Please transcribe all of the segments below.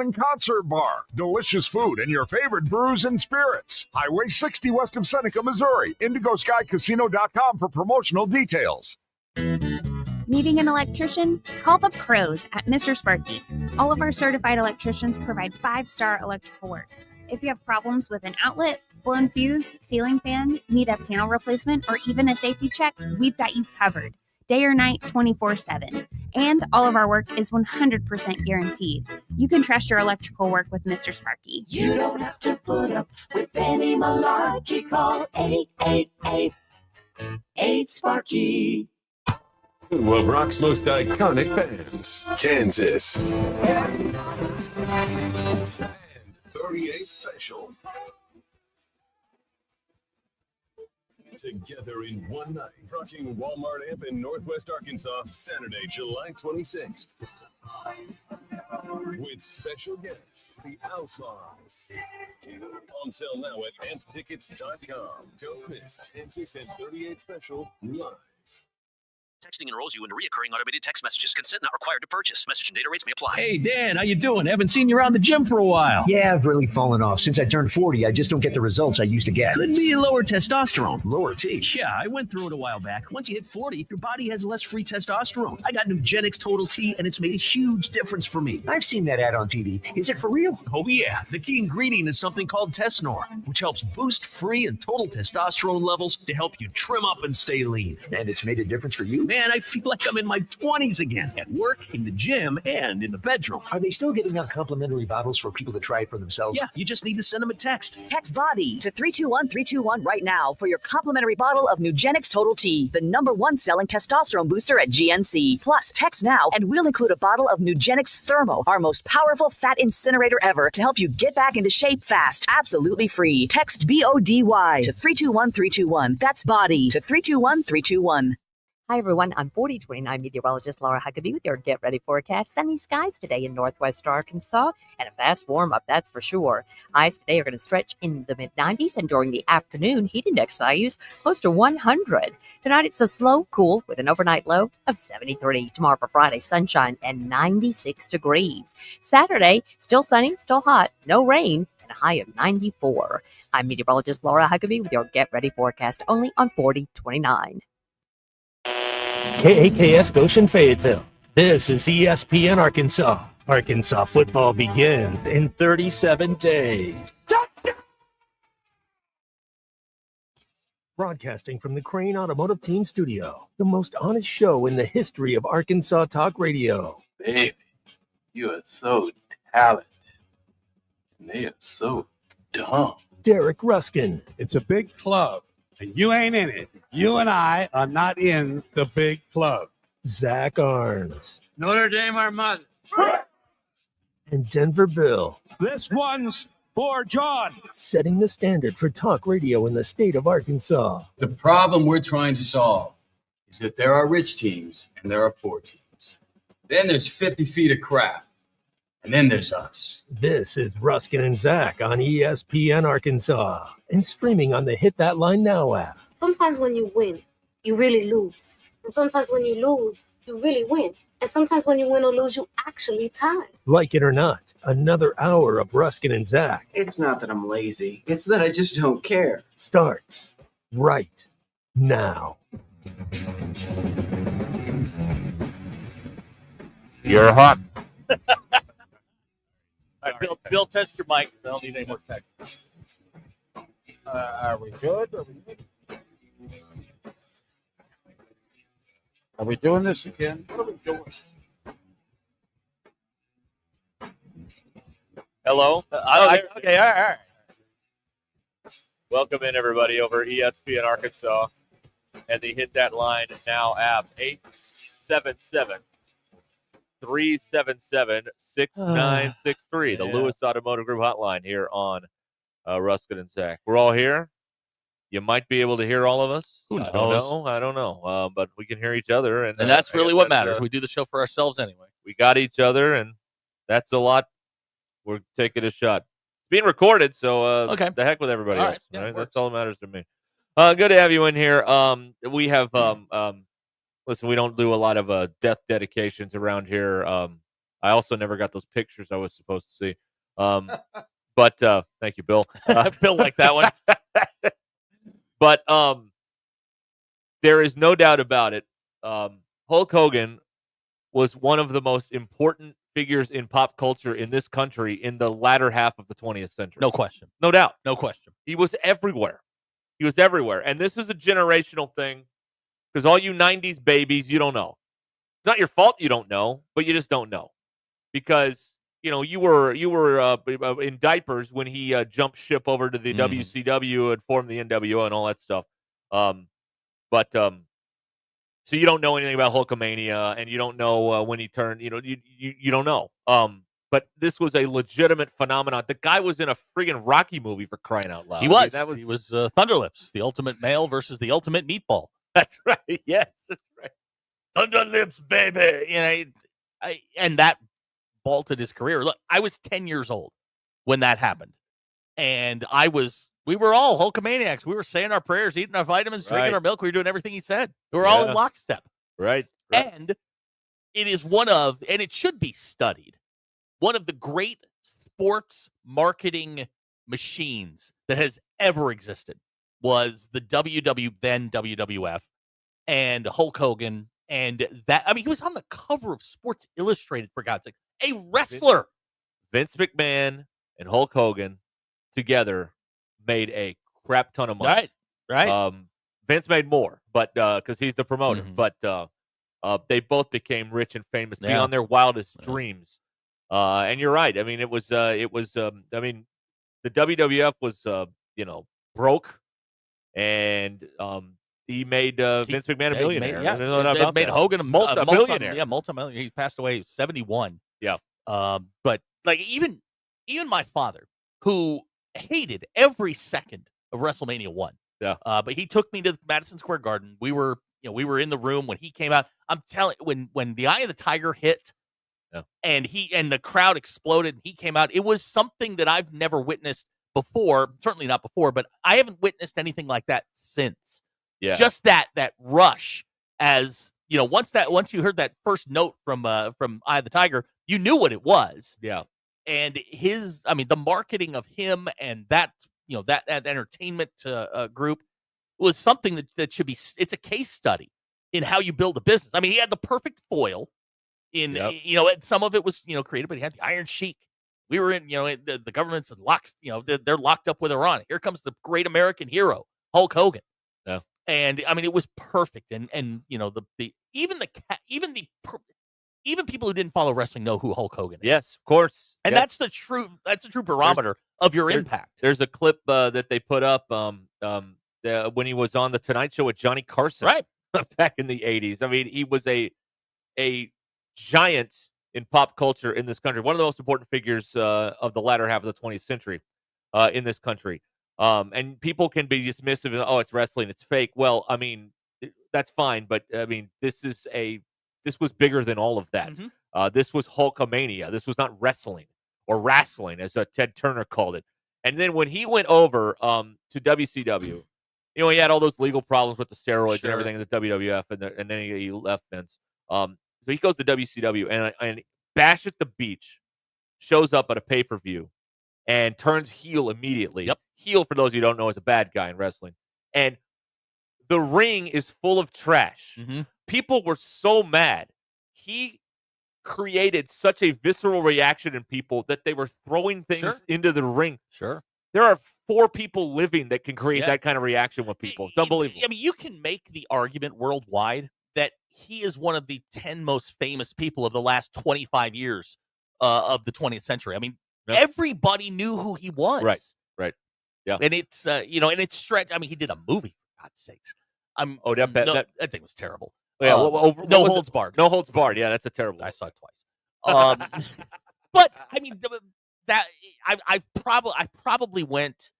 and concert bar, delicious food, and your favorite brews and spirits. Highway 60 west of Seneca, Missouri. IndigoSkyCasino.com for promotional details. Needing an electrician? Call the pros at Mr. Sparky. All of our certified electricians provide 5-star electrical work. If you have problems with an outlet, blown fuse, ceiling fan, need a panel replacement, or even a safety check, we've got you covered. Day or night, 24/7. And all of our work is 100% guaranteed. You can trust your electrical work with Mr. Sparky. You don't have to put up with any malarkey. Call 888-8-SPARKY. Two of rock's most iconic bands, Kansas. And 38 Special. Together in one night, rocking Walmart Amp in Northwest Arkansas, Saturday, July 26th. With special guests, the Outlaws. On sale now at amptickets.com. Don't miss Kansas and 38 Special live. Texting enrolls you into recurring automated text messages. Consent not required to purchase. Message and data rates may apply. Hey, Dan, how you doing? Haven't seen you around the gym for a while. Yeah, I've really fallen off. Since I turned 40, I just don't get the results I used to get. Could be lower testosterone. Lower T? Yeah, I went through it a while back. Once you hit 40, your body has less free testosterone. I got Nugenix Total T, and it's made a huge difference for me. I've seen that ad on TV. Is it for real? Oh, yeah. The key ingredient is something called Tesnor, which helps boost free and total testosterone levels to help you trim up and stay lean. And it's made a difference for you? Man, I feel like I'm in my 20s again, at work, in the gym, and in the bedroom. Are they still giving out complimentary bottles for people to try it for themselves? Yeah, you just need to send them a text. Text BODY to 321-321 right now for your complimentary bottle of Nugenix Total T, the #1 selling testosterone booster at GNC. Plus, text now and we'll include a bottle of Nugenix Thermo, our most powerful fat incinerator ever, to help you get back into shape fast. Absolutely free. Text BODY to 321-321. That's BODY to 321-321. Hi, everyone. I'm 4029 meteorologist Laura Huckabee with your Get Ready forecast. Sunny skies today in northwest Arkansas and a fast warm-up, that's for sure. Highs today are going to stretch in the mid-90s, and during the afternoon, heat index values close to 100. Tonight, it's a slow cool with an overnight low of 73. Tomorrow for Friday, sunshine and 96 degrees. Saturday, still sunny, still hot, no rain, and a high of 94. I'm meteorologist Laura Huckabee with your Get Ready forecast only on 4029. KAKS Goshen Fayetteville. This is ESPN Arkansas. Arkansas football begins in 37 days. Broadcasting from the Crane Automotive Team Studio, the most honest show in the history of Arkansas Talk Radio. Baby, you are so talented, and they are so dumb. Derek Ruscin. It's a big club, and you ain't in it. You and I are not in the big club. Zach Arns. Notre Dame, our mother. And Denver Bill. This one's for John. Setting the standard for talk radio in the state of Arkansas. The problem we're trying to solve is that there are rich teams and there are poor teams. Then there's 50 feet of crap. And then there's us. This is Ruskin and Zach on ESPN Arkansas and streaming on the Hit That Line Now app. Sometimes when you win, you really lose. And sometimes when you lose, you really win. And sometimes when you win or lose, you actually tie. Like it or not, another hour of Ruskin and Zach. It's not that I'm lazy. It's that I just don't care. Starts right now. You're hot. All right, Bill, test your mic. I don't need any more text. Are we good? Are we doing this again? What are we doing? Hello? Okay, all right. Welcome in, everybody, over ESPN Arkansas and the Hit That Line Now app. 877-377-6963, the Lewis Automotive Group hotline here on Ruskin and Zach. We're all here. You might be able to hear all of us. Who knows? I don't know. But we can hear each other. And that's really what matters. We do the show for ourselves anyway. We got each other, and that's a lot. We're taking a shot. It's being recorded, so the heck with everybody else. Right? Right? That's all that matters to me. Good to have you in here. We have, listen, we don't do a lot of death dedications around here. I also never got those pictures I was supposed to see. But thank you, Bill. Bill liked that one. But there is no doubt about it. Hulk Hogan was one of the most important figures in pop culture in this country in the latter half of the 20th century. No question. No doubt. No question. He was everywhere. He was everywhere. And this is a generational thing because all you 90s babies, you don't know. It's not your fault you don't know, but you just don't know. Because, you were in diapers when he jumped ship over to the WCW and formed the NWO and all that stuff. So you don't know anything about Hulkamania, and you don't know when he turned. You don't know. But this was a legitimate phenomenon. The guy was in a friggin' Rocky movie, for crying out loud. He was. He was Thunderlips, the ultimate male versus the ultimate meatball. That's right. Yes, that's right. Thunderlips, baby. And that vaulted his career. Look, I was 10 years old when that happened, and we were all Hulkamaniacs. We were saying our prayers, eating our vitamins, drinking our milk. We were doing everything he said. We were all in lockstep. Right. And it is and it should be studied, one of the great sports marketing machines that has ever existed was the then WWF, and Hulk Hogan. And he was on the cover of Sports Illustrated, for God's sake. A wrestler. Vince McMahon and Hulk Hogan together made a crap ton of money. Right. Vince made more, but because he's the promoter. But they both became rich and famous beyond their wildest dreams. And you're right. I mean, it was. I mean, the WWF was broke, and he made Vince McMahon a millionaire. It made Hogan a multi-millionaire. Yeah, multi-millionaire. He passed away 71. Yeah. But like even my father, who hated every second of WrestleMania 1. Yeah. But he took me to Madison Square Garden. We were in the room when he came out. I'm telling when the Eye of the Tiger hit, and the crowd exploded and he came out, it was something that I've never witnessed before, certainly not before, but I haven't witnessed anything like that since. Yeah. Just that rush, as once you heard that first note from Eye of the Tiger, you knew what it was. Yeah. And the marketing of him and that entertainment group was something that should be, it's a case study in how you build a business. I mean, he had the perfect foil in, and some of it was, created, but he had the Iron Sheik. We were in, the government's locked, they're locked up with Iran. Here comes the great American hero, Hulk Hogan. Yeah. And I mean, it was perfect. And even people who didn't follow wrestling know who Hulk Hogan is. Yes, of course. And that's the true barometer of your impact. There's a clip that they put up when he was on the Tonight Show with Johnny Carson, right, back in the 80s. I mean, he was a giant in pop culture in this country. One of the most important figures of the latter half of the 20th century in this country. And people can be dismissive of, it's wrestling, it's fake. Well, I mean, that's fine, but I mean, this was bigger than all of that. This was Hulkamania. This was not wrestling or wrestling, as Ted Turner called it. And then when he went over to WCW, he had all those legal problems with the steroids and everything in the WWF, and then he left Vince. So he goes to WCW, and Bash at the Beach shows up at a pay-per-view and turns heel immediately. Yep. Heel, for those of you who don't know, is a bad guy in wrestling. And the ring is full of trash. People were so mad. He created such a visceral reaction in people that they were throwing things into the ring. Sure. There are 4 people living that can create that kind of reaction with people. It's unbelievable. I mean, you can make the argument worldwide that he is one of the 10 most famous people of the last 25 years of the 20th century. I mean, everybody knew who he was. Right. Yeah. And it's, and it's stretched. I mean, he did a movie, for God's sakes. That thing was terrible. Yeah, No Holds Barred. No Holds Barred. Yeah, that's a terrible. I saw it twice. But I mean, I probably went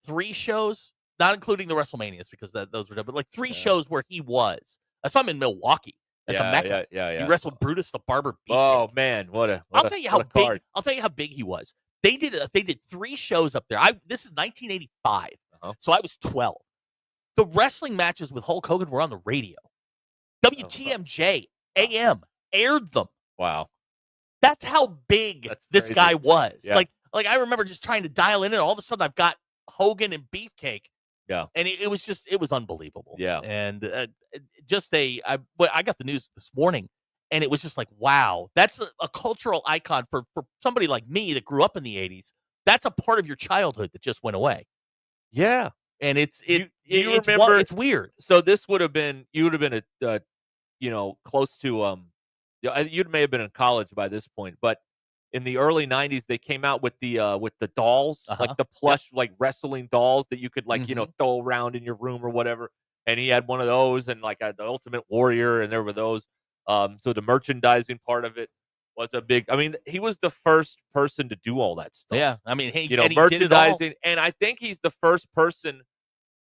3 shows, not including the WrestleManias because those were done, but like 3 shows where he was. I saw him in Milwaukee at the Mecca. Yeah. He wrestled Brutus the Barber Beefcake. Oh man, I'll tell you how big he was. They did 3 shows up there. This is 1985, so I was 12. The wrestling matches with Hulk Hogan were on the radio. WTMJ AM aired them. Wow. That's how big this crazy. guy was. Yeah. Like I remember just trying to dial in, and all of a sudden I've got Hogan and Beefcake. Yeah. And it was unbelievable. Yeah. And I got the news this morning, and it was just like, wow, that's a cultural icon for somebody like me that grew up in the 80s. That's a part of your childhood that just went away. Yeah. And you remember it's weird. So this would have been close to you may have been in college by this point, but in the early 90s they came out with the dolls, like the plush like wrestling dolls that you could like throw around in your room or whatever. And he had one of those, and like the Ultimate Warrior, and there were those. So the merchandising part of it was a big. I mean, he was the first person to do all that stuff. Yeah, I mean, he merchandising, and I think he's the first person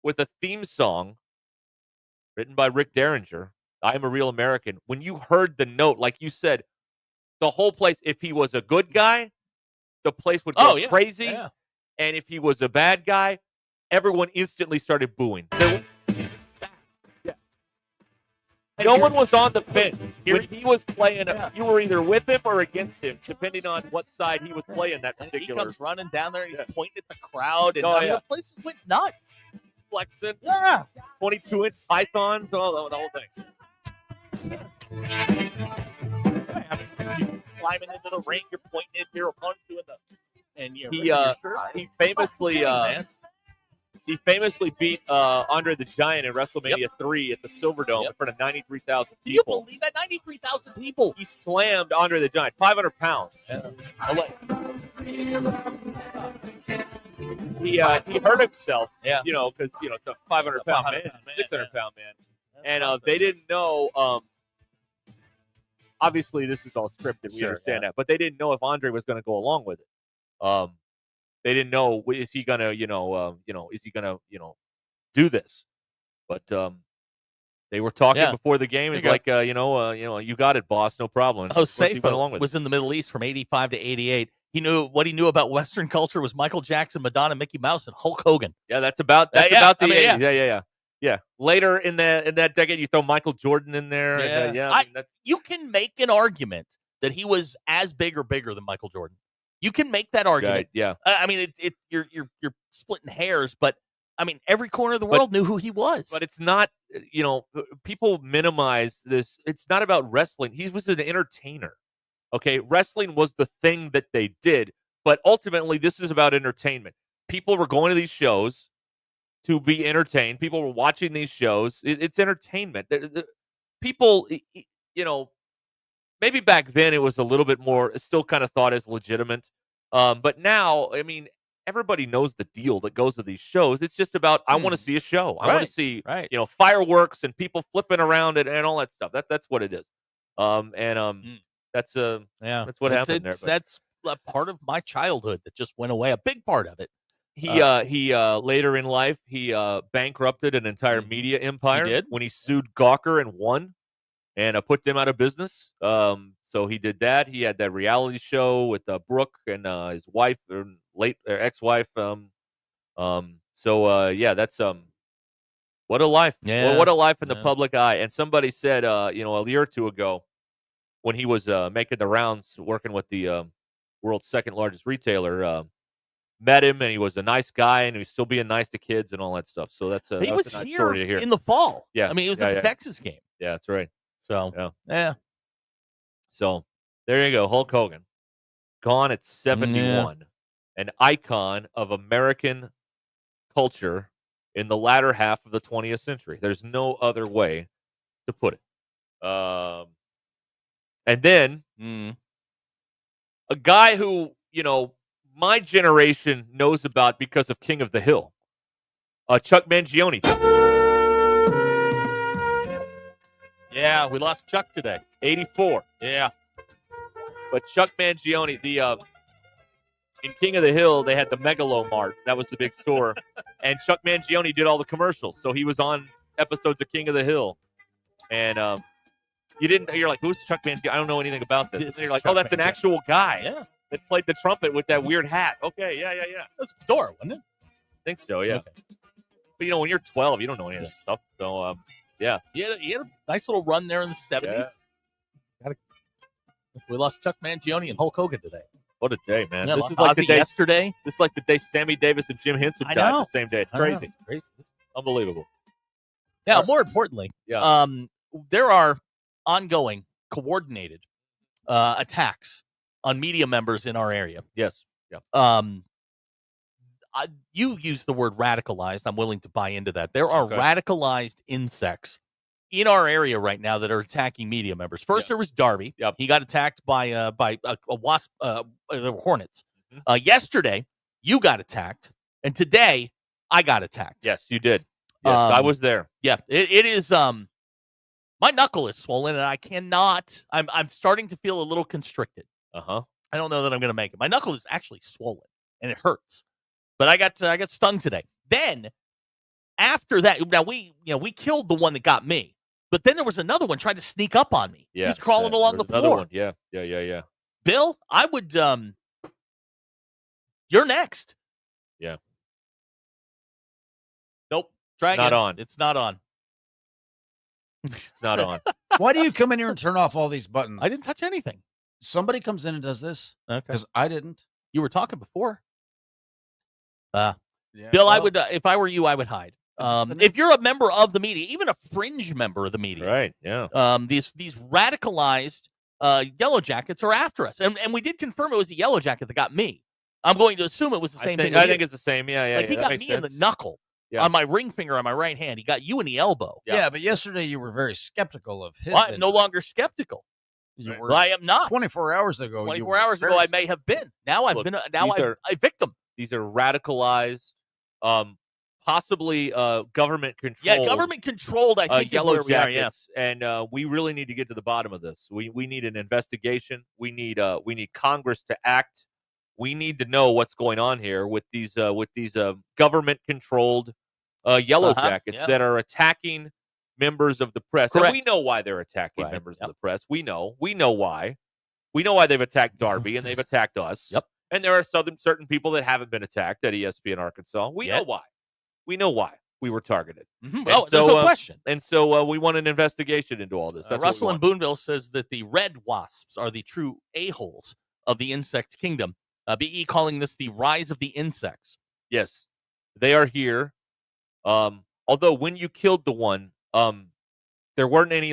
with a theme song written by Rick Derringer, "I Am a Real American." When you heard the note, like you said, the whole place, if he was a good guy, the place would go crazy. Yeah. And if he was a bad guy, everyone instantly started booing. No one was on the fence. When he was playing, you were either with him or against him, depending on what side he was playing that particular. He comes running down there, and he's pointing at the crowd, and the places went nuts. Flexing. Yeah. 22-inch pythons, the whole thing. You're climbing into the ring, you're pointing at your opponent, doing and he famously beat Andre the Giant in WrestleMania 3 at the Silverdome in front of 93,000 people. Can you believe that? 93,000 people. He slammed Andre the Giant, 500 pounds. He hurt himself, because it's a 500-pound man, 600-pound man. And they didn't know. Obviously, this is all scripted. We understand that, but they didn't know if Andre was going to go along with it. They didn't know, is he gonna, is he gonna, do this? But they were talking before the game. It's like, you got it, boss, no problem. Seifa was in the Middle East from 85 to 88. He knew what he knew about Western culture was Michael Jackson, Madonna, Mickey Mouse, and Hulk Hogan. Yeah, that's about the 80s. Yeah. Later in that decade, you throw Michael Jordan in there. You can make an argument that he was as big or bigger than Michael Jordan. You can make that argument. Right, yeah. I mean, you're splitting hairs, but I mean, every corner of the world knew who he was. But it's not, people minimize this. It's not about wrestling. He was an entertainer. Okay, wrestling was the thing that they did, but ultimately, this is about entertainment. People were going to these shows to be entertained. People were watching these shows. It's entertainment. People, maybe back then it was a little bit more, still kind of thought as legitimate. But now, I mean, everybody knows the deal that goes to these shows. It's just about, I want to see a show. I want to see, fireworks and people flipping around and all that stuff. That's what it is. That's what happened there. That's a part of my childhood that just went away. A big part of it. He later in life, he bankrupted an entire media empire. He did? When he sued Gawker and won. And put them out of business. So he did that. He had that reality show with Brooke and his wife, or ex-wife. That's what a life. Yeah. Well, what a life in the public eye. And somebody said, a year or two ago, when he was making the rounds, working with the world's second largest retailer, met him, and he was a nice guy, and he was still being nice to kids and all that stuff. So that's a nice story to hear. In the fall. Yeah, I mean, it was a Texas game. Yeah, that's right. So, So, there you go. Hulk Hogan. Gone at 71. An icon of American culture in the latter half of the 20th century. There's no other way to put it. And then, a guy who, my generation knows about because of King of the Hill. Chuck Mangione. Yeah, we lost Chuck today. 84. Yeah. But Chuck Mangione, in King of the Hill, they had the Megalo Mart. That was the big store. And Chuck Mangione did all the commercials. So he was on episodes of King of the Hill. And you're like, who's Chuck Mangione? I don't know anything about this. And you're like, that's an actual guy that played the trumpet with that weird hat. Okay, yeah. That was Fedora, wasn't it? I think so, yeah. Okay. But, when you're 12, you don't know any of this stuff. So, yeah. He had a nice little run there in the 70s. We lost Chuck Mangione and Hulk Hogan today. What a day, man! Yeah, This lost is like the Ozzy day yesterday. This is like the day Sammy Davis and Jim Henson I died know. the same day. It's I know. crazy. Crazy. Unbelievable. Now, more importantly, there are ongoing, coordinated attacks on media members in our area. Yes. Yeah. You use the word radicalized. I'm willing to buy into that. There are Okay. radicalized insects in our area right now that are attacking media members. First, there was Darby. Yep. He got attacked by a wasp, hornets. Mm-hmm. Yesterday, you got attacked, and today I got attacked. Yes, you did. Yes, I was there. Yeah, it is. My knuckle is swollen, and I cannot. I'm starting to feel a little constricted. Uh-huh. I don't know that I'm going to make it. My knuckle is actually swollen, and it hurts. But I got stung today. Then after that, now we killed the one that got me. But then there was another one trying to sneak up on me. Yeah, He's crawling along the another floor. one. Yeah. Bill, I would. You're next. Yeah. Nope. Try It's not again. on. It's not on. It's not on. Why do you come in here and turn off all these buttons? I didn't touch anything. Somebody comes in and does this. Okay. Because I didn't. You were talking before. Yeah, Bill, I well, would. If I were you, I would hide. If you're a member of the media, even a fringe member of the media, Right. Yeah. These radicalized Yellow Jackets are after us, and we did confirm it was a Yellow Jacket that got me. I'm going to assume it was the same thing. I think it's the same. Yeah. Like he that got makes me in the sense. knuckle Yeah. on my ring finger on my right hand. He got you in the elbow. Yeah, but yesterday you were very skeptical of his. Well, I'm no longer skeptical. You Right. were I am not. 24 hours ago. 24 hours ago, I may have been. Now I've Look, been. these are- a victim. These are radicalized, possibly government controlled. Yeah, government controlled. I think Yellow is where we are, Jackets, and we really need to get to the bottom of this. We need an investigation. We need Congress to act. We need to know what's going on here with these government controlled Yellow Jackets that are attacking members of the press. Correct. And we know why they're attacking members of the press. We know why. We know why they've attacked Darby and they've attacked us. Yep. And there are certain people that haven't been attacked at ESPN Arkansas. We know why. We know why we were targeted. Mm-hmm. Oh, there's no question. And so we want an investigation into all this. That's Russell what in Boonville says that the red wasps are the true a-holes of the insect kingdom. BE calling this the rise of the insects. Yes, they are here. Although when you killed the one, there weren't any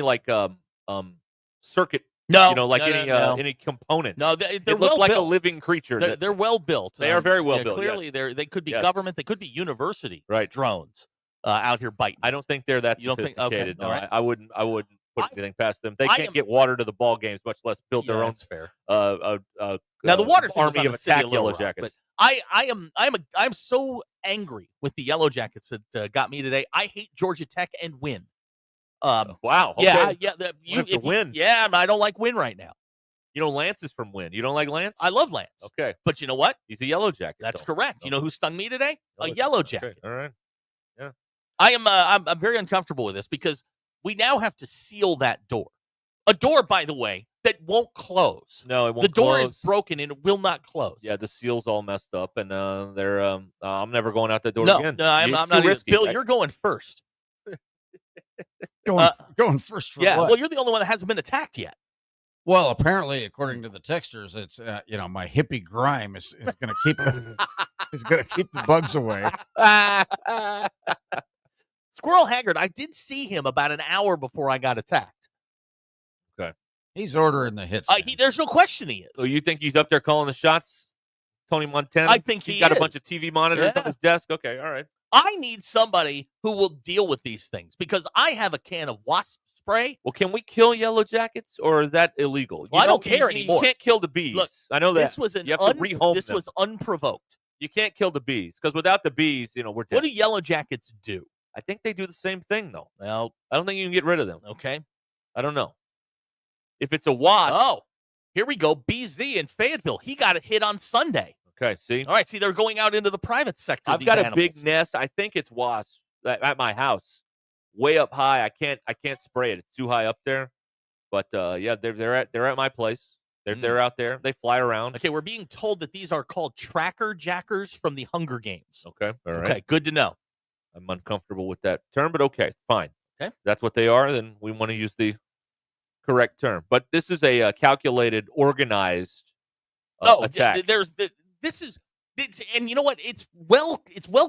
circuit. Any components. No, they're it looked well like built. a living creature. They're well built. They are very well built. Clearly, yes. they could be Yes. government. They could be university drones out here biting. I don't think they're that You don't think- sophisticated. okay, No, all right. I wouldn't put anything past them. They can't get water to the ball games, much less build their own. That's fair. Now the water thing was army on of the city attack of Yellow Little Rock, Jackets. but I'm so angry with the Yellow Jackets that got me today. I hate Georgia Tech and Win. Wow. Yeah, okay. yeah. You have to win. Yeah, I don't like Win right now. You know, Lance is from Win. You don't like Lance? I love Lance. Okay. But you know what? He's a Yellow Jacket. That's though. correct. You know who stung me today? A Yellow Jacket. Okay. All right. Yeah. I am. I'm very uncomfortable with this because we now have to seal that door. A door, by the way, that won't close. No, it won't. The door close. is broken and it will not close. Yeah, the seal's all messed up, and they're. I'm never going out that door No, again. no, I'm It's not. too Either. risky. Bill, you're going first. Going first for Yeah. what? Well, you're the only one that hasn't been attacked yet. Well, apparently, according to the texters, it's my hippie grime is going to keep the bugs away. Squirrel Haggard, I did see him about an hour before I got attacked. Okay. He's ordering the hits. There's no question he is. So you think he's up there calling the shots, Tony Montana? I think he's he got is. a bunch of TV monitors Yeah. on his desk. Okay, all right. I need somebody who will deal with these things because I have a can of wasp spray. Well, can we kill Yellow Jackets, or is that illegal? Well, I don't You care anymore. You can't kill the bees. Look, I know that. This was you have to rehome This them. was unprovoked. You can't kill the bees because without the bees, we're dead. What do Yellow Jackets do? I think they do the same thing, though. Well, I don't think you can get rid of them. Okay. I don't know. If it's a wasp. Oh, here we go. BZ in Fayetteville. He got a hit on Sunday. Okay, see? All right, see, they're going out into the private sector. I've got a big nest. I think it's wasps at my house, way up high. I can't spray it. It's too high up there. But yeah, they're at my place. They're out there. They fly around. Okay, we're being told that these are called tracker jackers from the Hunger Games. Okay, all right. Okay, good to know. I'm uncomfortable with that term, but okay, fine. Okay, that's what they are. Then we want to use the correct term. But this is a calculated, organized attack. And you know what? It's well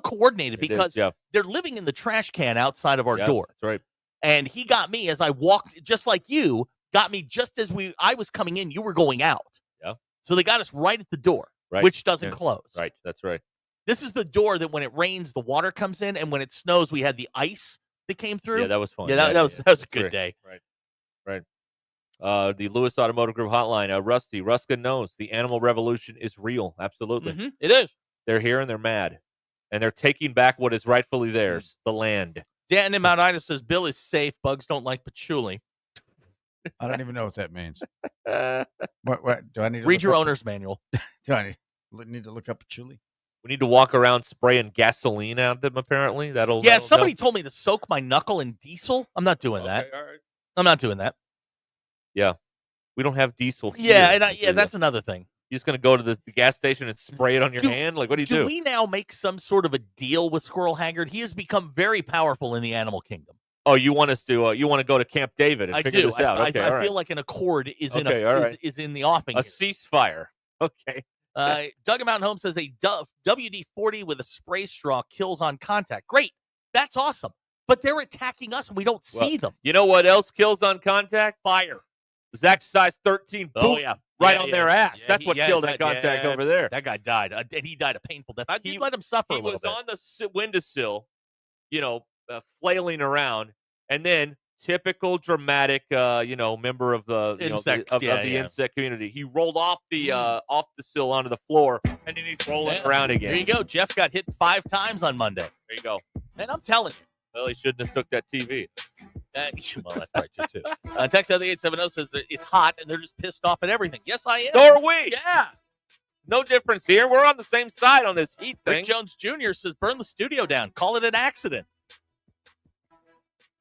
coordinated because yeah. they're living in the trash can outside of our Yes, door. That's right. And he got me as I walked, just like you, got me just as I was coming in, you were going out. Yeah. So they got us right at the door, Right. which doesn't Yeah. close. Right. That's right. This is the door that when it rains, the water comes in, and when it snows, we had the ice that came through. Yeah, that was fun. Yeah, that was a good right. day. Right. The Lewis Automotive Group hotline. Ruscin knows the animal revolution is real. Absolutely. It is. They're here and they're mad. And they're taking back what is rightfully theirs, the land. Dan in Mount Ida says, Bill is safe. Bugs don't like patchouli. I don't even know what that means. What do I need to read your look up? owner's manual? Do I need to look up patchouli? We need to walk around spraying gasoline at them, apparently. That'll Somebody told me to soak my knuckle in diesel. I'm not doing that. All right. I'm not doing that. Yeah. We don't have diesel here. Yeah, that's another thing. You're just going to go to the gas station and spray it on your hand? Like, what do you do? Do we now make some sort of a deal with Squirrel Haggard? He has become very powerful in the animal kingdom. Oh, you want us to? You want to go to Camp David and figure this out? Okay, I feel like an accord is in is in the offing. A ceasefire. Okay. Doug at Mountain Home says a WD-40 with a spray straw kills on contact. Great, that's awesome. But they're attacking us and we don't see them. You know what else kills on contact? Fire. Zach size 13. Oh boom, yeah, right on their ass. Yeah, That's what killed that contact over there. That guy died, and he died a painful death. I did let him suffer a little bit. He was on the windowsill, flailing around, and then typical dramatic, member of the insect community. He rolled off the sill onto the floor, and then he's rolling around again. There you go. Jeff got hit 5 times on Monday. There you go. And I'm telling you. Well, he shouldn't have took that TV. Well, that's right, too. Text out the 870 says that it's hot and they're just pissed off at everything. Yes, I am. So are we. Yeah. No difference here. We're on the same side on this heat thing. Rick Jones Jr. says burn the studio down. Call it an accident.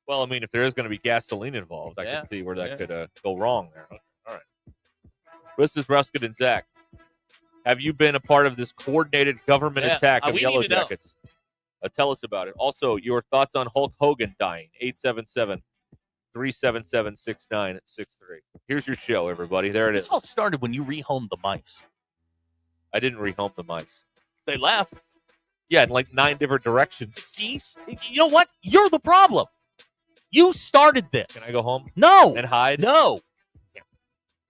Well, I mean, if there is going to be gasoline involved, I can see where that could go wrong there. Okay. All right. This is Ruscin and Zach. Have you been a part of this coordinated government attack of Yellow Jackets? Tell us about it. Also, your thoughts on Hulk Hogan dying. 877-377-6963. Here's your show, everybody. There it is. This all started when you rehomed the mice. I didn't rehome the mice. They left. Yeah, in like 9 different directions. See? You know what? You're the problem. You started this. Can I go home? No. And hide? No.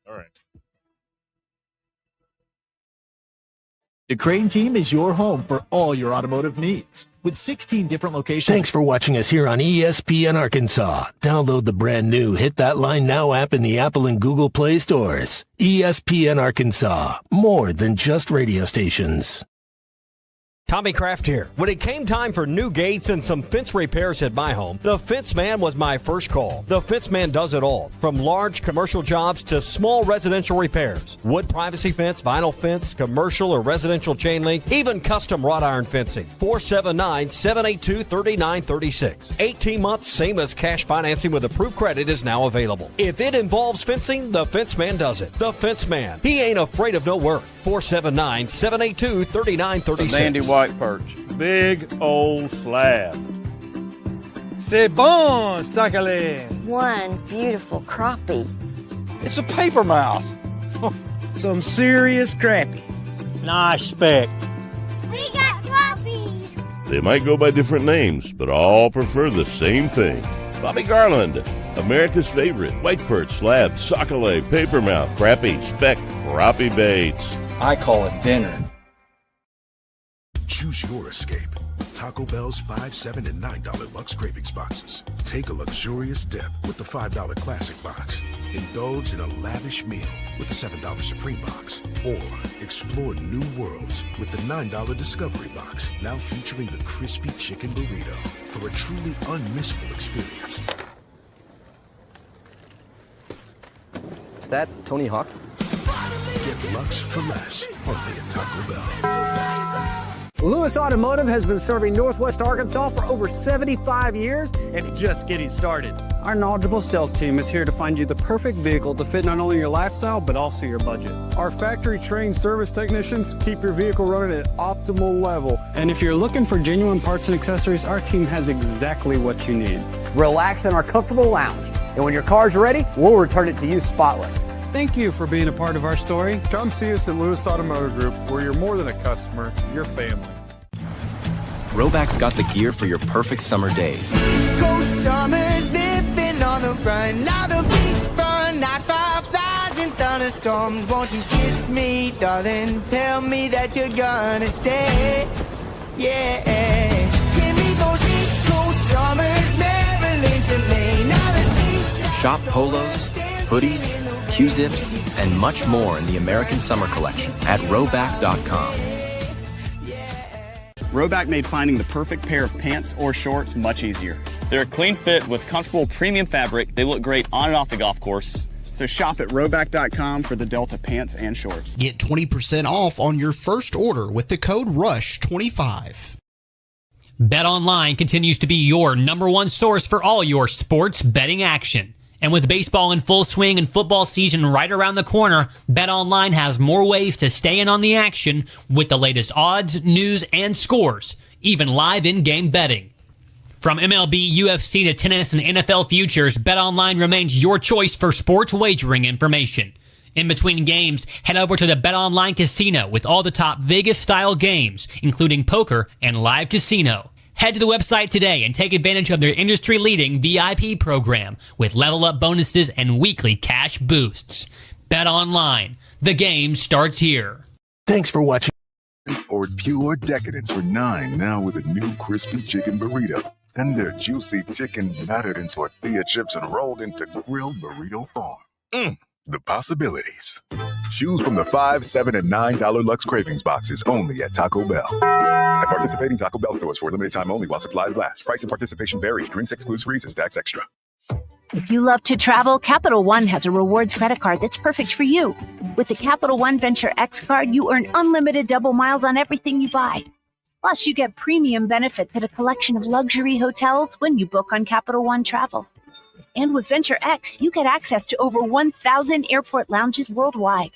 All right. The Crane team is your home for all your automotive needs. With 16 different locations. Thanks for watching us here on ESPN Arkansas. Download the brand new Hit That Line Now app in the Apple and Google Play stores. ESPN Arkansas. More than just radio stations. Tommy Kraft here. When it came time for new gates and some fence repairs at my home, the Fence Man was my first call. The Fence Man does it all, from large commercial jobs to small residential repairs. Wood privacy fence, vinyl fence, commercial or residential chain link, even custom wrought iron fencing. 479-782-3936. 18 months, same as cash financing with approved credit is now available. If it involves fencing, the Fence Man does it. The Fence Man. He ain't afraid of no work. 479-782-3936. Mandy White Perch. Big old slab. C'est bon, sacalé. One beautiful crappie. It's a paper mouse. Some serious crappie. Nice speck. We got crappie. They might go by different names, but all prefer the same thing. Bobby Garland, America's favorite white perch, slab, sockeye, papermouth, crappie, speck, crappie baits. I call it dinner. Choose your escape. Taco Bell's $5, $7, and $9 Lux Cravings boxes. Take a luxurious dip with the $5 Classic box. Indulge in a lavish meal with the $7 Supreme box. Or explore new worlds with the $9 Discovery box, now featuring the crispy chicken burrito for a truly unmissable experience. Is that Tony Hawk? Get Lux for less, only at Taco Bell. Lewis Automotive has been serving Northwest Arkansas for over 75 years and just getting started. Our knowledgeable sales team is here to find you the perfect vehicle to fit not only your lifestyle, but also your budget. Our factory-trained service technicians keep your vehicle running at optimal level. And if you're looking for genuine parts and accessories, our team has exactly what you need. Relax in our comfortable lounge. And when your car's ready, we'll return it to you spotless. Thank you for being a part of our story. Come see us at Lewis Automotive Group, where you're more than a customer, you're family. Roback's got the gear for your perfect summer days. Coast summers living on the run. Now the beachfront nights, 5,000 thunderstorms. Won't you kiss me, darling? Tell me that you're gonna stay. Yeah. Give me those East Coast summers, Maryland to Maine. Now the seaside. Shop polos, hoodies, Q-zips, and much more in the American Summer Collection at Roback.com. Roback made finding the perfect pair of pants or shorts much easier. They're a clean fit with comfortable premium fabric. They look great on and off the golf course. So shop at Roback.com for the Delta pants and shorts. Get 20% off on your first order with the code RUSH25. BetOnline continues to be your number one source for all your sports betting action. And with baseball in full swing and football season right around the corner, BetOnline has more ways to stay in on the action with the latest odds, news, and scores, even live in-game betting. From MLB, UFC to tennis and NFL futures, BetOnline remains your choice for sports wagering information. In between games, head over to the BetOnline Casino with all the top Vegas-style games, including poker and live casino. Head to the website today and take advantage of their industry-leading VIP program with level-up bonuses and weekly cash boosts. Bet online. The game starts here. Thanks for watching. Or pure decadence for $9 now with a new crispy chicken burrito. Tender, juicy chicken battered in tortilla chips and rolled into grilled burrito form. The possibilities. Choose from the $5, $7, and $9 Lux Cravings boxes only at Taco Bell. At participating Taco Bell stores for a limited time only while supplies last. Price and participation varies. Drinks excludes freezes. Tax extra. If you love to travel, Capital One has a rewards credit card that's perfect for you. With the Capital One Venture X card, you earn unlimited double miles on everything you buy. Plus, you get premium benefits at a collection of luxury hotels when you book on Capital One Travel. And with Venture X, you get access to over 1,000 airport lounges worldwide.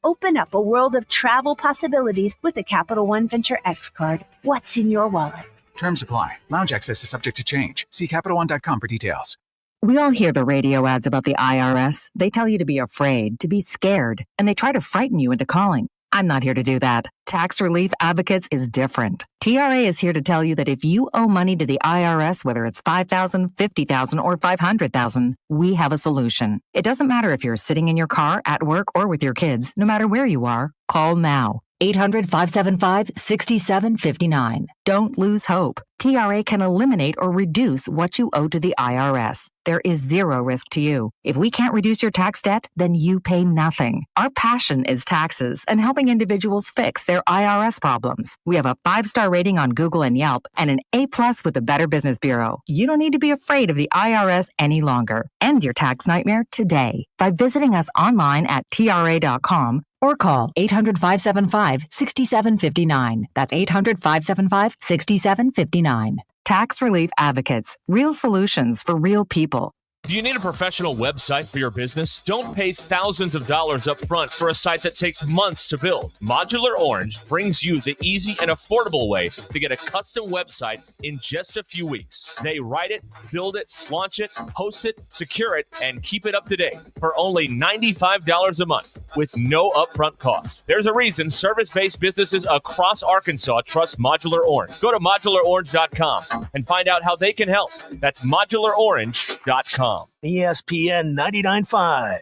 Open up a world of travel possibilities with the Capital One Venture X card. What's in your wallet? Terms apply. Lounge access is subject to change. See CapitalOne.com for details. We all hear the radio ads about the IRS. They tell you to be afraid, to be scared, and they try to frighten you into calling. I'm not here to do that. Tax Relief Advocates is different. TRA is here to tell you that if you owe money to the IRS, whether it's $5,000, $50,000, or $500,000, we have a solution. It doesn't matter if you're sitting in your car, at work, or with your kids. No matter where you are, call now. 800-575-6759. Don't lose hope. TRA can eliminate or reduce what you owe to the IRS. There is zero risk to you. If we can't reduce your tax debt, then you pay nothing. Our passion is taxes and helping individuals fix their IRS problems. We have a 5-star rating on Google and Yelp and an A+ with the Better Business Bureau. You don't need to be afraid of the IRS any longer. End your tax nightmare today by visiting us online at TRA.com or call 800-575-6759. That's 800-575-6759. Tax Relief Advocates. Real solutions for real people. Do you need a professional website for your business? Don't pay thousands of dollars up front for a site that takes months to build. Modular Orange brings you the easy and affordable way to get a custom website in just a few weeks. They write it, build it, launch it, host it, secure it, and keep it up to date for only $95 a month with no upfront cost. There's a reason service-based businesses across Arkansas trust Modular Orange. Go to modularorange.com and find out how they can help. That's modularorange.com. ESPN 99.5.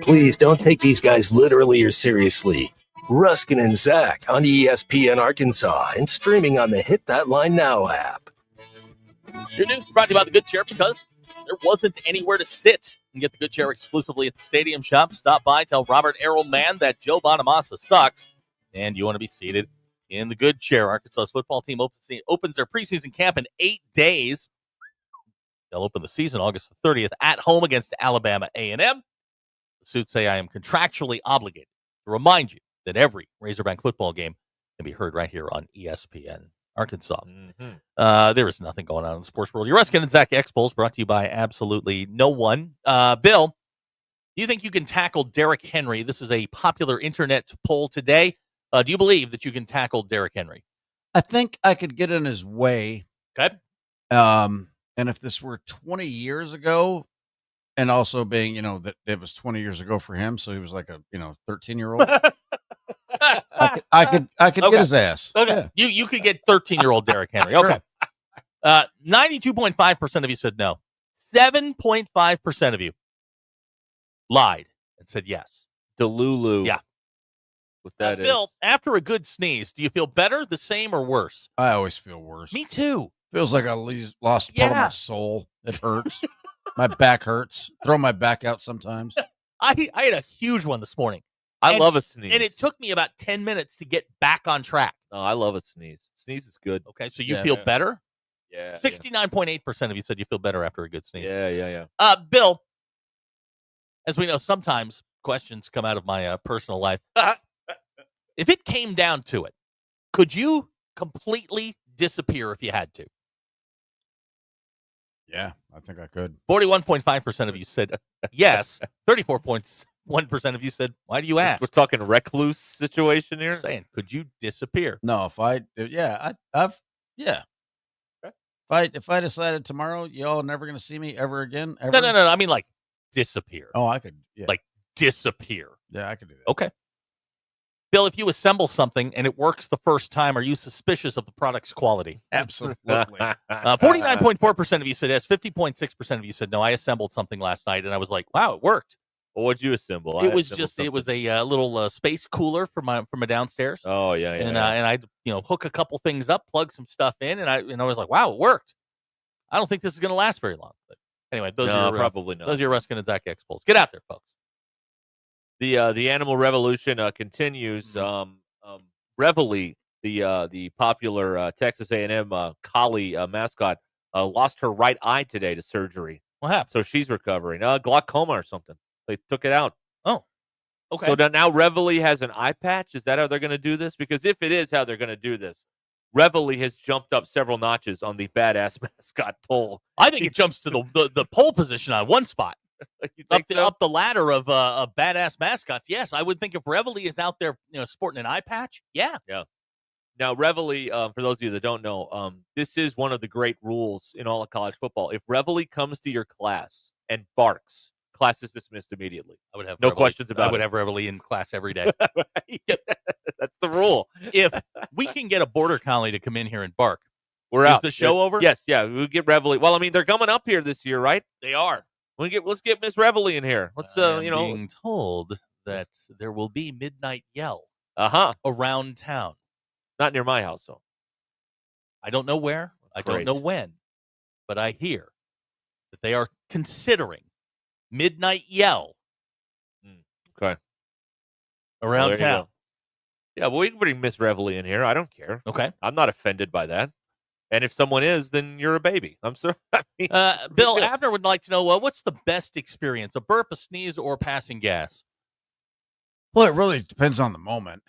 Please don't take these guys literally or seriously. Ruscin and Zach on ESPN Arkansas and streaming on the Hit That Line Now app. Your news is brought to you by the Good Chair because there wasn't anywhere to sit. You can get the Good Chair exclusively at the Stadium Shop. Stop by, tell Robert Errolman that Joe Bonamassa sucks, and you want to be seated in the Good Chair. Arkansas's football team opens their preseason camp in 8 days. They'll open the season August the 30th at home against Alabama A&M. The suits say I am contractually obligated to remind you that every Razorback football game can be heard right here on ESPN Arkansas. There is nothing going on in the sports world. Your Ruscin and Zach X-Pulse brought to you by absolutely no one. Bill, do you think you can tackle Derrick Henry? This is a popular internet poll today. Do you believe that you can tackle Derrick Henry? I think I could get in his way. Okay. And if this were 20 years ago, and also being, that it was 20 years ago for him, so he was like a, 13-year-old. I could Okay. get his ass. Okay. Yeah. You could get 13-year-old Derrick Henry. Okay. 92.5% of you said no. 7.5% of you lied and said yes. Delulu. Yeah. What that is. Bill, after a good sneeze, do you feel better, the same, or worse? I always feel worse. Me too. Feels like I lost part of my soul. It hurts. My back hurts. Throw my back out sometimes. I had a huge one this morning. I love a sneeze. And it took me about 10 minutes to get back on track. No, I love a sneeze. Sneeze is good. Okay, so you feel better? Yeah. 69.8% of you said you feel better after a good sneeze. Yeah. Bill, as we know, sometimes questions come out of my personal life. If it came down to it, could you completely disappear if you had to? Yeah, I think I could. 41.5% of you said yes. 34.1% of you said, why do you ask? We're talking recluse situation here? Saying, could you disappear? No, if I decided tomorrow, y'all never going to see me ever again. Ever? No. I mean, like, disappear. Oh, I could. Yeah. Like, disappear. Yeah, I could do that. Okay. Bill, if you assemble something and it works the first time, are you suspicious of the product's quality? Absolutely. 49.4% of you said yes. 50.6% of you said no. I assembled something last night and I was like, wow, it worked. Well, what'd you assemble? It was a little space cooler for my downstairs. Oh yeah. And I hook a couple things up, plug some stuff in, and I was like, wow, it worked. I don't think this is going to last very long. But anyway, those are probably not. Those are your Ruscin and Zach X-Pulse. Get out there, folks. The animal revolution continues. Reveille, the popular Texas A&M collie mascot, lost her right eye today to surgery. What happened? So she's recovering. Glaucoma or something. They took it out. Oh, okay. So now Reveille has an eye patch. Is that how they're going to do this? Because if it is how they're going to do this, Reveille has jumped up several notches on the badass mascot poll. I think it jumps to the pole position on one spot. Up the ladder of badass mascots. Yes, I would think if Reveille is out there, sporting an eye patch. Yeah. Now Reveille, for those of you that don't know, this is one of the great rules in all of college football. If Reveille comes to your class and barks, class is dismissed immediately. I would have no questions about it. I would have Reveille in class every day. That's the rule. If we can get a border collie to come in here and bark, we're out. Is the show over? Yes, yeah. We'll get Reveille. Well, I mean, they're coming up here this year, right? They are. Let's get Miss Reveille in here. Let's being told that there will be midnight yell around town. Not near my house, though. I don't know where. I don't know when, but I hear that they are considering midnight yell. Okay. Around town. Yeah, well, we can bring Miss Reveille in here. I don't care. Okay. I'm not offended by that. And if someone is, then you're a baby. I'm sorry. Bill Abner would like to know, what's the best experience, a burp, a sneeze, or passing gas? Well, it really depends on the moment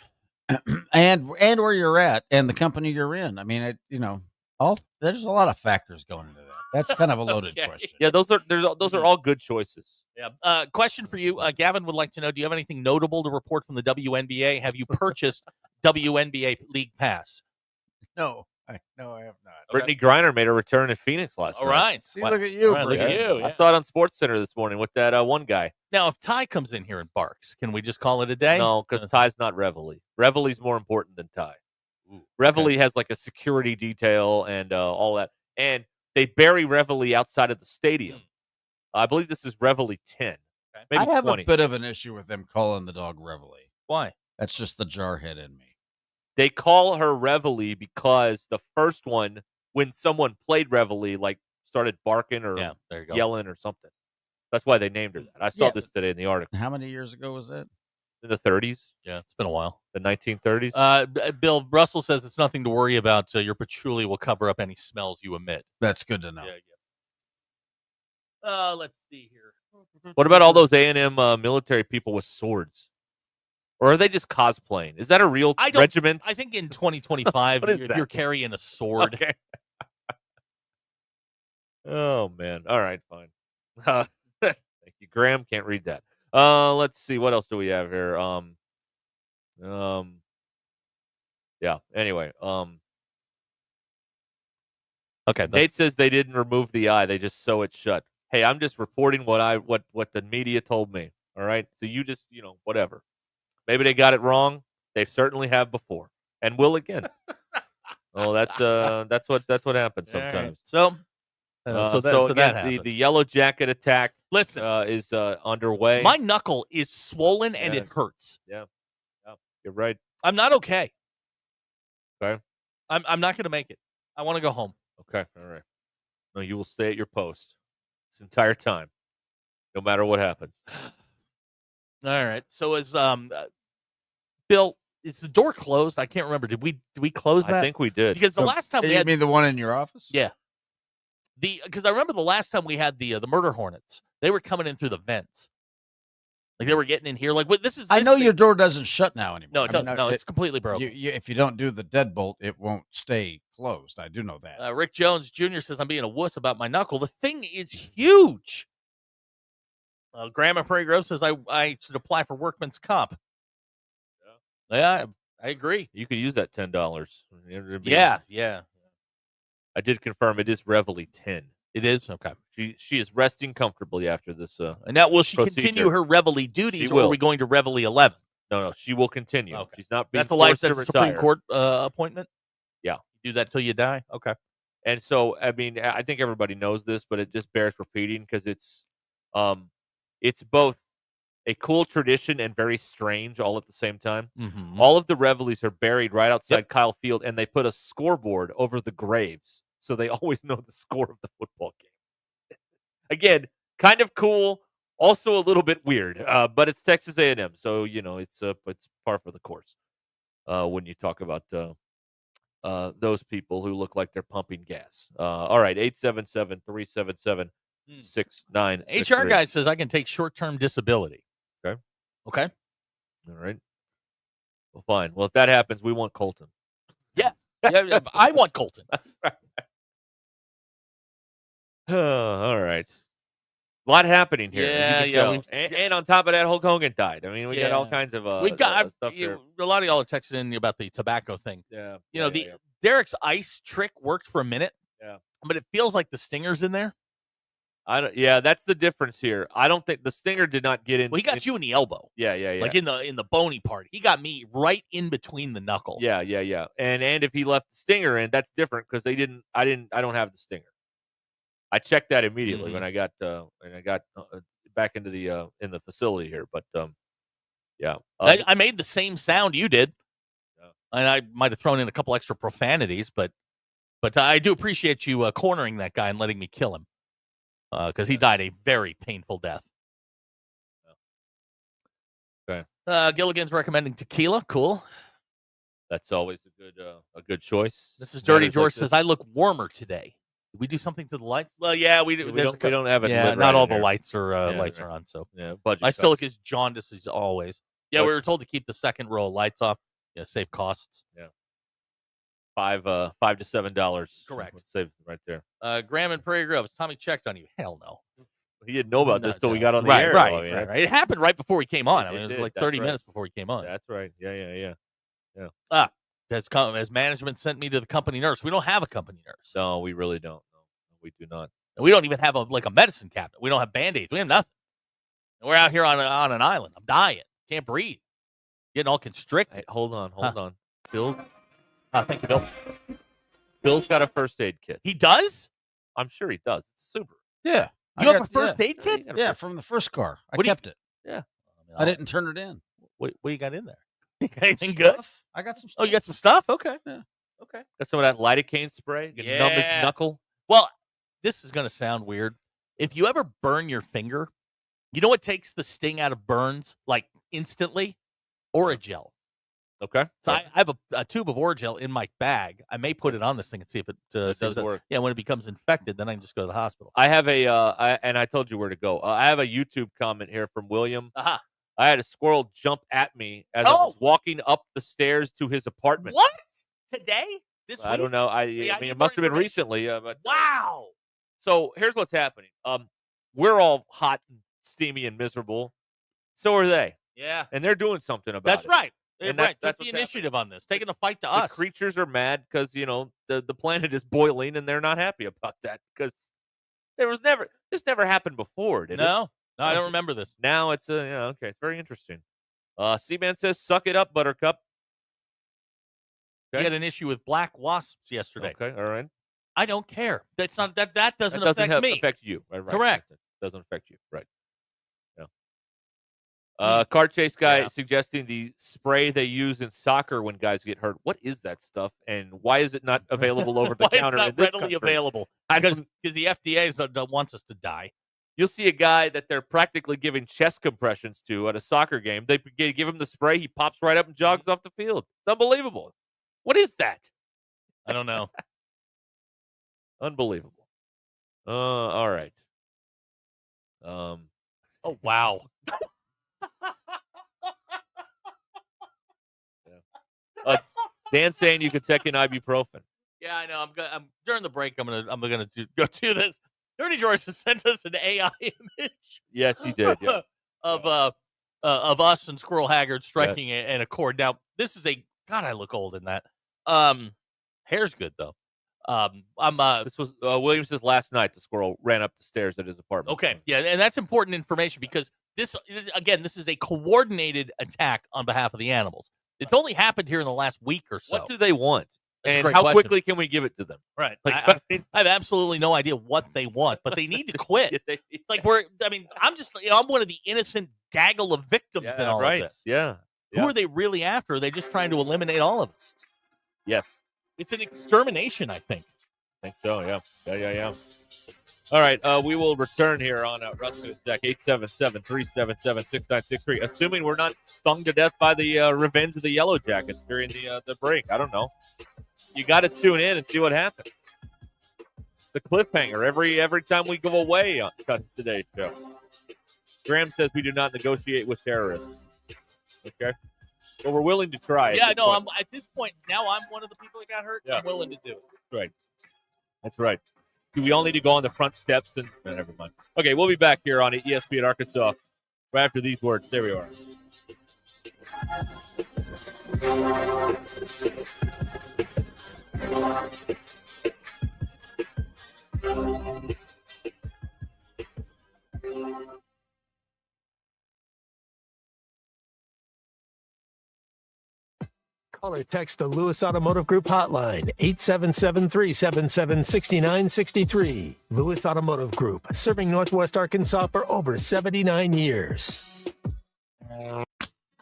and where you're at and the company you're in. I mean, there's a lot of factors going into that. That's kind of a loaded question. Yeah, those are all good choices. Yeah. Question for you. Gavin would like to know, do you have anything notable to report from the WNBA? Have you purchased WNBA League Pass? No, I have not. Brittany Griner made a return in Phoenix last night. All right. See, look at you. Look at you. I saw it on SportsCenter this morning with that one guy. Now, if Ty comes in here and barks, can we just call it a day? No, because Ty's not Reveille. Reveille's more important than Ty. Reveille has like a security detail and all that. And they bury Reveille outside of the stadium. I believe this is Reveille 10. Okay. Maybe I have 20. a bit of an issue with them calling the dog Reveille. Why? That's just the jarhead in me. They call her Reveille because the first one, when someone played Reveille, like started barking or yelling or something. That's why they named her that. I saw this today in the article. How many years ago was that? In the 30s. Yeah, it's been a while. The 1930s. Bill, Russell says it's nothing to worry about. Your patchouli will cover up any smells you emit. That's good to know. Yeah. Let's see here. What about all those A&M military people with swords? Or are they just cosplaying? Is that a real regiment? I think in 2025, What is if that? you're carrying a sword. Okay. Oh, man. All right, fine. Thank you, Graham. Can't read that. Let's see. What else do we have here? Yeah. Anyway, okay. Nate says they didn't remove the eye; they just sew it shut. Hey, I'm just reporting what the media told me. All right, so you just whatever. Maybe they got it wrong. They certainly have before, and will again. Oh, that's what happens All right. sometimes. So So that again, happened. the yellow jacket attack. Listen, is underway. my knuckle is swollen and it Yes. hurts. Yeah, you're right. I'm not okay. Okay. I'm not going to make it. I want to go home. Okay. All right. No, you will stay at your post this entire time, no matter what happens. All right. So is Bill? Is the door closed? I can't remember. Did we close that? I think we did. Because the last time we You had mean the one in your office? Yeah. Because I remember the last time we had the murder hornets, they were coming in through the vents, like they were getting in here. Like what this is. I this know thing- your door doesn't shut now anymore. No, it I mean, doesn't. No, it's completely broken. If you don't do the deadbolt, it won't stay closed. I do know that. Rick Jones Jr. says I'm being a wuss about my knuckle. The thing is huge. Grandma Prairie Grove says I should apply for workman's comp. Yeah, I agree. You could use that $10. Yeah. I did confirm it is Reveille 10. It is? Okay. She is resting comfortably after this. And now, will she procedure. continue her Reveille duties, She or will. are we going to Reveille 11? No, she will continue. Okay. She's not being That's a life. forced to That's a Supreme retire. Court appointment. Yeah. You do that till you die. Okay. And so, I mean, I think everybody knows this, but it just bears repeating because it's both a cool tradition and very strange all at the same time. Mhm. All of the Reveilles are buried right outside Kyle Field, and they put a scoreboard over the graves so they always know the score of the football game. Again, kind of cool, also a little bit weird, but it's Texas A&M, so it's par for the course when you talk about those people who look like they're pumping gas. All right, 877-377-6963. HR guy says I can take short-term disability. Okay. Okay. All right. Well, fine. Well, if that happens, we want Colton. Yeah. Yeah. I want Colton. All right. A lot happening here. Yeah, as you can tell. And on top of that, Hulk Hogan died. I mean, we got all kinds of We've got stuff here. a lot of y'all are texting about the tobacco thing. Yeah. Derek's ice trick worked for a minute. Yeah. But it feels like the stinger's in there. Yeah, that's the difference here. I don't think the stinger did not get in. Well, he got you in the elbow. Yeah. Like in the bony part. He got me right in between the knuckle. Yeah. And if he left the stinger in, that's different because I don't have the stinger. I checked that immediately when I got back into the in the facility here, but yeah. I made the same sound you did. And I might have thrown in a couple extra profanities, but I do appreciate you cornering that guy and letting me kill him. Because he died a very painful death. Okay. Gilligan's recommending tequila. Cool. That's always a good choice. This is Dirty George says I look warmer today. Did we do something to the lights? Well, yeah, we do. We don't have it. Yeah, lit not right all in the here. lights are Right. on. So yeah, budget I still look cuts. as jaundiced as always. Yeah, we were told to keep the second row of lights off. Yeah, save costs. Yeah. $5 to $7. Correct. Save right there. Graham and Prairie Grove. Tommy checked on you. Hell no. He didn't know about this till we No. got on the Right, air. Right, though. I mean, right, that's- right. It happened right before he came on. I mean, it was did. like That's 30 right. minutes before he came on. That's right. Yeah. Has management sent me to the company nurse. We don't have a company nurse. No, we really don't. No, we do not. And we don't even have a medicine cabinet. We don't have Band-Aids. We have nothing. And we're out here on an island. I'm dying. Can't breathe. Getting all constricted. Hey, hold on. Bill, Thank you, Bill. Bill's got a first aid kit. He does? I'm sure he does. It's super. Yeah. You have a first aid kit? Yeah, from the first car. I What do you- kept it. Yeah. I didn't turn it in. What do you got in there? You got anything good? Stuff. I got some stuff. Oh, you got some stuff? Okay. Yeah. Okay. Got some of that lidocaine spray. You can numb his Yeah. knuckle. Well, this is going to sound weird. If you ever burn your finger, you know what takes the sting out of burns like instantly? Oragel. Okay. So I have a tube of Oragel in my bag. I may put it on this thing and see if it does work. Yeah, when it becomes infected, then I can just go to the hospital. I have and I told you where to go. I have a YouTube comment here from William. Aha. I had a squirrel jump at me as I was walking up the stairs to his apartment. What? Today? This week? I don't know. I need mean, it more must have been information. recently. But Wow. So here's what's happening. We're all hot and steamy and miserable. So are they. Yeah. And they're doing something about That's it. right. And That's that's the what's initiative on this, taking the fight to The us. creatures are mad because, the planet is boiling and they're not happy about that because this never happened before, did it? No, I don't remember this. Now it's okay. It's very interesting. C-Man says, "Suck it up, Buttercup." We had an issue with black wasps yesterday. Okay, all right. I don't care. That's not that doesn't That doesn't affect me. affect you. Right. Correct. It doesn't affect you. Right. Yeah. Car chase guy suggesting the spray they use in soccer when guys get hurt. What is that stuff, and why is it not available over the Why counter it's in not this readily country? available? Because the FDA wants us to die. You'll see a guy that they're practically giving chest compressions to at a soccer game. They give him the spray. He pops right up and jogs off the field. It's unbelievable. What is that? I don't know. Unbelievable. All right. Oh, wow. Dan saying you could take an ibuprofen. Yeah, I know. I'm during the break. I'm gonna go do this. Dirty George sent us an AI image. Yes, he did. Yeah. of us and Squirrel Haggard striking an accord. Now, this is God. I look old in that. Hair's good though. This was Williams says last night the squirrel ran up the stairs at his apartment. Okay, yeah, and that's important information because this is a coordinated attack on behalf of the animals. It's only happened here in the last week or so. What do they want? That's a and great how question. quickly can we give it to them? Right. Like, I have absolutely no idea what they want, but they need to quit. I'm one of the innocent gaggle of victims in all of this. Yeah. Who are they really after? Are they just trying to eliminate all of us? Yes. It's an extermination, I think. I think so, yeah. All right, we will return here on Ruscin Deck, 877-377-6963, assuming we're not stung to death by the revenge of the Yellow Jackets during the break. I don't know. You got to tune in and see what happens. The cliffhanger every time we go away on today's show. Graham says we do not negotiate with terrorists. Okay? Well, we're willing to try. Yeah, no, I'm at this point, now I'm one of the people that got hurt. Yeah. I'm willing to do it. Right. That's right. Do we all need to go on the front steps? And never mind. Okay, we'll be back here on ESPN Arkansas right after these words. There we are. Call or text the Lewis Automotive Group hotline, 877-377-6963. Lewis Automotive Group, serving Northwest Arkansas for over 79 years.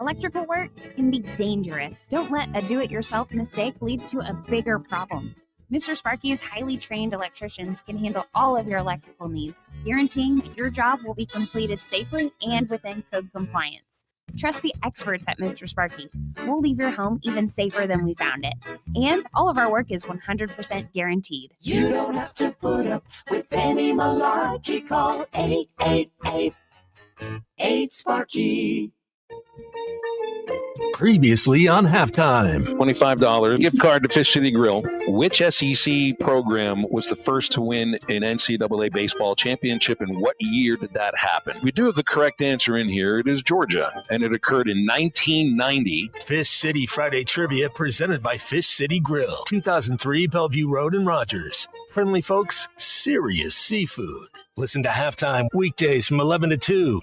Electrical work can be dangerous. Don't let a do-it-yourself mistake lead to a bigger problem. Mr. Sparky's highly trained electricians can handle all of your electrical needs, guaranteeing that your job will be completed safely and within code compliance. Trust the experts at Mr. Sparky. We'll leave your home even safer than we found it. And all of our work is 100% guaranteed. You don't have to put up with any malarkey. Call 888-8-SPARKY. Previously on Halftime. $25 gift card to Fish City Grill. Which SEC program was the first to win an NCAA baseball championship, and what year did that happen? We do have the correct answer in here. It is Georgia, and it occurred in 1990. Fish City Friday Trivia presented by Fish City Grill. 2003 Bellevue Road in Rogers. Friendly folks, serious seafood. Listen to Halftime weekdays from 11 to 2.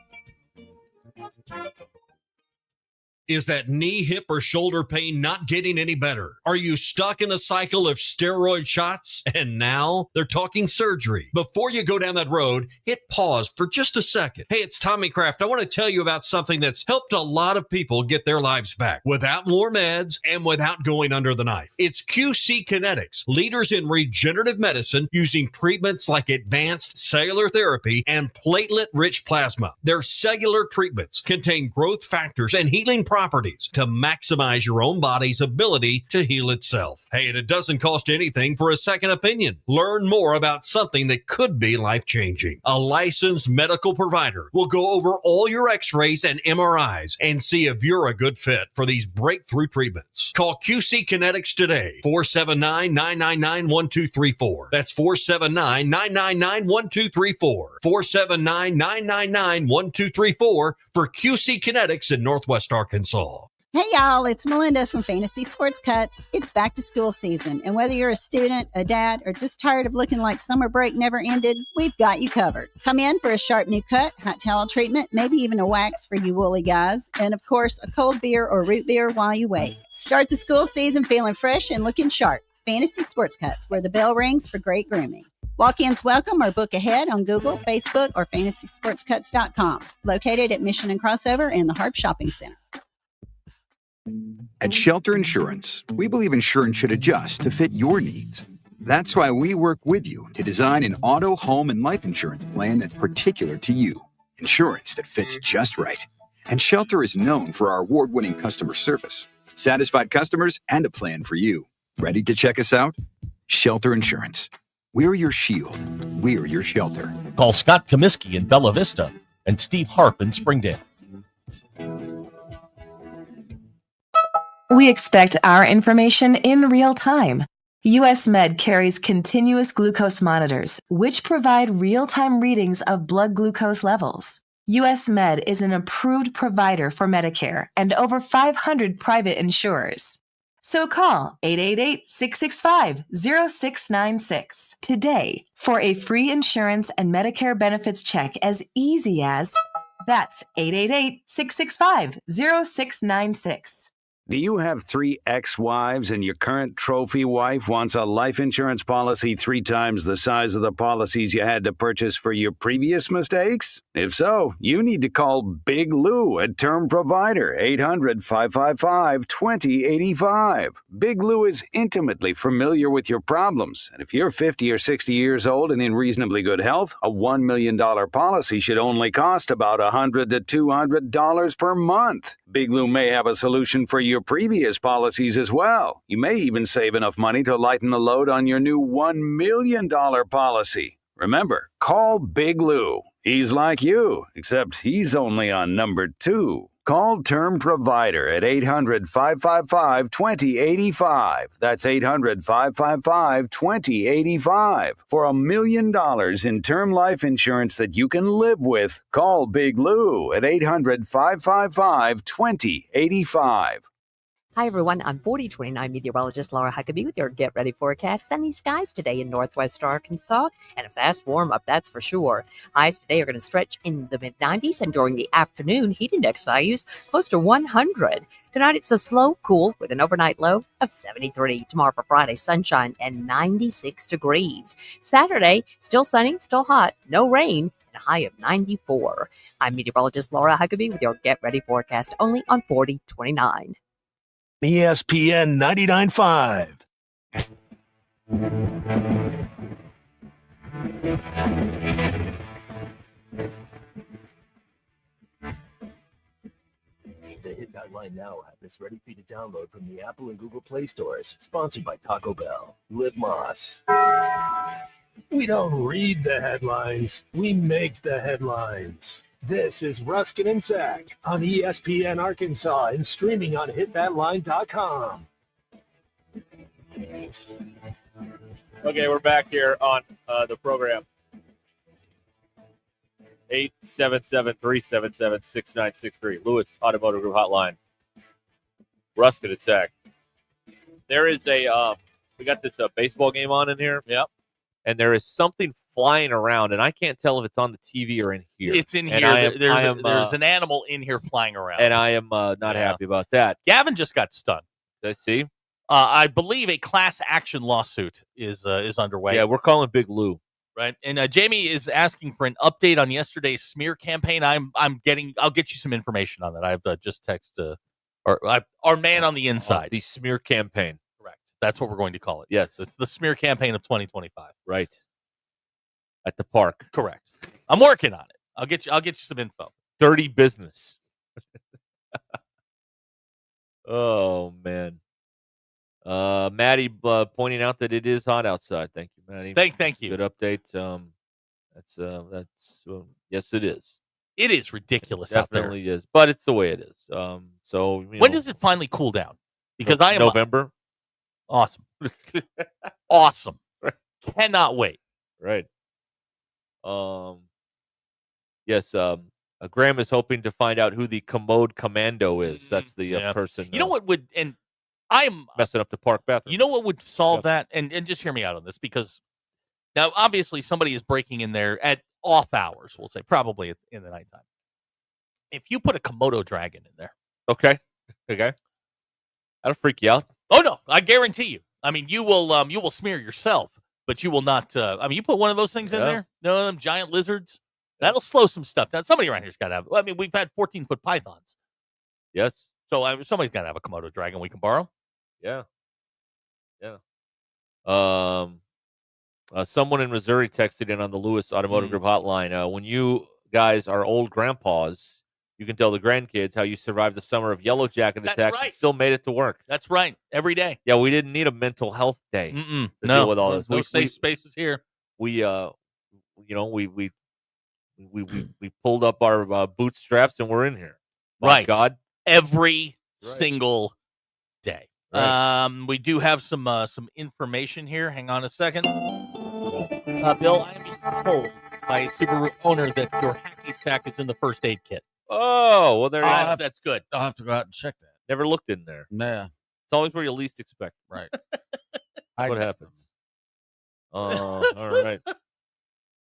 Is that knee, hip, or shoulder pain not getting any better? Are you stuck in a cycle of steroid shots? And now they're talking surgery. Before you go down that road, hit pause for just a second. Hey, it's Tommy Kraft. I want to tell you about something that's helped a lot of people get their lives back without more meds and without going under the knife. It's QC Kinetics, leaders in regenerative medicine using treatments like advanced cellular therapy and platelet-rich plasma. Their cellular treatments contain growth factors and healing processes properties to maximize your own body's ability to heal itself. Hey, and it doesn't cost anything for a second opinion. Learn more about something that could be life-changing. A licensed medical provider will go over all your x-rays and MRIs and see if you're a good fit for these breakthrough treatments. Call QC Kinetics today, 479-999-1234. That's 479-999-1234. 479-999-1234 for QC Kinetics in Northwest Arkansas. Hey y'all, it's Melinda from Fantasy Sports Cuts. It's back to school season, and whether you're a student, a dad, or just tired of looking like summer break never ended, we've got you covered. Come in for a sharp new cut, hot towel treatment, maybe even a wax for you woolly guys, and of course, a cold beer or root beer while you wait. Start the school season feeling fresh and looking sharp. Fantasy Sports Cuts, where the bell rings for great grooming. Walk-ins welcome or book ahead on Google, Facebook, or fantasysportscuts.com. Located at Mission and Crossover in the Harp Shopping Center. At Shelter Insurance, we believe insurance should adjust to fit your needs. That's why we work with you to design an auto, home, and life insurance plan that's particular to you. Insurance that fits just right. And Shelter is known for our award-winning customer service, satisfied customers, and a plan for you. Ready to check us out? Shelter Insurance. We're your shield. We're your shelter. Call Scott Comiskey in Bella Vista and Steve Harp in Springdale. We expect our information in real time. US Med carries continuous glucose monitors, which provide real-time readings of blood glucose levels. US Med is an approved provider for Medicare and over 500 private insurers. So call 888-665-0696 today for a free insurance and Medicare benefits check as easy as that's 888-665-0696. Do you have 3 ex-wives and your current trophy wife wants a life insurance policy 3 times the size of the policies you had to purchase for your previous mistakes? If so, you need to call Big Lou at Term Provider, 800-555-2085. Big Lou is intimately familiar with your problems, and if you're 50 or 60 years old and in reasonably good health, a $1 million policy should only cost about $100 to $200 per month. Big Lou may have a solution for your previous policies as well. You may even save enough money to lighten the load on your new $1 million policy. Remember, call Big Lou. He's like you, except he's only on number 2. Call Term Provider at 800-555-2085. That's 800-555-2085. For $1 million in term life insurance that you can live with, call Big Lou at 800-555-2085. Hi, everyone. I'm 4029 meteorologist Laura Huckabee with your Get Ready forecast. Sunny skies today in northwest Arkansas and a fast warm-up, that's for sure. Highs today are going to stretch in the mid-90s, and during the afternoon, heat index values close to 100. Tonight, it's a slow cool with an overnight low of 73. Tomorrow for Friday, sunshine and 96 degrees. Saturday, still sunny, still hot, no rain, and a high of 94. I'm meteorologist Laura Huckabee with your Get Ready forecast only on 4029. ESPN 99.5. The Hit That Line Now app is ready for you to download from the Apple and Google Play stores. Sponsored by Taco Bell. Live Moss. We don't read the headlines. We make the headlines. This is Ruscin and Zach on ESPN Arkansas and streaming on hitthatline.com. Okay, we're back here on the program. 877-377-6963. Lewis Automotive Group Hotline. Ruscin and Zach. There is a we got this baseball game on in here. Yep. And there is something flying around, and I can't tell if it's on the TV or in here. It's in and here. There's an animal in here flying around. And I am not happy about that. Gavin just got stung. Let's see. I believe a class action lawsuit is underway. Yeah, we're calling Big Lou. Right. And Jamie is asking for an update on yesterday's smear campaign. I'll get you some information on that. I've just texted our man on the inside. The smear campaign. That's what we're going to call it. Yes. It's the smear campaign of 2025. Right. At the park. Correct. I'm working on it. I'll get you some info. Dirty business. Oh man. Maddie pointing out that it is hot outside. Thank you, Maddie. Thank you. Good update. That's yes, it is. It is ridiculous out there. Definitely is, but it's the way it is. So when does it finally cool down? Because I am November. Awesome. Awesome. Cannot wait. Right. Yes. Graham is hoping to find out who the Commode Commando is. That's the person. You know what would, and I am messing up the park bathroom. You know what would solve that? And just hear me out on this, because now obviously somebody is breaking in there at off hours, we'll say, probably in the nighttime. If you put a Komodo dragon in there. Okay. That'll freak you out. Oh no, I guarantee you. I mean, you will smear yourself, but you will not. I mean, you put one of those things in there, one of them giant lizards, that'll slow some stuff down. Somebody around here's got to have. I mean, we've had 14-foot pythons. Yes. So somebody's got to have a Komodo dragon we can borrow. Yeah. Someone in Missouri texted in on the Lewis Automotive Group hotline. When you guys are old grandpas, you can tell the grandkids how you survived the summer of yellow jacket attacks and still made it to work. That's right. Every day. Yeah, we didn't need a mental health day to deal with all this. No safe spaces here. We pulled up our bootstraps and we're in here. Right. God. Every single day. Right. We do have some information here. Hang on a second. Bill, I am being told by a Subaru owner that your hacky sack is in the first aid kit. Oh, well, there you go. That's good. I'll have to go out and check that. Never looked in there. Nah. It's always where you least expect. Right. That's what happens. All right.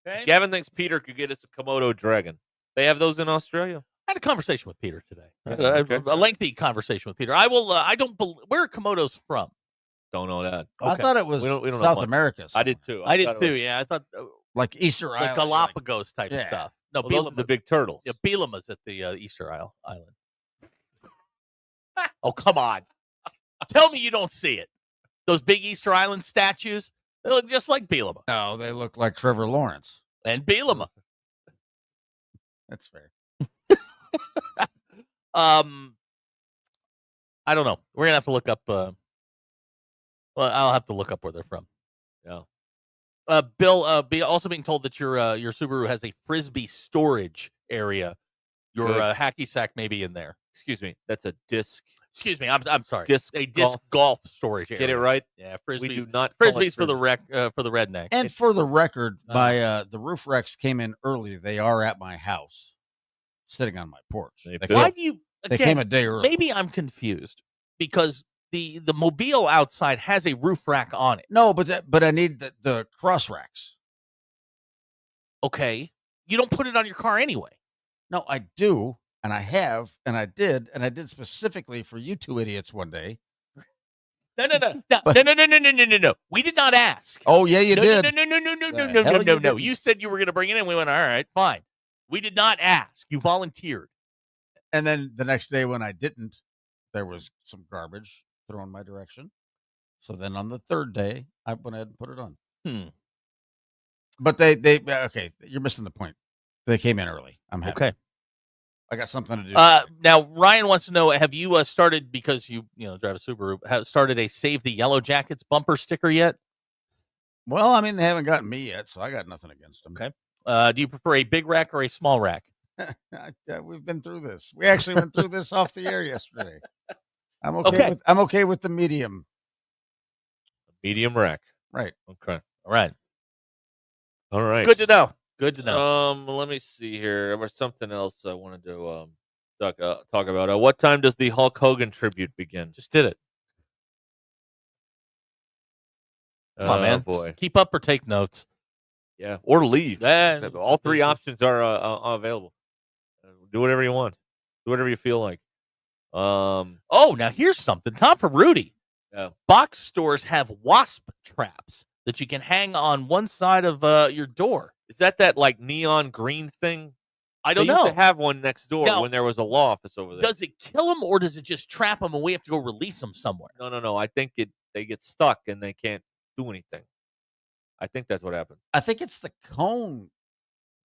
Okay. Gavin thinks Peter could get us a Komodo dragon. They have those in Australia. I had a conversation with Peter today. Okay. A lengthy conversation with Peter. I will. I don't. Where are Komodos from? Don't know that. I thought it was we don't know South much. America. I did too. I did too. Yeah, I thought like Easter like Island, Galapagos type stuff. No, well, those are the big turtles. Yeah, Bielema's at the Easter Island. Oh, come on. Tell me you don't see it. Those big Easter Island statues, they look just like Bielema. No, they look like Trevor Lawrence. And Bielema. That's fair. I don't know. We're going to have to look up. Well, I'll have to look up where they're from. Yeah. Bill, also being told that your Subaru has a Frisbee storage area. Your hacky sack may be in there. Excuse me. That's a disc. Excuse me. I'm sorry. Disc golf storage area. Get it right. Yeah, Frisbees. We do not. Call Frisbees for the redneck. And for the record, the roof wrecks came in early. They are at my house, sitting on my porch. Why do you? They came a day early. Maybe I'm confused because the mobile outside has a roof rack on it. No, but I need the cross racks. Okay, you don't put it on your car anyway. No, I do, and I have, and I did specifically for you two idiots one day. No. We did not ask. Oh yeah, you did. No. You said you were going to bring it in. We went, all right, fine. We did not ask. You volunteered. And then the next day when I didn't, there was some garbage thrown my direction. So then on the third day, I went ahead and put it on. But they okay, you're missing the point. They came in early. I'm happy. Okay. I got something to do. Now Ryan wants to know: have you started, because you drive a Subaru, have started a Save the Yellow Jackets bumper sticker yet? Well, I mean, they haven't gotten me yet, so I got nothing against them. Okay. Do you prefer a big rack or a small rack? We've been through this. We actually went through this off the air yesterday. I'm okay with the medium. Medium rack. Right. Okay. All right. Good to know. Good to know. Let me see here. There was something else I wanted to talk about. What time does the Hulk Hogan tribute begin? Just did it. Come on, man. Boy. Keep up or take notes. Yeah, or leave. All three options are available. Do whatever you want. Do whatever you feel like. Now here's something. Time for Rudy. Yeah. Box stores have wasp traps that you can hang on one side of your door. Is that like neon green thing? I don't They know. used to have one next door Now, when there was a law office over there. Does it kill them or does it just trap them and we have to go release them somewhere? No. I think they get stuck and they can't do anything. I think that's what happened. I think it's the cone.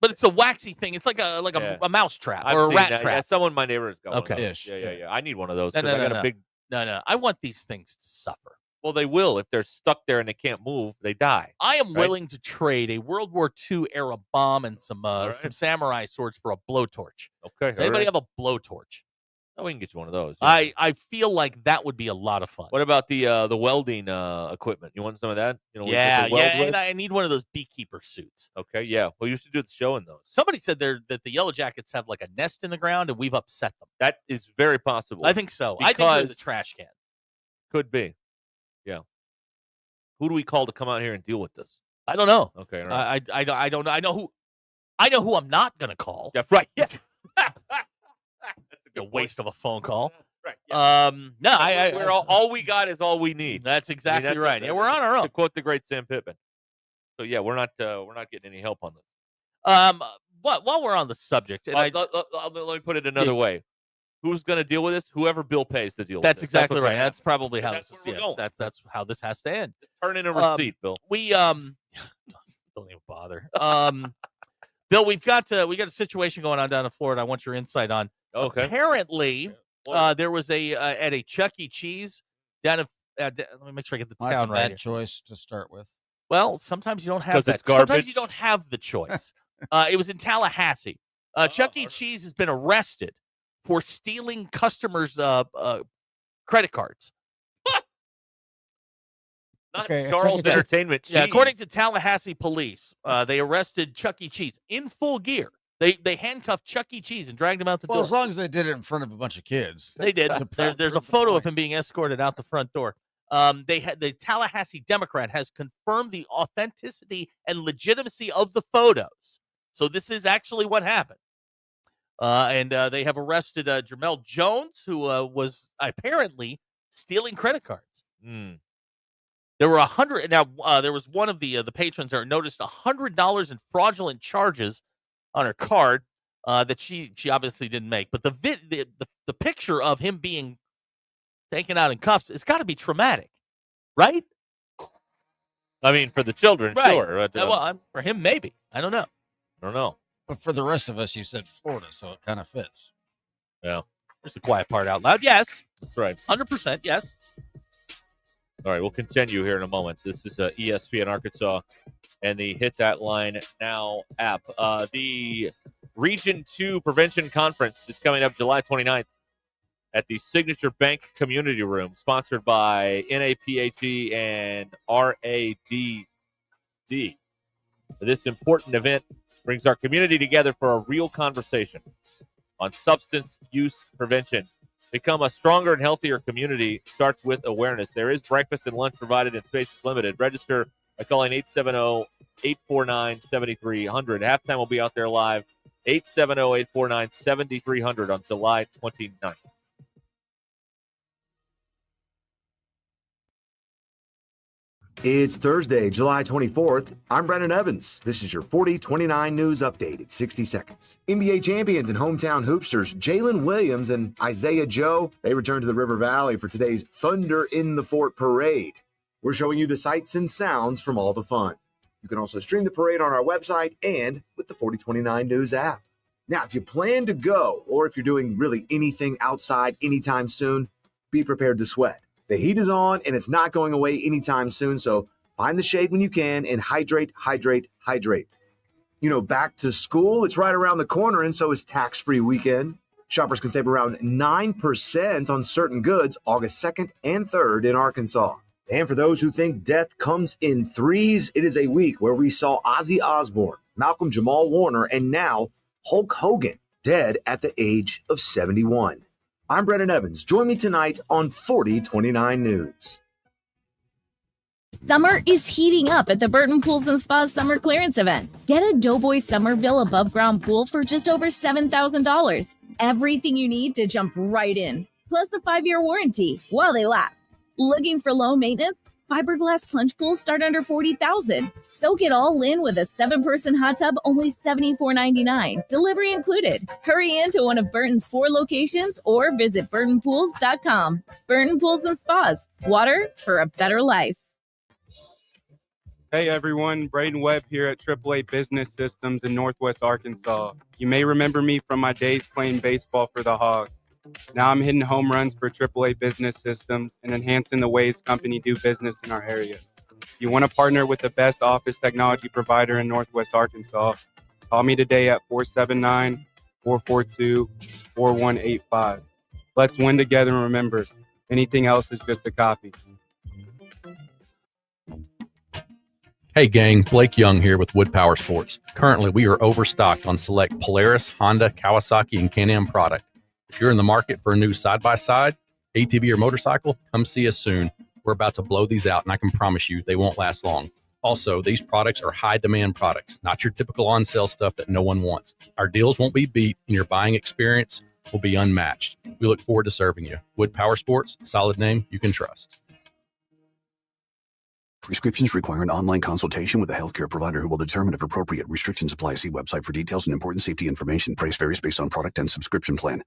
But it's a waxy thing. It's like a mouse trap I've or a seen rat that. trap. Yeah, someone in my neighborhood's got one of Okay. those. Yeah. I need one of those No, because I got no. a big No. I want these things to suffer. Well, they will. If they're stuck there and they can't move, they die. I am right? willing to trade a World War II era bomb and some samurai swords for a blowtorch. Okay. Does anybody have a blowtorch? Oh, we can get you one of those. Yeah. I feel like that would be a lot of fun. What about the welding equipment? You want some of that? Yeah. And I need one of those beekeeper suits. Okay, yeah. Well, you should do the show in those. Somebody said that the Yellow Jackets have like a nest in the ground, and we've upset them. That is very possible. I think so. I think they're the trash can. Could be. Yeah. Who do we call to come out here and deal with this? I don't know. Okay. Right. I don't know. I know who I'm not going to call. Yeah. Right. Yeah. That's a waste of a phone call. Right. Yeah. No, we're all we got is all we need. That's exactly right. Yeah, we're on our own. To quote the great Sam Pittman. So yeah, we're not getting any help on this. While we're on the subject, and let me put it another way. Who's going to deal with this? Whoever Bill pays to deal with That's this. exactly right. That's probably how that's this where we're going. That's how this has to end. Just turn in a receipt, Bill. We don't even bother. Bill, we've got a situation going on down in Florida. I want your insight on. Okay. Apparently, there was at a Chuck E. Cheese down let me make sure I get the town that's a right. bad choice to start with. Well, sometimes you don't have that. It's garbage. Sometimes you don't have the choice. It was in Tallahassee. Chuck E. Cheese has been arrested for stealing customers' credit cards. Not Charles Entertainment Cheese. Yeah, according to Tallahassee police, they arrested Chuck E. Cheese in full gear. They handcuffed Chuck E. Cheese and dragged him out the door. Well, as long as they did it in front of a bunch of kids. They did. There's a photo of him being escorted out the front door. The Tallahassee Democrat has confirmed the authenticity and legitimacy of the photos. So this is actually what happened. And they have arrested Jermel Jones, who was apparently stealing credit cards. There were 100. Now there was one of the patrons that noticed $100 in fraudulent charges on her card that she obviously didn't make. But the picture of him being taken out in cuffs, it's got to be traumatic, right? I mean, for the children, right. Sure. But, for him, maybe. I don't know. But for the rest of us, you said Florida, so it kind of fits. Yeah. There's the quiet part out loud. Yes. That's right. 100%. Yes. All right. We'll continue here in a moment. This is ESPN Arkansas and the Hit That Line Now app. The Region 2 Prevention Conference is coming up July 29th at the Signature Bank Community Room, sponsored by NAPHE and RADD. This important event brings our community together for a real conversation on substance use prevention. Become a stronger and healthier community starts with awareness. There is breakfast and lunch provided and space is limited. Register by calling 870-849-7300. Halftime will be out there live, 870-849-7300 on July 29th. It's Thursday, July 24th. I'm Brennan Evans. This is your 40-29 News Update in 60 seconds. NBA champions and hometown hoopsters Jalen Williams and Isaiah Joe, they return to the River Valley for today's Thunder in the Fort Parade. We're showing you the sights and sounds from all the fun. You can also stream the parade on our website and with the 40-29 News app. Now, if you plan to go, or if you're doing really anything outside anytime soon, be prepared to sweat. The heat is on, and it's not going away anytime soon, so find the shade when you can and hydrate. You know, back to school, it's right around the corner, and so is tax-free weekend. Shoppers can save around 9% on certain goods August 2nd and 3rd in Arkansas. And for those who think death comes in threes, it is a week where we saw Ozzy Osbourne, Malcolm Jamal Warner, and now Hulk Hogan dead at the age of 71. I'm Brennan Evans. Join me tonight on 40-29 News. Summer is heating up at the Burton Pools & Spas Summer Clearance Event. Get a Doughboy Summerville above-ground pool for just over $7,000. Everything you need to jump right in, plus a 5-year warranty while they last. Looking for low maintenance? Fiberglass plunge pools start under $40,000. Soak it all in with a 7-person hot tub, only $74.99. Delivery included. Hurry into one of Burton's 4 locations or visit burtonpools.com. Burton Pools & Spas. Water for a better life. Hey everyone, Braden Webb here at AAA Business Systems in Northwest Arkansas. You may remember me from my days playing baseball for the Hogs. Now I'm hitting home runs for AAA business systems and enhancing the ways company do business in our area. If you want to partner with the best office technology provider in Northwest Arkansas, call me today at 479-442-4185. Let's win together, and remember, anything else is just a copy. Hey gang, Blake Young here with Wood Power Sports. Currently, we are overstocked on select Polaris, Honda, Kawasaki, and Can-Am product. If you're in the market for a new side-by-side, ATV, or motorcycle, come see us soon. We're about to blow these out, and I can promise you they won't last long. Also, these products are high-demand products, not your typical on-sale stuff that no one wants. Our deals won't be beat, and your buying experience will be unmatched. We look forward to serving you. Wood Power Sports, solid name you can trust. Prescriptions require an online consultation with a healthcare provider who will determine if appropriate. Restrictions apply. See website for details and important safety information. Price varies based on product and subscription plan.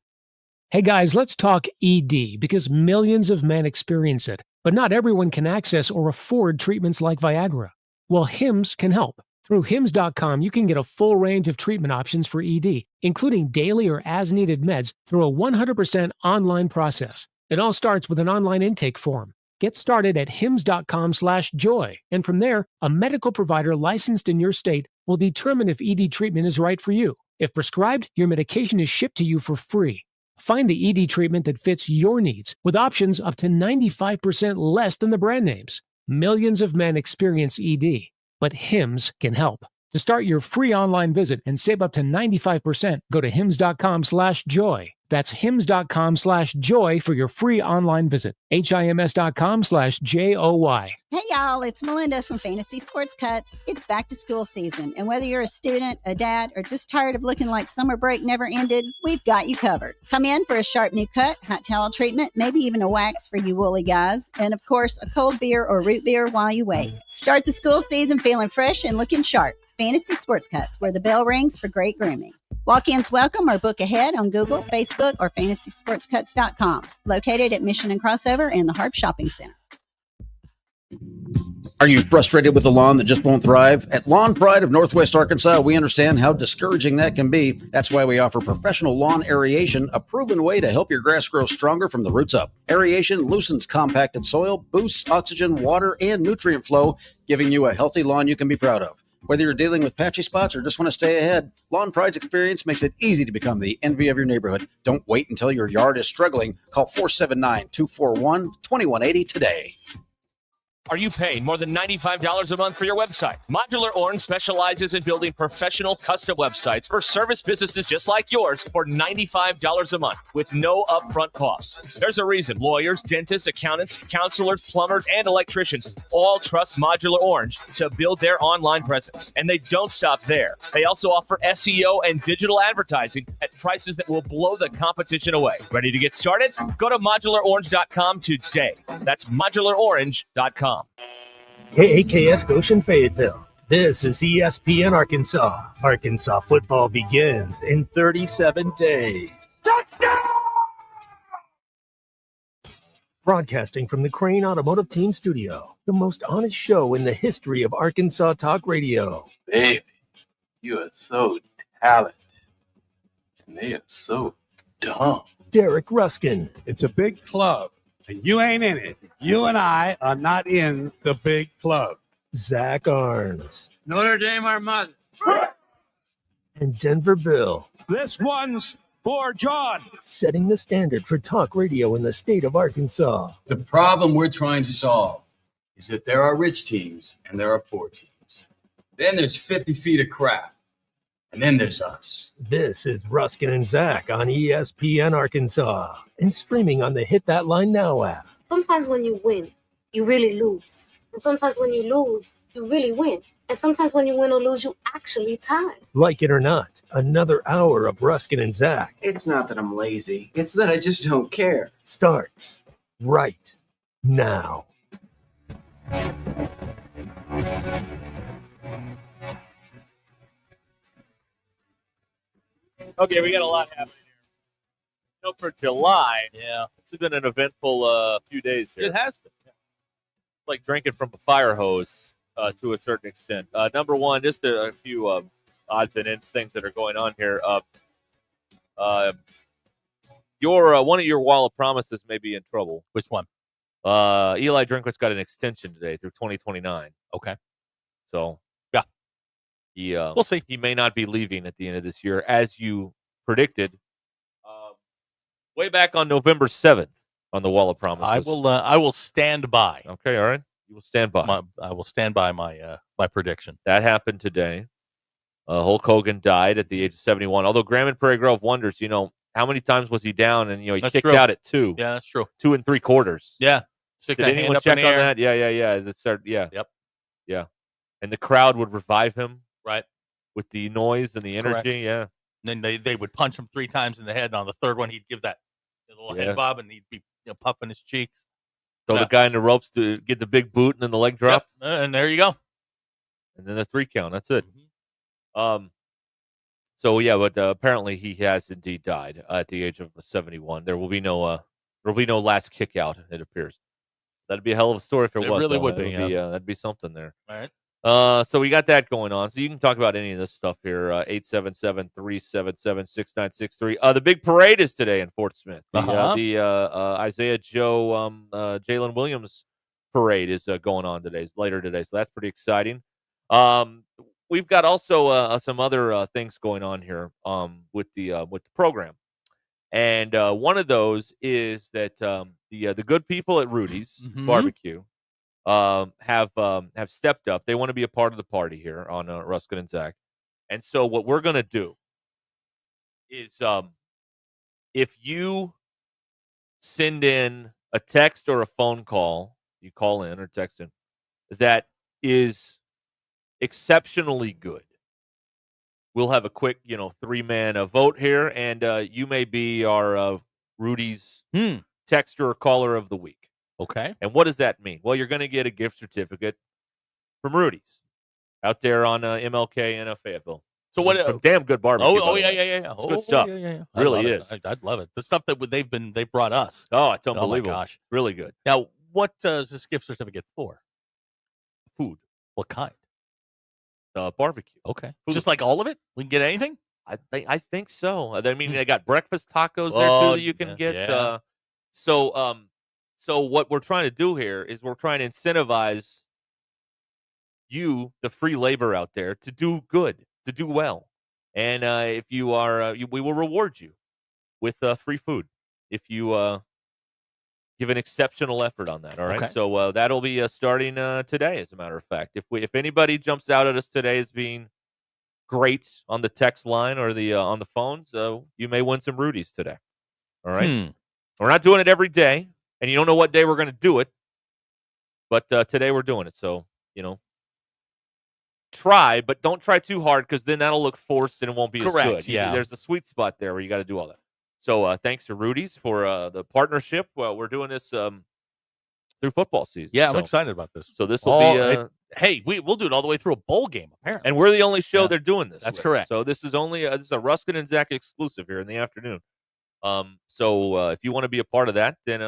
Hey guys, let's talk ED because millions of men experience it, but not everyone can access or afford treatments like Viagra. Well, Hims can help. Through Hims.com, you can get a full range of treatment options for ED, including daily or as-needed meds through a 100% online process. It all starts with an online intake form. Get started at hims.com/joy, and from there, a medical provider licensed in your state will determine if ED treatment is right for you. If prescribed, your medication is shipped to you for free. Find the ED treatment that fits your needs with options up to 95% less than the brand names. Millions of men experience ED, but Hims can help. To start your free online visit and save up to 95%, go to hims.com/joy. That's hims.com/joy for your free online visit. HIMS.com/JOY. Hey y'all, it's Melinda from Fantasy Sports Cuts. It's back to school season, and whether you're a student, a dad, or just tired of looking like summer break never ended, we've got you covered. Come in for a sharp new cut, hot towel treatment, maybe even a wax for you woolly guys, and of course, a cold beer or root beer while you wait. Start the school season feeling fresh and looking sharp. Fantasy Sports Cuts, where the bell rings for great grooming. Walk-ins welcome or book ahead on Google, Facebook, or fantasysportscuts.com. Located at Mission and Crossover and the Harp Shopping Center. Are you frustrated with a lawn that just won't thrive? At Lawn Pride of Northwest Arkansas, we understand how discouraging that can be. That's why we offer professional lawn aeration, a proven way to help your grass grow stronger from the roots up. Aeration loosens compacted soil, boosts oxygen, water, and nutrient flow, giving you a healthy lawn you can be proud of. Whether you're dealing with patchy spots or just want to stay ahead, Lawn Pride's experience makes it easy to become the envy of your neighborhood. Don't wait until your yard is struggling. Call 479-241-2180 today. Are you paying more than $95 a month for your website? Modular Orange specializes in building professional custom websites for service businesses just like yours for $95 a month with no upfront costs. There's a reason lawyers, dentists, accountants, counselors, plumbers, and electricians all trust Modular Orange to build their online presence. And they don't stop there. They also offer SEO and digital advertising at prices that will blow the competition away. Ready to get started? Go to modularorange.com today. That's modularorange.com. KAKS Goshen Fayetteville. This is ESPN Arkansas. Arkansas football begins in 37 days. Broadcasting from the Crane Automotive Team Studio, the most honest show in the history of Arkansas Talk Radio. Baby, you are so talented. And they are so dumb. Derek Ruskin. It's a big club, and you ain't in it. You and I are not in the big club. Zach Arns. Notre Dame, our mother. And Denver Bill. This one's for John. Setting the standard for talk radio in the state of Arkansas. The problem we're trying to solve is that there are rich teams and there are poor teams. Then there's 50 feet of crap. And then there's us. This is Ruskin and Zach on ESPN Arkansas and streaming on the Hit That Line Now app. Sometimes when you win, you really lose. And sometimes when you lose, you really win. And sometimes when you win or lose, you actually tie. Like it or not, another hour of Ruskin and Zach. It's not that I'm lazy. It's that I just don't care. Starts right now. Okay, we got a lot happening here. For July, it's been an eventful few days here. It has been. Like drinking from a fire hose to a certain extent. Number one, just a few odds and ends things that are going on here. Your one of your wall of promises may be in trouble. Which one? Eli Drinkwitz got an extension today through 2029. Okay. So yeah, we'll see. He may not be leaving at the end of this year, as you predicted way back on November 7th on the wall of promises. I will stand by. Okay, all right. You will stand by. I will stand by my prediction. That happened today. Hulk Hogan died at the age of 71. Although Graham and Prairie Grove wonders, how many times was he down? And he That's kicked true. out at 2. Yeah, that's true. 2 3/4. Yeah. Did anyone check on that? Yeah. Yeah. Yep. Yeah. And the crowd would revive him. Right. With the noise and the energy. Correct. Yeah. And then they would punch him 3 times in the head. And on the third one, he'd give that little head bob, and he'd be puffing his cheeks. Throw the guy in the ropes to get the big boot and then the leg drop. Yep. And there you go. And then the 3 count. That's it. So yeah, but apparently he has indeed died at the age of 71. There will be no last kick out. It appears that'd be a hell of a story if it was. Really though. would be. That'd be something there. All right. So we got that going on. So you can talk about any of this stuff here. 877-377-6963. The big parade is today in Fort Smith. The Isaiah Joe Jalen Williams parade is going on later today. So that's pretty exciting. We've got also some other things going on here with the program, and one of those is that the good people at Rudy's Barbecue have stepped up. They want to be a part of the party here on Ruscin and Zach, and so what we're gonna do is if you send in a text or a phone call, you call in or text in that is exceptionally good. We'll have a quick, 3-man vote here, and you may be our Rudy's texter or caller of the week. Okay. And what does that mean? Well, you're going to get a gift certificate from Rudy's out there on MLK in Fayetteville. So what? Some damn good barbecue. Yeah. It's good stuff. Yeah. Really is. I'd love it. The stuff that they brought us. Oh, it's unbelievable. Oh my gosh, really good. Now, what is this gift certificate for? Food. What kind? Barbecue. Okay. Just like all of it? We can get anything? I think so. I mean, they got breakfast tacos there too that you can get. Yeah. So what we're trying to do here is we're trying to incentivize you, the free labor out there, to do good, to do well. And if you are, we will reward you with free food if you give an exceptional effort on that. All right. Okay. So that'll be starting today, as a matter of fact. If anybody jumps out at us today as being great on the text line or the on the phones, you may win some Rudy's today. All right. We're not doing it every day, and you don't know what day we're going to do it, but today we're doing it. So try, but don't try too hard, because then that'll look forced and it won't be as good. Yeah. There's a sweet spot there where you got to do all that. So thanks to Rudy's for the partnership. Well, we're doing this through football season. Yeah, so, I'm excited about this. So this will be. Hey, we'll do it all the way through a bowl game, apparently. And we're the only show they're doing this. That's with. correct. So this is only this is a Ruscin and Zach exclusive here in the afternoon. So if you want to be a part of that, then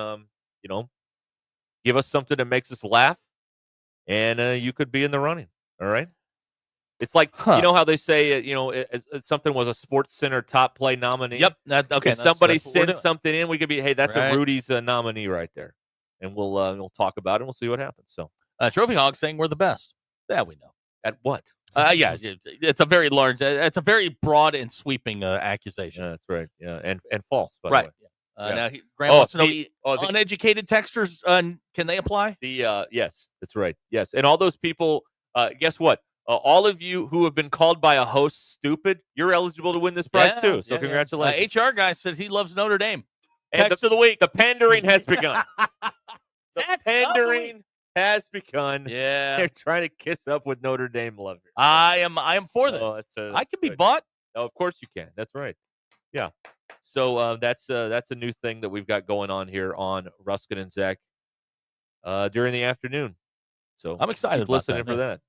give us something that makes us laugh, and you could be in the running. All right. It's like, you know how they say, something was a Sports Center top play nominee. Yep. Okay. If somebody sends something in, we could be, hey, that's Right. a Rudy's nominee right there, and we'll talk about it and we'll see what happens. So, Trophy Hog saying we're the best. Yeah, we know. At what? Yeah, it's a very large, it's a very broad and sweeping accusation. Yeah, that's right. Yeah, and false. By Right. The way. Now, Graham wants to know, uneducated texters, can they apply? Yes, that's right. Yes, and all those people. Guess what? All of you who have been called by a host stupid, you're eligible to win this prize too. So congratulations. HR guy said he loves Notre Dame. And Text of the week. The pandering has begun. The pandering has begun. Yeah. They're trying to kiss up with Notre Dame love. I am for this. I can be bought. No, of course you can. That's right. Yeah. So that's a new thing that we've got going on here on Ruscin and Zach during the afternoon. So I'm excited keep about listening that, for yeah. that.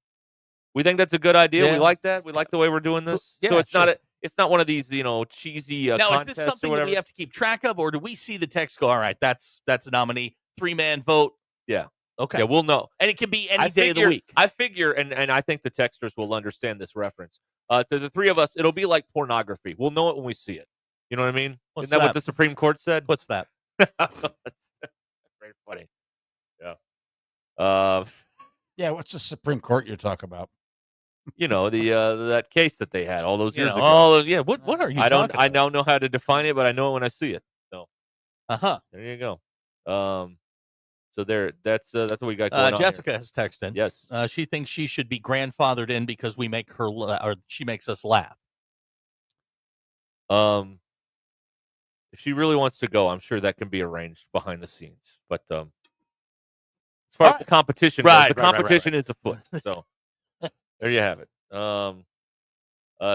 We think that's a good idea. Yeah. We like that. We like the way we're doing this. Yeah, so it's sure. it's not one of these cheesy Now, is contests this something or that whatever. we have to keep track of, or do we see the text go, all right, that's a nominee, 3-man vote? Yeah. Okay. Yeah, we'll know. And it can be any day of the week. I figure, and I think the texters will understand this reference. To the three of us, it'll be like pornography. We'll know it when we see it. You know what I mean? What's Isn't that what that? the Supreme Court said? What's that? That's very funny. Yeah. Yeah, what's the Supreme Court you're talking about? You know, the that case that they had all those years ago. Oh, yeah. What are you I talking about? don't know how to define it, but I know it when I see it. So there you go. So that's what we got going on. Jessica has texted in. Yes. She thinks she should be grandfathered in because we make her or she makes us laugh. If she really wants to go, I'm sure that can be arranged behind the scenes. But as far as the competition goes, the competition is afoot. So there you have it.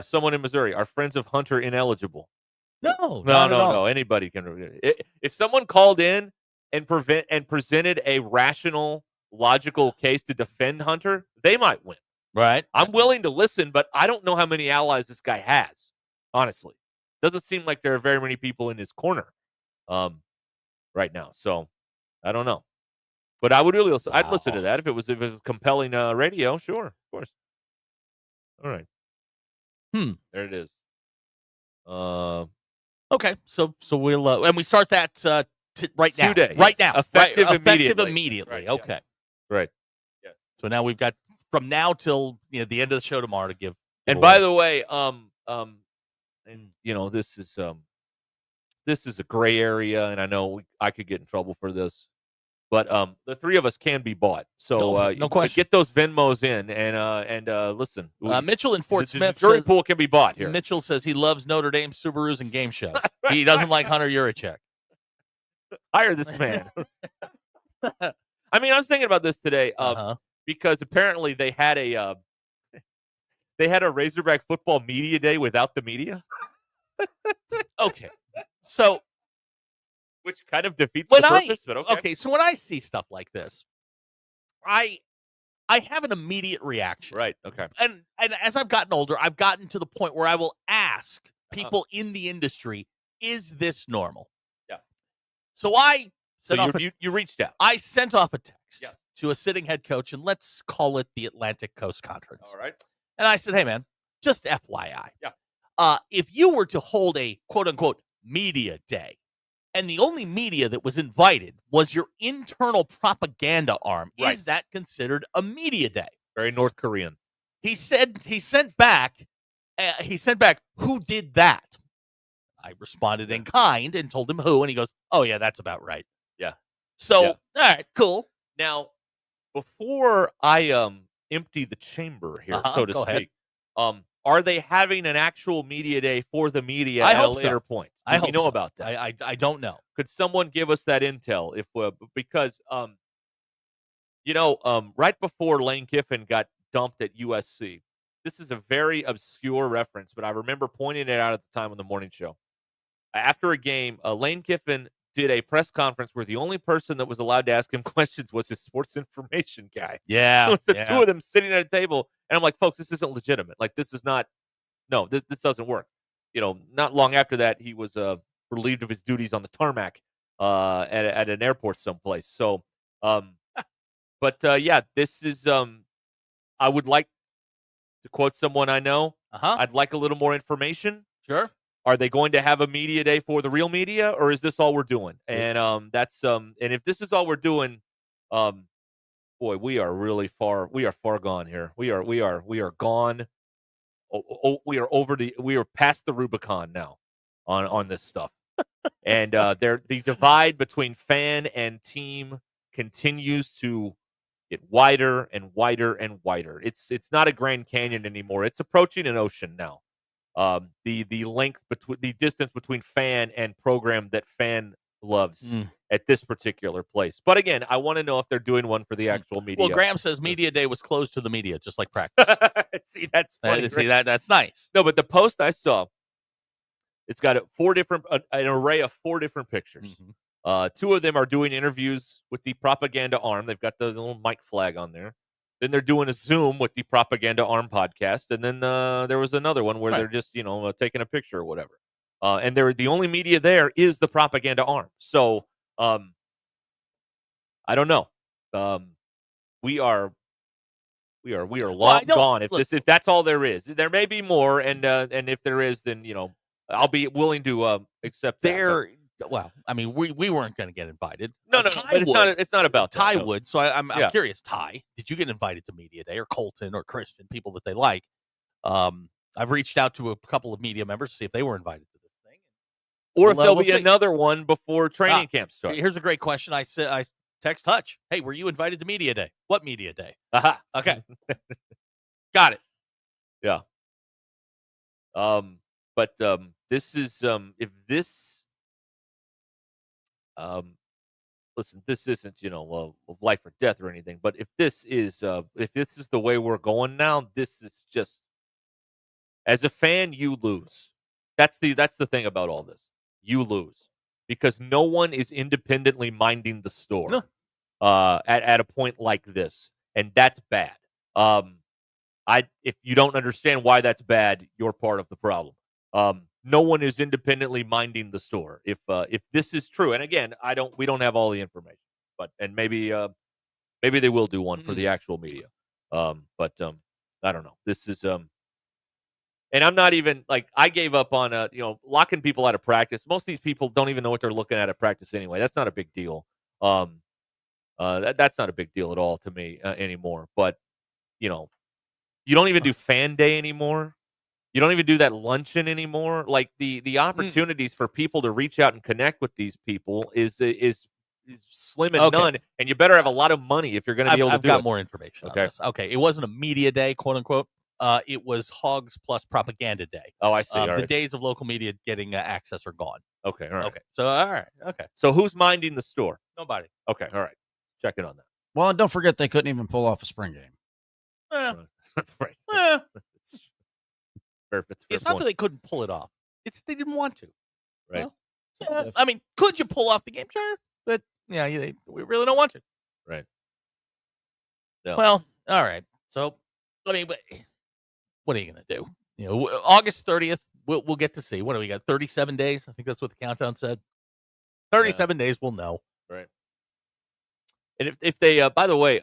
Someone in Missouri, are friends of Hunter ineligible? No. Anybody can. If someone called in and presented a rational, logical case to defend Hunter, they might win. Right. I'm willing to listen, but I don't know how many allies this guy has. Honestly, doesn't seem like there are very many people in his corner, right now. So I don't know, but I would really listen. I'd listen to that if it was compelling radio. Sure, of course. All right. There it is. Okay, so we'll and we start that right now. Today, right yes. now, Effective immediately. immediately. Right, Okay, yes. Right. Yes. So now we've got from now till the end of the show tomorrow to give. And by the way, and this is a gray area, and I know I could get in trouble for this, but the three of us can be bought. So no question. Get those Venmos in, and listen. Mitchell in Fort Smith. The jury says, pool can be bought here. Mitchell says he loves Notre Dame Subarus and game shows. He doesn't like Hunter Yurichek. Hire this man. I mean, I was thinking about this today because apparently they had a Razorback football media day without the media. Okay, so which kind of defeats the purpose. But okay. So when I see stuff like this, I have an immediate reaction. Right. Okay. And as I've gotten older, I've gotten to the point where I will ask people in the industry, "Is this normal?" Yeah. So I you reached out. I sent off a text to a sitting head coach, and let's call it the Atlantic Coast Conference. All right. And I said, "Hey, man, just FYI. Yeah. If you were to hold a quote-unquote media day, and the only media that was invited was your internal propaganda arm, is that considered a media day?" Very North Korean. He said he sent back, "Who did that?" I responded in kind and told him who, and he goes, "Oh, yeah, that's about right." Yeah. So, all right, cool. Now, before I empty the chamber here, so to speak, are they having an actual media day for the media at a later point? Do we know about that? I don't know. Could someone give us that intel? Because right before Lane Kiffin got dumped at USC, this is a very obscure reference, but I remember pointing it out at the time on the morning show. After a game, Lane Kiffin did a press conference where the only person that was allowed to ask him questions was his sports information guy. Yeah. It was the two of them sitting at a table, and I'm like, folks, this isn't legitimate. Like, this is not, no, this doesn't work. Not long after that, he was relieved of his duties on the tarmac at an airport someplace. So, this is, I would like to quote someone I know. I'd like a little more information. Sure. Are they going to have a media day for the real media, or is this all we're doing? And that's and if this is all we're doing, boy, we are really far. We are far gone here. We are gone. We are past the Rubicon now on this stuff. And the divide between fan and team continues to get wider and wider and wider. It's not a Grand Canyon anymore. It's approaching an ocean now. The length between the distance between fan and program that fan loves at this particular place. But again, I want to know if they're doing one for the actual media. Well, Graham says media day was closed to the media, just like practice. See, that's funny. See that's nice. No, but the post I saw, it's got an array of 4 different pictures. 2 of them are doing interviews with the propaganda arm. They've got the little mic flag on there. Then they're doing a Zoom with the Propaganda Arm podcast. And then there was another one where they're just, taking a picture or whatever. And the only media there is the Propaganda Arm. So I don't know. We are long gone. If that's all there is, there may be more. And if there is, then, I'll be willing to accept that. Well, I mean, we weren't going to get invited. No, but it's not about Ty that, no. would. So I'm Yeah. curious, Ty, did you get invited to Media Day, or Colton or Christian, people that they like? I've reached out to a couple of media members to see if they were invited to this thing, Or if there'll we'll be see. another one before training camp starts. Here's a great question. I text Hutch, hey, were you invited to Media Day? What Media Day? Aha. Okay. Got it. Yeah. But this is if this listen, this isn't, life or death or anything, but if this is the way we're going now, this is just, as a fan, you lose. That's the thing about all this. You lose because no one is independently minding the store at a point like this, and that's bad. If you don't understand why that's bad, you're part of the problem. No one is independently minding the store. If this is true, and again, we don't have all the information, and maybe they will do one for the actual media. But I don't know. This is and I'm not even I gave up on locking people out of practice. Most of these people don't even know what they're looking at practice anyway. That's not a big deal. That's not a big deal at all to me anymore. But you don't even do fan day anymore. You don't even do that luncheon anymore. Like the opportunities for people to reach out and connect with these people is slim and none. And you better have a lot of money if you're going to be able to do it. I've got more information on this. Okay, it wasn't a media day, quote unquote. It was Hogs plus Propaganda Day. Oh, I see. The days of local media getting access are gone. Okay, all right. Okay, so all right. Okay, so who's minding the store? Nobody. Okay, all right. Checking on that. Well, and don't forget they couldn't even pull off a spring game. Right. It's not that they couldn't pull it off. It's they didn't want to. Right. Well, I mean, could you pull off the game? Sure. But, we really don't want to. Right. No. Well, all right. So, I mean, what are you going to do? August 30th, we'll get to see. What do we got? 37 days? I think that's what the countdown said. 37 days, we'll know. Right. And if they, by the way,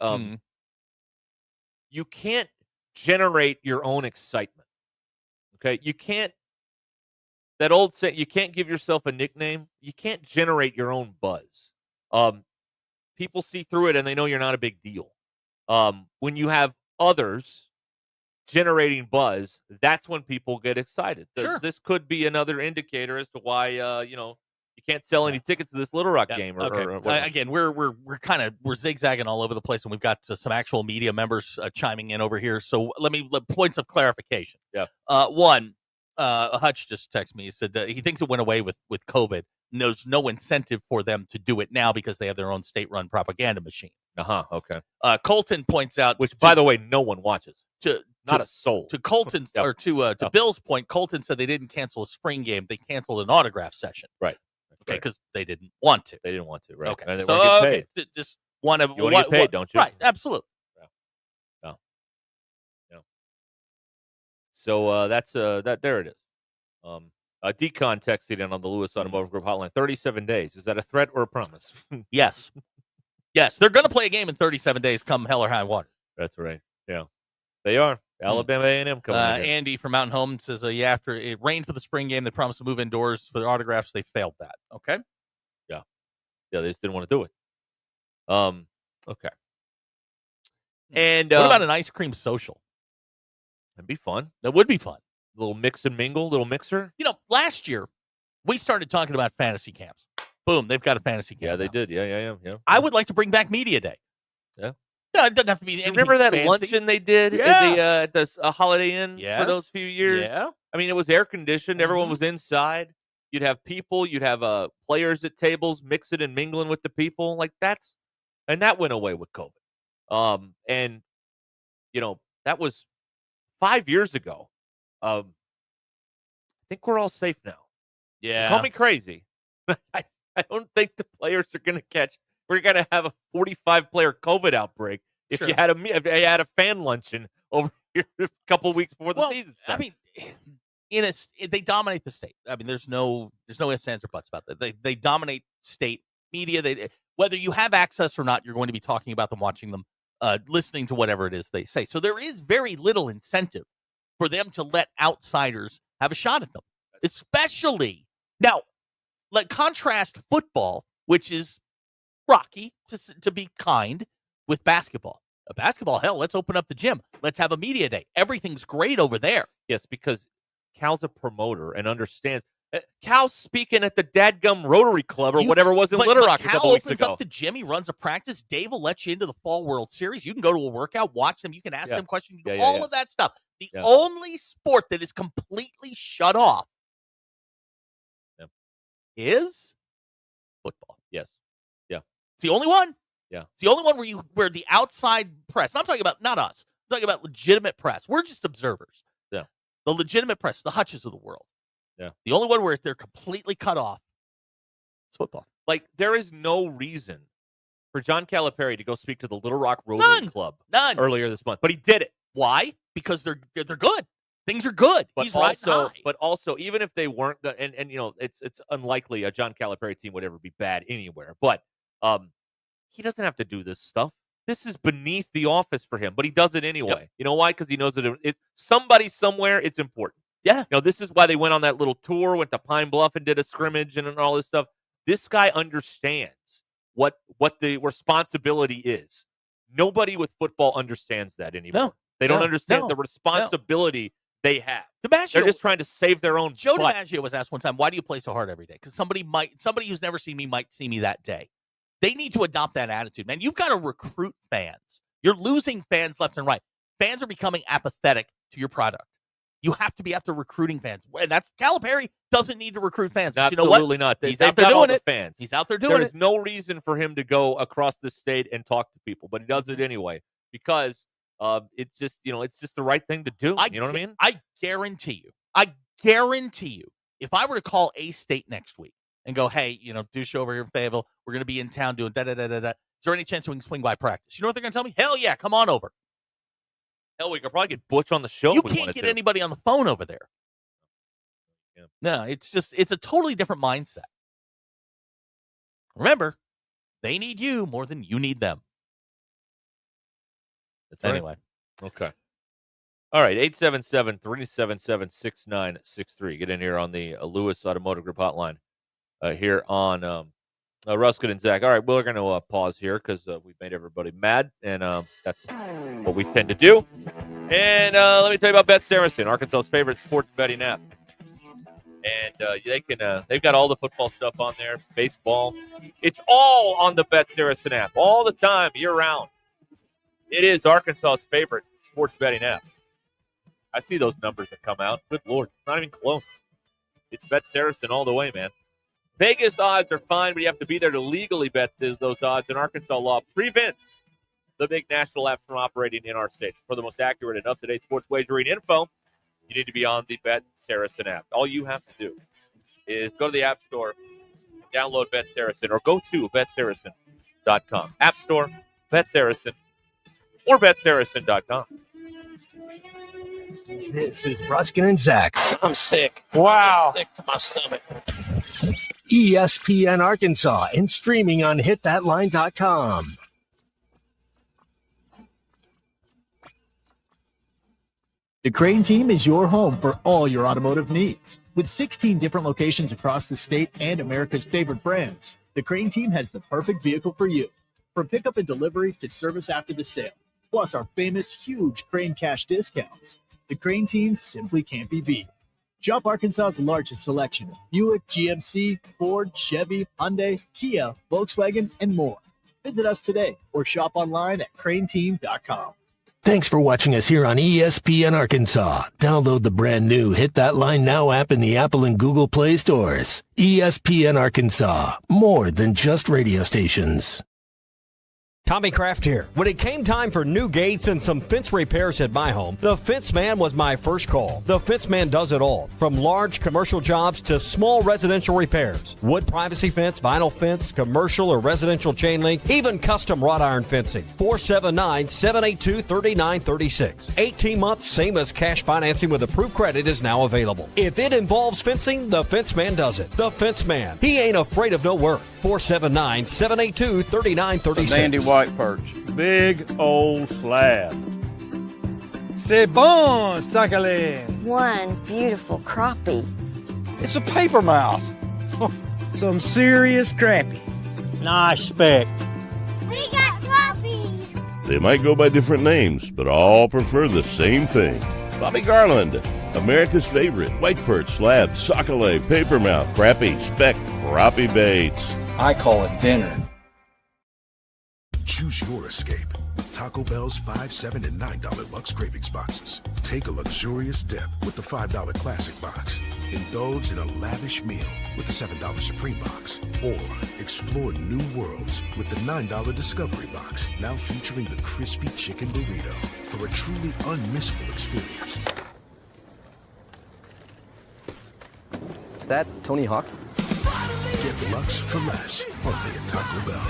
you can't generate your own excitement. Okay, you can't. That old saying, you can't give yourself a nickname. You can't generate your own buzz. People see through it and they know you're not a big deal. When you have others generating buzz, that's when people get excited. Sure. This could be another indicator as to why you can't sell any tickets to this Little Rock game. Or again, we're zigzagging all over the place, and we've got some actual media members chiming in over here. So let points of clarification. Yeah. One, Hutch just texted me. He said that he thinks it went away with COVID. And there's no incentive for them to do it now because they have their own state-run propaganda machine. Okay. Colton points out, which, by the way, no one watches. Not a soul. To Colton's or to Bill's point, Colton said they didn't cancel a spring game; they canceled an autograph session. Right. Okay, because they didn't want to. They didn't want to. Right. Okay. And they so weren't getting paid. Just one of you want to get paid, don't you? Right. Absolutely. No. So that's that. There it is. Decon texted in on the Lewis Automotive Group hotline. 37 days. Is that a threat or a promise? Yes. Yes, they're going to play a game in 37 days, come hell or high water. That's right. Yeah, they are. Alabama A&M coming in. Andy from Mountain Home says, after it rained for the spring game, they promised to move indoors for their autographs. They failed that. Okay. Yeah, they just didn't want to do it. Okay. And what about an ice cream social? That'd be fun. That would be fun. A little mix and mingle, little mixer. Last year we started talking about fantasy camps. Boom, they've got a fantasy camp. Yeah, they now. did. Yeah. I would like to bring back Media Day. Yeah. No, it doesn't have to be anything Remember that fancy. luncheon they did at the Holiday Inn for those few years? Yeah. I mean, it was air conditioned. Everyone was inside. You'd have people. You'd have players at tables mixing and mingling with the people. And that went away with COVID. And that was 5 years ago. I think we're all safe now. Yeah. Call me crazy. I don't think the players are going to catch. We're going to have a 45-player COVID outbreak if you had a fan luncheon over here a couple of weeks before the season starts. I mean, they dominate the state. I mean, there's no ifs, ands, or buts about that. They dominate state media. Whether you have access or not, you're going to be talking about them, watching them, listening to whatever it is they say. So there is very little incentive for them to let outsiders have a shot at them. especially now. Like contrast football, which is rocky to be kind, with basketball. Basketball, hell, let's open up the gym. Let's have a media day. Everything's great over there. Yes, because Cal's a promoter and understands. Cal's speaking at the Dadgum Rotary Club or whatever it was in Little Rock a couple weeks ago. Cal opens up the gym. He runs a practice. Dave will let you into the Fall World Series. You can go to a workout, watch them. You can ask them questions. You can do all of that stuff. The only sport that is completely shut off is football. Yes. Yeah. It's the only one. Yeah. It's the only one where the outside press, I'm talking about not us, I'm talking about legitimate press. We're just observers. Yeah. The legitimate press, the Hutches of the world. Yeah. The only one where they're completely cut off is football. Like, there is no reason for John Calipari to go speak to the Little Rock Rotary Club earlier this month, but he did it. Why? Because they're good. Things are good. But He's also, high. Even if they weren't, and you know, it's unlikely a John Calipari team would ever be bad anywhere. But he doesn't have to do this stuff. This is beneath the office for him, but he does it anyway. Yep. You know why? Because he knows that it's somebody somewhere. It's important. Yeah. You know, this is why they went on that little tour, went to Pine Bluff and did a scrimmage and all this stuff. This guy understands what the responsibility is. Nobody with football understands that anymore. No. They don't understand the responsibility they have. DiMaggio, they're just trying to save their own Joe butt. DiMaggio was asked one time, why do you play so hard every day? Because somebody who's never seen me might see me that day. They need to adopt that attitude, man. You've got to recruit fans. You're losing fans left and right. Fans are becoming apathetic to your product. You have to be after recruiting fans. And that's Calipari doesn't need to recruit fans. But Absolutely you know what? not. He's They've out there got all doing the it. fans. He's out there doing it. There's no reason for him to go across the state and talk to people, but he does it anyway because it's just the right thing to do. You know what I mean? I guarantee you, if I were to call A-State next week and go, hey, douche over here in Fayetteville, we're going to be in town doing da-da-da-da-da. Is there any chance we can swing by practice? You know what they're going to tell me? Hell yeah, come on over. Hell, we could probably get Butch on the show. You if we can't wanted get to. anybody on the phone over there. Yeah. No, it's a totally different mindset. Remember, they need you more than you need them. That's right. Anyway. Okay. All right, 877-377-6963. Get in here on the Lewis Automotive Group hotline here on Ruscin and Zach. All right, we're going to pause here because we've made everybody mad, and that's what we tend to do. And let me tell you about Bet Saracen, Arkansas's favorite sports betting app. And they've got all the football stuff on there, baseball. It's all on the Bet Saracen app, all the time, year-round. It is Arkansas's favorite sports betting app. I see those numbers that come out. Good Lord, not even close. It's Bet Saracen all the way, man. Vegas odds are fine, but you have to be there to legally bet those odds, and Arkansas law prevents the big national apps from operating in our states. For the most accurate and up-to-date sports wagering info, you need to be on the Bet Saracen app. All you have to do is go to the App Store, download Bet Saracen, or go to BetSaracen.com. App Store, Bet Saracen, or BetSaracen.com. This is Ruscin and Zach. I'm sick. Wow. Sick to my stomach. ESPN Arkansas and streaming on hitthatline.com. The Crane team is your home for all your automotive needs. With 16 different locations across the state and America's favorite brands, the Crane team has the perfect vehicle for you. From pickup and delivery to service after the sale, plus our famous huge Crane cash discounts. The Crane team simply can't be beat. Shop Arkansas's largest selection of Buick, GMC, Ford, Chevy, Hyundai, Kia, Volkswagen, and more. Visit us today or shop online at craneteam.com. Thanks for watching us here on ESPN Arkansas. Download the brand new Hit That Line Now app in the Apple and Google Play stores. ESPN Arkansas, more than just radio stations. Tommy Kraft here. When it came time for new gates and some fence repairs at my home, the Fence Man was my first call. The Fence Man does it all, from large commercial jobs to small residential repairs. Wood privacy fence, vinyl fence, commercial or residential chain link, even custom wrought iron fencing. 479-782-3936. 18 months, same as cash financing with approved credit is now available. If it involves fencing, the Fence Man does it. The Fence Man. He ain't afraid of no work. 479-782-3936. White perch, big old slab. C'est bon, Sakhalin. One beautiful crappie. It's a paper mouse. Some serious crappy. Nice spec. We got coffee. They might go by different names, but all prefer the same thing. Bobby Garland, America's favorite, white perch, slab, sockeye, papermouth, crappie, speck, crappie baits. I call it dinner. Choose your escape. Taco Bell's $5, $7, and $9 Lux Cravings boxes. Take a luxurious dip with the $5 Classic box. Indulge in a lavish meal with the $7 Supreme box. Or explore new worlds with the $9 Discovery box. Now featuring the crispy chicken burrito for a truly unmissable experience. Is that Tony Hawk? Get Lux for less, only at Taco Bell.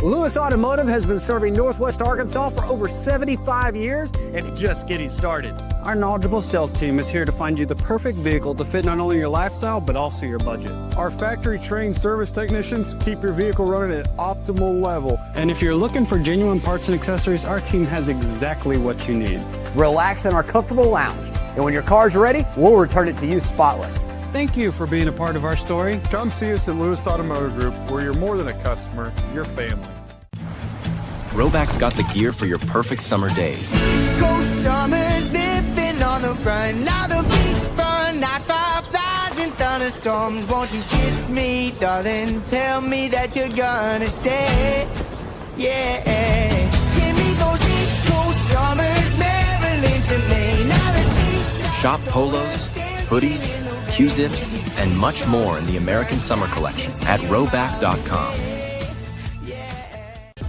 Lewis Automotive has been serving Northwest Arkansas for over 75 years and just getting started. Our knowledgeable sales team is here to find you the perfect vehicle to fit not only your lifestyle, but also your budget. Our factory-trained service technicians keep your vehicle running at optimal level. And if you're looking for genuine parts and accessories, our team has exactly what you need. Relax in our comfortable lounge. And when your car's ready, we'll return it to you spotless. Thank you for being a part of our story. Come see us at Lewis Automotive Group, where you're more than a customer, you're family. Roback's got the gear for your perfect summer days. Coast summers living on the run. Now the beachfront nights, fireflies and thunderstorms. Won't you kiss me, darling? Tell me that you're gonna stay. Yeah. Give me those East Coast summers, Maryland to Maine. Now the seaside. Shop polos, hoodies, Q-zips, and much more in the American Summer Collection at Roback.com.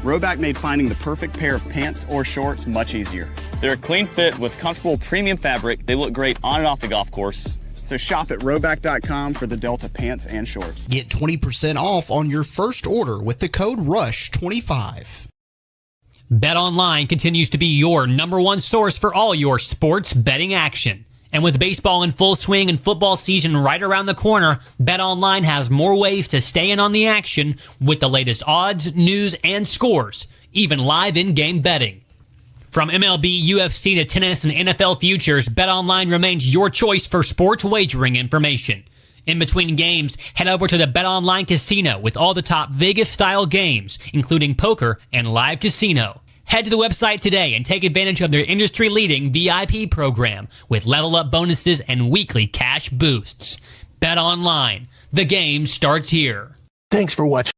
Roback made finding the perfect pair of pants or shorts much easier. They're a clean fit with comfortable premium fabric. They look great on and off the golf course. So shop at Roback.com for the Delta pants and shorts. Get 20% off on your first order with the code RUSH25. BetOnline continues to be your number one source for all your sports betting action. And with baseball in full swing and football season right around the corner, BetOnline has more ways to stay in on the action with the latest odds, news, and scores, even live in-game betting. From MLB, UFC to tennis and NFL futures, BetOnline remains your choice for sports wagering information. In between games, head over to the BetOnline Casino with all the top Vegas-style games, including poker and live casino. Head to the website today and take advantage of their industry-leading VIP program with level-up bonuses and weekly cash boosts. Bet online. The game starts here. Thanks for watching.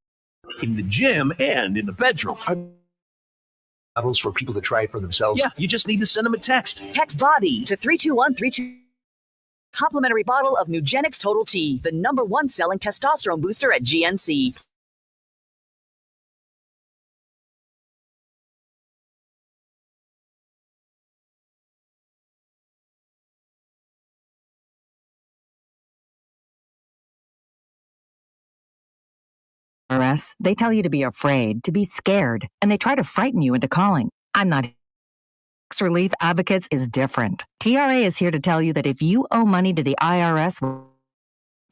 In the gym and in the bedroom. Models for people to try it for themselves. Yeah, you just need to send them a text. Text BODY to 32132. Complimentary bottle of Nugenix Total T, the #1 selling testosterone booster at GNC. They tell you to be afraid, to be scared, and they try to frighten you into calling. I'm not. Tax Relief Advocates is different. TRA is here to tell you that if you owe money to the IRS,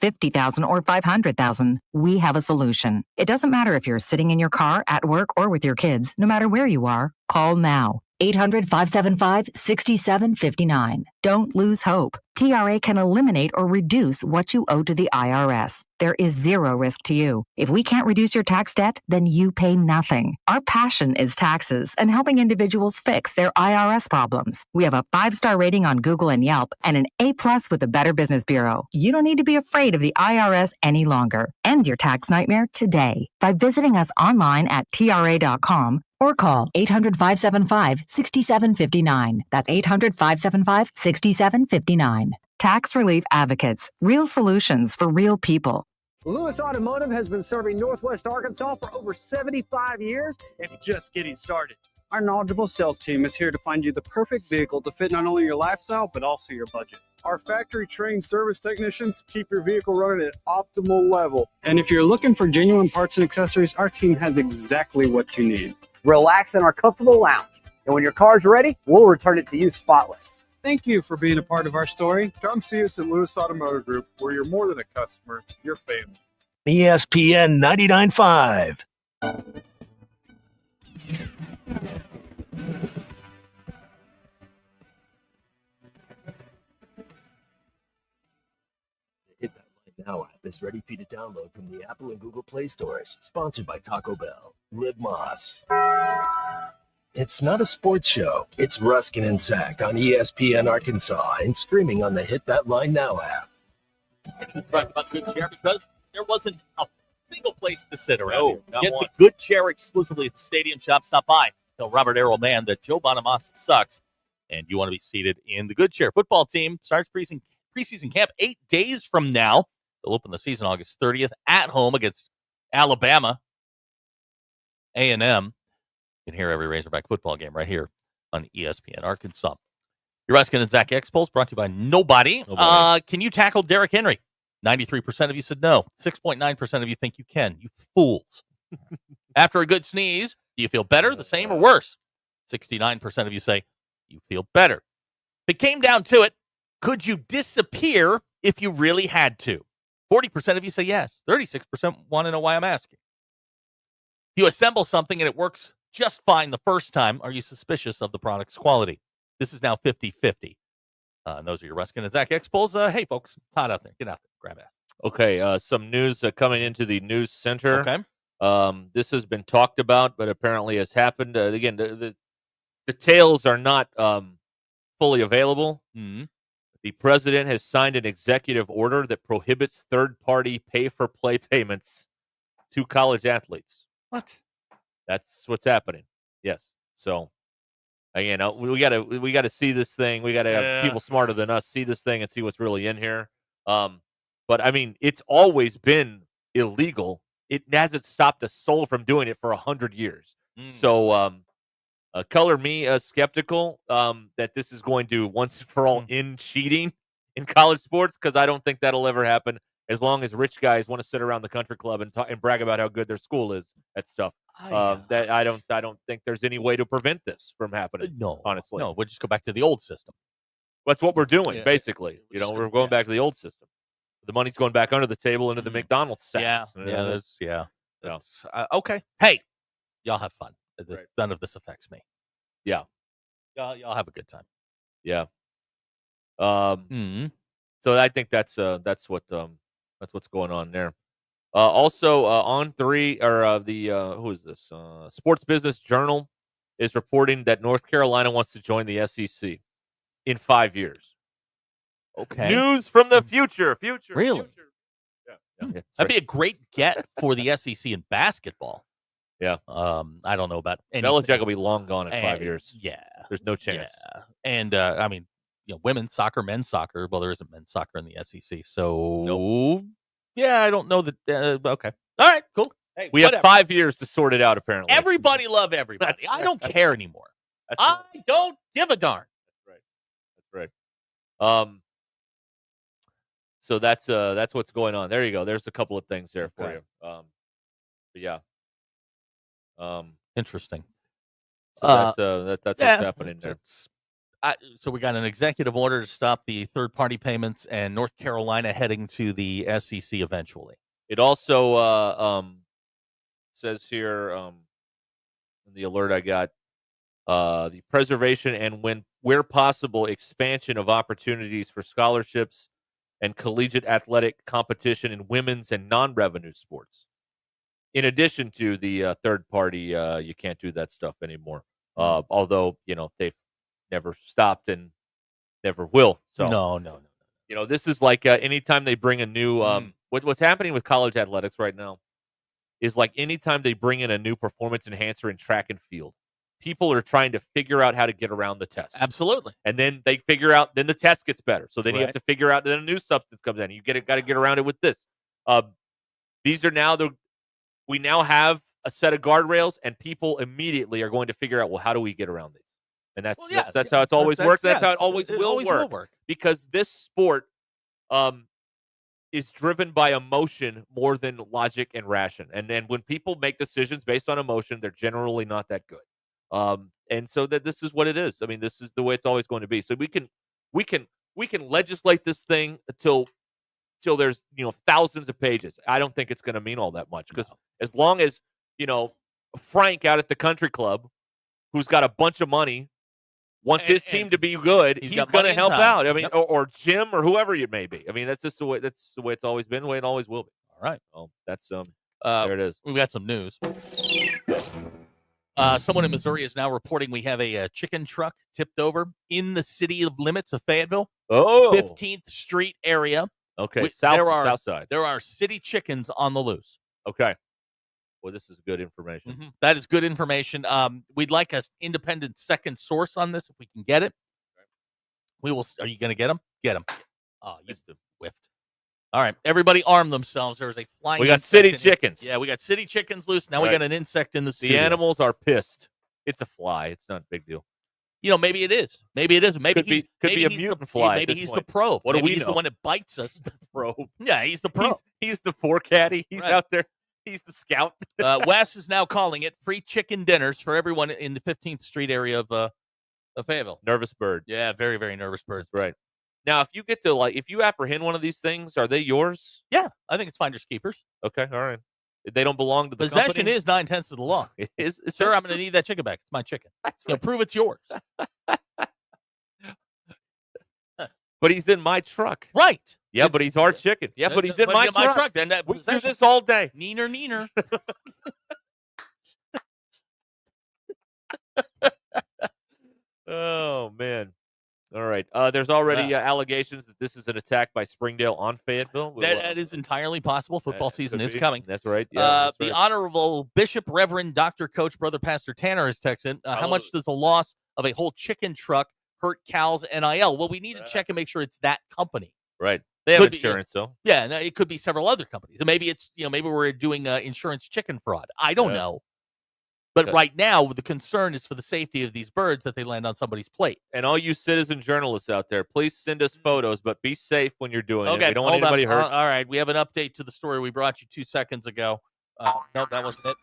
$50,000 or $500,000, we have a solution. It doesn't matter if you're sitting in your car, at work, or with your kids. No matter where you are, call now. 800-575-6759. Don't lose hope. TRA can eliminate or reduce what you owe to the IRS. There is zero risk to you. If we can't reduce your tax debt, then you pay nothing. Our passion is taxes and helping individuals fix their IRS problems. We have a 5-star rating on Google and Yelp and an A+ with the Better Business Bureau. You don't need to be afraid of the IRS any longer. End your tax nightmare today by visiting us online at TRA.com or call 800-575-6759. That's 800-575-6759. Tax Relief Advocates. Real solutions for real people. Lewis Automotive has been serving Northwest Arkansas for over 75 years and just getting started. Our knowledgeable sales team is here to find you the perfect vehicle to fit not only your lifestyle, but also your budget. Our factory-trained service technicians keep your vehicle running at optimal level. And if you're looking for genuine parts and accessories, our team has exactly what you need. Relax in our comfortable lounge. And when your car's ready, we'll return it to you spotless. Thank you for being a part of our story. Come see us at Lewis Automotive Group, where you're more than a customer, you're family. ESPN 99.5. Now app is ready for you to download from the Apple and Google Play stores. Sponsored by Taco Bell. Live Moss. It's not a sports show. It's Ruskin and Zach on ESPN Arkansas and streaming on the Hit That Line Now app. Right about Good Chair because there wasn't a single place to sit around No, here. not Get one. the Good Chair exclusively at the Stadium Shop. Stop by. Tell Robert Arrow Man that Joe Bonamassa sucks, and you want to be seated in the Good Chair. Football team starts preseason camp 8 days from now. They'll open the season August 30th at home against Alabama A&M. You can hear every Razorback football game right here on ESPN Arkansas. Your Ruskin and Zach X-Pulse brought to you by Nobody. Can you tackle Derrick Henry? 93% of you said no. 6.9% of you think you can. You fools. After a good sneeze, do you feel better, the same, or worse? 69% of you say you feel better. If it came down to it, could you disappear if you really had to? 40% of you say yes. 36% want to know why I'm asking. If you assemble something and it works just fine the first time, are you suspicious of the product's quality? This is now 50-50. And those are your Ruskin and Zach X-Polls. Hey, folks, it's hot out there. Get out there. Grab it. Okay, some news coming into the news center. Okay. This has been talked about, but apparently has happened. Again, the details are not fully available. Mm-hmm. The president has signed an executive order that prohibits third-party pay-for-play payments to college athletes. What? That's what's happening. Yes. So, again, we gotta see this thing. We gotta have people smarter than us see this thing and see what's really in here. But I mean, it's always been illegal. It hasn't stopped a soul from doing it for 100 years. So, color me skeptical that this is going to once and for all end cheating in college sports, because I don't think that'll ever happen as long as rich guys want to sit around the country club and brag about how good their school is at stuff. That I don't think there's any way to prevent this from happening. No, honestly, no. We'll just go back to the old system. That's what we're doing, Yeah. basically. We're going back to the old system. The money's going back under the table into the McDonald's sacks. That's okay. Hey, y'all have fun. None of this affects me. Yeah. Y'all have a good time. Yeah. So I think that's what's going on there. Also, on three or who is this? Sports Business Journal is reporting that North Carolina wants to join the SEC in 5 years. Okay. News from the future. Really? Future. Yeah. That'd be a great get for the SEC in basketball. Yeah. I don't know about anything. Belichick will be long gone in 5 years. Yeah. There's no chance. Yeah. And I mean, women's soccer, men's soccer. Well, there isn't men's soccer in the SEC. So, yeah, I don't know that. Okay. All right, cool. Hey, we have 5 years to sort it out, apparently. Everybody love everybody. I don't care anymore. I don't give a darn. That's right. So that's what's going on. There you go. There's a couple of things there for you. But yeah. Interesting. So that's what's happening there. So we got an executive order to stop the third-party payments, and North Carolina heading to the SEC eventually. It also says here in the alert I got, the preservation and where possible expansion of opportunities for scholarships and collegiate athletic competition in women's and non-revenue sports. In addition to the third party, you can't do that stuff anymore. Although, they've never stopped and never will. So No. This is like anytime they bring a new what's happening with college athletics right now is like anytime they bring in a new performance enhancer in track and field, people are trying to figure out how to get around the test. Absolutely. And then they figure out, then the test gets better. So then you have to figure out, then a new substance comes in. You got to get around it with this. These are now we now have a set of guardrails, and people immediately are going to figure out, well, how do we get around these? And that's how it's always worked. That's how it always will work. Because this sport is driven by emotion more than logic and ration. And then when people make decisions based on emotion, they're generally not that good. And so that this is what it is. I mean, this is the way it's always going to be. So we can legislate this thing till there's thousands of pages. I don't think it's going to mean all that much, because as long as Frank out at the country club, who's got a bunch of money wants his team to be good. He's got going to money and help time. out. I mean, Yep. or Jim or whoever it may be. I mean, that's just the way. That's the way it's always been. The way it always will be. All right. Well, that's there it is. We've got some news. Someone in Missouri is now reporting we have a chicken truck tipped over in the city limits of Fayetteville. Oh, 15th Street area. Okay, south side. There are city chickens on the loose. Okay. Well, this is good information. Mm-hmm. That is good information. We'd like an independent second source on this if we can get it. We will. Are you going to get them? Get them. Oh, you whiffed. All right, everybody arm themselves. There's a flying. We got city chickens. Yeah, we got city chickens loose. Now we got an insect in the studio. The animals are pissed. It's a fly. It's not a big deal. Maybe it is. Maybe it isn't. Maybe could be a mutant fly. Maybe he's the probe. What do we He's know? the one that bites us. The probe. Yeah, he's the probe. He's the forecaddy. He's out there. He's the scout. Wes is now calling it free chicken dinners for everyone in the 15th Street area of Fayetteville. Nervous bird. Yeah, very, very nervous bird. That's right. Now, if you get to if you apprehend one of these things, are they yours? Yeah, I think it's finders keepers. Okay, all right. They don't belong to the Possession company? is 9/10 of the law. Sir, I'm going to need that chicken back. It's my chicken. That's right. Prove it's yours. But he's in my truck. Right. Yeah, but he's our chicken. Yeah, but he's in my truck. Then We do this all day. Neener. Oh, man. All right. There's already allegations that this is an attack by Springdale on Fayetteville. That is entirely possible. Football season is coming. That's right. Yeah, the Honorable Bishop, Reverend, Dr. Coach, Brother Pastor Tanner has texted, how much does the loss of a whole chicken truck hurt Cal's NIL? Well, we need to check and make sure it's that company. Right. They have insurance, though. Yeah, and it could be several other companies. Maybe it's, maybe we're doing insurance chicken fraud. I don't know. But right now, the concern is for the safety of these birds that they land on somebody's plate. And all you citizen journalists out there, please send us photos, but be safe when you're doing it. We don't want hold anybody on. hurt. All right, we have an update to the story we brought you 2 seconds ago. Nope, that wasn't it.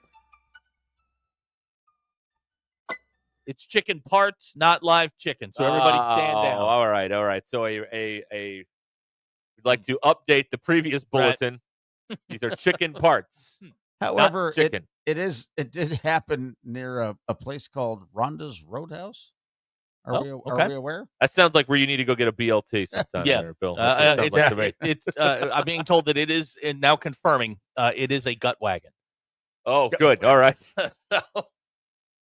It's chicken parts, not live chicken. So everybody stand down. All right. So we'd like to update the previous bulletin. These are chicken parts. However, chicken. It did happen near a place called Rhonda's Roadhouse. Are we aware? That sounds like where you need to go get a BLT sometime. Yeah, there, Bill. I'm being told that it is, and now confirming, it is a gut wagon. Oh, good. All right.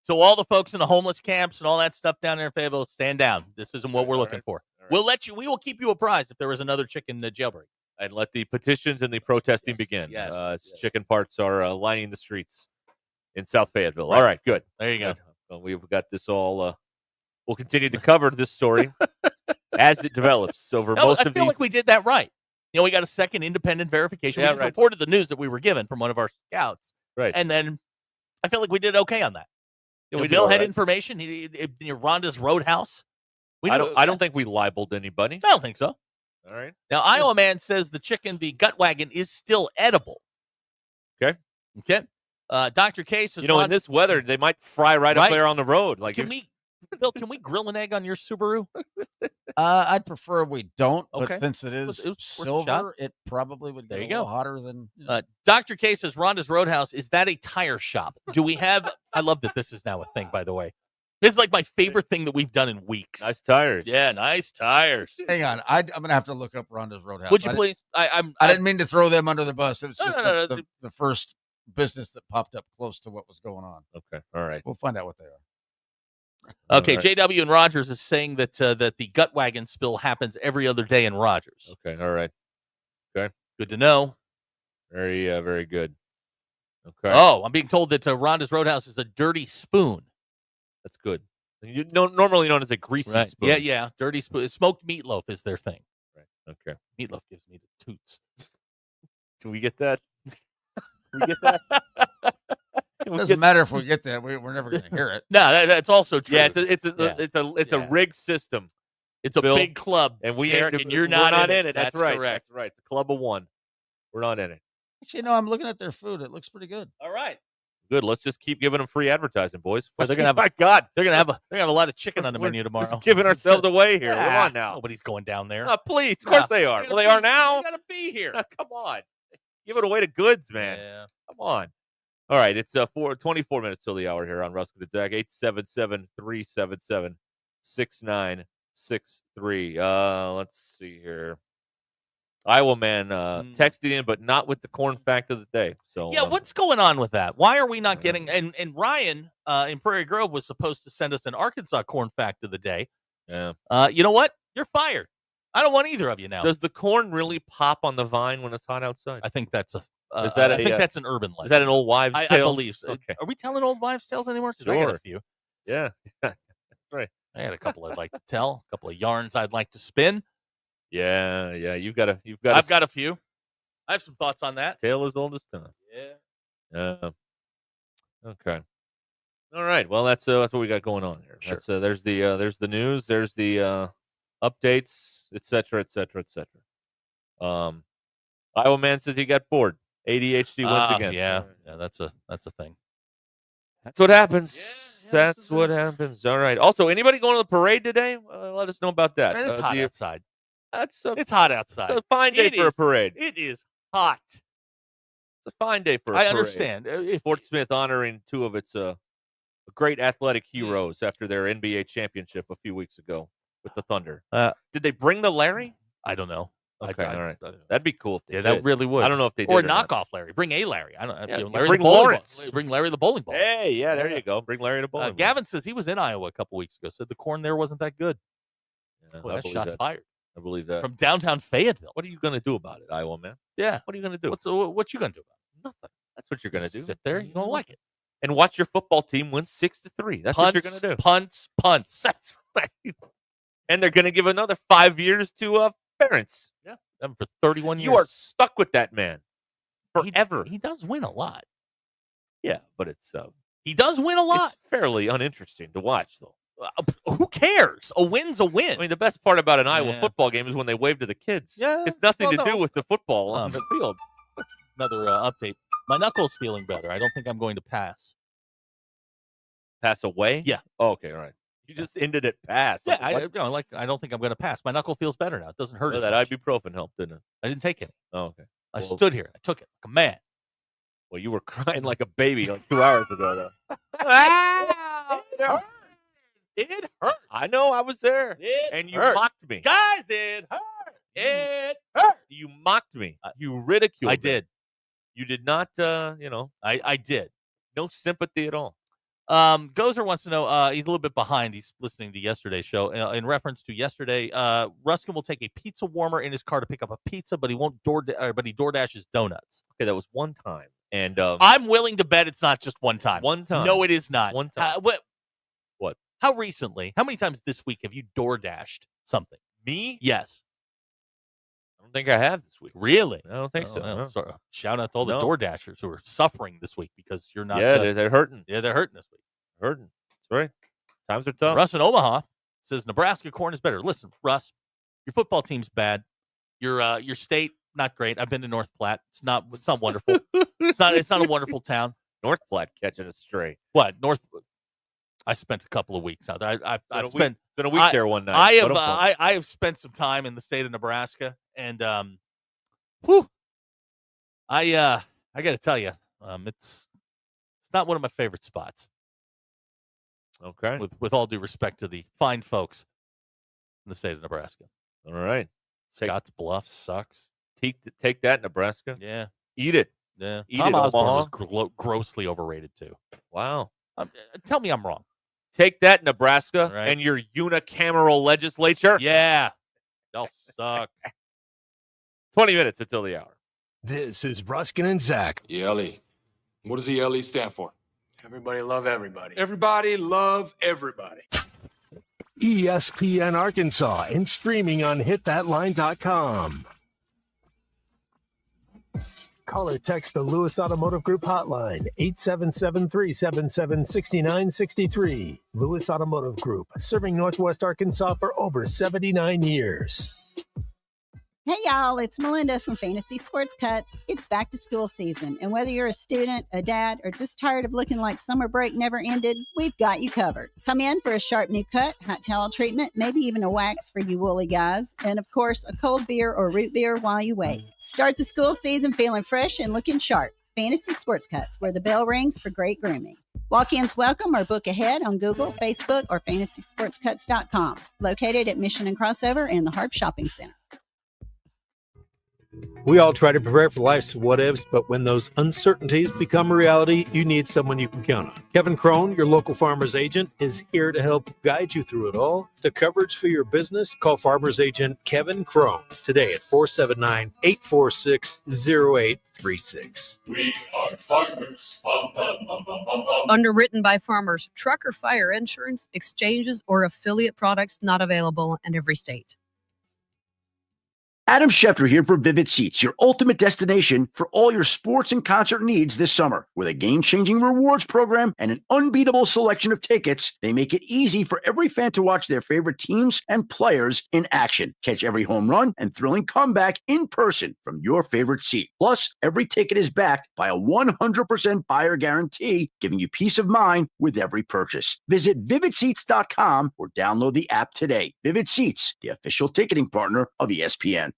So all the folks in the homeless camps and all that stuff down there in Fayetteville, stand down. This isn't what we're looking for. Right. We will keep you apprised if there is another chicken jailbreak. And let the petitions and the protesting begin. Yes. Chicken parts are lining the streets in South Fayetteville. Right. All right, good. There you go. Well, we've got this all. We'll continue to cover this story as it develops over most of these. I feel like we did that right. We got a second independent verification. We just reported the news that we were given from one of our scouts. Right. And then I feel like we did okay on that. Bill had information. He Rhonda's Roadhouse. I don't think we libeled anybody. I don't think so. All right. Now, Iowa Man says the gut wagon is still edible. Okay. Dr. K says, in this weather, they might fry right up there on the road. Like, Bill, can we grill an egg on your Subaru? I'd prefer we don't, but Okay. since it is silver, it probably would get a little hotter than. Dr. K says, Rhonda's Roadhouse, is that a tire shop? Do we have, I love that this is now a thing, by the way. This is like my favorite thing that we've done in weeks. Nice tires. Yeah, nice tires. Hang on, I'm gonna have to look up Rhonda's Roadhouse. Would you please? I didn't mean to throw them under the bus. It was just No. the first business that popped up close to what was going on. Okay, all right. We'll find out what they are. Okay, JW in Rogers is saying that that the gut wagon spill happens every other day in Rogers. Okay, all right. Okay. Good to know. Very, very good. Okay. Oh, I'm being told that Rhonda's Roadhouse is a dirty spoon. That's good. Normally known as a greasy spoon. Yeah. Dirty spoon. Smoked meatloaf is their thing. Right. Okay. Meatloaf gives me the toots. Do we get that? We get that? It doesn't matter if we get that. We're never going to hear it. No, that's also true. Yeah, it's a rigged system. It's a big club, and you're not in it. That's right. Correct. That's right. It's a club of one. We're not in it. Actually, no. I'm looking at their food. It looks pretty good. All right. Good. Let's just keep giving them free advertising, boys. Well, they're gonna have. My God, they're gonna have a lot of chicken on the menu tomorrow. Just giving ourselves away here. Come on now. Nobody's going down there. Please, of course they are. Well, they are now. You gotta be here. Come on, give it away to goods, man. Yeah. Come on. All right, it's 24 minutes till the hour here on Ruscin and Zach. 877-377 6963. Let's see here. Iowa man texted in, but not with the corn fact of the day. So yeah, what's going on with that? Why are we not getting? And Ryan in Prairie Grove was supposed to send us an Arkansas corn fact of the day. Yeah. You know what? You're fired. I don't want either of you now. Does the corn really pop on the vine when it's hot outside? I think that's a. I think that's an urban legend. Is that an old wives' tale? I believe so. Okay. Are we telling old wives' tales anymore? Because Sure. I got a few. Yeah. That's right. I had a couple I'd like to tell. A couple of yarns I'd like to spin. Yeah. You've got. I've got a few. I have some thoughts on that. Tale as old as time. Yeah. Okay. All right. Well, that's what we got going on here. Sure. That's, there's the news. There's the updates, etc., etc., etc. Iowa man says he got bored. ADHD wins again. Yeah, that's a thing. That's what happens. That's what happens. All right. Also, anybody going to the parade today? Let us know about that. Man, it's hot outside. It's hot outside. It's a fine day for a parade. It is hot. It's a fine day for a parade. I understand. Fort Smith honoring two of its great athletic heroes after their NBA championship a few weeks ago with the Thunder. Did they bring the Larry? I don't know. Okay, all right. That'd be cool if they did. That really would. I don't know if they did. Or or not. knock off Larry. Bring a Larry. I don't know. Yeah, Larry bring the bowling Lawrence. ball. Bring Larry the bowling ball. Hey, yeah, there you go. Bring Larry to bowling ball. Gavin says he was in Iowa a couple weeks ago. Said the corn there wasn't that good. Yeah, Well, that shot's fired. I believe that. From downtown Fayetteville. What are you going to do about it, Iowa man? Yeah. What are you going to do? What you going to do about Nothing. That's what you're going to do. Sit there. You don't like it. And watch your football team win 6-3. That's what you're going to do. Punts. That's right. And they're going to give another 5 years to parents. Yeah. For 31 years. You are stuck with that man forever. He does win a lot. Yeah, but it's he does win a lot. It's fairly uninteresting to watch, though. Who cares? A win's a win. I mean, the best part about an Iowa football game is when they wave to the kids. Yeah, it's nothing to do with the football on the field. Another update. My knuckle's feeling better. I don't think I'm going to pass. Pass away? Yeah. Oh, okay, all right. You just ended at pass. Yeah, I don't think I'm going to pass. My knuckle feels better now. It doesn't hurt as that much. ibuprofen helped, didn't it? I didn't take any. Oh, okay. I stood here. I took it like a man. Well, you were crying like a baby like 2 hours ago, though. It hurt. I know. I was there. And you mocked me. Guys, it hurt. It hurt. You mocked me. You ridiculed me. I did. You did not, I did. No sympathy at all. Gozer wants to know, he's a little bit behind. He's listening to yesterday's show. In reference to yesterday, Ruscin will take a pizza warmer in his car to pick up a pizza, but he won't but he DoorDashes donuts. Okay, that was one time. And I'm willing to bet it's not just one time. One time. No, it is not. One time. What? How recently? How many times this week have you DoorDashed something? Me? Yes. I don't think I have this week. Really? I don't think so. No. Sorry. Shout out to all the No. DoorDashers who are suffering this week because you're not. Yeah, they're hurting. Yeah, they're hurting this week. Hurting. That's right. Times are tough. Russ in Omaha says Nebraska corn is better. Listen, Russ, your football team's bad. Your state not great. I've been to North Platte. It's not wonderful. It's not a wonderful town. North Platte catching a stray. What North? I spent a couple of weeks out there. I've spent been a week there one night. I have spent some time in the state of Nebraska, and I got to tell you, it's not one of my favorite spots. Okay. With all due respect to the fine folks in the state of Nebraska. All right. Scotts Bluff sucks. Take that, Nebraska. Yeah. Eat it. Yeah. Eat Tom it, Osborne Omaha. was grossly overrated too. Wow. Tell me I'm wrong. Take that, Nebraska, Right. and your unicameral legislature. Yeah. Y'all suck. 20 minutes until the hour. This is Ruskin and Zach. ELE. What does ELE stand for? Everybody love everybody. Everybody love everybody. ESPN Arkansas and streaming on hitthatline.com. Call or text the Lewis Automotive Group hotline, 877-377-6963. Lewis Automotive Group, serving Northwest Arkansas for over 79 years. Hey y'all, it's Melinda from Fantasy Sports Cuts. It's back to school season, and whether you're a student, a dad, or just tired of looking like summer break never ended, we've got you covered. Come in for a sharp new cut, hot towel treatment, maybe even a wax for you woolly guys, and of course, a cold beer or root beer while you wait. Start the school season feeling fresh and looking sharp. Fantasy Sports Cuts, where the bell rings for great grooming. Walk-ins welcome or book ahead on Google, Facebook, or fantasysportscuts.com. Located at Mission and Crossover and the Harp Shopping Center. We all try to prepare for life's what-ifs, but when those uncertainties become a reality, you need someone you can count on. Kevin Crone, your local farmer's agent, is here to help guide you through it all. The coverage for your business, call farmer's agent Kevin Crone today at 479-846-0836. We are farmers. Bum, bum, bum, bum, bum, bum. Underwritten by farmers. Truck or fire insurance, exchanges, or affiliate products not available in every state. Adam Schefter here for Vivid Seats, your ultimate destination for all your sports and concert needs this summer. With a game-changing rewards program and an unbeatable selection of tickets, they make it easy for every fan to watch their favorite teams and players in action. Catch every home run and thrilling comeback in person from your favorite seat. Plus, every ticket is backed by a 100% buyer guarantee, giving you peace of mind with every purchase. Visit VividSeats.com or download the app today. Vivid Seats, the official ticketing partner of ESPN.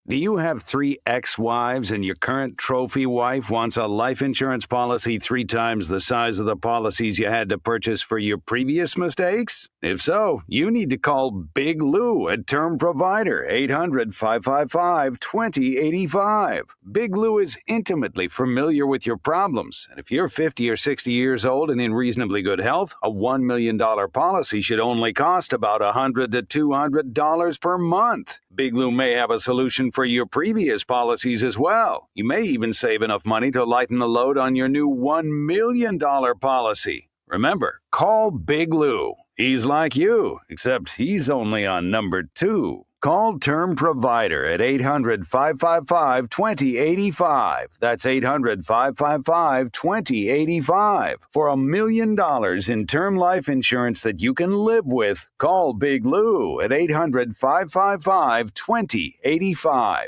Do you have 3 ex-wives and your current trophy wife wants a life insurance policy 3 times the size of the policies you had to purchase for your previous mistakes? If so, you need to call Big Lou at Term Provider, 800-555-2085. Big Lou is intimately familiar with your problems, and if you're 50 or 60 years old and in reasonably good health, a $1 million policy should only cost about $100 to $200 per month. Big Lou may have a solution for your previous policies as well. You may even save enough money to lighten the load on your new $1 million policy. Remember, call Big Lou. He's like you, except he's only on number 2. Call Term Provider at 800-555-2085. That's 800-555-2085. For $1 million in term life insurance that you can live with, call Big Lou at 800-555-2085.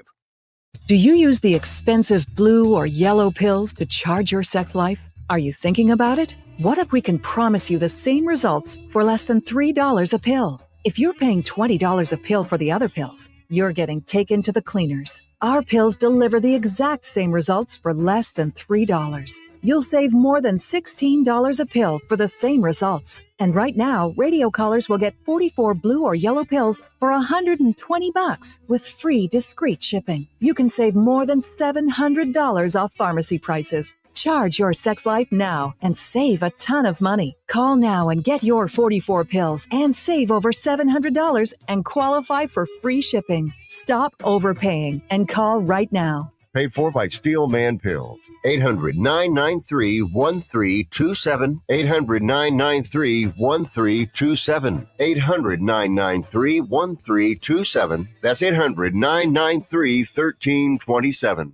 Do you use the expensive blue or yellow pills to charge your sex life? Are you thinking about it? What if we can promise you the same results for less than $3 a pill? If you're paying $20 a pill for the other pills, you're getting taken to the cleaners. Our pills deliver the exact same results for less than $3. You'll save more than $16 a pill for the same results. And right now, radio callers will get 44 blue or yellow pills for $120 with free discreet shipping. You can save more than $700 off pharmacy prices. Charge your sex life now and save a ton of money. Call now and get your 44 pills and save over $700 and qualify for free shipping. Stop overpaying and call right now. Paid for by Steelman Pills. 800-993-1327. 800-993-1327. 800-993-1327. That's 800-993-1327.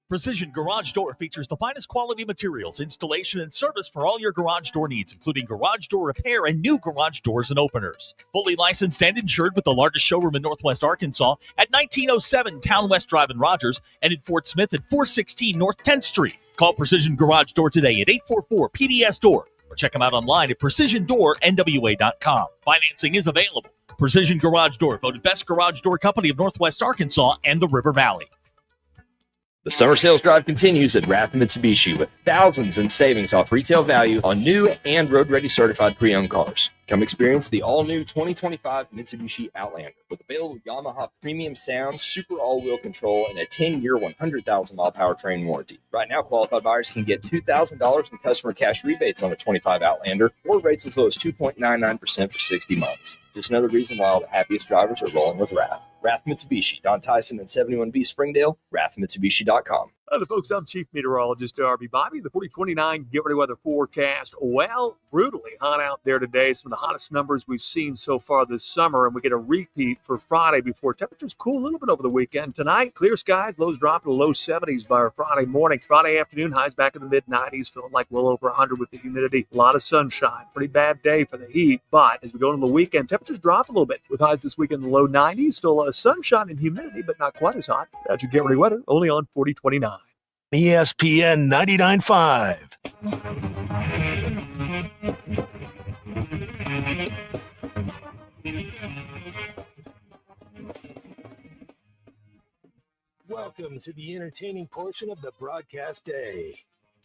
Precision Garage Door features the finest quality materials, installation, and service for all your garage door needs, including garage door repair and new garage doors and openers. Fully licensed and insured with the largest showroom in Northwest Arkansas at 1907 Town West Drive in Rogers and in Fort Smith at 416 North 10th Street. Call Precision Garage Door today at 844-PDS-DOOR or check them out online at precisiondoornwa.com. Financing is available. Precision Garage Door, voted best garage door company of Northwest Arkansas and the River Valley. The summer sales drive continues at Rath Mitsubishi with thousands in savings off retail value on new and road-ready certified pre-owned cars. Come experience the all-new 2025 Mitsubishi Outlander with available Yamaha premium sound, super all-wheel control, and a 10-year, 100,000-mile powertrain warranty. Right now, qualified buyers can get $2,000 in customer cash rebates on the 25 Outlander or rates as low as 2.99% for 60 months. Just another reason why all the happiest drivers are rolling with Rath. Rath Mitsubishi, Don Tyson and 71B Springdale, rathmitsubishi.com. Hello, folks. I'm Chief Meteorologist Darby Bobby. The 4029 Get Ready Weather forecast. Well, brutally hot out there today. Some of the hottest numbers we've seen so far this summer, and we get a repeat for Friday before temperatures cool a little bit over the weekend. Tonight, clear skies, lows drop to the low 70s by our Friday morning. Friday afternoon, highs back in the mid-90s, feeling like well over 100 with the humidity. A lot of sunshine. Pretty bad day for the heat, but as we go into the weekend, temperatures drop a little bit with highs this weekend in the low 90s. Still sunshine and humidity, but not quite as hot. That's your Get Ready Weather, only on 4029. ESPN 99.5. Welcome to the entertaining portion of the broadcast day.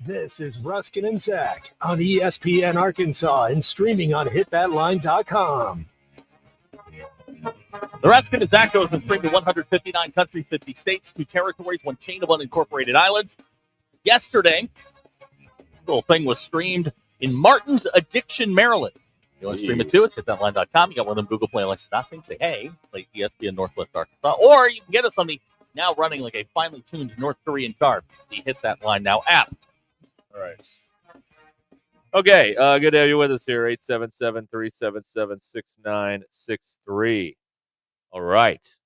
This is Ruskin and Zach on ESPN Arkansas and streaming on hitthatline.com. The Ruscin and Zach show has been streamed to 159 countries, 50 states, 2 territories, 1 chain of unincorporated islands. Yesterday, the little thing was streamed in Martin's Addiction, Maryland. You want to stream it too? It's hitthatline.com. You got one of them Google Play Alexa stop things. Say, hey, play ESPN Northwest Arkansas. Or you can get us on the now running like a finely tuned North Korean car, the Hit That Line Now app. All right. Okay, good to have you with us here, 877-377-6963. All right.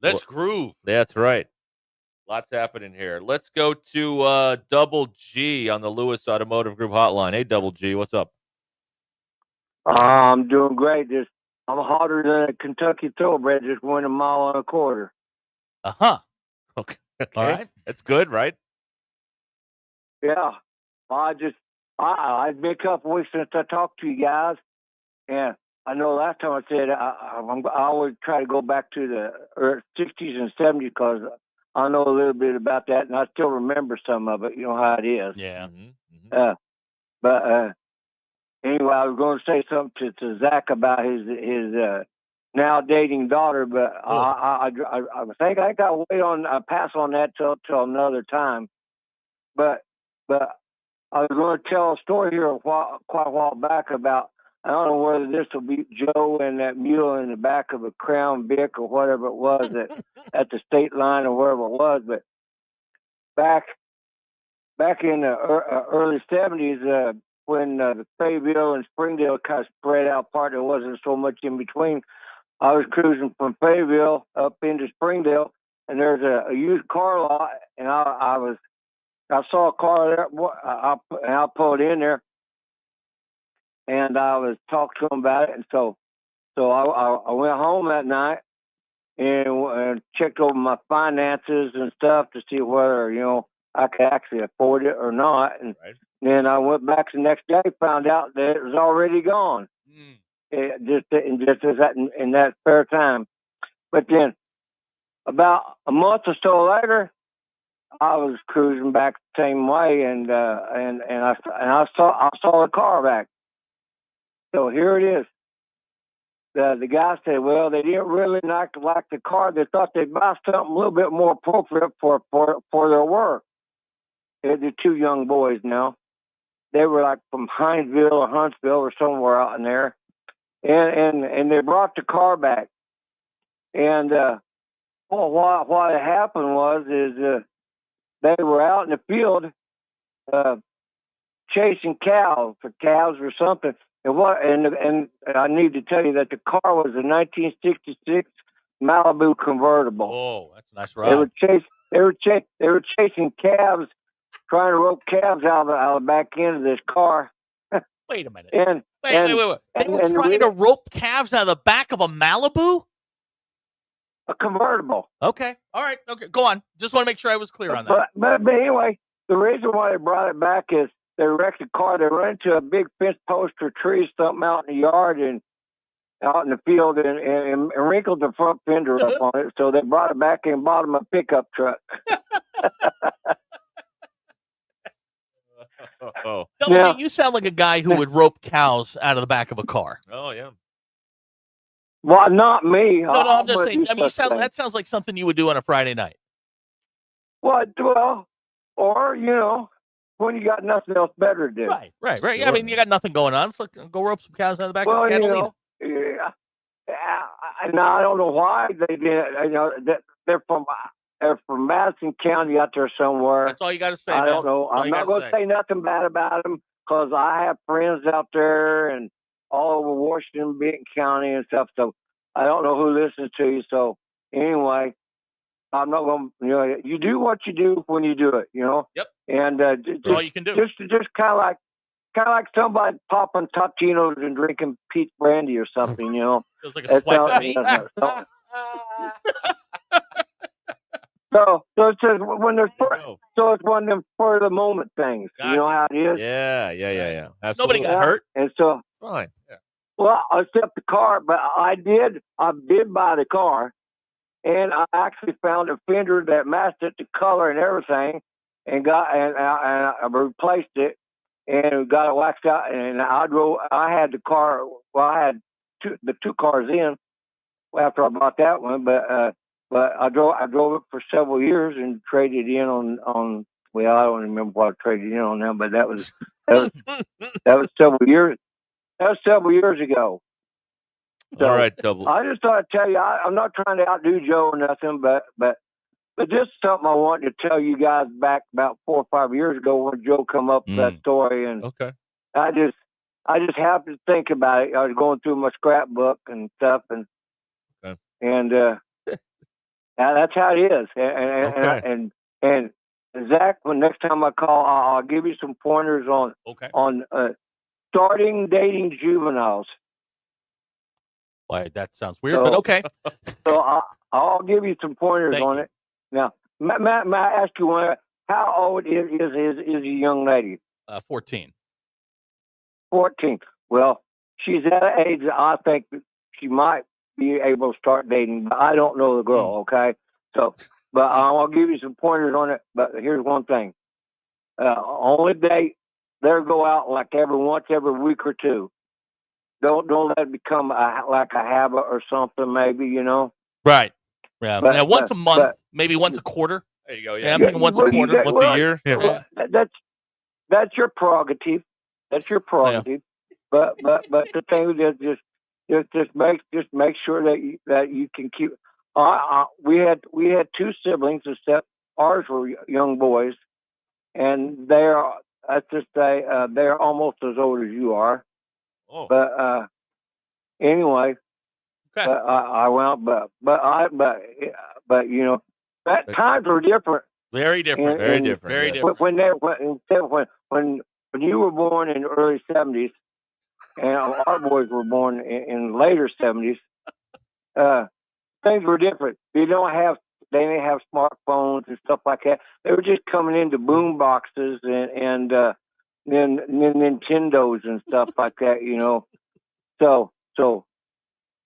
Let's groove. That's right. Lots happening here. Let's go to Double G on the Lewis Automotive Group hotline. Hey, Double G, what's up? I'm doing great. I'm hotter than a Kentucky thoroughbred. Just went a mile and a quarter. Uh-huh. Okay. All right. That's good, right? Yeah. It's been a couple weeks since I talked to you guys, and I know last time I said I always try to go back to the 60s and 70s because I know a little bit about that, and I still remember some of it. You know how it is. Yeah. But anyway, I was going to say something to Zach about his now dating daughter, but I think I got to wait on. I pass on that till another time. But I was going to tell a story here quite a while back about, I don't know whether this will be Joe and that mule in the back of a Crown Vic or whatever it was at the state line or wherever it was, but back in the early 70s, when the Fayetteville and Springdale kind of spread out apart, there wasn't so much in between. I was cruising from Fayetteville up into Springdale, and there's a used car lot, and I saw a car there, I pulled in there, and I was talking to him about it, and so I went home that night and checked over my finances and stuff to see whether, I could actually afford it or not, and then I went back the next day, found out that it was already gone, just in that spare time. But then about a month or so later, I was cruising back the same way, and I saw the car back. So here it is. The guy said, well, they didn't really like the car. They thought they'd buy something a little bit more appropriate for their work. They're 2 young boys now. They were like from Hinesville or Huntsville or somewhere out in there, and they brought the car back. And what had happened was they were out in the field chasing cows or something. And I need to tell you that the car was a 1966 Malibu convertible. Oh, that's a nice ride. They were chasing calves, trying to rope calves out of the back end of this car. Wait a minute. Wait. They were trying to rope calves out of the back of a Malibu? A convertible. Okay. All right. Okay. Go on. Just want to make sure I was clear on that. But anyway, the reason why they brought it back is they wrecked the car. They ran into a big fence post or tree, something out in the yard and out in the field, and wrinkled the front fender up on it. So they brought it back and bought them a pickup truck. Double G, you sound like a guy who would rope cows out of the back of a car. Oh, yeah. Well, not me. No, I'm just saying. I mean, that sounds like something you would do on a Friday night. Well, or when you got nothing else better to do. Right. Sure. Yeah, I mean, you got nothing going on. So go rope some cows out of the back of a Catalina. Yeah. Now I don't know why they did. They're from Madison County out there somewhere. That's all you got to say. I don't know. I'm not going to say nothing bad about them because I have friends out there and all over Washington, Benton County and stuff. So I don't know who listens to you. So anyway, I'm not going to, you do what you do when you do it, Yep. And that's all you can do. Just kind of like somebody popping Totino's and drinking peach brandy or something, Feels like a swipe at me. So it's just when there's it's one of them for the moment things. Gotcha. You know how it is? Yeah. Absolutely. Nobody got hurt. And so it's fine. Yeah. Well, except the car, but I did buy the car, and I actually found a fender that matched it, the color and everything. and I replaced it and got it waxed out. And I had the car. Well, I had the two cars in after I bought that one, but I drove it for several years and traded in on. Well, I don't remember what I traded in on them, but that was several years. That was several years ago. So all right, Double. I just thought I'd tell you, I'm not trying to outdo Joe or nothing, but this is something I wanted to tell you guys back about 4 or 5 years ago when Joe come up with that story, and okay, I just happened to think about it. I was going through my scrapbook and stuff, and that's how it is. And Zach, when next time I call, I'll give you some pointers on starting dating juveniles. Why, that sounds weird, but okay. So I'll give you some pointers on it. Now, may I ask you one? How old is a young lady? 14. 14. Well, she's at an age that I think that she might be able to start dating, but I don't know the girl. Okay, so but I'll give you some pointers on it. But here's one thing: only date. They'll go out like once every week or two. Don't let it become like a habit or something. Maybe Right. Yeah. Now, once a month, maybe once a quarter. There you go. Yeah, I'm thinking once a quarter, once a year. Yeah. That's your prerogative. That's your prerogative. Yeah. But the thing is just make sure that you can keep. We had two siblings, except ours were young boys, and they're almost as old as you are. Oh. But anyway, okay. I went, but times were different. Very different. Very different. Very different. When you were born in the early 70s, and our boys were born in later 70s, things were different. They didn't have smartphones and stuff like that. They were just coming into boom boxes and Nintendos and stuff like that,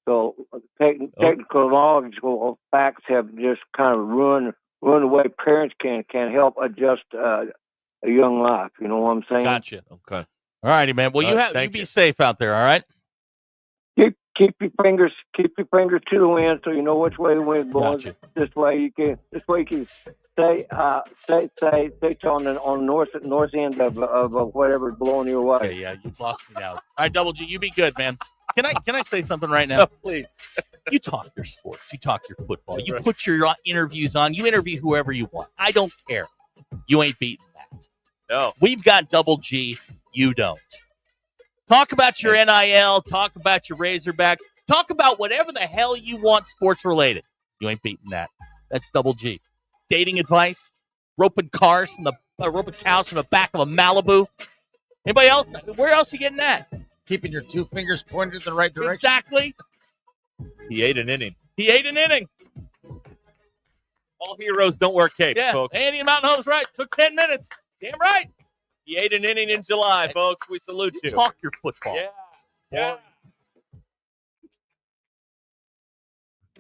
So technological facts have just kind of ruined the way parents can help adjust a young life. You know what I'm saying? Gotcha. Okay. All righty, man. Well, you be safe out there. All right. Keep your fingers to the wind, so you know which way the wind's blowing. Gotcha. This way you can stay on the north end of whatever's blowing your way. Okay, yeah, you lost me now. All right, Double G, you be good, man. Can I say something right now? Please. You talk your sports. You talk your football. You put your interviews on. You interview whoever you want. I don't care. You ain't beating that. No. We've got Double G. You don't. Talk about your NIL. Talk about your Razorbacks. Talk about whatever the hell you want sports related. You ain't beating that. That's Double G. Dating advice. Roping cows from the back of a Malibu. Anybody else? Where else are you getting that? Keeping your two fingers pointed in the right direction. Exactly. He ate an inning. All heroes don't wear capes, folks. Andy and Mountain Home's right. Took 10 minutes. Damn right. He ate an inning in July, folks. We salute you. Talk your football. Yeah.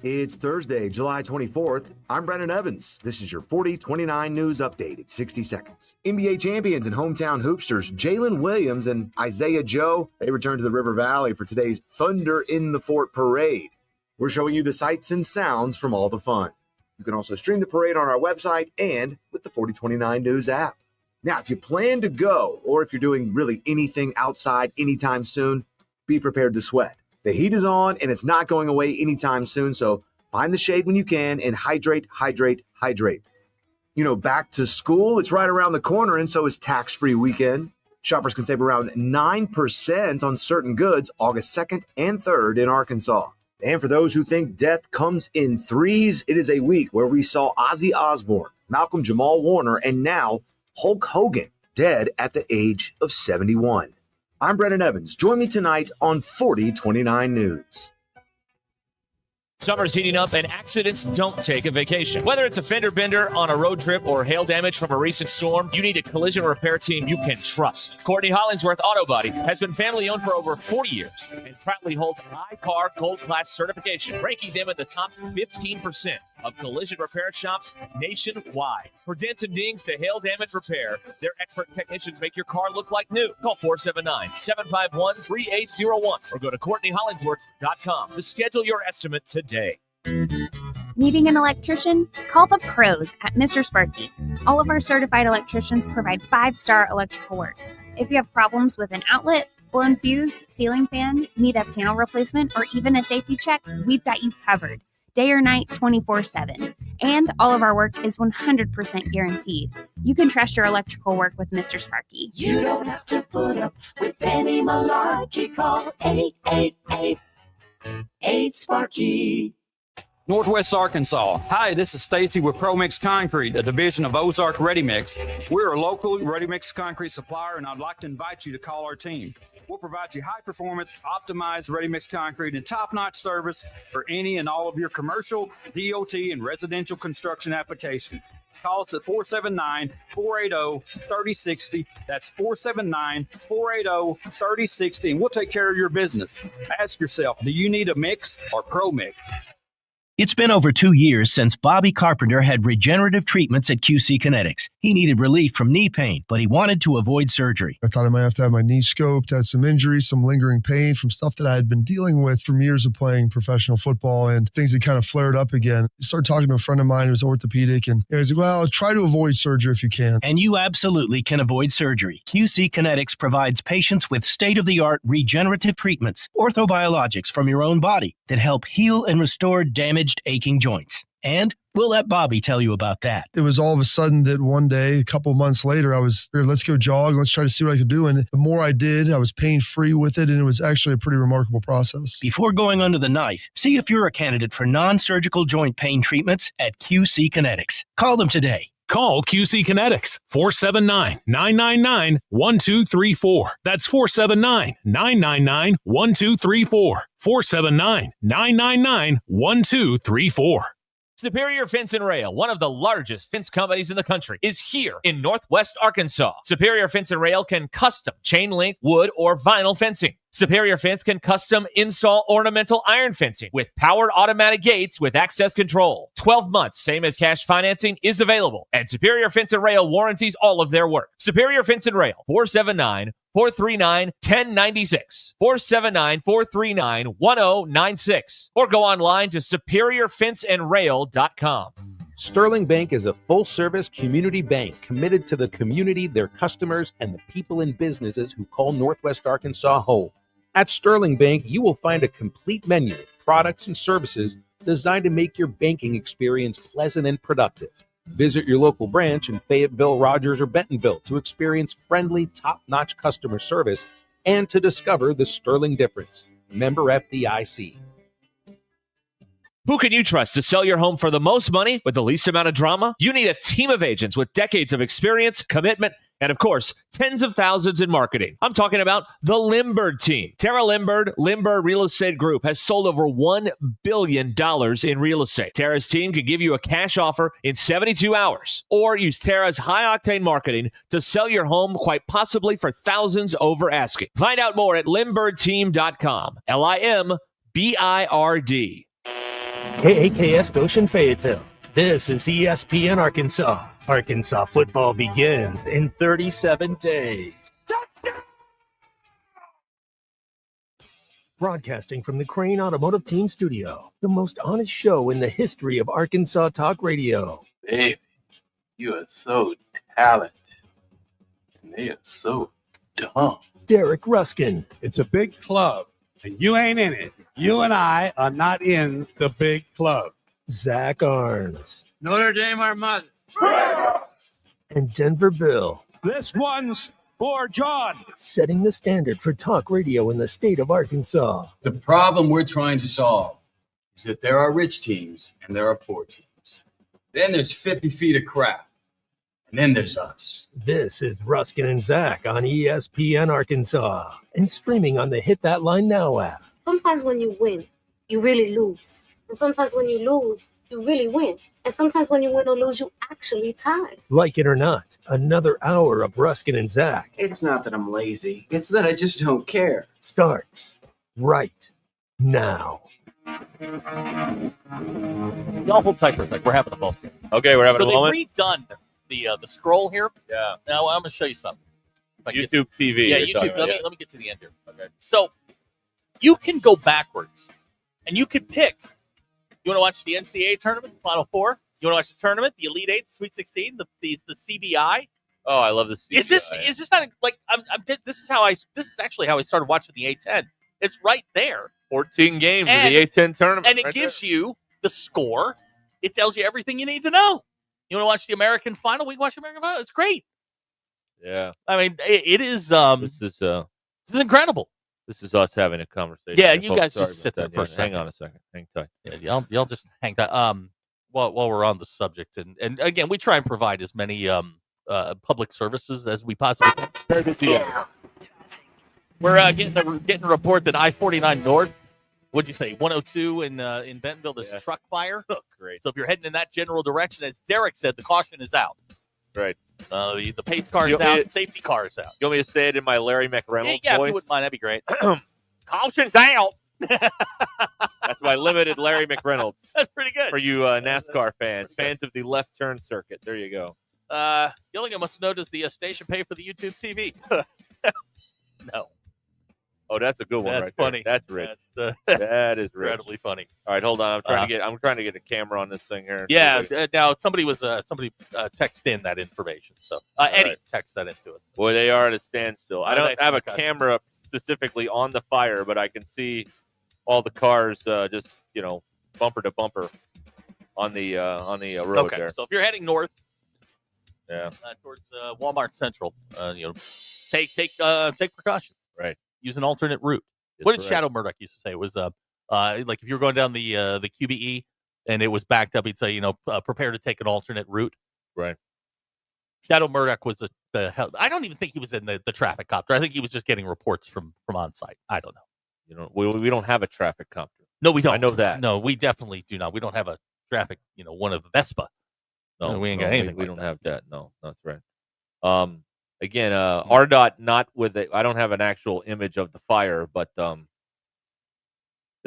It's Thursday, July 24th. I'm Brennan Evans. This is your 40-29 news update in 60 seconds. NBA champions and hometown hoopsters Jalen Williams and Isaiah Joe, they return to the River Valley for today's Thunder in the Fort parade. We're showing you the sights and sounds from all the fun. You can also stream the parade on our website and with the 4029 News app. Now, if you plan to go, or if you're doing really anything outside anytime soon, be prepared to sweat. The heat is on, and it's not going away anytime soon, so find the shade when you can and hydrate. Back to school, it's right around the corner, and so is tax-free weekend. Shoppers can save around 9% on certain goods August 2nd and 3rd in Arkansas. And for those who think death comes in threes, it is a week where we saw Ozzy Osbourne, Malcolm Jamal Warner, and now Hulk Hogan, dead at the age of 71. I'm Brennan Evans. Join me tonight on 4029 News. Summer's heating up and accidents don't take a vacation. Whether it's a fender bender on a road trip or hail damage from a recent storm, you need a collision repair team you can trust. Courtney Hollingsworth Auto Body has been family owned for over 40 years and proudly holds iCar Gold Class certification, ranking them in the top 15% of collision repair shops nationwide. For dents and dings to hail damage repair, their expert technicians make your car look like new. Call 479-751-3801 or go to CourtneyHollingsworth.com to schedule your estimate today. Needing an electrician? Call the pros at Mr. Sparky. All of our certified electricians provide 5-star electrical work. If you have problems with an outlet, blown fuse, ceiling fan, need a panel replacement, or even a safety check, we've got you covered. Day or night, 24/7. And all of our work is 100% guaranteed. You can trust your electrical work with Mr. Sparky. You don't have to put up with any malarkey. Call 888-8-SPARKY. Northwest Arkansas. Hi, this is Stacy with ProMix Concrete, a division of Ozark Ready Mix. We're a local ready mix concrete supplier, and I'd like to invite you to call our team. We'll provide you high-performance, optimized ready-mix concrete and top-notch service for any and all of your commercial, DOT, and residential construction applications. Call us at 479-480-3060. That's 479-480-3060, and we'll take care of your business. Ask yourself, do you need a mix or ProMix? It's been over 2 years since Bobby Carpenter had regenerative treatments at QC Kinetics. He needed relief from knee pain, but he wanted to avoid surgery. I thought I might have to have my knee scoped, had some injuries, some lingering pain from stuff that I had been dealing with from years of playing professional football, and things that kind of flared up again. I started talking to a friend of mine who was orthopedic, and he was like, well, try to avoid surgery if you can. And you absolutely can avoid surgery. QC Kinetics provides patients with state-of-the-art regenerative treatments, orthobiologics from your own body that help heal and restore damaged, aching joints. And we'll let Bobby tell you about that. It was all of a sudden that one day, a couple months later, I was, let's go jog. Let's try to see what I could do. And the more I did, I was pain-free with it. And it was actually a pretty remarkable process. Before going under the knife, see if you're a candidate for non-surgical joint pain treatments at QC Kinetics. Call them today. Call QC Kinetics, 479-999-1234. That's 479-999-1234. 479-999-1234. Superior Fence and Rail, one of the largest fence companies in the country, is here in Northwest Arkansas. Superior Fence and Rail can custom chain link, wood, or vinyl fencing. Superior Fence can custom install ornamental iron fencing with powered automatic gates with access control. 12 months, same as cash financing, is available. And Superior Fence and Rail warranties all of their work. Superior Fence and Rail, 479-439-1096. 479-439-1096. Or go online to superiorfenceandrail.com. Sterling Bank is a full-service community bank committed to the community, their customers, and the people and businesses who call Northwest Arkansas home. At Sterling Bank, you will find a complete menu of products and services designed to make your banking experience pleasant and productive. Visit your local branch in Fayetteville, Rogers, or Bentonville to experience friendly, top-notch customer service and to discover the Sterling difference. Member FDIC. Who can you trust to sell your home for the most money with the least amount of drama? You need a team of agents with decades of experience, commitment, and of course, tens of thousands in marketing. I'm talking about the Limbird team. Tara Limbird Real Estate Group has sold over $1 billion in real estate. Tara's team can give you a cash offer in 72 hours, or use Tara's high-octane marketing to sell your home, quite possibly for thousands over asking. Find out more at limbirdteam.com. LIMBIRD. KAKS Goshen Fayetteville. This is ESPN Arkansas. Arkansas football begins in 37 days. Broadcasting from the Crane Automotive Team Studio, the most honest show in the history of Arkansas Talk Radio. Baby, you are so talented, and they are so dumb. Derek Ruskin. It's a big club, and you ain't in it. You and I are not in the big club. Zach Arns. Notre Dame, our mother. And Denver Bill. This one's for John. Setting the standard for talk radio in the state of Arkansas. The problem we're trying to solve is that there are rich teams and there are poor teams. Then there's 50 feet of crap. And then there's us. This is Ruskin and Zach on ESPN Arkansas and streaming on the Hit That Line Now app. Sometimes when you win, you really lose. And sometimes when you lose, you really win. And sometimes when you win or lose, you actually tie. Like it or not, another hour of Ruskin and Zach. It's not that I'm lazy. It's that I just don't care. Starts right now. Y'all hold tight for a sec. We're having a moment. Okay, we're having So a moment. they've redone the scroll here. Yeah. Now I'm going to show you something. YouTube TV. Yeah, you're YouTube. talking about, Let me get to the end here. Okay. So you can go backwards, and you could pick. You want to watch the NCAA tournament, Final Four? You want to watch the tournament, the Elite Eight, the Sweet 16, the CBI? Oh, I love this. Is this not like this is actually how I started watching the A10. It's right there. 14 games of the A10 tournament. And it gives you the score. It tells you everything you need to know. You want to watch the American final? We can watch the American final. It's great. Yeah. I mean, it is This is incredible. This is us having a conversation. Yeah, you folks. guys Sorry just sit about there that. for a second. Hang on a second. Hang tight. Yeah, y'all just hang tight. While we're on the subject, and again, we try and provide as many public services as we possibly can. We're getting a report that I-49 North, what'd you say, 102 in Bentonville, this truck fire. Oh, great. So if you're heading in that general direction, as Derek said, the caution is out. Right. The pace car is out, safety car is out. You want me to say it in my Larry McReynolds Yeah, voice? if you wouldn't mind, that'd be great. Caution's out. That's my limited Larry McReynolds. That's pretty good. For you NASCAR fans of the left turn circuit. There you go. Gilligan must know, does the station pay for the YouTube TV? No. Oh, that's a good one. That's right funny. There. That's rich. That is rich. incredibly funny. All right, hold on. I'm trying to get a camera on this thing here. Yeah. Now somebody text in that information. So Eddie right. text that into it. Boy, they are at a standstill. I don't they- have a okay. camera specifically on the fire, but I can see all the cars just bumper to bumper on the road Okay. there. So if you're heading north, Yeah. towards Walmart Central, take precautions. Right. Use an alternate route. Yes, What did right. Shadow Murdoch used to say? It was like if you were going down the QBE and it was backed up, he'd say, prepare to take an alternate route. Right. Shadow Murdoch was the hell. I don't even think he was in the traffic copter. I think he was just getting reports from on site. I don't know. We don't have a traffic copter. No, we don't. I know that. No, we definitely do not. We don't have a traffic, one of Vespa. No, we ain't no, got anything. We like don't that. have that. No, that's right. Again, RDOT not with it. I don't have an actual image of the fire, but the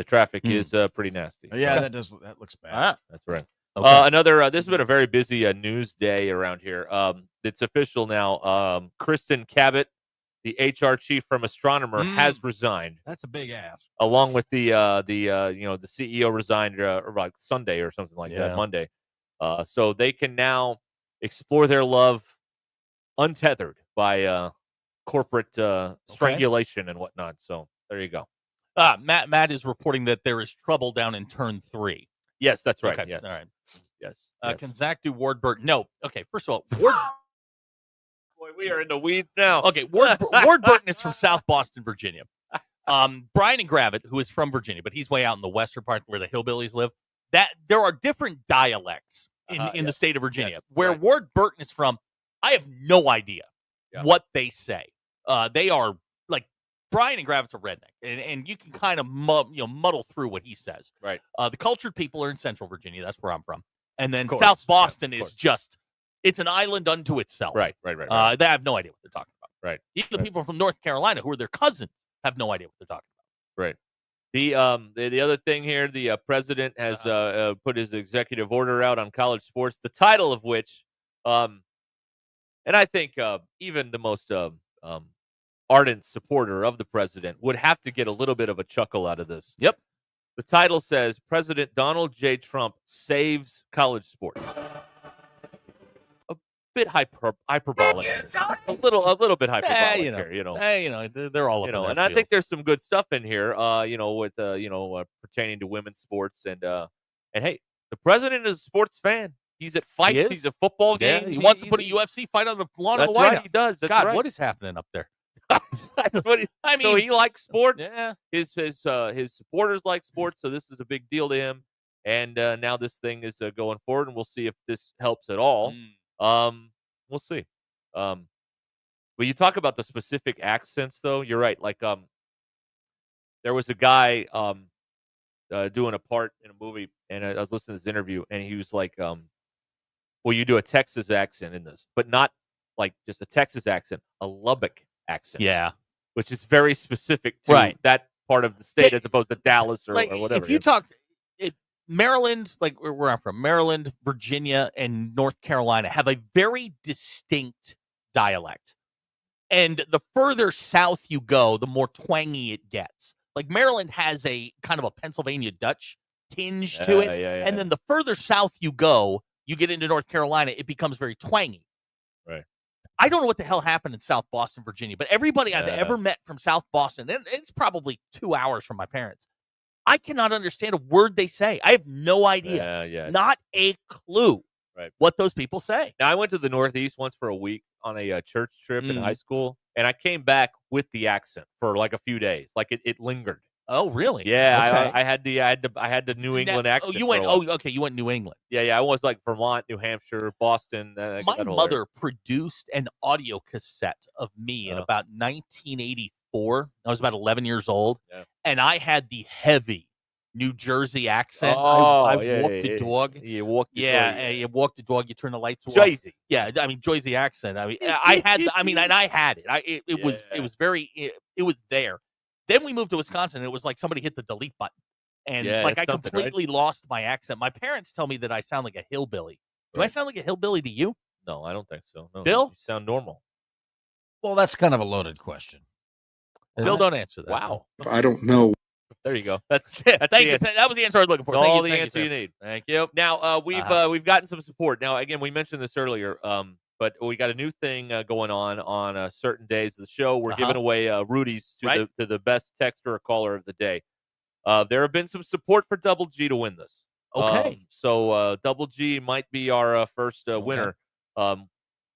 traffic is pretty nasty. Yeah, So- that looks bad. That's right. Okay. This has been a very busy news day around here. It's official now. Kristen Cabot, the HR chief from Astronomer, has resigned, That's a big ask. along with the CEO resigned like Sunday or something like that, Yeah. Monday. So they can now explore their love untethered by corporate strangulation and whatnot. So there you go. Matt is reporting that there is trouble down in turn 3. Yes, that's right. Okay. Yes. All right. Yes. Can Zach do Ward Burton? No. Okay. First of all, Ward. Boy, we are in the weeds now. Okay. Ward Burton is from South Boston, Virginia. Brian and Gravitt, who is from Virginia, but he's way out in the western part where the hillbillies live. That there are different dialects in the state of Virginia. Where Ward Burton is from, I have no idea what they say. They are like Brian and Gravitt's a redneck, and you can kind of muddle through what he says. Right. The cultured people are in Central Virginia. That's where I'm from. And then course. South Boston Yeah, of is just, it's an island unto itself. Right. They have no idea what they're talking about. Right. Even the people from North Carolina, who are their cousins, have no idea what they're talking about. Right. The other thing here, the president has put his executive order out on college sports, the title of which, and I think even the most ardent supporter of the president would have to get a little bit of a chuckle out of this. Yep. The title says, President Donald J. Trump saves college sports. A bit hyperbolic. A little bit hyperbolic here, They're all up in their and I think fields. there's some good stuff in here, with pertaining to women's sports and hey, the president is a sports fan. He's at fights. He is? He's at football Yeah, games. he wants to put a UFC fight on the lawn of the That's White right. House. He does. That's God, right. what is happening up there? I mean, so he likes sports. Yeah. His supporters like sports, so this is a big deal to him. And now this thing is going forward, and we'll see if this helps at all. We'll see. But you talk about the specific accents, though. You're right. Like, there was a guy doing a part in a movie, and I was listening to this interview, and he was like, "Well, you do a Texas accent in this, but not like just a Texas accent, a Lubbock accent." Yeah. Which is very specific to that part of the state as opposed to Dallas or whatever. If you talk Maryland, like where I'm from, Maryland, Virginia, and North Carolina have a very distinct dialect. And the further south you go, the more twangy it gets. Like Maryland has a kind of a Pennsylvania Dutch tinge to it. And then the further south you go, you get into North Carolina, it becomes very twangy. Right. I don't know what the hell happened in South Boston, Virginia, but everybody I've ever met from South Boston, and it's probably 2 hours from my parents, I cannot understand a word they say. I have no idea. Not a clue what those people say. Now, I went to the Northeast once for a week on a church trip in high school, and I came back with the accent for like a few days. Like it lingered. Oh, really? Yeah, Okay. I had the New England accent. Oh, you went. for a while. Okay. You went New England. Yeah. I was like Vermont, New Hampshire, Boston. My mother produced an audio cassette of me in about 1984. I was about 11 years old, and I had the heavy New Jersey accent. I walked the dog. You walked the dog. You walked the dog. You turn the lights off. Jersey. Yeah, I mean Jersey accent. I mean, I had. And I had it. It was very. It was there. Then we moved to Wisconsin, and it was like somebody hit the delete button. And like I completely lost my accent. My parents tell me that I sound like a hillbilly. Do I sound like a hillbilly to you? No, I don't think so. No, Bill? You sound normal. Well, that's kind of a loaded question. Bill, don't answer that. Wow. I don't know. There you go. That's Thank you. That was the answer I was looking for. That's Thank all you, the thank answer you need. Thank you. Now we've gotten some support. Now again, we mentioned this earlier, but we got a new thing going on certain days of the show. We're giving away Rudy's to the best texter or caller of the day. There have been some support for Double G to win this. Okay. So Double G might be our first winner.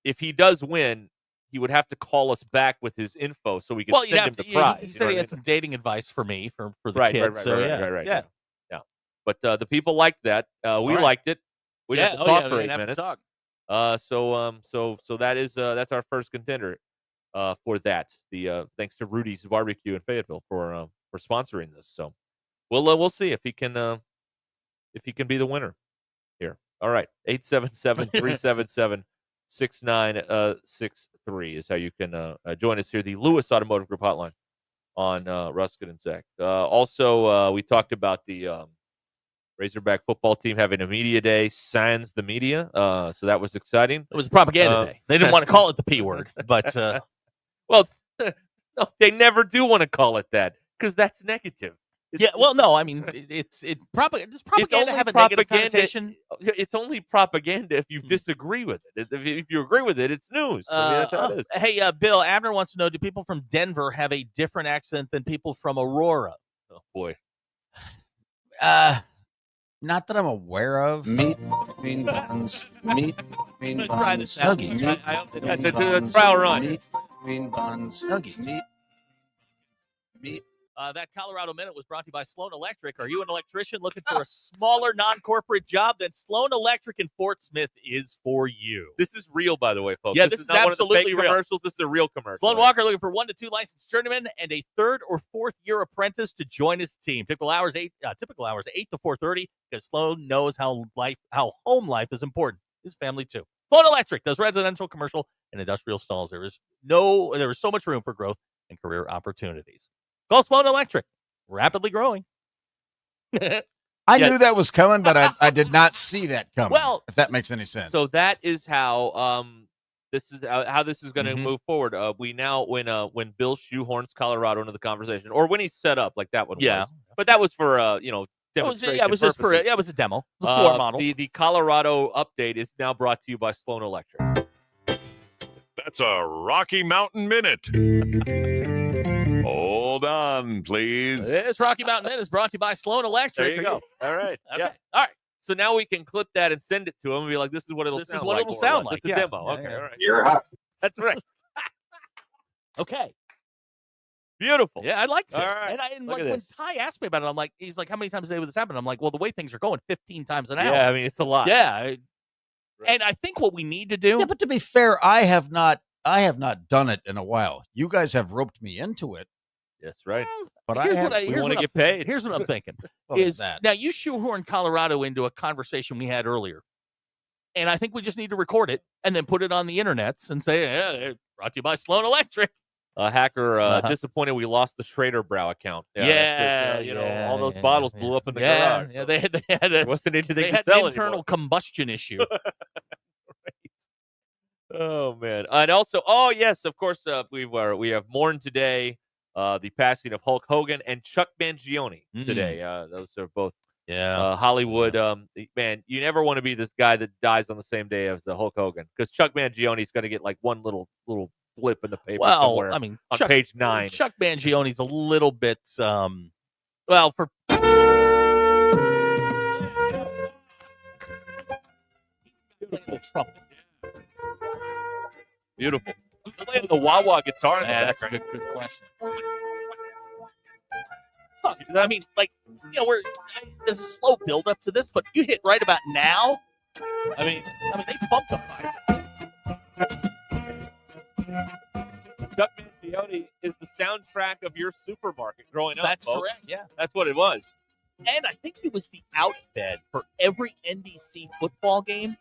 If he does win, he would have to call us back with his info so we can send him the prize. He said he had some dating advice for me for the Right. kids. Right. Yeah. Yeah. But the people liked that. We liked it. We didn't have to talk for 8 minutes. So that is that's our first contender for that. The thanks to Rudy's Barbecue in Fayetteville for sponsoring this. So we'll see if he can be the winner here. All right, 877-377-6963 is how you can join us here. The Lewis Automotive Group hotline on Ruscin and Zach. Also, we talked about the Razorback football team having a media day, sans the media. So that was exciting. It was a propaganda day. They didn't want to call it the P word, but well, no, they never do want to call it that because that's negative. No, I mean it's propaganda have a negative connotation. It's only propaganda if you disagree with it. If you agree with it, it's news. I mean, that's how it is. Hey, Bill, Abner wants to know: do people from Denver have a different accent than people from Aurora? Oh boy. Not that I'm aware of. Meat between buns. Meat between buns. Snuggie. That's a trial run. Meat between buns. Snuggie. Meat. That Colorado Minute was brought to you by Sloan Electric. Are you an electrician looking for a smaller, non-corporate job? Then Sloan Electric in Fort Smith is for you. This is real, by the way, folks. Yeah, this is not absolutely one of the fake real. commercials. This is a real commercial. Sloan Walker looking for 1 to 2 licensed journeymen and a 3rd or 4th year apprentice to join his team. Typical hours 8 to 4:30 because Sloan knows how home life is important. His family too. Sloan Electric does residential, commercial, and industrial stalls. There is so much room for growth and career opportunities. Call Sloan Electric. Rapidly growing. I knew that was coming, but I did not see that coming. Well, if that makes any sense. So that is how this is going to move forward. We now when Bill shoehorns Colorado into the conversation, or when he's set up like that one was. But that was for demonstration. It was just for it was a demo. It was a floor model. The Colorado update is now brought to you by Sloan Electric. That's a Rocky Mountain Minute. Hold on, please. This Rocky Mountain Minute is brought to you by Sloan Electric. There you go. All right. Okay. Yeah. All right. So now we can clip that and send it to him and be like, "This is what it'll sound like." It's a demo. Yeah, okay. yeah. All right. You're hot. That's right. Okay. Beautiful. Yeah, I like this. All right. And Look like at when this. Ty asked me about it, he's like, how many times a day would this happen? I'm like, well, the way things are going, 15 times an hour. Yeah, I mean, it's a lot. Yeah. And I think what we need to do. Yeah, but to be fair, I have not done it in a while. You guys have roped me into it. That's right. But Here's I what I want to get paid. Here's what I'm thinking. Well, is that. Now you shoehorn Colorado into a conversation we had earlier. And I think we just need to record it and then put it on the internets and say, yeah, brought to you by Sloan Electric. A hacker disappointed we lost the Schrader Brow account. All those bottles blew up in the garage. Yeah, they had wasn't anything they to had sell an internal anymore. combustion issue. Oh man! And also, yes, of course, we have mourned today the passing of Hulk Hogan and Chuck Mangione today. Those are both Hollywood. Man, you never want to be this guy that dies on the same day as the Hulk Hogan, because Chuck Mangione's going to get like one little blip in the paper somewhere. I mean, on Chuck, page 9. Chuck Mangione's a little bit, for beautiful. Who's playing the wah wah guitar? That's a good question. So, I mean, there's a slow build up to this, but you hit right about now. I mean, they bumped up by Chuck Mangione is the soundtrack of your supermarket growing up. That's folks. correct. Yeah, that's what it was. And I think he was the outfed for every NBC football game.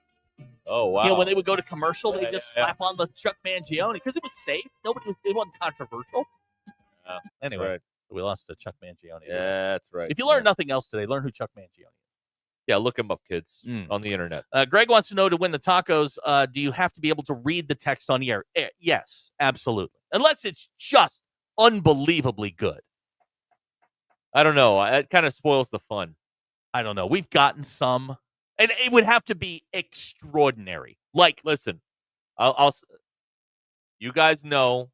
Oh wow! You know, when they would go to commercial, they just slap on the Chuck Mangione because it was safe. It wasn't controversial. Anyway, right. We lost to Chuck Mangione. Yeah, that's right. If you learn nothing else today, learn who Chuck Mangione is. Yeah, look him up, kids, on the internet. Greg wants to know, to win the tacos, do you have to be able to read the text on the air? Yes, absolutely. Unless it's just unbelievably good. I don't know. It kind of spoils the fun. I don't know. We've gotten some, and it would have to be extraordinary. Like, listen, you guys know,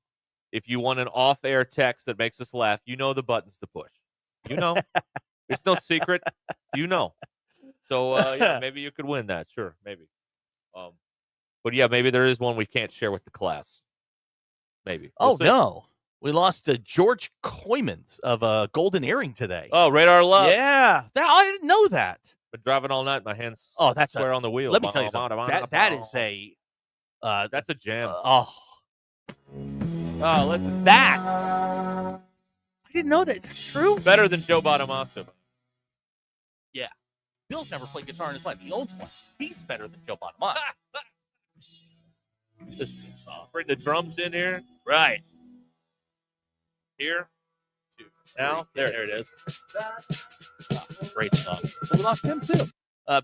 if you want an off-air text that makes us laugh, you know the buttons to push. You know. It's no secret. You know. So, maybe you could win that. Sure, maybe. But, yeah, maybe there is one we can't share with the class. Maybe. We'll see. No. We lost to George Coymans of Golden Earring today. Oh, Radar Love. Yeah. I didn't know that. Been driving all night. My hands that's square on the wheel. Let me tell you something. That is a... that's a jam. Listen. That. I didn't know that. Is that true? Better than Joe Bonamassa. Yeah. Bill's never played guitar in his life. He owns one. He's better than Joe Bonamassa. Bring the drums in here. Right. Here. Now. There it is. Great song. We lost him too.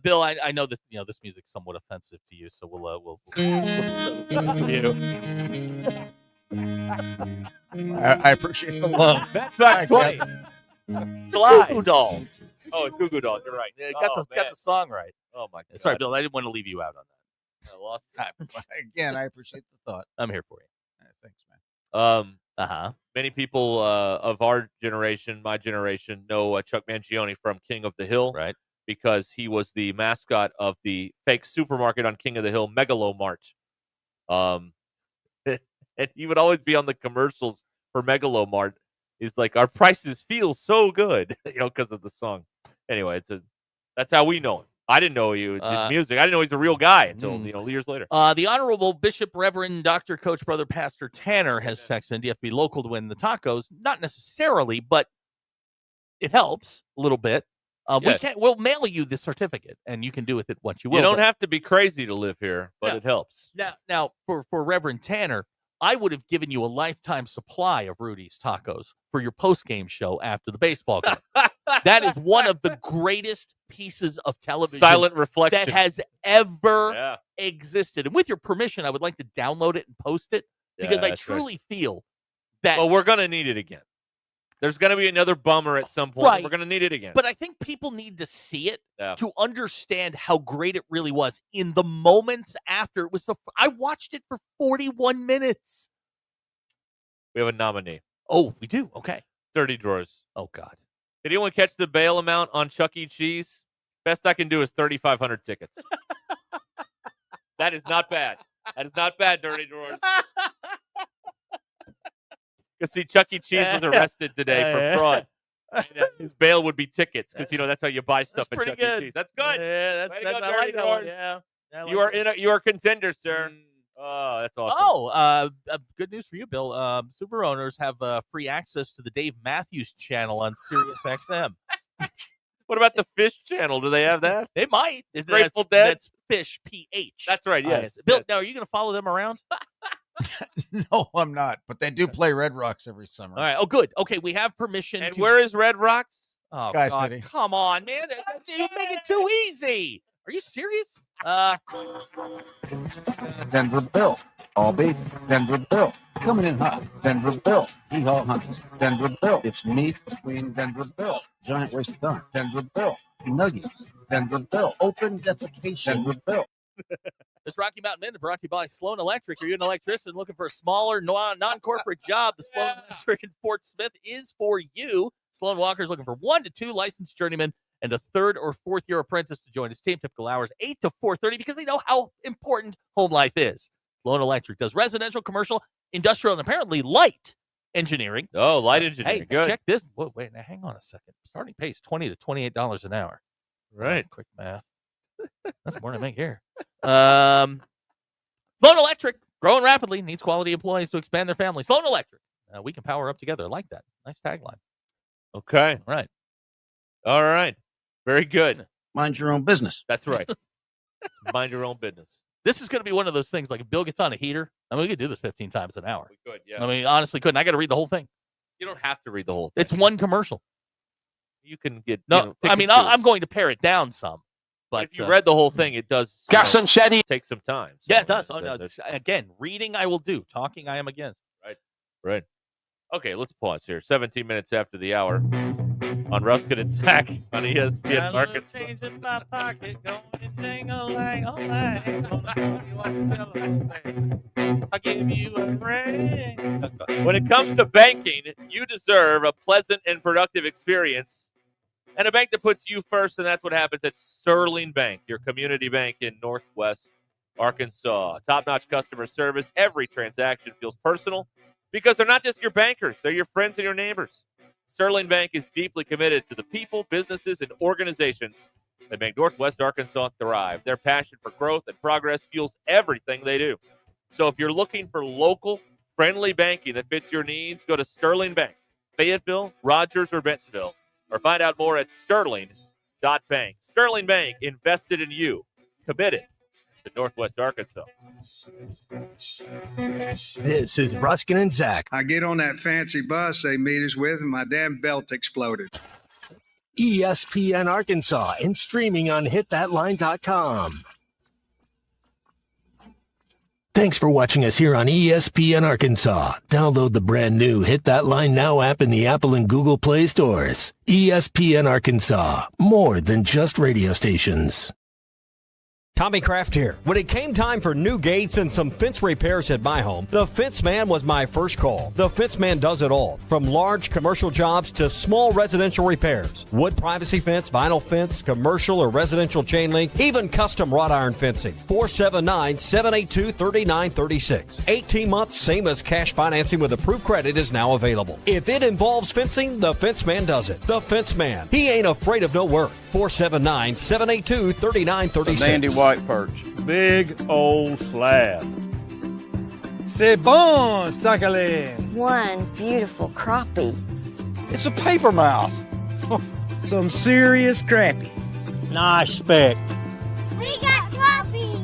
Bill, I know that this music's somewhat offensive to you, so we'll I appreciate the love. That's not 20. Slide. Goo Goo Dolls. Oh, Goo Goo Dolls. You're right. Yeah, got the song right. Oh my God. Sorry, Bill. I didn't want to leave you out on that. I lost. Again, I appreciate the thought. I'm here for you. Thanks, man. Many people of our generation, my generation, know Chuck Mangione from King of the Hill, right? Because he was the mascot of the fake supermarket on King of the Hill, Megalomart. And he would always be on the commercials for Megalomart. He's like, our prices feel so good, because of the song. Anyway, that's how we know him. I didn't know he did music. I didn't know he's a real guy until years later. The Honorable Bishop Reverend Dr. Coach Brother Pastor Tanner has texted, do you have to be local to win the tacos? Not necessarily, but it helps a little bit. We'll mail you the certificate, and you can do with it what you will. You don't have to be crazy to live here, but it helps. Now, for Reverend Tanner, I would have given you a lifetime supply of Rudy's tacos for your post-game show after the baseball game. That is one of the greatest pieces of television Silent reflection that has ever existed. And with your permission, I would like to download it and post it, because I truly feel that... Well, we're going to need it again. There's going to be another bummer at some point. Right. We're going to need it again. But I think people need to see it to understand how great it really was in the moments after. It was I watched it for 41 minutes. We have a nominee. Oh, we do? Okay. Dirty Drawers. Oh, God. Did anyone catch the bail amount on Chuck E. Cheese? Best I can do is 3,500 tickets. That is not bad. That is not bad, Dirty Drawers. Because, see, Chuck E. Cheese was arrested today for fraud. And, his bail would be tickets, because, that's how you buy stuff at Chuck E. Cheese. That's good. Yeah, Way to go, Dirty Drawers. You are a contender, sir. Oh, that's awesome. Good news for you, Bill. Super owners have free access to the Dave Matthews channel on Sirius XM. What about the Fish channel? Do they have that? They might. Grateful Dead? That's Fish, PH. That's right, yes. Bill, now, are you going to follow them around? No, I'm not. But they do play Red Rocks every summer. All right. Oh, good. Okay, we have permission. And where is Red Rocks? Oh, Sky God. City. Come on, man. You make it too easy. Are you serious? Denver Bill. All beef. Denver Bill. Coming in hot. Denver Bill. Hee-haw hunkies. Denver Bill. It's meat between Denver Bill. Giant waist of time. Denver Bill. Nuggies. Denver Bill. Open defecation. Denver Bill. This Rocky Mountain Minute brought to you by Sloan Electric. Are you an electrician looking for a smaller, non-corporate job? The Sloan Electric in Fort Smith is for you. Sloan Walker is looking for 1 to 2 licensed journeymen and a 3rd or 4th year apprentice to join his team. Typical hours 8 to 4:30 because they know how important home life is. Sloan Electric does residential, commercial, industrial, and apparently light engineering. Oh, light engineering. Hey, Good. check this. Wait, now hang on a second. Starting pay is $20 to $28 an hour. Right. Quick math. That's more than I make here. Sloan Electric, growing rapidly, needs quality employees to expand their family. Sloan Electric, we can power up together. I like that. Nice tagline. Okay. All right. Very good. Mind your own business. That's right. Mind your own business. This is going to be one of those things, like if Bill gets on a heater, I mean, we could do this 15 times an hour. We could, yeah. I mean, honestly, couldn't. I got to read the whole thing. You don't have to read the whole thing. It's one commercial. You can get, No, pick I and mean, choose. I'm going to pare it down some. But if you read the whole thing, it does take some time. So yeah, it does. Oh, no, there's- again, reading I will do. Talking I am against. Right. Okay, let's pause here. 17 minutes after the hour on Ruscin and Zach on ESPN Arkansas. Change in my pocket, going ding-a-lang, I'll give you a ring. When it comes to banking, you deserve a pleasant and productive experience and a bank that puts you first, and that's what happens at Sterling Bank, your community bank in Northwest Arkansas. Top-notch customer service. Every transaction feels personal because they're not just your bankers. They're your friends and your neighbors. Sterling Bank is deeply committed to the people, businesses, and organizations that make Northwest Arkansas thrive. Their passion for growth and progress fuels everything they do. So if you're looking for local, friendly banking that fits your needs, go to Sterling Bank, Fayetteville, Rogers, or Bentonville, or find out more at sterling.bank. Sterling Bank, invested in you, committed to Northwest Arkansas. This is Ruscin and Zach. I get on that fancy bus they meet us with, and my damn belt exploded. ESPN Arkansas and streaming on hitthatline.com. Thanks for watching us here on ESPN Arkansas. Download the brand new Hit That Line Now app in the Apple and Google Play stores. ESPN Arkansas, more than just radio stations. Tommy Kraft here. When it came time for new gates and some fence repairs at my home, the Fence Man was my first call. The Fence Man does it all, from large commercial jobs to small residential repairs. Wood privacy fence, vinyl fence, commercial or residential chain link, even custom wrought iron fencing. 479-782-3936. 18 months, same as cash financing with approved credit is now available. If it involves fencing, the Fence Man does it. The Fence Man. He ain't afraid of no work. 479-782-3936. Sandy White Perch. Big old slab. C'est bon, Sakhalin. One beautiful crappie. It's a paper mouse. Some serious crappie. Nice speck. We got crappie.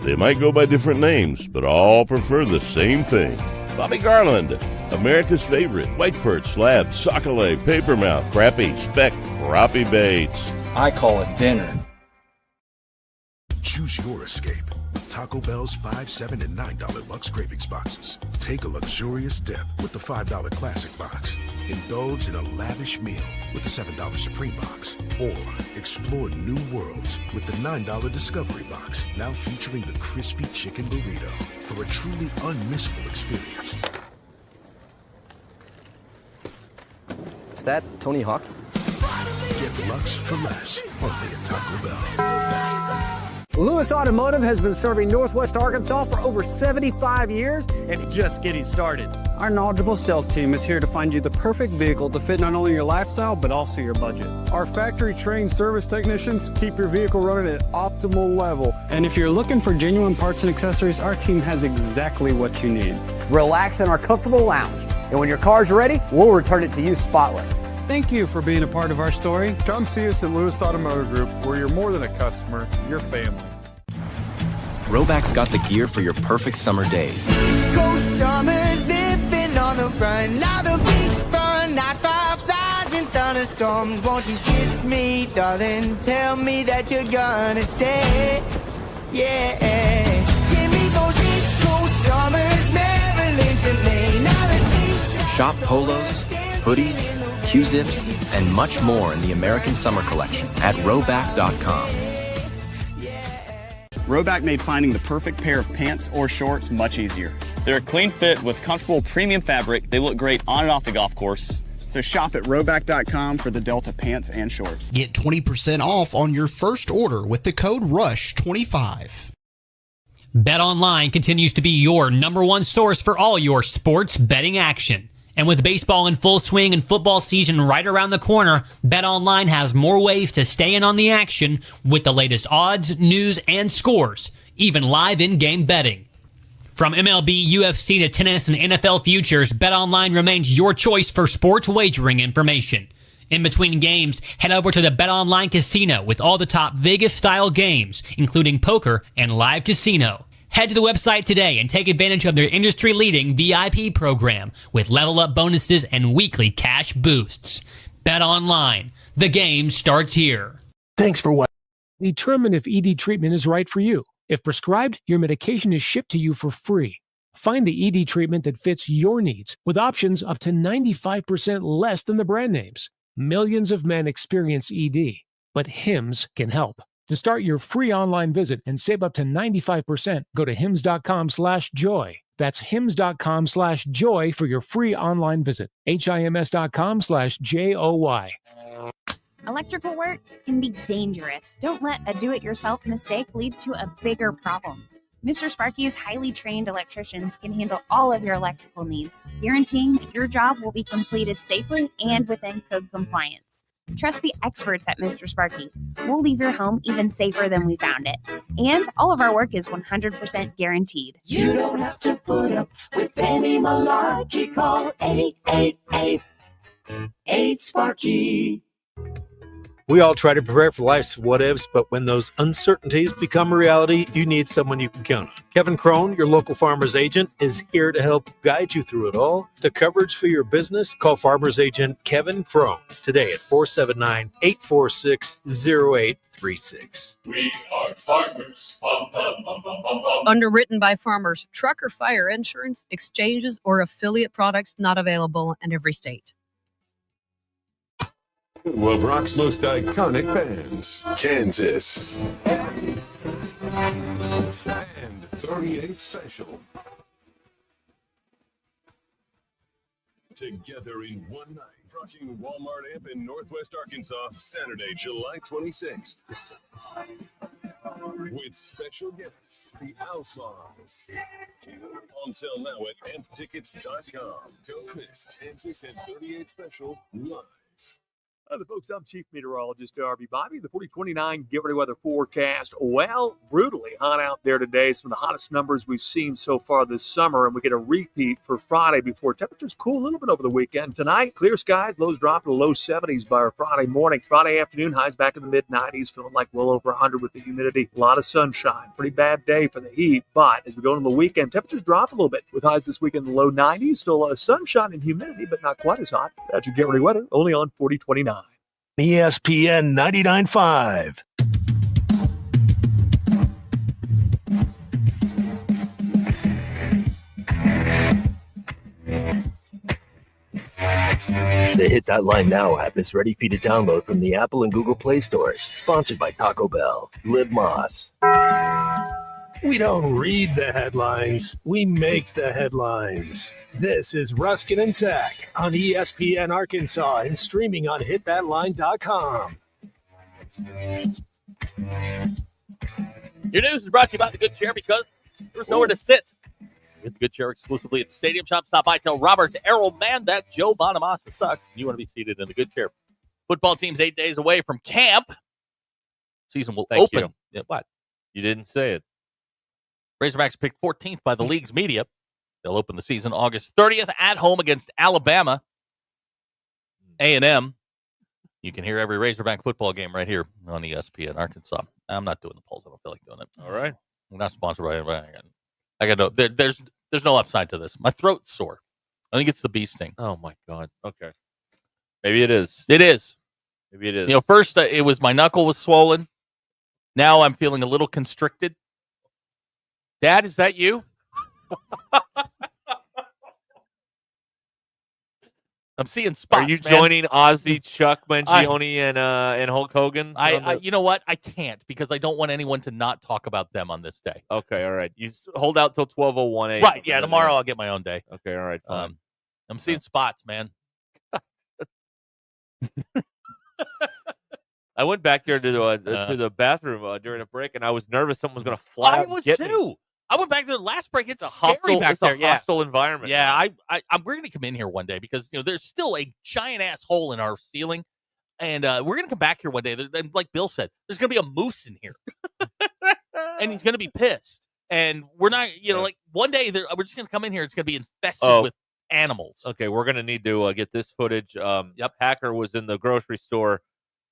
They might go by different names, but all prefer the same thing. Bobby Garland, America's favorite. White perch, slab, sockeye, papermouth, crappie, speck, crappie baits. I call it dinner. Choose your escape. Taco Bell's $5, $7, and $9 Lux Cravings boxes. Take a luxurious dip with the $5 Classic box. Indulge in a lavish meal with the $7 Supreme box. Or explore new worlds with the $9 Discovery box. Now featuring the crispy chicken burrito for a truly unmissable experience. Is that Tony Hawk? Get Lux for less, only at Taco Bell. Lewis Automotive has been serving Northwest Arkansas for over 75 years and just getting started. Our knowledgeable sales team is here to find you the perfect vehicle to fit not only your lifestyle, but also your budget. Our factory-trained service technicians keep your vehicle running at optimal level. And if you're looking for genuine parts and accessories, our team has exactly what you need. Relax in our comfortable lounge. And when your car's ready, we'll return it to you spotless. Thank you for being a part of our story. Come see us at Lewis Automotive Group, where you're more than a customer, you're family. Roback's got the gear for your perfect summer days. Go summers living on the run. Now the beachfront nights, 5,000 thunderstorms. Won't you kiss me, darling? Tell me that you're gonna stay. Yeah. Give me those East Coast summers, Maryland to Maine. Now the seaside. Shop polos, hoodies, Q-zips, and much more in the American Summer Collection at Roback.com. Roback made finding the perfect pair of pants or shorts much easier. They're a clean fit with comfortable premium fabric. They look great on and off the golf course. So shop at Roback.com for the Delta pants and shorts. Get 20% off on your first order with the code RUSH25. BetOnline continues to be your number one source for all your sports betting action. And with baseball in full swing and football season right around the corner, BetOnline has more ways to stay in on the action with the latest odds, news, and scores, even live in-game betting. From MLB, UFC to tennis and NFL futures, BetOnline remains your choice for sports wagering information. In between games, head over to the BetOnline Casino with all the top Vegas-style games, including poker and live casino. Head to the website today and take advantage of their industry-leading VIP program with level-up bonuses and weekly cash boosts. BetOnline. The game starts here. Thanks for watching. Determine if ED treatment is right for you. If prescribed, your medication is shipped to you for free. Find the ED treatment that fits your needs with options up to 95% less than the brand names. Millions of men experience ED, but HIMS can help. To start your free online visit and save up to 95%, go to hims.com/joy. That's hims.com/joy for your free online visit. HIMS.com/JOY. Electrical work can be dangerous. Don't let a do-it-yourself mistake lead to a bigger problem. Mr. Sparky's highly trained electricians can handle all of your electrical needs, guaranteeing that your job will be completed safely and within code compliance. Trust the experts at Mr. Sparky. We'll leave your home even safer than we found it. And all of our work is 100% guaranteed. You don't have to put up with any malarkey. Call 888-8-SPARKY. We all try to prepare for life's what-ifs, but when those uncertainties become a reality, you need someone you can count on. Kevin Crone, your local farmer's agent, is here to help guide you through it all. The coverage for your business, call farmer's agent Kevin Crone today at 479-846-0836. We are farmers. Bum, bum, bum, bum, bum, bum. Underwritten by farmers. Truck or fire insurance, exchanges, or affiliate products not available in every state. Two of rock's most iconic bands, Kansas and 38 Special. Together in one night, rocking Walmart Amp in Northwest Arkansas, Saturday, July 26th. With special guests, the Outlaws. On sale now at amptickets.com. Don't miss Kansas and 38 Special live. The folks, I'm Chief Meteorologist Darby Bobby. The 4029 Get Ready Weather forecast. Well, brutally hot out there today. Some of the hottest numbers we've seen so far this summer, and we get a repeat for Friday before temperatures cool a little bit over the weekend. Tonight, clear skies, lows drop to the low 70s by our Friday morning. Friday afternoon, highs back in the mid-90s, feeling like well over 100 with the humidity. A lot of sunshine. Pretty bad day for the heat, but as we go into the weekend, temperatures drop a little bit with highs this weekend in the low 90s. Still sunshine and humidity, but not quite as hot. That's your Get Ready Weather, only on 4029. ESPN 99.5. The Hit That Line Now app is ready for you to download from the Apple and Google Play stores. Sponsored by Taco Bell. Live Moss. We don't read the headlines. We make the headlines. This is Ruscin and Zach on ESPN Arkansas and streaming on hitthatline.com. Your news is brought to you by the Good Chair because there's nowhere to sit. Get the Good Chair exclusively at the Stadium Shop. Stop by, tell Robert Errol, man, that Joe Bonamassa sucks. You want to be seated in the Good Chair. Football team's 8 days away from camp. Season will open. You. What? You didn't say it. Razorbacks picked 14th by the league's media. They'll open the season August 30th at home against Alabama A&M. You can hear every Razorback football game right here on ESPN Arkansas. I'm not doing the polls. I don't feel like doing it. All right. We're not sponsored by anybody. I got no. There's no upside to this. My throat's sore. I think it's the bee sting. Oh my god. Okay. Maybe it is. It is. Maybe it is. You know, first it was my knuckle was swollen. Now I'm feeling a little constricted. Dad, is that you? I'm seeing spots. Are you man. joining Ozzy, Chuck Mangione, and Hulk Hogan? You know what? I can't because I don't want anyone to not talk about them on this day. Okay, all right. You hold out till 12:01 a.m. Right? Yeah. Tomorrow I'll get my own day. Okay, all right. Fine. I'm seeing spots, man. I went back there to the bathroom during a break, and I was nervous something was going to fly I out was and too. get me. I went back to the last break. It's a scary hostile, back it's there. a hostile environment. Yeah, we're going to come in here one day because there's still a giant ass hole in our ceiling, and we're going to come back here one day. And like Bill said, there's going to be a moose in here, and he's going to be pissed. And we're not, like one day we're just going to come in here. It's going to be infested with animals. Okay, we're going to need to get this footage. Hacker was in the grocery store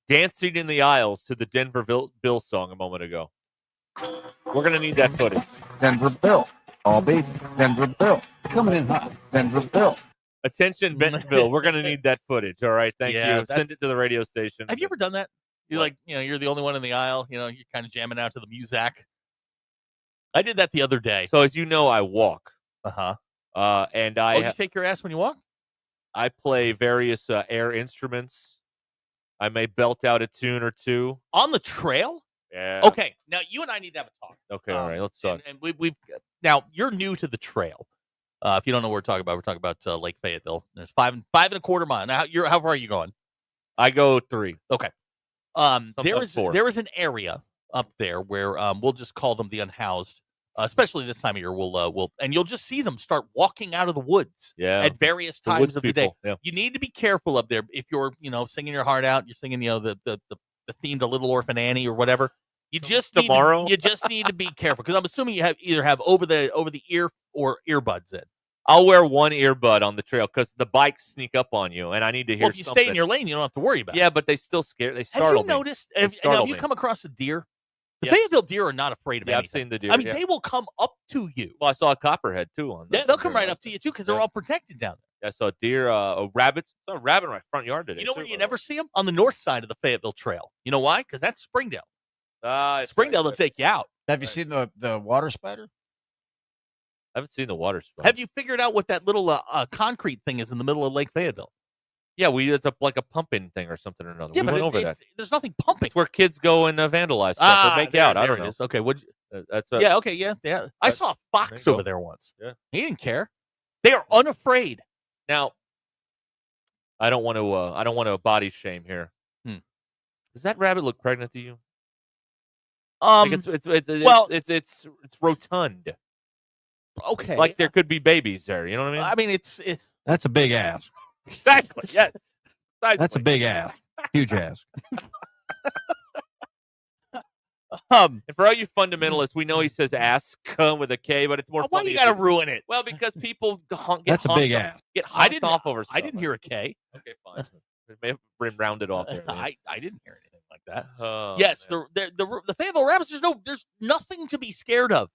dancing in the aisles to the Denver Bill song a moment ago. We're going to need that footage. Denver Bill. All beef. Denver Bill. Coming in hot. Denver Bill. Attention, Bentonville. We're going to need that footage. All right. Thank Yeah, you. Send it to the radio station. Have you ever done that? You're you're the only one in the aisle. You're kind of jamming out to the music. I did that the other day. So as you know, I walk. Uh-huh. And you shake your ass when you walk? I play various air instruments. I may belt out a tune or two. On the trail? Yeah. Okay. Now, you and I need to have a talk. Okay, all right. Let's talk. And we've now, you're new to the trail. If you don't know what we're talking about Lake Fayetteville. There's 5.25 miles. Now, how far are you going? I go 3. Okay. There is an area up there where we'll just call them the unhoused. Especially this time of year, and you'll just see them start walking out of the woods at various times of the day. Yeah. You need to be careful up there if you're, singing your heart out. You're singing, the theme to Little Orphan Annie or whatever. You just need to be careful because I'm assuming you either have over the ear or earbuds in. I'll wear one earbud on the trail because the bikes sneak up on you, and I need to hear. Well, if you stay in your lane, you don't have to worry about it. Yeah, but they still scare. They startle me. Have you noticed? Have you come across a deer? The Fayetteville deer are not afraid of anything. I've seen the deer. I mean, they will come up to you. Well, I saw a copperhead too on. They'll come right up to you too because they're all protected down there. I saw a deer, rabbits. I saw a rabbit in my front yard today. You know where you never see them? On the north side of the Fayetteville Trail. You know why? Because that's Springdale. Springdale will take you out. Have you seen the water spider? I haven't seen the water spider. Have you figured out what that little concrete thing is in the middle of Lake Fayetteville? Yeah, it's like a pumping thing or something or another. Yeah, we went over that. There's nothing pumping. It's where kids go and vandalize stuff or make out. I don't know. Okay, that's okay, yeah. I saw a fox over there once. Yeah, he didn't care. They are unafraid. Now, I don't want to body shame here. Does that rabbit look pregnant to you? It's rotund. Okay, like there could be babies there. You know what I mean? I mean, it's That's a big ass. Exactly. Yes. That's a big ass. Huge ass. And for all you fundamentalists, we know he says ask with a K, but it's more. Why funny you got to ruin it? Well, because people That's a big ass. Get honked off over. I didn't hear a K. Okay, fine. It may have been rounded off there. I didn't hear anything like that. Oh, yes, man. the Fayetteville Rabbits. There's nothing to be scared of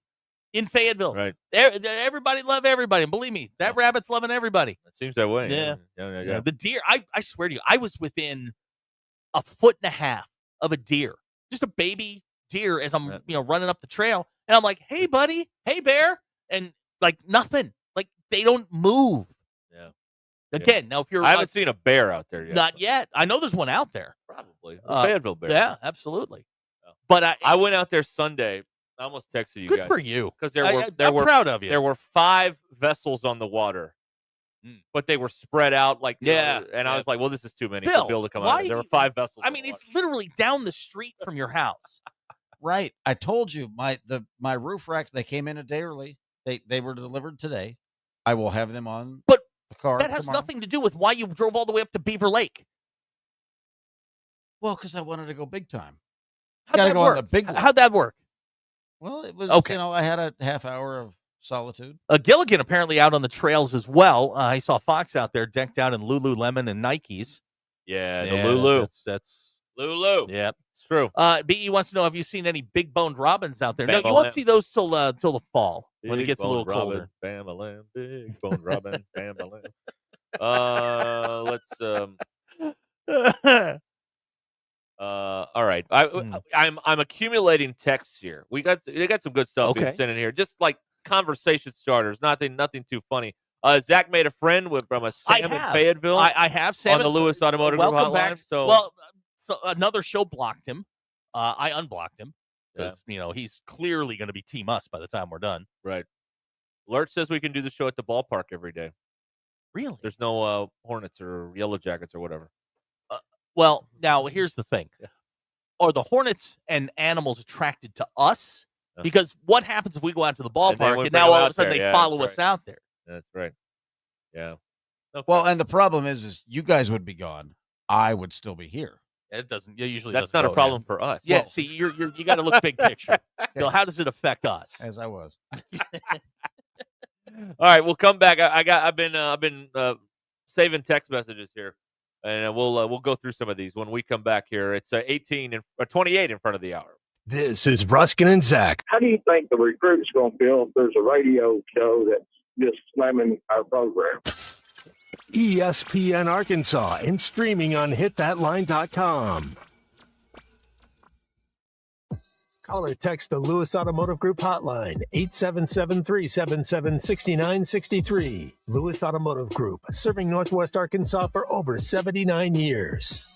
in Fayetteville. Right. Everybody love everybody, and believe me, that rabbit's loving everybody. It seems that way. Yeah. The deer. I swear to you, I was within 1.5 foot of a deer, just a baby deer, as I'm running up the trail, and I'm like, "Hey, buddy, hey, bear," and like nothing. Like they don't move. Yeah. Again, now if you're, I haven't seen a bear out there yet. Not yet. I know there's one out there. Probably a Fayetteville bear. Yeah, absolutely. But I went out there Sunday. I almost texted you good guys. for you, because I'm proud of you. There were 5 vessels on the water, but they were spread out like and I was like, well, this is too many for Bill to come out. There were 5 vessels. I mean, it's literally down the street from your house. Right. I told you my roof racks, they came in a day early. They were delivered today. I will have them on but the car. That has tomorrow. nothing to do with why you drove all the way up to Beaver Lake. Well, because I wanted to go big time. How'd that work? On the big one. How'd that work? Well, it was okay. I had a half hour of solitude. Gilligan apparently out on the trails as well. I saw Fox out there decked out in Lululemon and Nikes. Yeah, the Lulu. That's Lulu. Yeah, it's true. BE wants to know, have you seen any big boned robins out there? No, you Bam-a-lam. won't see those till the fall when it Big gets a little boned robin, colder. Bam-a-lam, big bone robin, bam-a-lam. Let's all right. I'm accumulating texts here. They got some good stuff being Okay. sent in here. Just like conversation starters. Nothing too funny. Zach made a friend from a Sam in Fayetteville. I have Sam on the Lewis Automotive Group Welcome hotline. back. So So another show blocked him. I unblocked him because he's clearly going to be Team Us by the time we're done. right. Lurch says we can do the show at the ballpark every day. Really? There's no Hornets or Yellow Jackets or whatever. Well, now here's the thing: are the Hornets and animals attracted to us? Because what happens if we go out to the ballpark and now all of a sudden they follow us out there? That's right. Yeah. Okay. Well, and the problem is you guys would be gone. I would still be here. It doesn't. It usually That's doesn't not a go problem down. for us. Yeah. Well- See, you got to look big picture. How does it affect us? As I was. All right, we'll come back. I've been saving text messages here, and we'll go through some of these when we come back here. It's 28 in front of the hour. This is Ruskin and Zach. How do you think the recruit's going to feel if there's a radio show that's just slamming our program? ESPN Arkansas and streaming on hitthatline.com. Call or text the Lewis Automotive Group hotline, 877-377-6963. Lewis Automotive Group, serving Northwest Arkansas for over 79 years.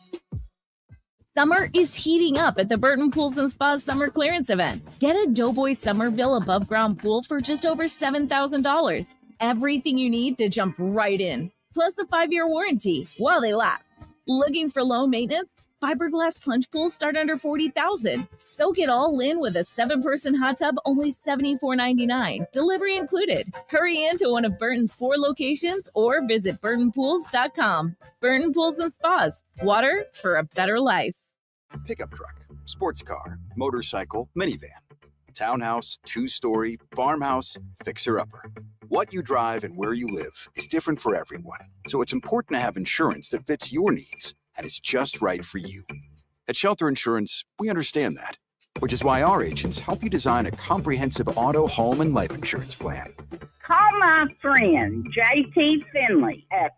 Summer is heating up at the Burton Pools and Spas Summer Clearance Event. Get a Doughboy Somerville above ground pool for just over $7,000. Everything you need to jump right in, plus a 5-year warranty while they last. Looking for low maintenance? Fiberglass plunge pools start under $40,000. Soak it all in with a 7-person hot tub, only $74.99. Delivery included. Hurry into one of Burton's 4 locations or visit burtonpools.com. Burton Pools and Spas. Water for a better life. Pickup truck, sports car, motorcycle, minivan, townhouse, 2-story, farmhouse, fixer-upper. What you drive and where you live is different for everyone, so it's important to have insurance that fits your needs and is just right for you. At Shelter Insurance, we understand that, which is why our agents help you design a comprehensive auto, home, and life insurance plan. Call my friend JT Finley at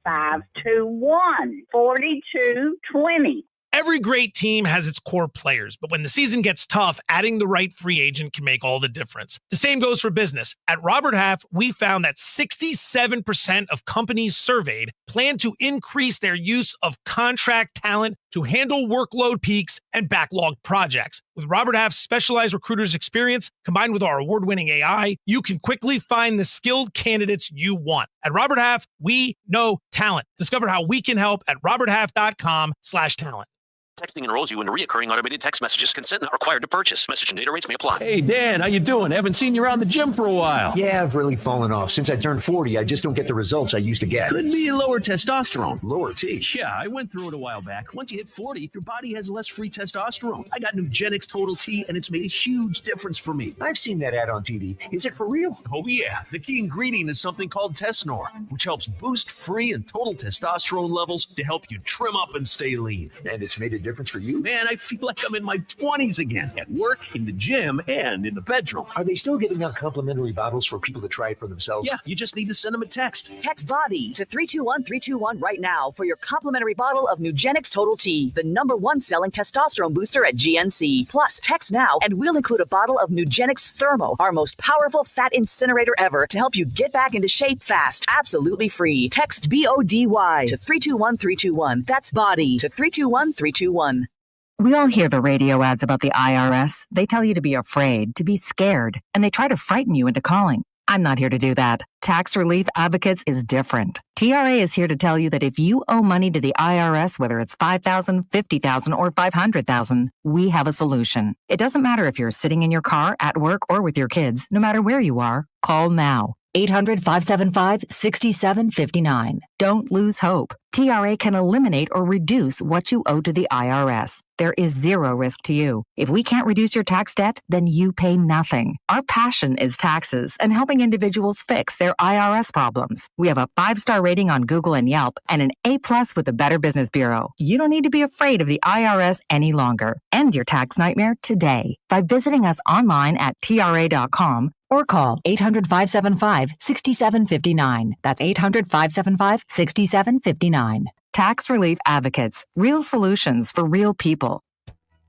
479-521-4220. Every great team has its core players, but when the season gets tough, adding the right free agent can make all the difference. The same goes for business. At Robert Half, we found that 67% of companies surveyed plan to increase their use of contract talent to handle workload peaks and backlog projects. With Robert Half's specialized recruiters' experience, combined with our award-winning AI, you can quickly find the skilled candidates you want. At Robert Half, we know talent. Discover how we can help at roberthalf.com/talent. Texting enrolls you in recurring automated text messages. Consent not required to purchase. Message and data rates may apply. Hey, Dan, how you doing? Haven't seen you around the gym for a while. Yeah, I've really fallen off. Since I turned 40, I just don't get the results I used to get. Could be lower testosterone. Lower T. Yeah, I went through it a while back. Once you hit 40, your body has less free testosterone. I got Nugenix Total T, and it's made a huge difference for me. I've seen that ad on TV. Is it for real? Oh, yeah. The key ingredient is something called Tesnor, which helps boost free and total testosterone levels to help you trim up and stay lean. And it's made a difference for you? Man, I feel like I'm in my 20s again. At work, in the gym, and in the bedroom. Are they still giving out complimentary bottles for people to try it for themselves? Yeah, you just need to send them a text. Text BODY to 321-321 right now for your complimentary bottle of Nugenix Total T, the #1 selling testosterone booster at GNC. Plus, text now and we'll include a bottle of Nugenix Thermo, our most powerful fat incinerator ever, to help you get back into shape fast. Absolutely free. Text BODY to 321-321. That's BODY to 321-321. We all hear the radio ads about the IRS. They tell you to be afraid, to be scared, and they try to frighten you into calling. I'm not here to do that. Tax Relief Advocates is different. TRA is here to tell you that if you owe money to the IRS, whether it's $5,000, $50,000, or $500,000, we have a solution. It doesn't matter if you're sitting in your car, at work, or with your kids. No matter where you are, call now. 800-575-6759. Don't lose hope. TRA can eliminate or reduce what you owe to the IRS. There is zero risk to you. If we can't reduce your tax debt, then you pay nothing. Our passion is taxes and helping individuals fix their IRS problems. We have a 5-star rating on Google and Yelp and an A+ with the Better Business Bureau. You don't need to be afraid of the IRS any longer. End your tax nightmare today by visiting us online at TRA.com or call 800-575-6759. That's 800-575-6759. Tax Relief Advocates. Real solutions for real people.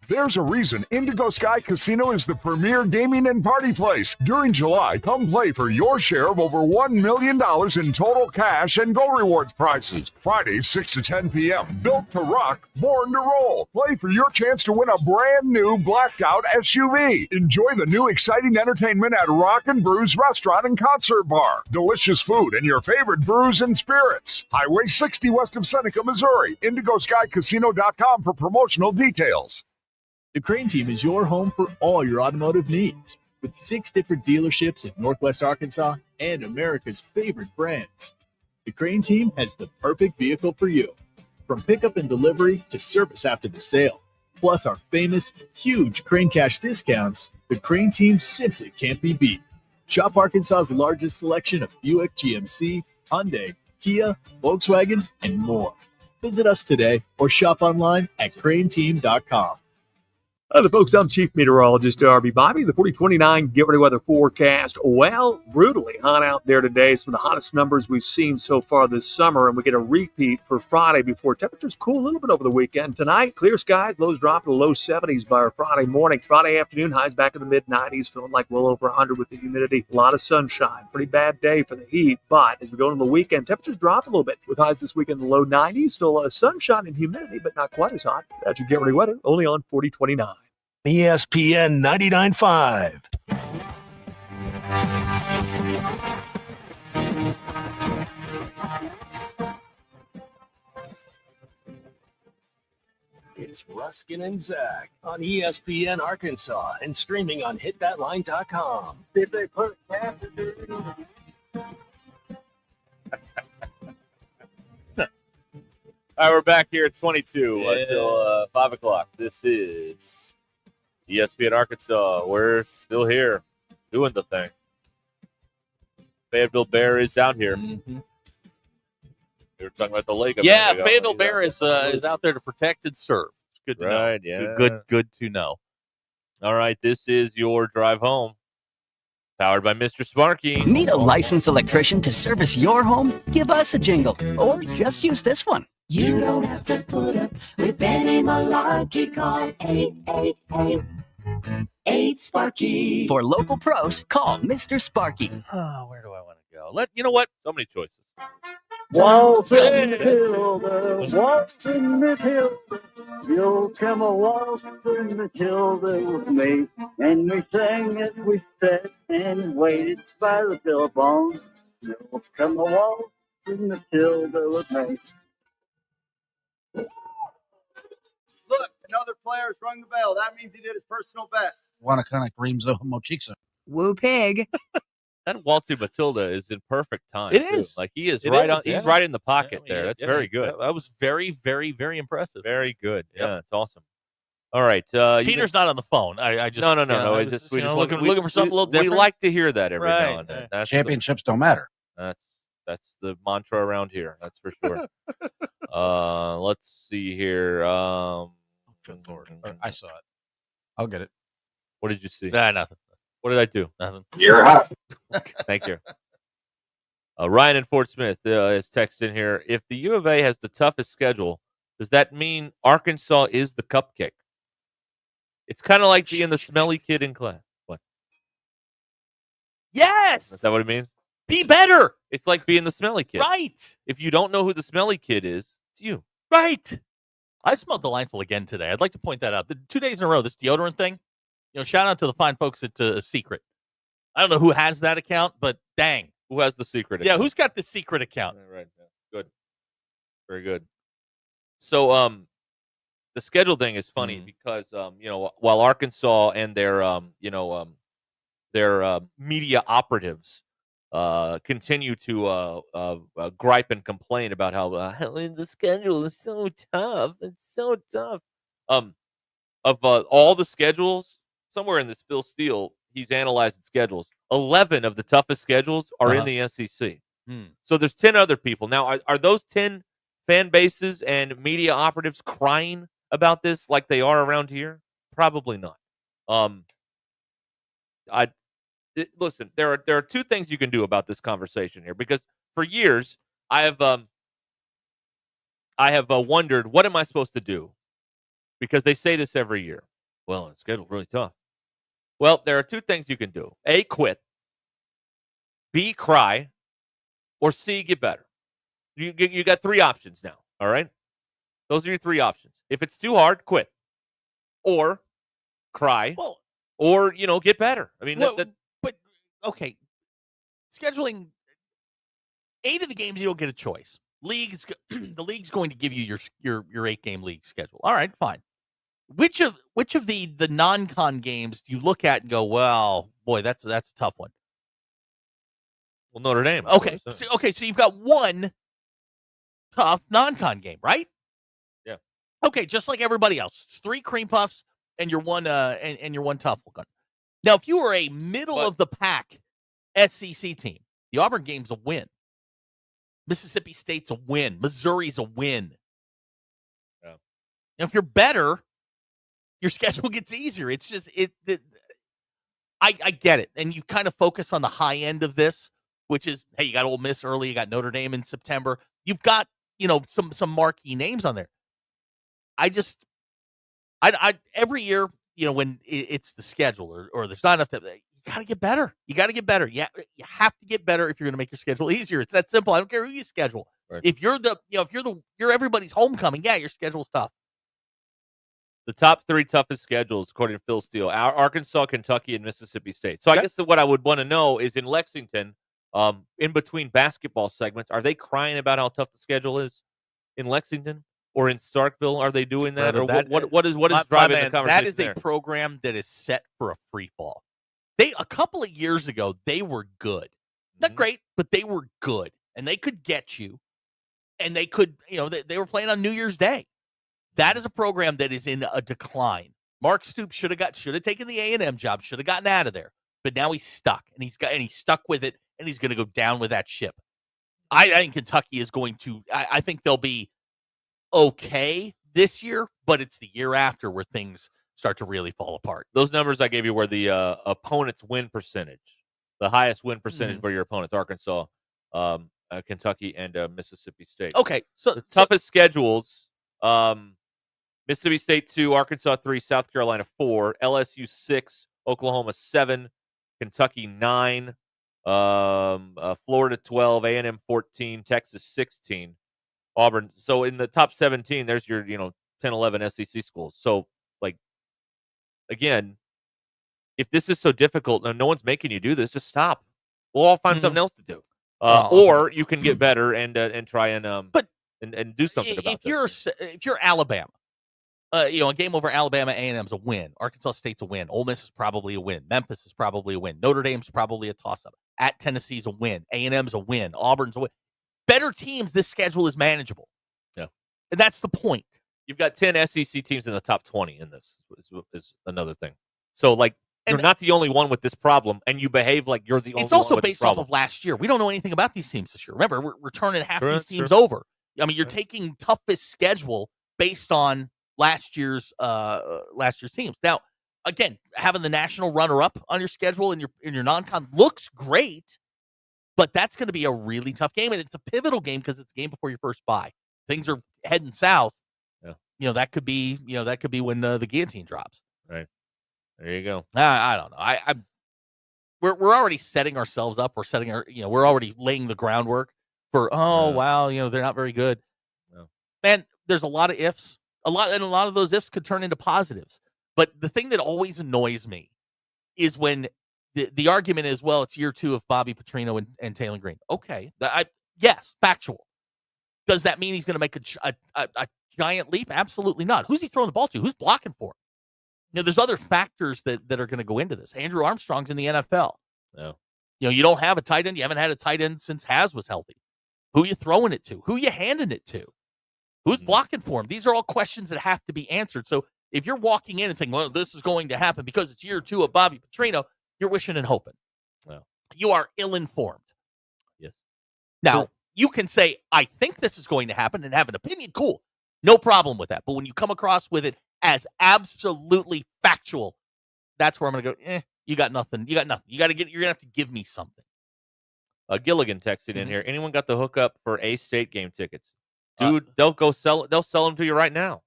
There's a reason Indigo Sky Casino is the premier gaming and party place. During July, come play for your share of over $1 million in total cash and Go Rewards prizes. Fridays, 6 to 10 p.m. Built to rock, born to roll. Play for your chance to win a brand new blacked out SUV. Enjoy the new exciting entertainment at Rock and Brews Restaurant and Concert Bar. Delicious food and your favorite brews and spirits. Highway 60 west of Seneca, Missouri. IndigoSkyCasino.com for promotional details. The Crane Team is your home for all your automotive needs, with 6 different dealerships in Northwest Arkansas and America's favorite brands. The Crane Team has the perfect vehicle for you, from pickup and delivery to service after the sale. Plus our famous, huge Crane Cash discounts, the Crane Team simply can't be beat. Shop Arkansas's largest selection of Buick, GMC, Hyundai, Kia, Volkswagen, and more. Visit us today or shop online at craneteam.com. The folks, I'm Chief Meteorologist Darby Bobby. The 4029 Get Ready Weather forecast. Well, brutally hot out there today. Some of the hottest numbers we've seen so far this summer, and we get a repeat for Friday before temperatures cool a little bit over the weekend. Tonight, clear skies, lows drop to the low 70s by our Friday morning. Friday afternoon, highs back in the mid-90s, feeling like well over 100 with the humidity. A lot of sunshine. Pretty bad day for the heat, but as we go into the weekend, temperatures drop a little bit with highs this weekend in the low 90s. Still sunshine and humidity, but not quite as hot. That's your Get Ready Weather, only on 4029. ESPN 99.5. It's Ruskin and Zach on ESPN Arkansas and streaming on hitthatline.com. Did they put All right, we're back here at 22 until 5 o'clock. This is ESPN Arkansas. We're still here doing the thing. Fayetteville Bear is out here. Mm-hmm. We were talking about the lake. Yeah, Fayetteville Bear is out there to protect and serve. It's good to know. Yeah. Good to know. All right, this is your drive home. Powered by Mr. Sparky. Need a licensed electrician to service your home? Give us a jingle, or just use this one. You don't have to put up with any malarkey. Call 888-8-SPARKY. For local pros, call Mr. Sparky. Oh, where do I want to go? You know what? So many choices. Waltz in Matilda, waltz in Matilda. You'll come a waltz in Matilda with me. And we sang as we sat and waited by the telephone. You'll come a waltz in Matilda with me. Look, another player's rung the bell. That means he did his personal best. Wanakana Creamzo Mochixa. Woo pig. That waltzing Matilda is in perfect time. It is. Like he is It right is, on. He's yeah. right in the pocket there. That's very good. That was very, very, very impressive. Very good. Yep. Yeah, it's awesome. All right. Peter's not on the phone. I just no. I It's was just, we just looking for something a little different. We like to hear that every Right. now and then. That's Championships don't matter. That's the mantra around here. That's for sure. Let's see here. I saw it. I'll get it. What did you see? Nothing. What did I do? Nothing. You're hot. Thank you. Ryan in Fort Smith is texting here. If the U of A has the toughest schedule, does that mean Arkansas is the cupcake? It's kind of like being the smelly kid in class. What? Yes. Is that what it means? Be better. It's like being the smelly kid. Right. If you don't know who the smelly kid is, it's you. Right. I smell delightful again today. I'd like to point that out. 2 days in a row, this deodorant thing, shout out to the fine folks at Secret. I don't know who has that account, but dang. Who has the secret Yeah, account? who's got the secret account? Right. Good. Very good. So, the schedule thing is funny because, while Arkansas and their media operatives continue to gripe and complain about how the schedule is so tough. It's so tough. Of all the schedules, somewhere in this Phil Steele, he's analyzed schedules. 11 of the toughest schedules are in the SEC. So there's 10 other people. Now, are those 10 fan bases and media operatives crying about this like they are around here? Probably not. Listen, there are two things you can do about this conversation here, because for years I have wondered, what am I supposed to do? Because they say this every year. Well, the schedule's really tough. Well, there are two things you can do. A, quit. B, cry. Or C, get better. You got three options now, all right? Those are your three options. If it's too hard, quit. Or cry. Well, or, get better. I mean, but okay. Scheduling 8 of the games, you don't get a choice. The league's going to give you your 8-game league schedule. All right, fine. Which of the non-con games do you look at and go, well, boy, that's a tough one? Well, Notre Dame. Okay, so you've got one tough non-con game, right? Yeah. Okay, just like everybody else, it's 3 cream puffs and your one and your one tough one. Now, if you were a middle of the pack SEC team, the Auburn game's a win. Mississippi State's a win. Missouri's a win. Yeah. Now, if you're better, your schedule gets easier. It's just I get it, and you kind of focus on the high end of this, which is, hey, you got Ole Miss early, you got Notre Dame in September. You've got some marquee names on there. I every year, when it's the schedule or there's not enough time, you got to get better. You got to get better. Yeah, you have to get better if you're going to make your schedule easier. It's that simple. I don't care who you schedule. Right. If you're you're everybody's homecoming, yeah, your schedule's tough. The top 3 toughest schedules, according to Phil Steele, Arkansas, Kentucky, and Mississippi State. So I guess what I would want to know is, in Lexington, in between basketball segments, are they crying about how tough the schedule is in Lexington or in Starkville? Are they doing that? Brother, or what is driving the conversation that is there? a program that is set for a free fall. A couple of years ago, they were good. Not great, but they were good. And they could get you. And they could, they were playing on New Year's Day. That is a program that is in a decline. Mark Stoops should have taken the A&M job, should have gotten out of there. But now he's stuck, and he's stuck with it, and he's going to go down with that ship. I think Kentucky is going to. I think they'll be okay this year, but it's the year after where things start to really fall apart. Those numbers I gave you were the opponent's win percentage. The highest win percentage for your opponents: Arkansas, Kentucky, and Mississippi State. Okay, so the toughest schedules. Mississippi State 2, Arkansas 3, South Carolina 4, LSU 6, Oklahoma 7, Kentucky 9, Florida 12, A&M 14, Texas 16, Auburn. So in the top 17, there's your 10, 11 SEC schools. So again, if this is so difficult, no one's making you do this, just stop. We'll all find something else to do, or you can get better and try and and do something about this. If you're Alabama. A game over Alabama A&M's a win. Arkansas State's a win. Ole Miss is probably a win. Memphis is probably a win. Notre Dame's probably a toss-up. At Tennessee's a win. A&M's a win. Auburn's a win. Better teams, this schedule is manageable. Yeah. And that's the point. You've got 10 SEC teams in the top 20 in this, is another thing. So, you're not the only one with this problem, and you behave like you're the only one with this problem. It's also based off of last year. We don't know anything about these teams this year. Remember, we're turning half these teams Sure. over. I mean, you're taking toughest schedule based on last year's teams. Now, again, having the national runner-up on your schedule in your non-con looks great, but that's going to be a really tough game, and it's a pivotal game because it's the game before your first bye. Things are heading south. Yeah. That could be when the guillotine drops. Right. There you go. I don't know. We're already setting ourselves up. We're already laying the groundwork for wow, they're not very good. No. Man, there's a lot of ifs. A lot of those ifs could turn into positives. But the thing that always annoys me is when the argument is, well, it's year 2 of Bobby Petrino and Taylor Green. Okay, yes, factual. Does that mean he's going to make a giant leap? Absolutely not. Who's he throwing the ball to? Who's blocking for him? There's other factors that are going to go into this. Andrew Armstrong's in the NFL. No. You don't have a tight end. You haven't had a tight end since Haz was healthy. Who you throwing it to? Who you handing it to? Who's blocking for him? These are all questions that have to be answered. So if you're walking in and saying, well, this is going to happen because it's year 2 of Bobby Petrino, you're wishing and hoping. Well, you are ill-informed. Yes. Now, you can say, I think this is going to happen and have an opinion. Cool. No problem with that. But when you come across with it as absolutely factual, that's where I'm going to go, you got nothing. You got nothing. You're going to have to give me something. Gilligan texted in here. Anyone got the hookup for A-State game tickets? Dude, they'll sell them to you right now.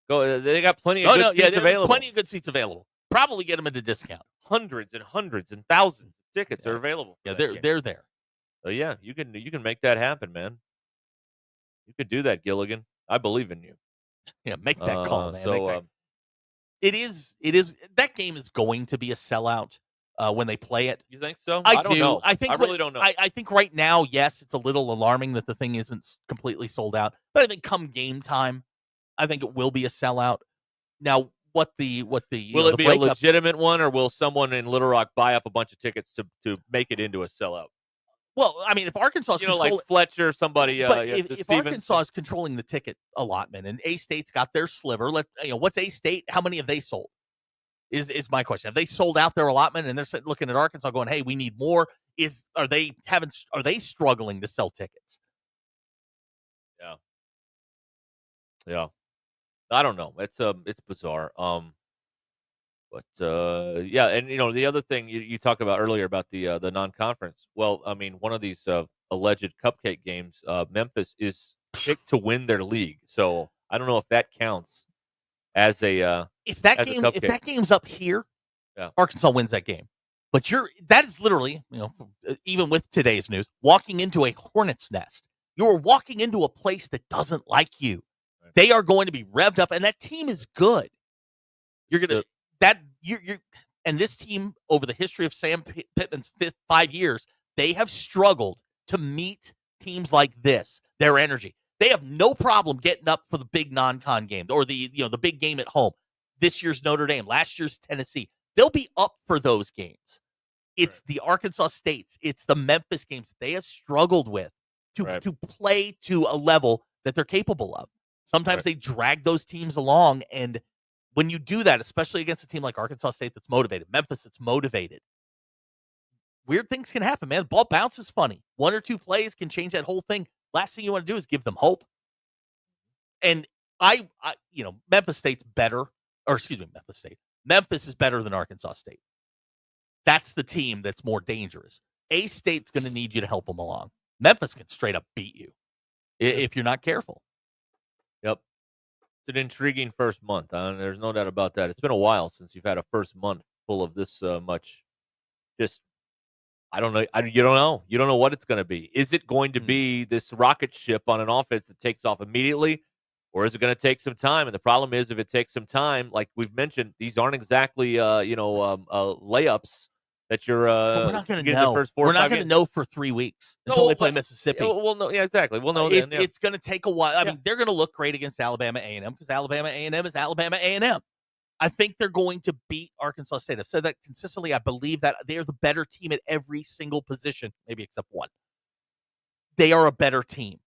Go. They got plenty of good seats available. Plenty of good seats available. Probably get them at a discount. Hundreds and thousands of tickets are available. Yeah, they're there. So yeah, you can make that happen, man. You could do that, Gilligan. I believe in you. Yeah, make that call, man. So it is that game is going to be a sellout when they play it. You think so? I don't do. know. I really don't know. I think right now, yes, it's a little alarming that the thing isn't completely sold out. But I think come game time, I think it will be a sellout. Now, will it be a legitimate one, or will someone in Little Rock buy up a bunch of tickets to make it into a sellout? Well, I mean, if Arkansas, like Fletcher, somebody, if Arkansas is controlling the ticket allotment and A-State's got their sliver, what's A-State? How many have they sold? Is my question. Have they sold out their allotment and they're looking at Arkansas going, "Hey, we need more"? Are they struggling to sell tickets? Yeah. I don't know. It's bizarre. But and the other thing you talked about earlier about the non-conference. Well, I mean, one of these alleged cupcake games, Memphis is picked to win their league. So I don't know if that counts as a if that game's up here, Arkansas wins that game. But that is literally, even with today's news, walking into a hornet's nest. You're walking into a place that doesn't like you. Right. They are going to be revved up, and that team is good. And this team, over the history of Sam Pittman's 5 years, they have struggled to meet teams like this. Their energy, they have no problem getting up for the big non-con game or the big game at home. This year's Notre Dame, last year's Tennessee, they'll be up for those games. It's the Arkansas States, it's the Memphis games they have struggled with to play to a level that they're capable of. Sometimes they drag those teams along, and when you do that, especially against a team like Arkansas State that's motivated, Memphis that's motivated, weird things can happen, man. The ball bounces funny. 1 or 2 plays can change that whole thing. Last thing you want to do is give them hope. And Memphis State's better, Memphis is better than Arkansas State. That's the team that's more dangerous. A-State's going to need you to help them along. Memphis can straight up beat you if you're not careful. Yep. It's an intriguing first month. There's no doubt about that. It's been a while since you've had a first month full of this much. Just, I don't know. You don't know. You don't know what it's going to be. Is it going to be this rocket ship on an offense that takes off immediately, or is it going to take some time? And the problem is, if it takes some time, like we've mentioned, these aren't exactly layups that you're. But we're not going to know. We're not going to know for 3 weeks until they play Mississippi. We'll know. Yeah, exactly. We'll know. Then, It's going to take a while. I mean, they're going to look great against Alabama A&M because Alabama A&M is Alabama A&M. I think they're going to beat Arkansas State. I've said that consistently. I believe that they are the better team at every single position, maybe except one. They are a better team.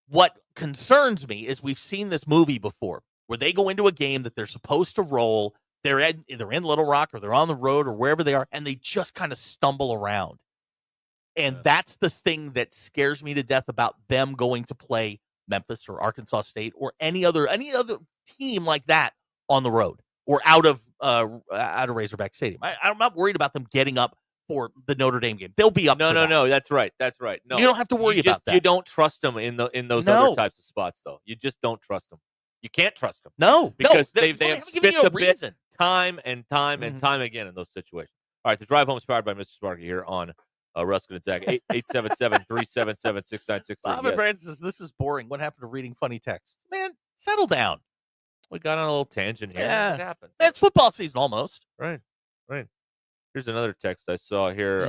What concerns me is we've seen this movie before where they go into a game that they're supposed to roll. They're either in Little Rock or they're on the road or wherever they are, and they just kind of stumble around. And that's the thing that scares me to death about them going to play Memphis or Arkansas State or any other team like that on the road or out of Razorback Stadium. I'm not worried about them getting up for the Notre Dame game. They'll be up. No. That's right. No, you don't have to worry about that. You don't trust them in those other types of spots, though. You just don't trust them. You can't trust them. No, because they have spit the bit time and time and time again in those situations. All right, the drive home is powered by Mr. Sparky here on Ruscin and Zach. 877-377-6963. Bob and Brandon says, this is boring. What happened to reading funny texts? Man, settle down. We got on a little tangent here. Yeah. What happened? Man, it's football season almost. Right. Here's another text I saw here.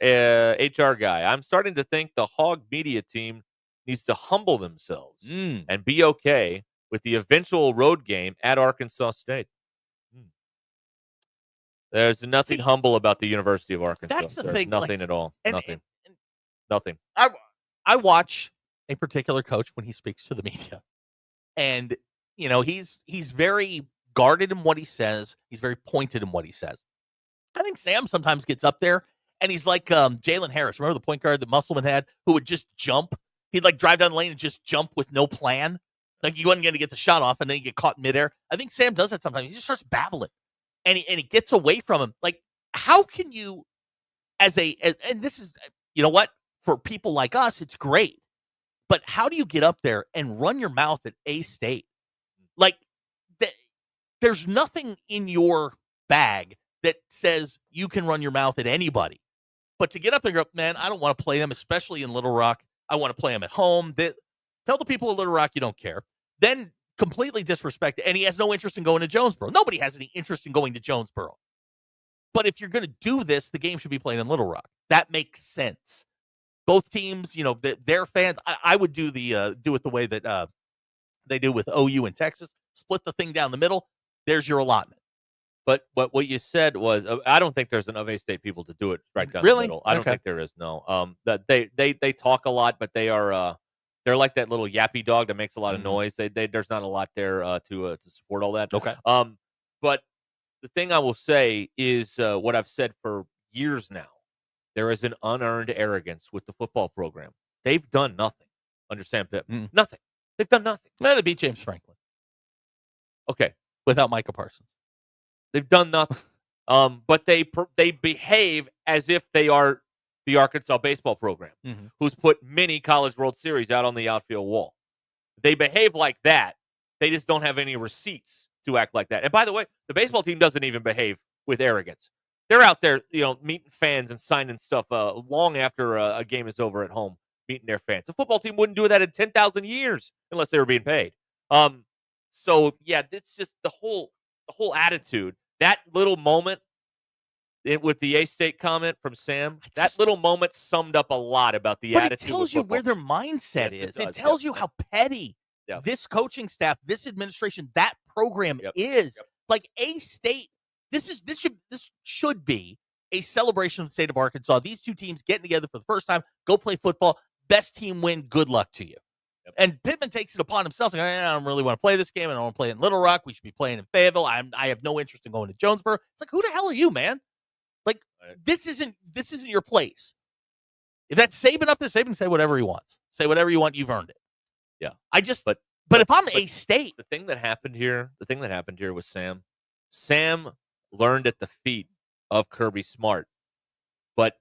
HR guy. I'm starting to think the Hog Media team needs to humble themselves and be okay with the eventual road game at Arkansas State. There's nothing humble about the University of Arkansas. That's the sir. thing. Nothing at all. Nothing. Nothing. I watch a particular coach when he speaks to the media, and he's very guarded in what he says. He's very pointed in what he says. I think Sam sometimes gets up there and he's like Jalen Harris. Remember the point guard that Musselman had who would just jump? He'd like drive down the lane and just jump with no plan. Like he wasn't going to get the shot off and then he get caught in midair. I think Sam does that sometimes. He just starts babbling and he gets away from him. Like, how can you, and this is, you know what? For people like us, it's great. But how do you get up there and run your mouth at A-State? Like, there's nothing in your bag that says you can run your mouth at anybody. But to get up there and go, man, I don't want to play them, especially in Little Rock. I want to play them at home. Tell the people of Little Rock you don't care. Then completely disrespect it. And he has no interest in going to Jonesboro. Nobody has any interest in going to Jonesboro. But if you're going to do this, the game should be played in Little Rock. That makes sense. Both teams, their fans, I would do it the way that they do with OU in Texas. Split the thing down the middle. There's your allotment. But what you said was, I don't think there's enough A-State people to do it right down the middle. I don't think there is. No. That they talk a lot, but they're like that little yappy dog that makes a lot of noise. There's not a lot there to support all that. Okay. But the thing I will say is what I've said for years now. There is an unearned arrogance with the football program. They've done nothing under Sam Pittman. Nothing. They've done nothing. They beat James Franklin. Okay. Without Micah Parsons. They've done nothing. But they behave as if they are the Arkansas baseball program, who's put many College World Series out on the outfield wall. They behave like that. They just don't have any receipts to act like that. And by the way, the baseball team doesn't even behave with arrogance. They're out there, meeting fans and signing stuff long after a game is over at home, meeting their fans. The football team wouldn't do that in 10,000 years unless they were being paid. So yeah, it's just the whole attitude. That little moment with the A-State comment from Sam, that little moment summed up a lot about the attitude. It tells you where their mindset is. It tells you how petty this coaching staff, this administration, that program is. Like A-State, this should be a celebration of the state of Arkansas. These two teams getting together for the first time, go play football, best team win, good luck to you. And Pittman takes it upon himself to go, I don't really want to play this game. I don't want to play in Little Rock. We should be playing in Fayetteville. I have no interest in going to Jonesboro. It's like, who the hell are you, man? Like, this isn't your place. If that's Saban up there, Saban can say whatever he wants. Say whatever you want. You've earned it. Yeah. But if I'm A-State, the thing that happened here with Sam learned at the feet of Kirby Smart. But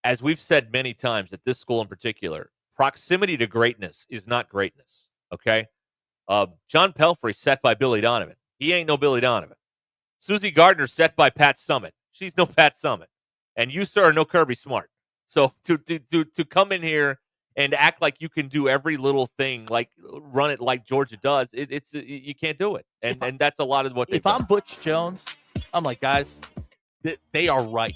as we've said many times at this school in particular, proximity to greatness is not greatness, okay? John Pelfrey set by Billy Donovan. He ain't no Billy Donovan. Susie Gardner set by Pat Summitt. She's no Pat Summitt. And you, sir, are no Kirby Smart. So to come in here and act like you can do every little thing, like run it like Georgia does, you can't do it. And that's a lot of what they've done. I'm Butch Jones, I'm like, guys, they are ripe.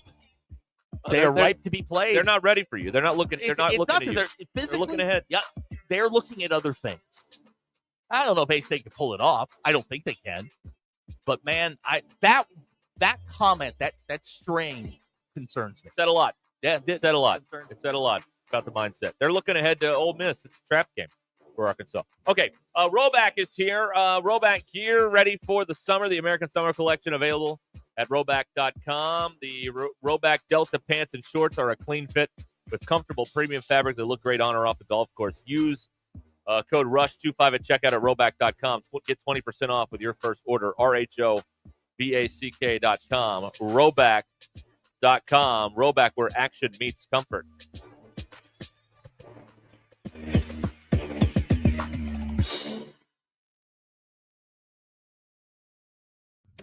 They are ripe to be played. They're not ready for you. They're not looking. They're not looking at you. They're looking ahead. Yeah, they're looking at other things. I don't know if A-State can pull it off. I don't think they can. But man, that comment, that string concerns me. Said a lot. Yeah, it said a lot. It said a lot about the mindset. They're looking ahead to Ole Miss. It's a trap game for Arkansas. Okay, Roback is here. Roback gear ready for the summer. The American Summer Collection available at Roback.com. The Roback Delta pants and shorts are a clean fit with comfortable premium fabric that look great on or off the golf course. Use code RUSH25 at checkout at Roback.com. Get 20% off with your first order. RHOBACK.com. Roback.com. Roback, where action meets comfort.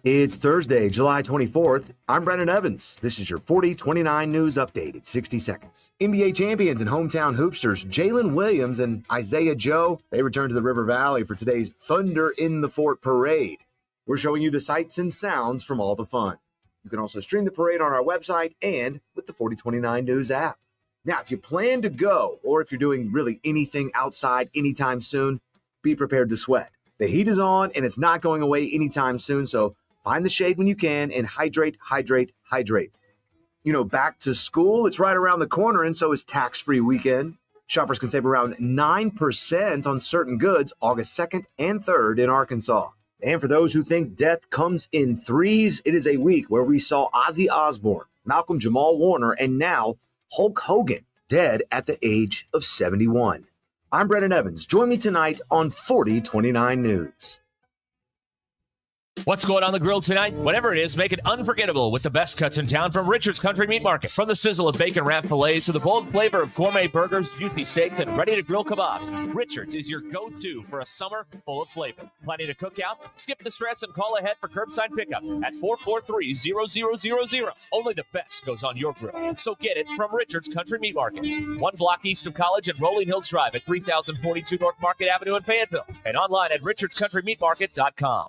It's Thursday, July 24th. I'm Brennan Evans. This is your 40-29 news update in 60 seconds. NBA champions and hometown hoopsters Jalen Williams and Isaiah Joe, they return to the River Valley for today's Thunder in the Fort parade. We're showing you the sights and sounds from all the fun. You can also stream the parade on our website and with the 4029 News app. Now, if you plan to go, or if you're doing really anything outside anytime soon, be prepared to sweat. The heat is on and it's not going away anytime soon, so Find the shade when you can and hydrate, hydrate, hydrate. You know, back to school, it's right around the corner, and so is tax-free weekend. Shoppers can save around 9% on certain goods August 2nd and 3rd in Arkansas. And for those who think death comes in threes, it is a week where we saw Ozzy Osbourne, Malcolm Jamal Warner, and now Hulk Hogan dead at the age of 71. I'm Brendan Evans. Join me tonight on 4029 News. What's going on the grill tonight? Whatever it is, make it unforgettable with the best cuts in town from Richard's Country Meat Market. From the sizzle of bacon wrapped fillets to the bold flavor of gourmet burgers, juicy steaks, and ready-to-grill kebabs, Richard's is your go-to for a summer full of flavor. Planning to cook out? Skip the stress and call ahead for curbside pickup at 443-0000. Only the best goes on your grill. So get it from Richard's Country Meat Market. 1 block east of College and Rolling Hills Drive at 3042 North Market Avenue in Fayetteville. And online at richardscountrymeatmarket.com.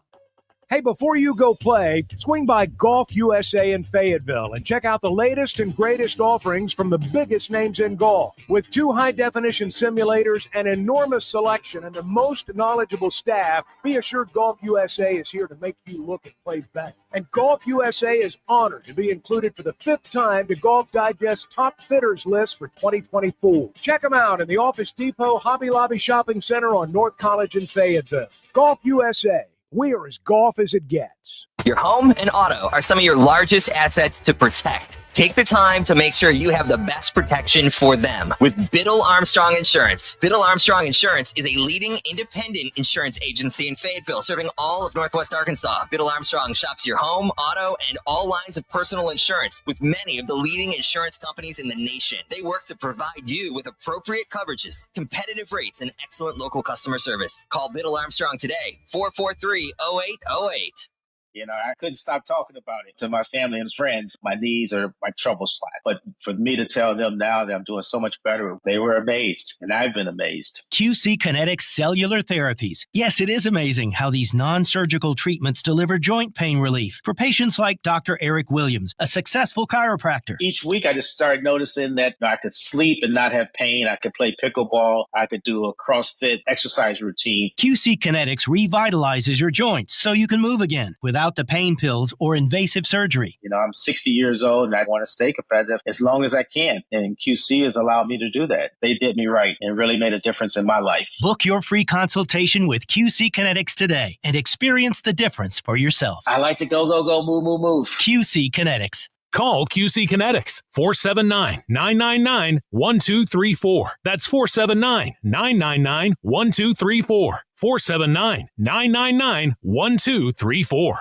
Hey, before you go play, swing by Golf USA in Fayetteville and check out the latest and greatest offerings from the biggest names in golf. With 2 high-definition simulators, an enormous selection, and the most knowledgeable staff, be assured Golf USA is here to make you look and play better. And Golf USA is honored to be included for the 5th time to Golf Digest's Top Fitters list for 2024. Check them out in the Office Depot Hobby Lobby Shopping Center on North College in Fayetteville. Golf USA. We are as golf as it gets. Your home and auto are some of your largest assets to protect. Take the time to make sure you have the best protection for them with Biddle Armstrong Insurance. Biddle Armstrong Insurance is a leading independent insurance agency in Fayetteville, serving all of Northwest Arkansas. Biddle Armstrong shops your home, auto, and all lines of personal insurance with many of the leading insurance companies in the nation. They work to provide you with appropriate coverages, competitive rates, and excellent local customer service. Call Biddle Armstrong today, 443-0808. You know, I couldn't stop talking about it to my family and friends. My knees are my trouble spot. But for me to tell them now that I'm doing so much better, they were amazed, and I've been amazed. QC Kinetics Cellular Therapies. Yes, it is amazing how these non-surgical treatments deliver joint pain relief for patients like Dr. Eric Williams, a successful chiropractor. Each week, I just started noticing that I could sleep and not have pain. I could play pickleball. I could do a CrossFit exercise routine. QC Kinetics revitalizes your joints so you can move again without the pain pills or invasive surgery. You know, I'm 60 years old and I want to stay competitive as long as I can. And QC has allowed me to do that. They did me right and really made a difference in my life. Book your free consultation with QC Kinetics today and experience the difference for yourself. I like to go, move. QC Kinetics. Call QC Kinetics, 479-999-1234. That's 479-999-1234. 479-999-1234.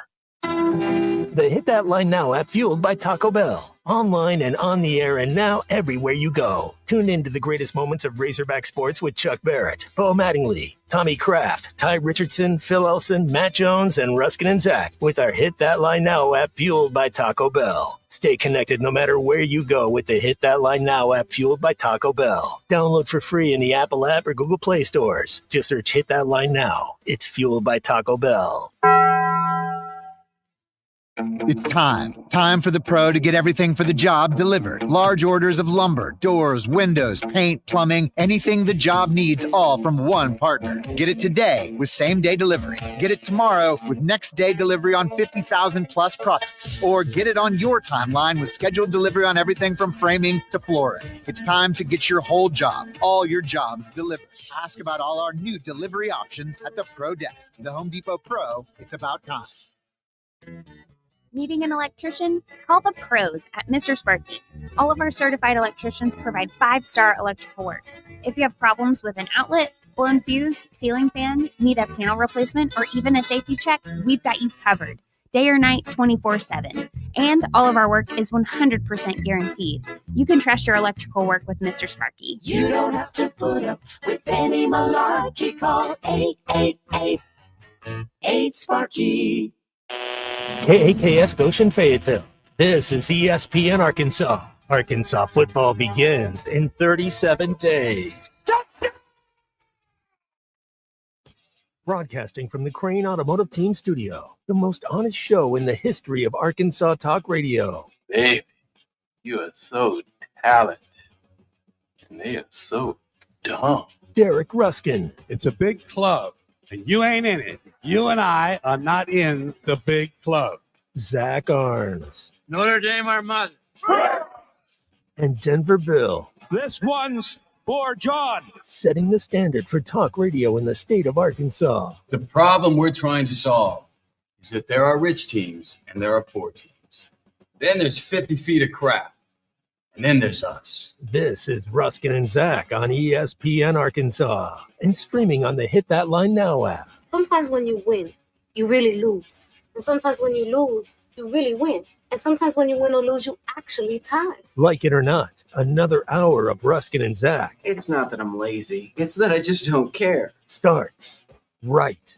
The Hit That Line Now app, fueled by Taco Bell. Online and on the air and now everywhere you go. Tune in to the greatest moments of Razorback sports with Chuck Barrett, Bo Mattingly, Tommy Kraft, Ty Richardson, Phil Elson, Matt Jones, and Ruscin and Zach with our Hit That Line Now app, fueled by Taco Bell. Stay connected no matter where you go with the Hit That Line Now app, fueled by Taco Bell. Download for free in the Apple app or Google Play stores. Just search Hit That Line Now. It's fueled by Taco Bell. It's time for the pro to get everything for the job delivered. Large orders of lumber, doors, windows, paint, plumbing, anything the job needs, all from one partner. Get it today with same-day delivery. Get it tomorrow with next-day delivery on 50,000 plus products. Or get it on your timeline with scheduled delivery on everything from framing to flooring. It's time to get your whole job, all your jobs delivered. Ask about all our new delivery options at the Pro Desk. The Home Depot Pro, it's about time. Needing an electrician? Call the pros at Mr. Sparky. All of our certified electricians provide 5-star electrical work. If you have problems with an outlet, blown fuse, ceiling fan, need a panel replacement, or even a safety check, we've got you covered. Day or night, 24/7. And all of our work is 100% guaranteed. You can trust your electrical work with Mr. Sparky. You don't have to put up with any malarkey. Call 888-8-SPARKY. KAKS Goshen Fayetteville. This is ESPN Arkansas. Arkansas football begins in 37 days. Broadcasting from the Crane Automotive Team Studio, the most honest show in the history of Arkansas Talk Radio. Baby, you are so talented, and they are so dumb. Derek Ruskin. It's a big club, and you ain't in it. You and I are not in the big club. Zach Arns, Notre Dame, our mother. and Denver Bill. This one's for John. Setting the standard for talk radio in the state of Arkansas. The problem we're trying to solve is that there are rich teams and there are poor teams. Then there's 50 feet of crap. And then there's us. This is Ruskin and Zach on ESPN Arkansas and streaming on the Hit That Line Now app. Sometimes when you win, you really lose. And sometimes when you lose, you really win. And sometimes when you win or lose, you actually tie. Like it or not, another hour of Ruskin and Zach It's not that I'm lazy. It's that I just don't care. starts right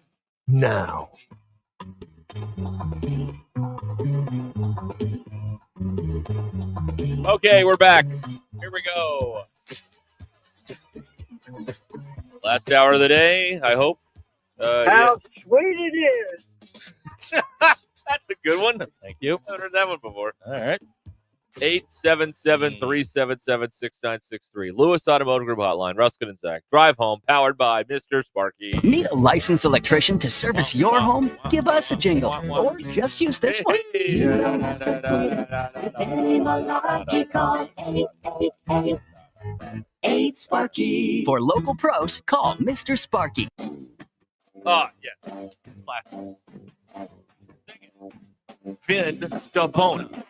now. Okay, we're back. Here we go. Last hour of the day, I hope. How sweet it is. That's a good one. Thank you. I've heard that one before. All right. 877-377-6963. Lewis Automotive Group Hotline. Ruskin and Zach. Drive home. Powered by Mr. Sparky. Need a licensed electrician to service your home? Give us a jingle, or just use this one. You don't have to put up with any malarkey. Call 888-8 For local pros, call Mr. Sparky. Oh, yeah. Classic. Vin DeBona.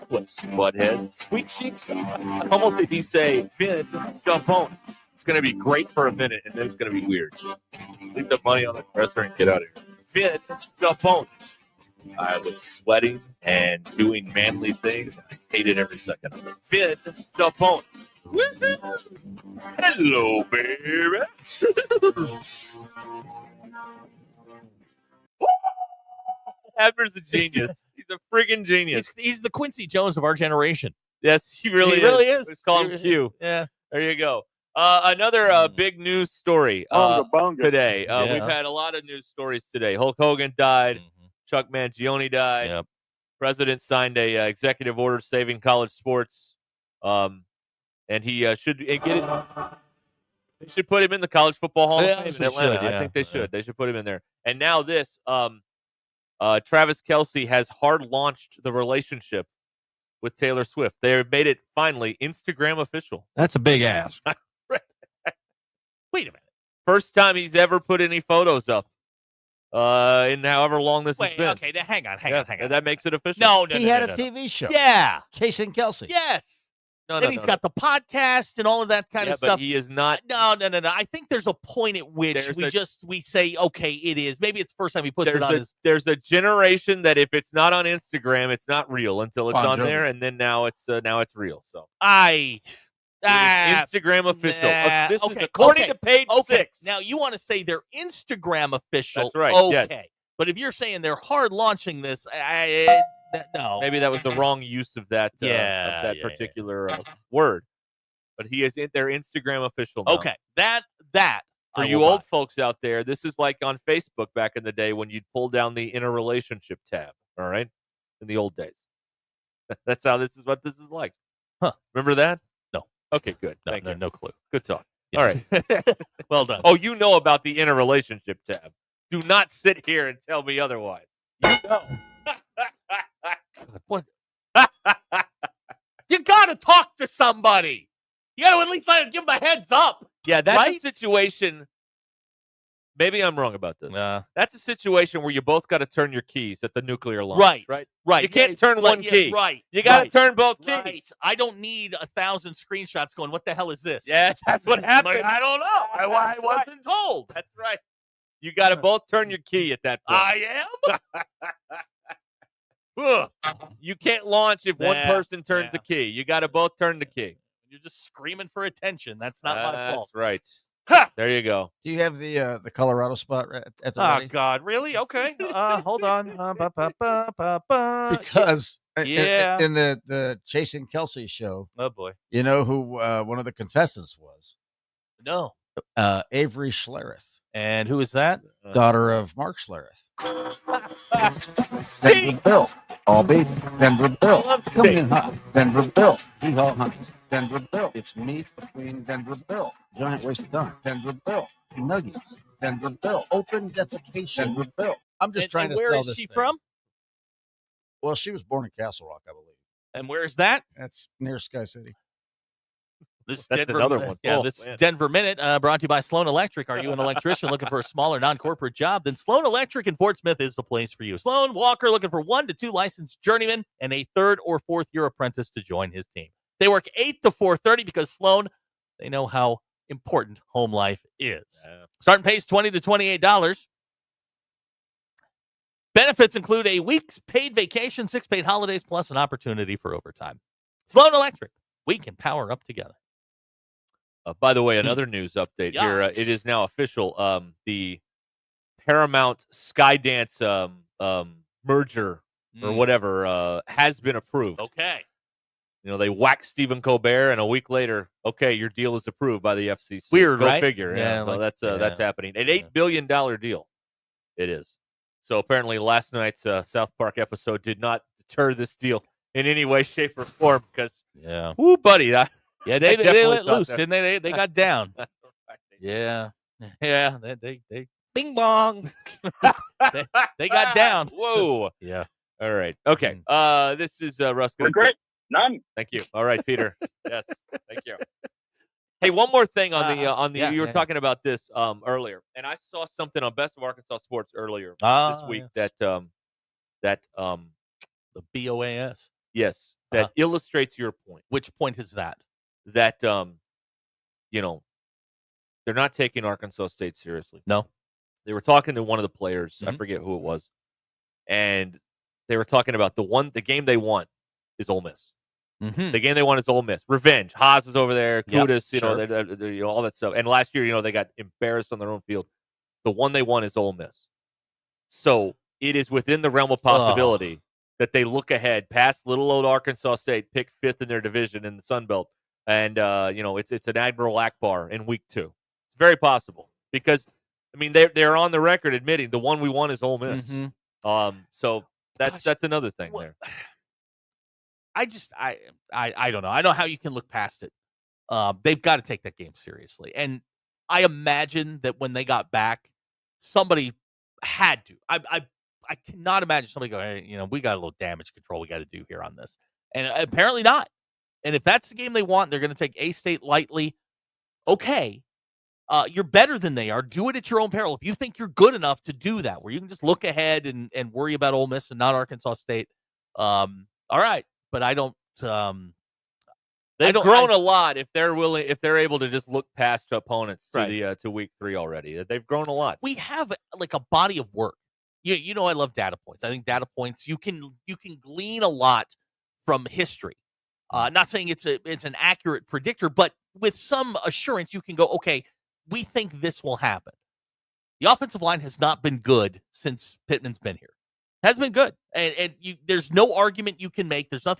What's butthead? Sweet cheeks. Almost if you say Vin DeBona. It's going to be great for a minute, and then it's going to be weird. Leave the money on the dresser and get out of here. Vin DeBona. I was sweating and doing manly things. I hated every second of it. Vin DeBona. Hello, baby. Abner's a genius. He's a friggin' genius. He's the Quincy Jones of our generation. Yes, he really is. Let's call him Q. Yeah. There you go. Another big news story today. Yeah. We've had a lot of news stories today. Hulk Hogan died. Chuck Mangione died. Yep. President signed a executive order saving college sports. And he should get it. They should put him in the College Football Hall of Fame in Atlanta. I think they should. They should put him in there. And now this. Travis Kelce has hard launched the relationship with Taylor Swift. They made it finally Instagram official. That's a big ask. Wait a minute. First time he's ever put any photos up in however long this has been. Okay, now hang on. That makes it official. No. He had a TV show. Yeah. Chasing Kelsey. Yes. No, Then he's got the podcast and all of that kind of stuff. But he is not. No. I think there's a point at which we say, okay, it is. Maybe it's the first time he puts it on his. There's a generation that if it's not on Instagram, it's not real until it's on there, and then now it's real. So Instagram official. This is according to page 6. Now you want to say they're Instagram official? That's right. Okay, yes. But if you're saying they're hard launching this, no. Maybe that was the wrong use of that. Particular word. But he is in their Instagram official now. Okay, that for you old folks out there, this is like on Facebook back in the day when you'd pull down the interrelationship tab. All right, in the old days. That's how this is. What this is like. Huh? Remember that? No. Okay, good. No clue. Good talk. Yeah. All right. Well done. Oh, you know about the interrelationship tab. Do not sit here and tell me otherwise. You know. What? You got to talk to somebody. You got to at least give them a heads up. Yeah, that's right? a situation. Maybe I'm wrong about this. That's a situation where you both got to turn your keys at the nuclear launch. Right. You can't turn one key. Right. You got to turn both keys. Right. I don't need 1,000 screenshots going, what the hell is this? Yeah, that's what happened. I don't know. I wasn't told. That's right. You got to both turn your key at that point. I am? You can't launch if one person turns the key. You got to both turn the key. You're just screaming for attention. That's not my fault. That's right. There you go. Do you have the Colorado spot at the Oh, ready? God. Really? Okay. Hold on. Because Yeah. in the Chasing Kelsey show, Oh, boy. you know who one of the contestants was? No. Avery Schlereth, And who is that? daughter of Mark Schlereth. Denver Bill. All beef. Denver Bill. Come in hot. Denver Bill. Hee-haw, honey. Denver Bill. It's meat between Denver Bill. Giant waste of time. Denver Bill. Nuggets. Denver Bill. Open defecation. Denver Bill. I'm just trying to where sell is this she thing. from? Well, she was born in Castle Rock, I believe. And where is that? That's near Sky City. This That's another one. Yeah, Oh, this man. Denver Minute brought to you by Sloan Electric. Are you an electrician looking for a smaller, non-corporate job? Then Sloan Electric in Fort Smith is the place for you. Sloan Walker looking for 1 to 2 licensed journeymen and a 3rd or 4th year apprentice to join his team. They work 8 to 4:30 because Sloan, they know how important home life is. Starting pay is $20 to $28. Benefits include a week's paid vacation, 6 paid holidays, plus an opportunity for overtime. Sloan Electric, we can power up together. By the way, another news update here. It is now official. The Paramount Skydance merger or whatever has been approved. Okay. You know, they whacked Stephen Colbert, and a week later, okay, your deal is approved by the FCC. Weird, Go right? figure. Yeah, So like- that's happening. An $8 billion deal. It is. So apparently, last night's South Park episode did not deter this deal in any way, shape, or form. Because, whoo, buddy, they definitely let thought loose, that- didn't they? They got down. Yeah. They bing bong. they got down. Whoa. Yeah. All right. Okay. This is Ruscin. We're great. None. Thank you. All right, Peter. Yes. Thank you. Hey, one more thing on the you were talking about this earlier, and I saw something on Best of Arkansas Sports earlier this week that the BOAS. Yes, that illustrates your point. Which point is that? That you know, they're not taking Arkansas State seriously. No. They were talking to one of the players, I forget who it was, and they were talking about the game they want is Ole Miss. The game they want is Ole Miss. Revenge. Haas is over there. Kudus, you know, all that stuff. And last year, you know, they got embarrassed on their own field. The one they want is Ole Miss. So it is within the realm of possibility that they look ahead past little old Arkansas State, pick 5th in their division in the Sun Belt, and you know, it's an Admiral Akbar in week 2. It's very possible because I mean they're on the record admitting the one we want is Ole Miss. So that's another thing there. I don't know. I don't know how you can look past it. They've got to take that game seriously. And I imagine that when they got back, somebody had to. I cannot imagine somebody go, hey, you know, we got a little damage control we got to do here on this. And apparently not. And if that's the game they want, they're going to take A-State lightly. Okay. You're better than they are. Do it at your own peril. If you think you're good enough to do that, where you can just look ahead and worry about Ole Miss and not Arkansas State, all right. But I don't. They've grown a lot if they're able to just look past opponents to to week 3 already. They've grown a lot. We have like a body of work. You know, I love data points. I think data points you can glean a lot from history. Not saying it's an accurate predictor, but with some assurance you can go, okay, we think this will happen. The offensive line has not been good since Pittman's been here. Has been good, and there's no argument you can make. There's no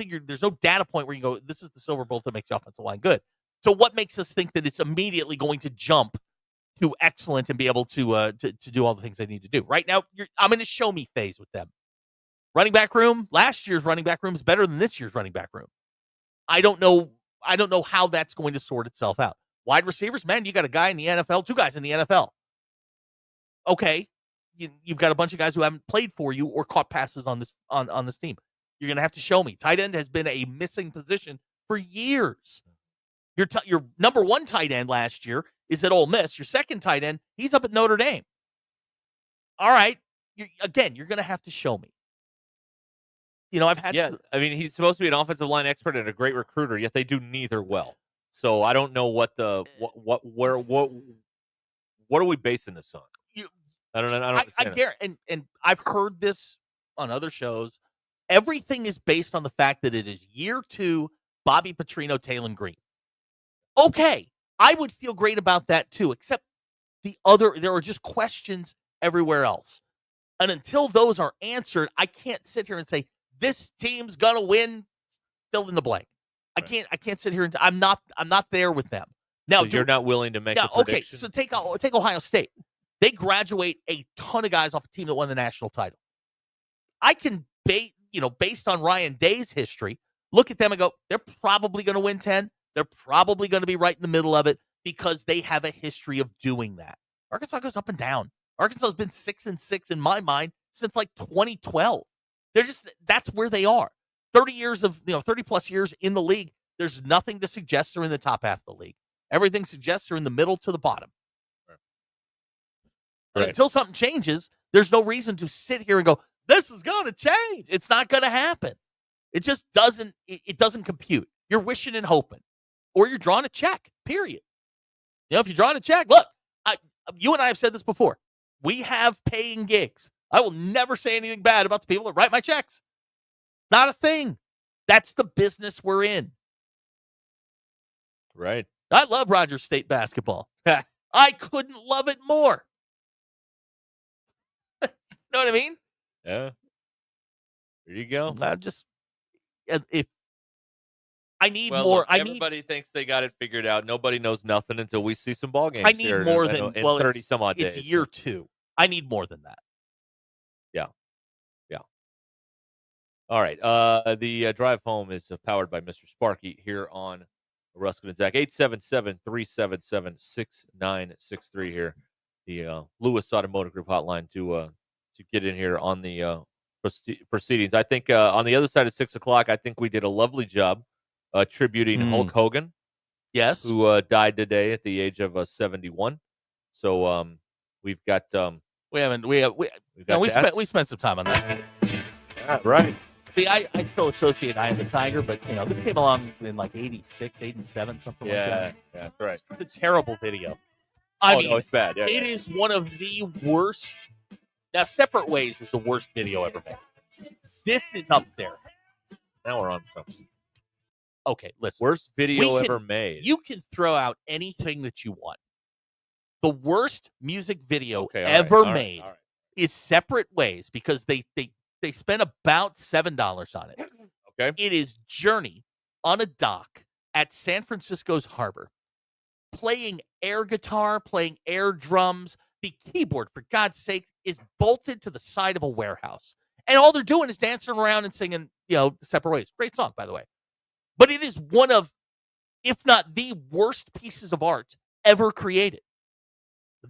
data point where you go, this is the silver bullet that makes the offensive line good. So what makes us think that it's immediately going to jump to excellent and be able to do all the things they need to do? Right now, I'm in a show me phase with them. Running back room, last year's running back room is better than this year's running back room. I don't know how that's going to sort itself out. Wide receivers, man, you got a guy in the NFL, 2 guys in the NFL. Okay. You've got a bunch of guys who haven't played for you or caught passes on this team. You're going to have to show me. Tight end has been a missing position for years. Your number 1 tight end last year is at Ole Miss. Your second tight end, he's up at Notre Dame. All right. You're going to have to show me. You know, I've had. Yeah, I mean, he's supposed to be an offensive line expert and a great recruiter, yet they do neither well. So I don't know what are we basing this on? I don't know. I guarantee, and I've heard this on other shows. Everything is based on the fact that it is year 2, Bobby Petrino, Taylor Green. Okay, I would feel great about that too, except there are just questions everywhere else. And until those are answered, I can't sit here and say, this team's gonna win, fill in the blank. I can't sit here and I'm not there with them. Now so you're not willing to make a prediction? Okay, so take Ohio State. They graduate a ton of guys off a team that won the national title. I can based on Ryan Day's history, look at them and go, they're probably going to win 10. They're probably going to be right in the middle of it because they have a history of doing that. Arkansas goes up and down. Arkansas has been 6-6 in my mind since like 2012. That's where they are. 30 plus years in the league. There's nothing to suggest they're in the top half of the league. Everything suggests they're in the middle to the bottom. And until something changes, there's no reason to sit here and go, this is going to change. It's not going to happen. It just doesn't. It doesn't compute. You're wishing and hoping, or you're drawing a check. Period. If you're drawing a check, look, you and I have said this before. We have paying gigs. I will never say anything bad about the people that write my checks. Not a thing. That's the business we're in. Right. I love Rogers State basketball. I couldn't love it more. Know what I mean? Yeah. There you go. If I need more. Look, everybody thinks they got it figured out. Nobody knows nothing until we see some ball games. I need more than 30 some odd days. It's year 2. I need more than that. Yeah. All right. The drive home is powered by Mr. Sparky here on Ruscin and Zach. 877-377-6963 here. The Lewis Automotive Group hotline to get in here on the proceedings. I think on the other side of 6 o'clock, I think we did a lovely job tributing Hulk Hogan. Yes. Who died today at the age of 71. So we've got we spent some time on that. Yeah, right. See, I still associate Eye of the Tiger, but this came along in like 86, 87, something like that. Yeah, right. It's a terrible video. I mean, no, it's bad. Yeah, it is one of the worst. Now, Separate Ways is the worst video ever made. This is up there. Now we're on something. Okay, listen. Worst video ever made. You can throw out anything that you want. The worst music video all ever right, made all right. is Separate Ways because they spent about $7 on it. Okay. It is Journey on a dock at San Francisco's harbor, playing air guitar, playing air drums. The keyboard, for God's sake, is bolted to the side of a warehouse. And all they're doing is dancing around and singing, Separate Ways. Great song, by the way. But it is one of, if not the worst pieces of art ever created.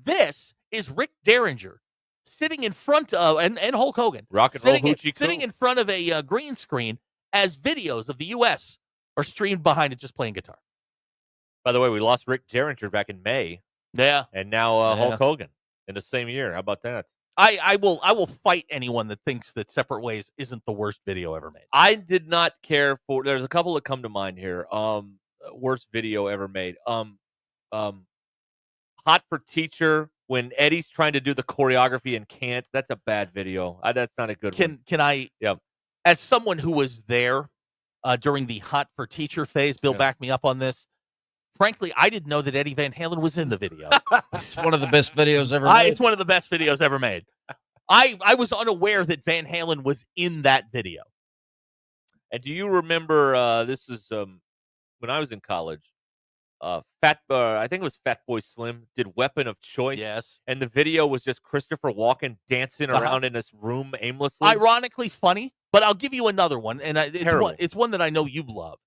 This is Rick Derringer sitting in front of, and Hulk Hogan, Rock and roll hoochie sitting in front of a green screen as videos of the U.S. are streamed behind it just playing guitar. By the way, we lost Rick Derringer back in May. Yeah. And now Hulk Hogan in the same year. How about that? I will fight anyone that thinks that Separate Ways isn't the worst video ever made. I did not care for. There's a couple that come to mind here. Worst video ever made. Hot for Teacher when Eddie's trying to do the choreography and can't. That's a bad video. That's not a good one. Can I? Yeah. As someone who was there during the Hot for Teacher phase, Bill backed me up on this. Frankly, I didn't know that Eddie Van Halen was in the video. It's one of the best videos ever made. It's one of the best videos ever made. I was unaware that Van Halen was in that video. And do you remember, this is when I was in college, I think it was Fatboy Slim did Weapon of Choice. Yes. And the video was just Christopher Walken dancing around in this room aimlessly. Ironically funny, but I'll give you another one. And Terrible. it's one that I know you love.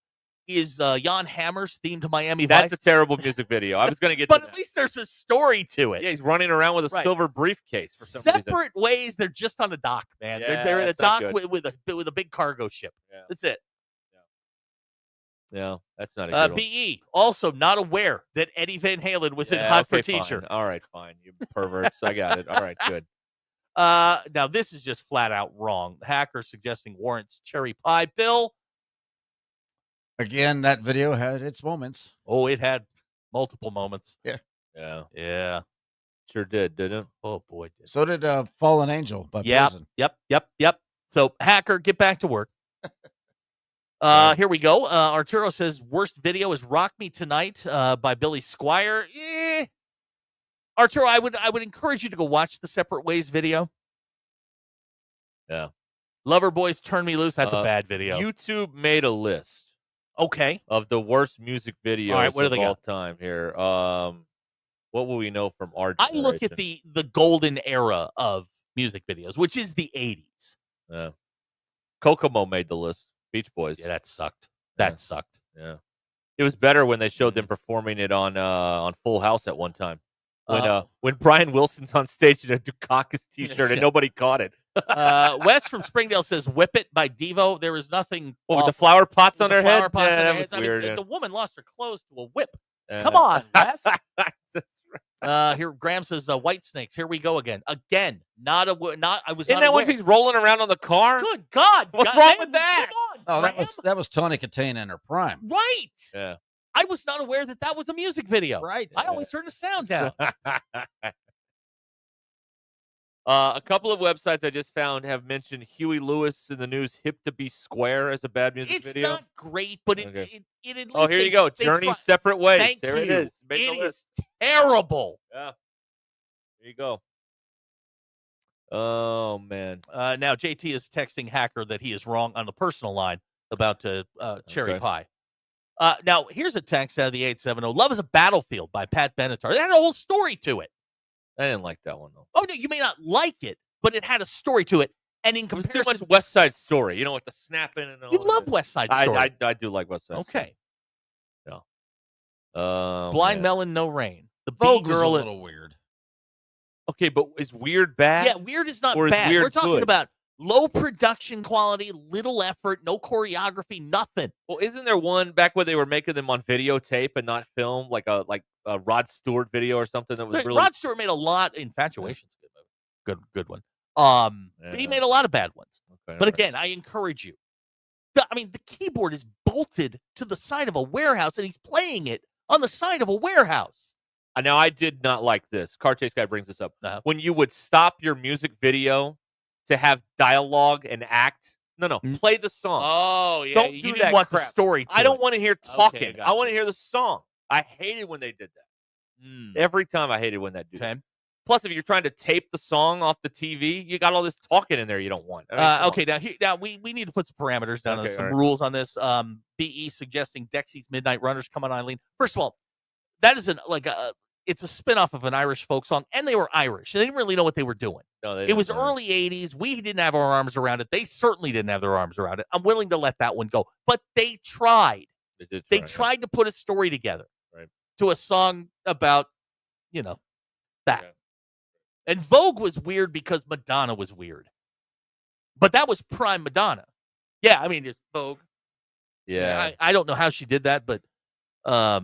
Is Jan Hammer's theme to Miami Vice. That's a terrible music video. I was going to get but to at least there's a story to it. Yeah, he's running around with a silver briefcase for some reason. Separate Ways, they're just on a dock, man. Yeah, they're in a that's not dock good. with a big cargo ship. Yeah. That's it. Yeah, that's not a good one. BE, also not aware that Eddie Van Halen was in Hot for Teacher. Fine. All right, fine. You perverts. I got it. All right, good. Now, this is just flat out wrong. Hacker suggesting Warrant's cherry pie. Bill? Again, that video had its moments. Oh, it had multiple moments. Yeah. Yeah. Sure did, didn't it? Oh, boy. Did. So did Fallen Angel by Poison. Yep. So, Hacker, get back to work. Here we go. Arturo says, worst video is Rock Me Tonight by Billy Squier. Arturo, I would encourage you to go watch the Separate Ways video. Yeah. Loverboys Turn Me Loose. That's a bad video. YouTube made a list. Okay. Of the worst music videos all right, what do of they all got? time here. What will we know from our generation? I look at the golden era of music videos, which is the 80s. Yeah. Kokomo made the list. Beach Boys. Yeah, that sucked. That sucked. Yeah. It was better when they showed them performing it on Full House at one time. When Brian Wilson's on stage in a Dukakis t-shirt and nobody caught it. Wes from Springdale says "Whip It" by Devo. There is nothing. Oh, with the flower pots on their head? Flower pots on Yeah, their that heads. was weird, I mean, yeah. the woman lost her clothes to a whip. Come on, Wes. Here, Graham says White Snakes. Here we go again. Again, not. I was Isn't not that aware. when she's rolling around on the car? Good God! What's God, wrong man, with that? Come on, Oh, that was Tawny Katana in her prime. right. Yeah. I was not aware that was a music video. Right. I always turn the sound down. A couple of websites I just found have mentioned Huey Lewis in the news "Hip to Be Square" as a bad music It's video. not great, but Okay. it at least Oh, here you go. they Journey try- Separate Ways. Thank There you. it is. Made the It list. is terrible. Yeah. There you go. Oh, man. Now, JT is texting Hacker that he is wrong on the personal line about cherry Okay. pie. Now, here's a text out of the 870. Love is a Battlefield by Pat Benatar. It had a whole story to it. I didn't like that one, though. Oh, no, you may not like it, but it had a story to it. And in It was comparison, too much West Side Story, with the snapping and all you of love it. West Side Story. I do like West Side Story. Okay. Yeah. Blind Melon, No Rain. The Vogue B was a girl. little weird. Okay, but is weird bad? Yeah, weird is not Or is bad. weird We're talking good? about low production quality, little effort, no choreography, nothing. Well, isn't there one back when they were making them on videotape and not film, like a Rod Stewart video or something that was Right, really Rod Stewart made a lot. Infatuation's a good movie. Good one. But he Yeah. made a lot of bad ones. Okay, But again, I encourage you. The keyboard is bolted to the side of a warehouse, and he's playing it on the side of a warehouse. Now, I did not like this. Car Chase Guy brings this up. Uh-huh. When you would stop your music video to have dialogue and act. No, play the song. Oh, yeah. Don't you do didn't that want crap. the story to I don't it. want to hear Okay, talking. I I want gotcha. to hear the song. I hated when they did that. Mm. Every time I hated when that did that. Okay. Plus, if you're trying to tape the song off the TV, you got all this talking in there you don't want. I mean, come Okay, now we need to put some parameters down, Okay, some all right. rules on this. BE suggesting Dexy's Midnight Runners come on, Eileen. First of all, that is it's a spinoff of an Irish folk song, and they were Irish. They didn't really know what they were doing. No, they It was didn't know. early 80s. We didn't have our arms around it. They certainly didn't have their arms around it. I'm willing to let that one go. But they tried. They did They try, yeah. tried to put a story together Right. to a song about, that. Yeah. And Vogue was weird because Madonna was weird. But that was prime Madonna. Yeah, I mean, it's Vogue. Yeah. I don't know how she did that, but Yeah.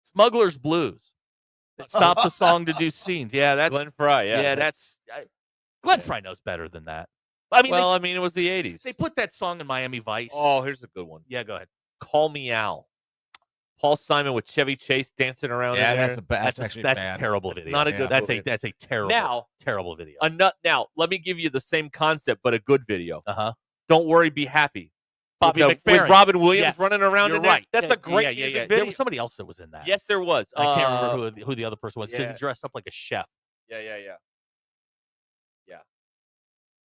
Smuggler's Blues. Stop the song to do scenes. Yeah, that's Glenn Fry, yeah. Glenn Fry knows better than that. I mean, Well, it was the 80s. they put that song in Miami Vice. Oh, here's a good one. Yeah, go ahead. Call Me Al. Paul Simon with Chevy Chase dancing around in there. That's actually that's bad. a terrible It's video. not a good That's movie. a terrible Now- terrible video. Now, let me give you the same concept, but a good video. Uh-huh. Don't Worry, Be Happy. Bobby with McFerrin. Robin Williams Yes, running around you're in there. right. That's Yeah, a great yeah, music yeah. video. There was somebody else that was in that. Yes, there was. I can't remember who the other person was because yeah. he dressed up like a chef. Yeah. That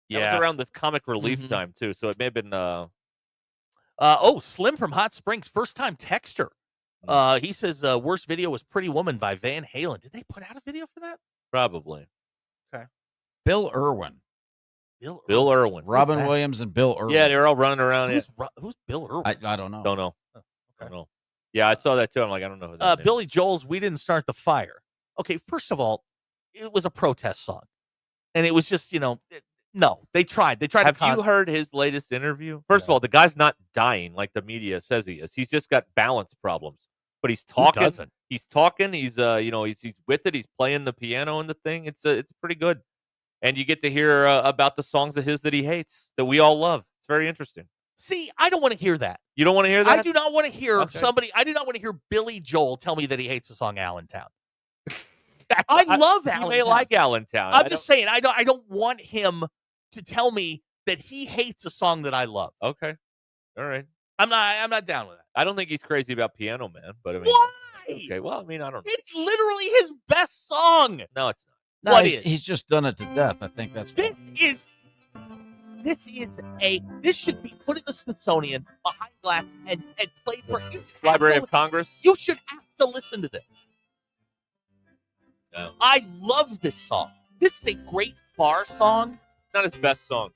Yeah. was around this comic relief Mhm. time, too, so it may have been... Slim from Hot Springs, first time texter. He says worst video was Pretty Woman by Van Halen. Did they put out a video for that? Probably. Bill Irwin. Bill Irwin. Robin that? Williams and Bill Irwin. Yeah, they're all running around. Who's Bill Irwin? I don't know. Don't know. Don't know. Yeah, I saw that, too. I'm like, I don't know who that is. Billy Joel's We Didn't Start the Fire. Okay, first of all, it was a protest song. And it was just, no, they tried. They tried Have to you heard his latest interview? First of all, the guy's not dying like the media says he is. He's just got balance problems. But he's talking. doesn't? He's talking. He's he's with it. He's playing the piano and the thing. It's pretty good. And you get to hear about the songs of his that he hates that we all love. It's very interesting. See, I don't want to hear that. You don't want to hear that? I do not want to hear Okay. I do not want to hear Billy Joel tell me that he hates the song Allentown. I love Allentown. You may like Allentown. I'm just saying, I don't want him to tell me that he hates a song that I love. Okay. All right. I'm not down with that. I don't think he's crazy about Piano Man, but I mean, Why? okay. Well, I mean, I don't know. It's literally his best song. No, it's not. No, What he's, is? he's just done it to death. I think that's This should be put in the Smithsonian behind glass and played for you. Library of Congress. You should have to listen to this. No. I love this song. This is a great bar song. It's not his best song.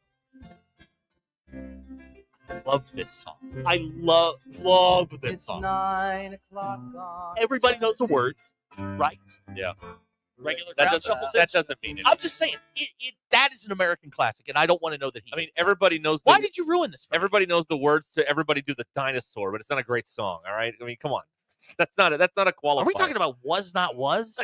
I love this song. I love this song. 9 o'clock on Everybody knows the words, right? Yeah. regular That crowd doesn't shuffle that sits. doesn't mean anything. I'm just saying that is an American classic, and I don't want to know that he. I mean, hates it. everybody knows. Why did you ruin this? For me? Everybody knows the words to "Everybody Do the Dinosaur," but it's not a great song. All right, I mean, come on, that's not a qualifier. Are we talking about was not was?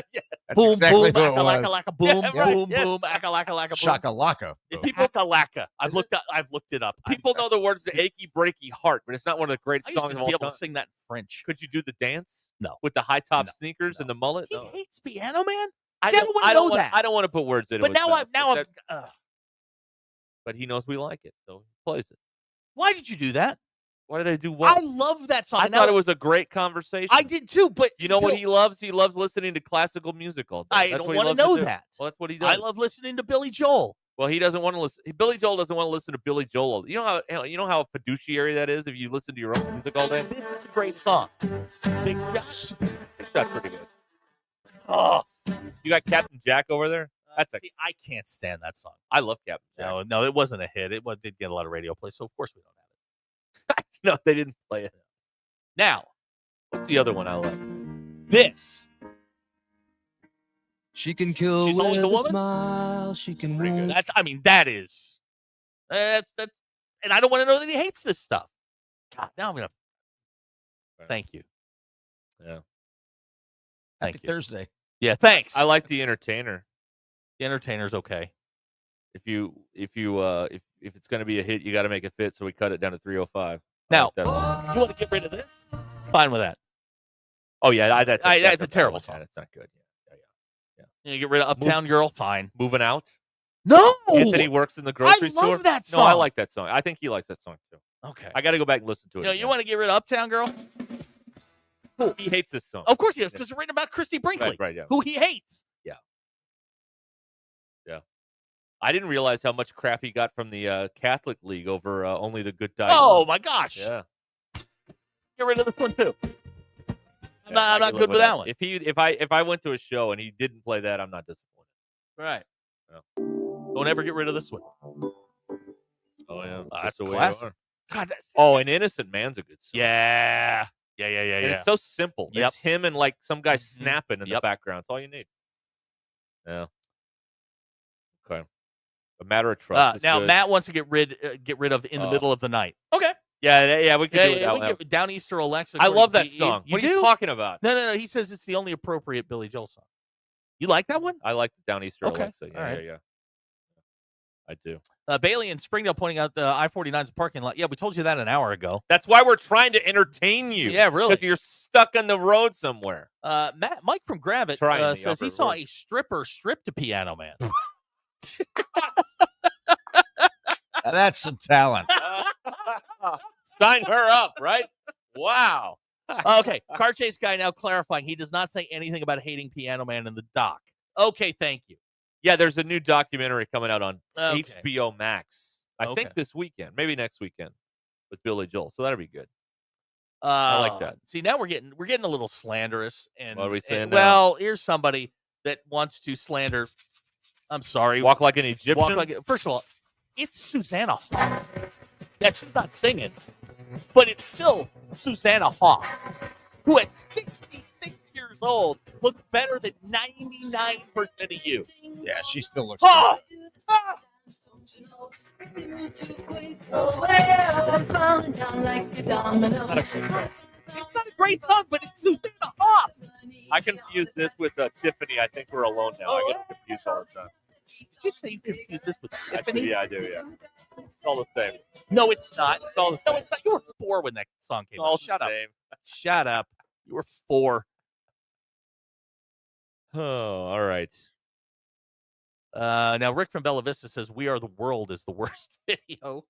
That's boom exactly boom who it aka was. laka boom Yeah, right, boom yes. boom aka laka boom. Shakalaka. It's people kalaka. I've looked it up. People know the words to "Achy Breaky Heart," but it's not one of the great I used songs to of all be able time. to sing that in French. Could you do the dance? No. With the high top No. sneakers and the mullet? He No. hates Piano Man. I See, I don't want to know that. I don't want to put words in it. But now I'm. But he knows we like it, so he plays it. Why did you do that? Why did I do what? I love that song. I And thought now- it was a great conversation. I did too, but You know what he loves? He loves listening to classical music all day. I That's don't what he want to loves know do. that. Well, that's what he does. I love listening to Billy Joel. Well, he doesn't want to listen. Billy Joel doesn't want to listen to Billy Joel. You know how fiduciary that is if you listen to your own music all day. It's a great song. Big That's pretty good. Oh, you got Captain Jack over there. That's See, I can't stand that song. I love Captain Jack. No, it wasn't a hit. It did get a lot of radio play, so of course we don't have it. No, they didn't play it. Now, what's the other one I like? This. She can kill She's with always a woman? smile. She can win. That is. That's and I don't want to know that he hates this stuff. God, now I'm gonna. Thank you. Yeah. Thank Happy you. Thursday. Yeah, thanks. I like The Entertainer. The Entertainer's okay. If it's going to be a hit, you got to make it fit. So we cut it down to 305. Now, I like that one. you want to get rid of this? Fine with that. Oh yeah, that's a terrible song. That's not good. You get rid of Uptown Girl? Fine. Moving Out. No, Anthony works in the grocery store. I love that song. No, I like that song. I think he likes that song too. Okay. I got to go back and listen to it. You know, you want to get rid of Uptown Girl? He hates this song. Of course he does, because it's written about Christy Brinkley, Right, yeah. who he hates. Yeah. I didn't realize how much crap he got from the Catholic League over Only the Good Die. Oh my gosh. Yeah. Get rid of this one too. I'm I not can good live with that one. If I went to a show and he didn't play that, I'm not disappointed. Right. Yeah. Don't ever get rid of this one. Oh yeah, That's the way you classic. are. God, that's An Innocent Man's a good song. yeah. And it's so simple. Yep. It's him and like some guy snapping in the background. That's all you need. Yeah. Okay. A Matter of Trust. is now good. Matt wants to get rid of In the Middle of the Night. Okay. Yeah, we can do it that we one. get Downeaster Alexa. I love according that to- song. You What are do? you talking about? No. He says it's the only appropriate Billy Joel song. You like that one? I like the Downeaster Okay. Alexa. All right. Yeah. I do. Bailey in Springdale pointing out the I-49's parking lot. Yeah, we told you that an hour ago. That's why we're trying to entertain you. Yeah, really. Because you're stuck on the road somewhere. Mike from Gravit Trying the says he upper saw road. a stripper strip to Piano Man. Now that's some talent. Sign her up, right? Wow. Okay, Car Chase Guy now clarifying he does not say anything about hating Piano Man in the doc. Okay, thank you. Yeah, there's a new documentary coming out on Okay. HBO Max. I Okay. think this weekend, maybe next weekend, with Billy Joel. So that'll be good. I like that. See, now we're getting a little slanderous. And What are we saying now? well, here's somebody that wants to slander. I'm sorry. Walk like an Egyptian. First of all, it's Susanna Hoff. Yeah, she's not singing, but it's still Susanna Hoff, who at 66 years old looks better than 99% of you. Yeah, she still looks Ah! good. It's not a great song, but it's Susanna Hoff. I confuse this with Tiffany. I think we're alone now. I get them confused all the time. Did you say you confused this with I do, Tiffany? yeah, I do, yeah. It's all the same. No, it's not. It's all the No, same. it's not. You were 4 when that song came It's all out. Shut the up. same. Shut up. You were 4. Oh, all right. Now, Rick from Bella Vista says, "We Are the World" is the worst video.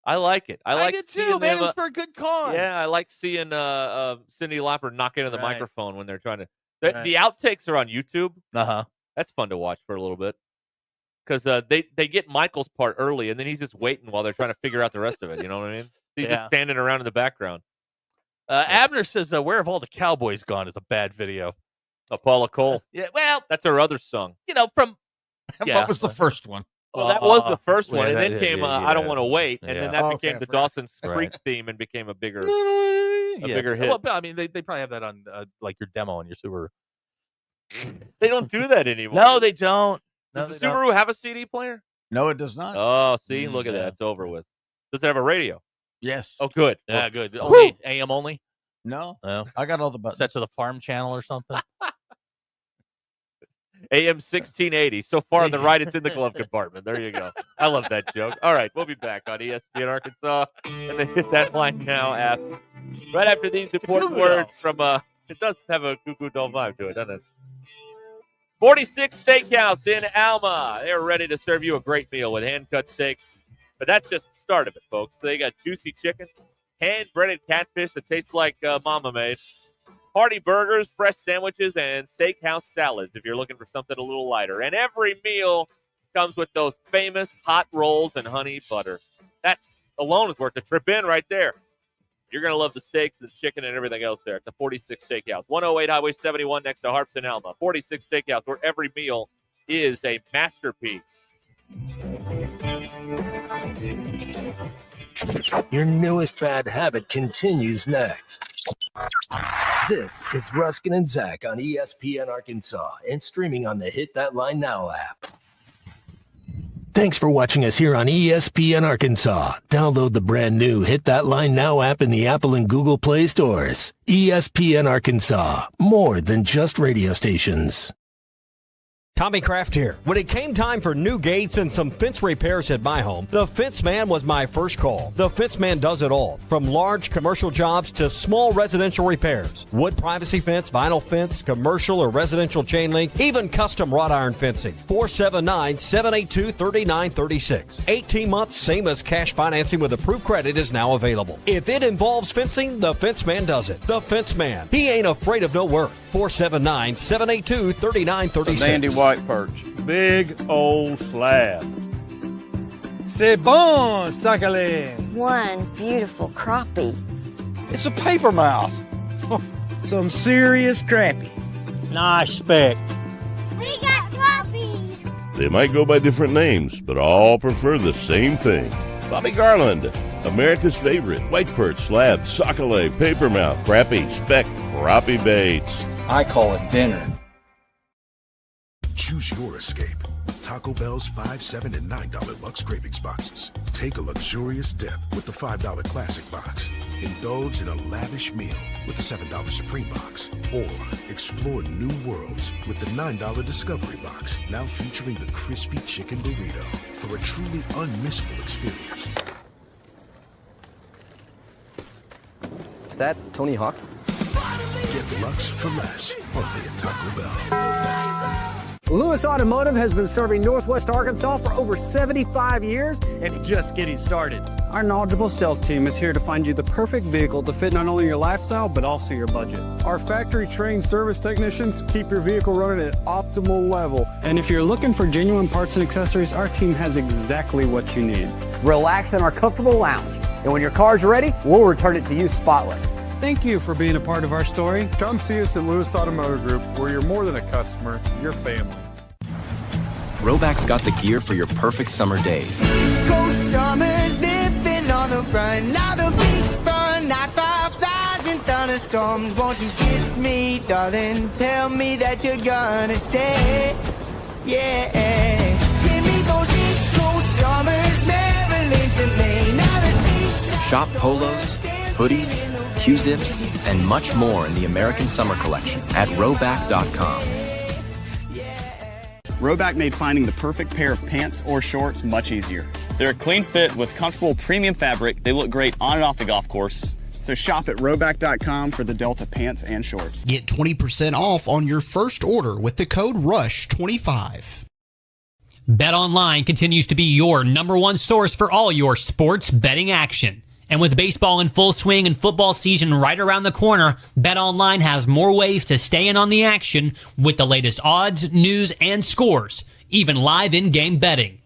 I like it. I like did seeing too, man. them, It was for a good cause. Yeah, I like seeing Cyndi Lauper knock into the Right. microphone when they're trying to. Right. The outtakes are on YouTube. Uh-huh. That's fun to watch for a little bit because they get Michael's part early, and then he's just waiting while they're trying to figure out the rest of it. You know what I mean? He's Yeah. just standing around in the background. Abner says, "Where Have All the Cowboys Gone" is a bad video. Paula Cole. Yeah, well, That's her other song. you know, from What was the first one? Well, that was the first one, and yeah, then came yeah, "I Don't Want to Wait," and Yeah. then that Oh, became okay, the I forgot. Dawson's Creek Right. theme and became a bigger Yeah. bigger hit. Well, I mean, they probably have that on like your demo on your Subaru. They don't do that anymore. No, they don't. Does No, the they don't. Subaru have a CD player? No, it does not. Oh, see, look at that. It's over with. Does it have a radio? Yes. Oh, good. Yeah, good. Only AM only? No. No. I got all the buttons. Set to the farm channel or something? AM 1680. So far on the right, it's in the glove compartment. There you go. I love that joke. All right, we'll be back on ESPN Arkansas and the Hit That Line Now app. Right after these important words from, it does have a Goo Goo Doll vibe to it, doesn't it? 46 Steakhouse in Alma. They're ready to serve you a great meal with hand-cut steaks. But that's just the start of it, folks. They got juicy chicken, hand-breaded catfish that tastes like Mama made, hearty burgers, fresh sandwiches, and steakhouse salads if you're looking for something a little lighter. And every meal comes with those famous hot rolls and honey butter. That's alone is worth the trip in right there. You're going to love the steaks, the chicken, and everything else there at the 46 Steakhouse. 108 Highway 71 next to Harps in Alma. 46 Steakhouse, where every meal is a masterpiece. Your newest bad habit continues next. This is Ruscin and Zach on ESPN Arkansas and streaming on the Hit That Line Now app. Thanks for watching us here on ESPN Arkansas. Download the brand new Hit That Line Now app in the Apple and Google Play stores. ESPN Arkansas, more than just radio stations. Tommy Kraft here. When it came time for new gates and some fence repairs at my home, the Fence Man was my first call. The Fence Man does it all, from large commercial jobs to small residential repairs. Wood privacy fence, vinyl fence, commercial or residential chain link, even custom wrought iron fencing. 479-782-3936. 18 months, same as cash financing with approved credit is now available. If it involves fencing, the Fence Man does it. The Fence Man. He ain't afraid of no work. 479-782-3936. Sandy white perch. Big old slab. C'est bon, sacalé. One beautiful crappie. It's a paper mouse. Some serious crappie. Nice speck. We got crappies. They might go by different names, but all prefer the same thing. Bobby Garland, America's favorite white perch, slab, sockeye, papermouth, crappie, speck, crappie baits. I call it dinner. Choose your escape. Taco Bell's $5, $7, and $9 Lux Cravings boxes. Take a luxurious dip with the $5 Classic box. Indulge in a lavish meal with the $7 Supreme box. Or explore new worlds with the $9 Discovery box. Now featuring the crispy chicken burrito for a truly unmissable experience. Is that Tony Hawk? Get Lux for less, only at Taco Bell. Lewis Automotive has been serving Northwest Arkansas for over 75 years and just getting started. Our knowledgeable sales team is here to find you the perfect vehicle to fit not only your lifestyle, but also your budget. Our factory-trained service technicians keep your vehicle running at optimal level. And if you're looking for genuine parts and accessories, our team has exactly what you need. Relax in our comfortable lounge. And when your car's ready, we'll return it to you spotless. Thank you for being a part of our story. Come see us at Lewis Automotive Group, where you're more than a customer, you're family. Roback's got the gear for your perfect summer days. Coast summers living on the run. Now the beachfront nights, fireflies and thunderstorms. Won't you kiss me, darling? Tell me that you're gonna stay. Yeah. Give me those East Coast summers, Maryland to Maine. Now the seaside. Shop polos, hoodies, Q-zips, and much more in the American Summer Collection at Roback.com. Roback made finding the perfect pair of pants or shorts much easier. They're a clean fit with comfortable premium fabric. They look great on and off the golf course. So shop at Roback.com for the Delta pants and shorts. Get 20% off on your first order with the code RUSH25. BetOnline continues to be your number one source for all your sports betting action. And with baseball in full swing and football season right around the corner, BetOnline has more ways to stay in on the action with the latest odds, news, and scores, even live in-game betting.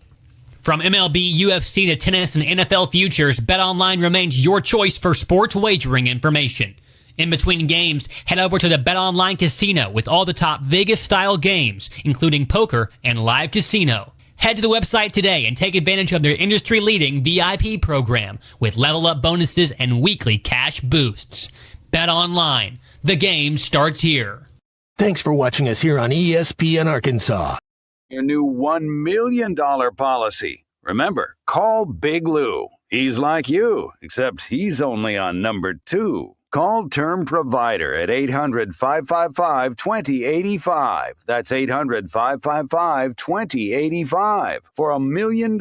From MLB, UFC to tennis and NFL futures, BetOnline remains your choice for sports wagering information. In between games, head over to the BetOnline Casino with all the top Vegas-style games, including poker and live casino. Head to the website today and take advantage of their industry-leading VIP program with level-up bonuses and weekly cash boosts. Bet online. The game starts here. Thanks for watching us here on ESPN Arkansas. Your new $1 million policy. Remember, call Big Lou. He's like you, except he's only on number 2. Call Term Provider at 800-555-2085. That's 800-555-2085. For $1 million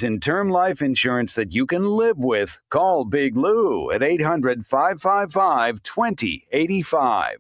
in term life insurance that you can live with, call Big Lou at 800-555-2085.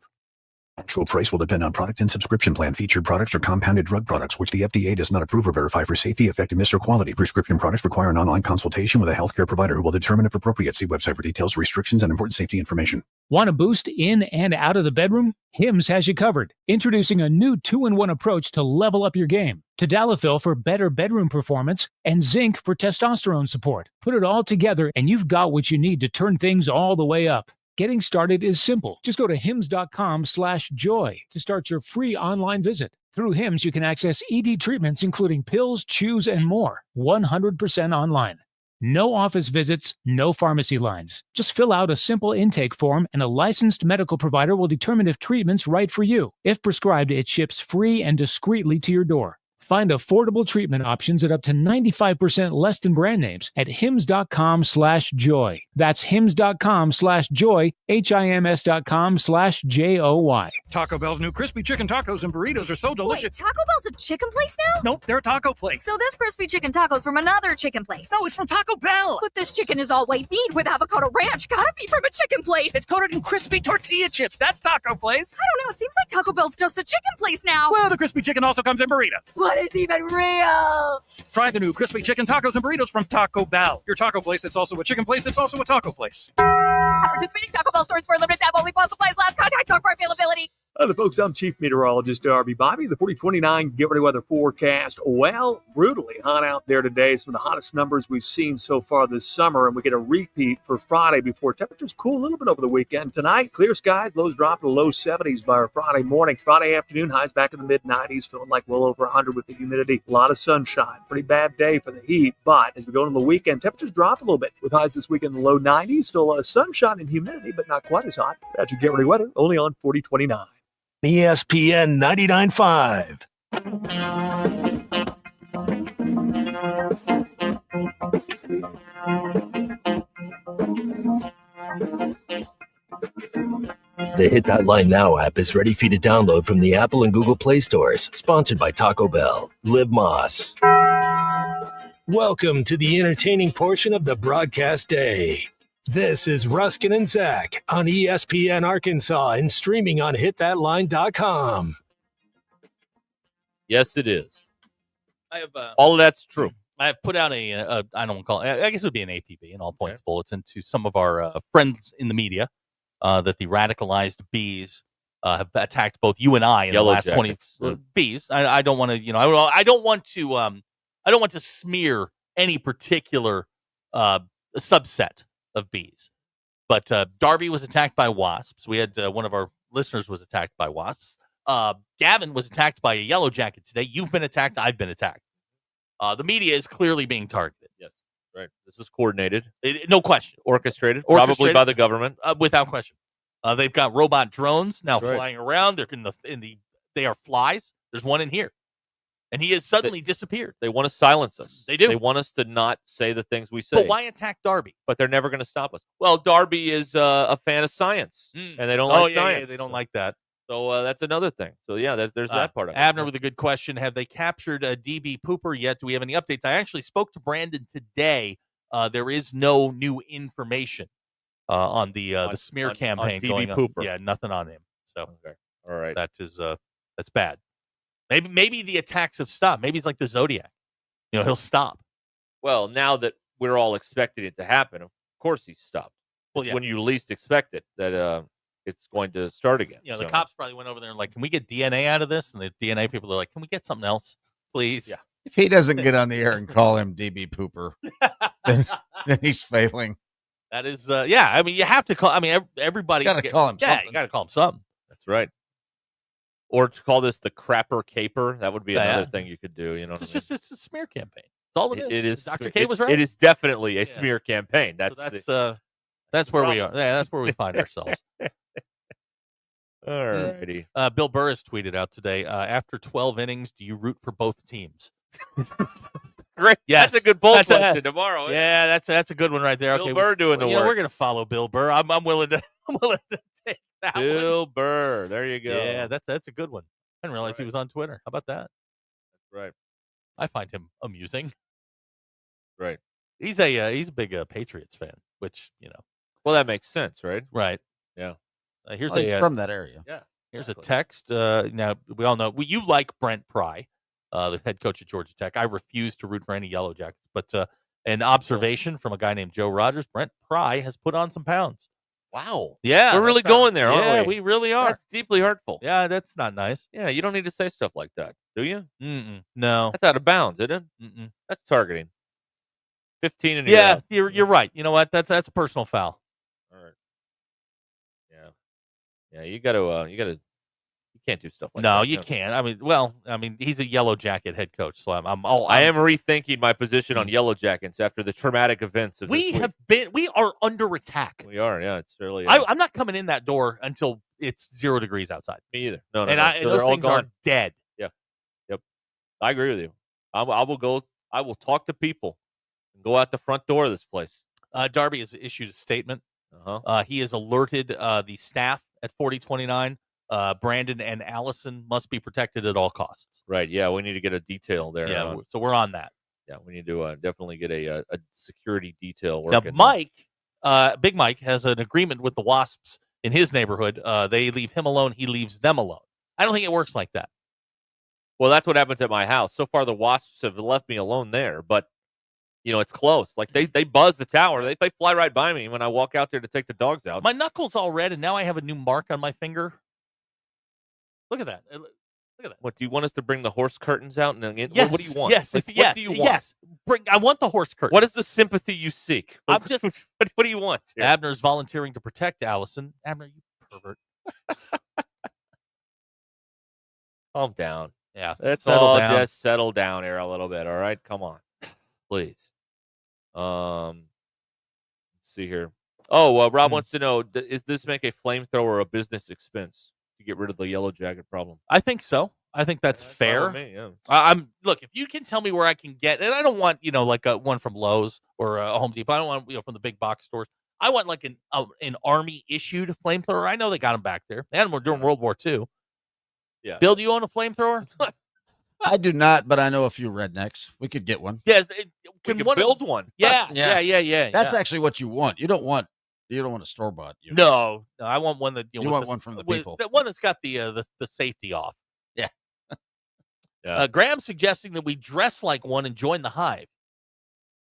Actual price will depend on product and subscription plan. Featured products are compounded drug products, which the FDA does not approve or verify for safety, effectiveness, or quality. Prescription products require an online consultation with a healthcare provider who will determine if appropriate. See website for details, restrictions, and important safety information. Want a boost in and out of the bedroom? Hims has you covered. Introducing a new 2-in-1 approach to level up your game. Tadalafil for better bedroom performance and zinc for testosterone support. Put it all together and you've got what you need to turn things all the way up. Getting started is simple. Just go to hims.com/joy to start your free online visit. Through Hims, you can access ED treatments, including pills, chews, and more, 100% online. No office visits, no pharmacy lines. Just fill out a simple intake form and a licensed medical provider will determine if treatment's right for you. If prescribed, it ships free and discreetly to your door. Find affordable treatment options at up to 95% less than brand names at hims.com/joy. That's hims.com/joy, HIMS.com/JOY. Taco Bell's new crispy chicken tacos and burritos are so delicious. Wait, Taco Bell's a chicken place now? Nope, they're a taco place. So this crispy chicken taco's from another chicken place. No, it's from Taco Bell. But this chicken is all white meat with avocado ranch. Gotta be from a chicken place. It's coated in crispy tortilla chips. That's Taco Place. I don't know. It seems like Taco Bell's just a chicken place now. Well, the crispy chicken also comes in burritos. What is even real? Try the new crispy chicken tacos and burritos from Taco Bell. Your taco place that's also a chicken place that's also a taco place. At participating Taco Bell stores for a limited time only while supplies last. Contact code for availability. Hello, folks. I'm Chief Meteorologist Darby Bobby. The 4029 Get Ready Weather forecast. Well, brutally hot out there today. Some of the hottest numbers we've seen so far this summer, and we get a repeat for Friday before temperatures cool a little bit over the weekend. Tonight, clear skies, lows drop to the low 70s by Friday morning. Friday afternoon, highs back in the mid-90s, feeling like well over 100 with the humidity. A lot of sunshine. Pretty bad day for the heat, but as we go into the weekend, temperatures drop a little bit with highs this week in the low 90s. Still a lot of sunshine and humidity, but not quite as hot. That's your Get Ready Weather, only on 4029. ESPN 99.5. The Hit That Line Now app is ready for you to download from the Apple and Google Play stores. Sponsored by Taco Bell. Live Moss. Welcome to the entertaining portion of the broadcast day. This is Ruscin and Zach on ESPN Arkansas and streaming on hitthatline.com. Yes, it is. I have all of that's true. I have put out I don't want to call it, I guess it would be an APB, an all points bulletin, to some of our friends in the media that the radicalized bees have attacked both you and I in Yellow the last jackets. 20 bees. I don't want to, I don't want to smear any particular subset of bees. But Darby was attacked by wasps. We had one of our listeners was attacked by wasps. Gavin was attacked by a yellow jacket today. You've been attacked. I've been attacked. The media is clearly being targeted. Yes, right. This is coordinated. No question. Orchestrated, probably by the government. Without question. They've got robot drones now That's right. flying around. They're they are flies. There's one in here. And he has suddenly disappeared. They want to silence us. They do. They want us to not say the things we say. But why attack Darby? But they're never going to stop us. Well, Darby is a fan of science, and they don't like science. Yeah, they don't like that. So that's another thing. So, yeah, there's that part of it. Abner with a good question. Have they captured DB Pooper yet? Do we have any updates? I actually spoke to Brandon today. There is no new information on the smear campaign on going DB on. Pooper. Yeah, nothing on him. So, okay. All right. That's bad. Maybe the attacks have stopped. Maybe he's like the Zodiac. He'll stop. Well, now that we're all expecting it to happen, of course he's stopped. Well, yeah. When you least expect it, that it's going to start again. The cops probably went over there and like, can we get DNA out of this? And the DNA people are like, can we get something else, please? Yeah. If he doesn't get on the air and call him DB Pooper, then he's failing. That is, yeah. I mean, you have to call. I mean, everybody got to call him something. Yeah, you got to call him something. That's right. Or to call this the crapper caper, that would be another thing you could do. It's just it's a smear campaign. That's all it is. It is. Dr. K was right. It is definitely a smear campaign. That's where we are. Yeah, that's where we find ourselves. All righty. Bill Burr has tweeted out today, after 12 innings, do you root for both teams? Great. Yes. That's a good poll That's question tomorrow. Yeah, that's a good one right there. Bill Okay, Burr doing the you know, work. we're going to follow Bill Burr. I'm willing to take that one. Bill Burr. There you go. Yeah, that's a good one. I didn't realize he was on Twitter. How about that? Right. I find him amusing. Right. He's a big Patriots fan, which, you know. Well, that makes sense, right? Right. Yeah. Here's He's from that area. Yeah. Here's a text. Now, we all know you like Brent Pry, the head coach at Georgia Tech. I refuse to root for any Yellow Jackets, but an observation from a guy named Joe Rogers. Brent Pry has put on some pounds. Wow. Yeah. We're really going there, aren't we? Yeah, we really are. That's deeply hurtful. Yeah, that's not nice. Yeah, you don't need to say stuff like that, do you? No. That's out of bounds, isn't it? That's targeting. 15 and yeah, you're right. You know what? That's a personal foul. All right. Yeah, you got to you can't do stuff like that. No, you can't. I mean, he's a Yellow Jacket head coach, so I am rethinking my position on Yellow Jackets after the traumatic events of we this week. we are under attack. We are, yeah. It's really. I'm not coming in that door until it's 0 degrees outside. Me either. No. And So those they're all things are gone. dead. Yeah. Yep. I agree with you. I will go. I will talk to people and go out the front door of this place. Darby has issued a statement. Uh-huh. He has alerted the staff at 4029. Brandon and Allison must be protected at all costs. Right. Yeah. We need to get a detail there. Yeah. So we're on that. Yeah. We need to definitely get a security detail Now, working. Big Mike has an agreement with the Wasps in his neighborhood. They leave him alone. He leaves them alone. I don't think it works like that. Well, that's what happens at my house. So far, the Wasps have left me alone there, but you know, it's close. Like they buzz the tower. They fly right by me when I walk out there to take the dogs out. My knuckle's all red, and now I have a new mark on my finger. Look at that. Look at that. What, do you want us to bring the horse curtains out? And Yes. what do you want? Yes. Like, Yes. what do you want? Yes. I want the horse curtain. What is the sympathy you seek? I'm just. what do you want? Here? Abner's volunteering to protect Allison. Abner, you pervert. Calm down. Yeah. Let's settle all down. just settle down here a little bit. All right. Come on. Please. Let's see here. Oh, Rob wants to know, is this make a flamethrower a business expense to get rid of the Yellow Jacket problem? I think so. I think that's fair. Me, yeah. Look, if you can tell me where I can get, and I don't want, like a one from Lowe's or a Home Depot. I don't want, from the big box stores. I want like an Army issued flamethrower. I know they got them back there. They had them during World War II. Yeah. Bill, do you own a flamethrower? I do not, but I know a few rednecks. We could get one. Yes. We could build one. Yeah. Yeah. Yeah. That's actually what you want. You don't want a store bought. No, I want one that you want one from the people. The one that's got the safety off. Yeah. Yeah. Graham's suggesting that we dress like one and join the hive.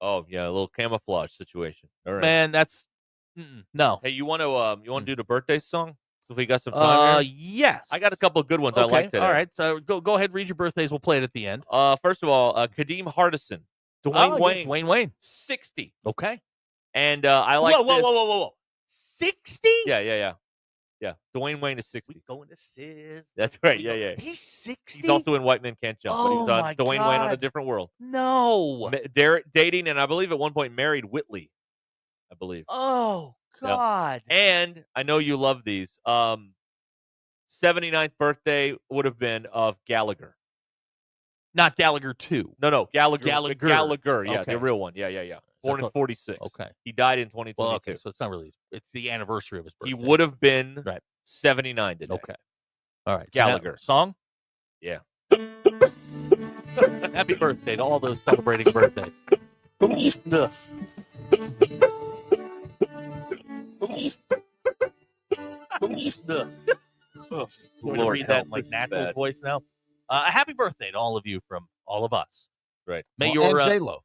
Oh yeah, a little camouflage situation. All right. Man, that's no. Hey, you want to do the birthday song? So if we got some time here? Yes. I got a couple of good ones I like today. All right. So go ahead, read your birthdays. We'll play it at the end. First of all, Kadeem Hardison. Dwayne Wayne. Dwayne Wayne. 60. Okay. And I like Whoa. 60? Yeah. Dwayne Wayne is 60. We going to Sis. That's right. Yeah. He's 60? He's also in White Men Can't Jump. But he's on my Dwayne Wayne on a God. different world. No. Dating, and I believe at one point married Whitley. I believe. Oh, God. And I know you love these. 79th birthday would have been of Gallagher. Not Gallagher 2. No, Gallagher. Gallagher. Yeah, Okay. the real one. Yeah. Born in 46. Okay. He died in 2022. Well, okay, so it's not really. It's the anniversary of his birthday. He would have been right. 79 today. Okay. All right. Gallagher. Song? Yeah. Happy birthday to all those celebrating birthday. Lord, read that in like natural voice now. Happy birthday to all of you from all of us. Right. May Well, your and J-Lo.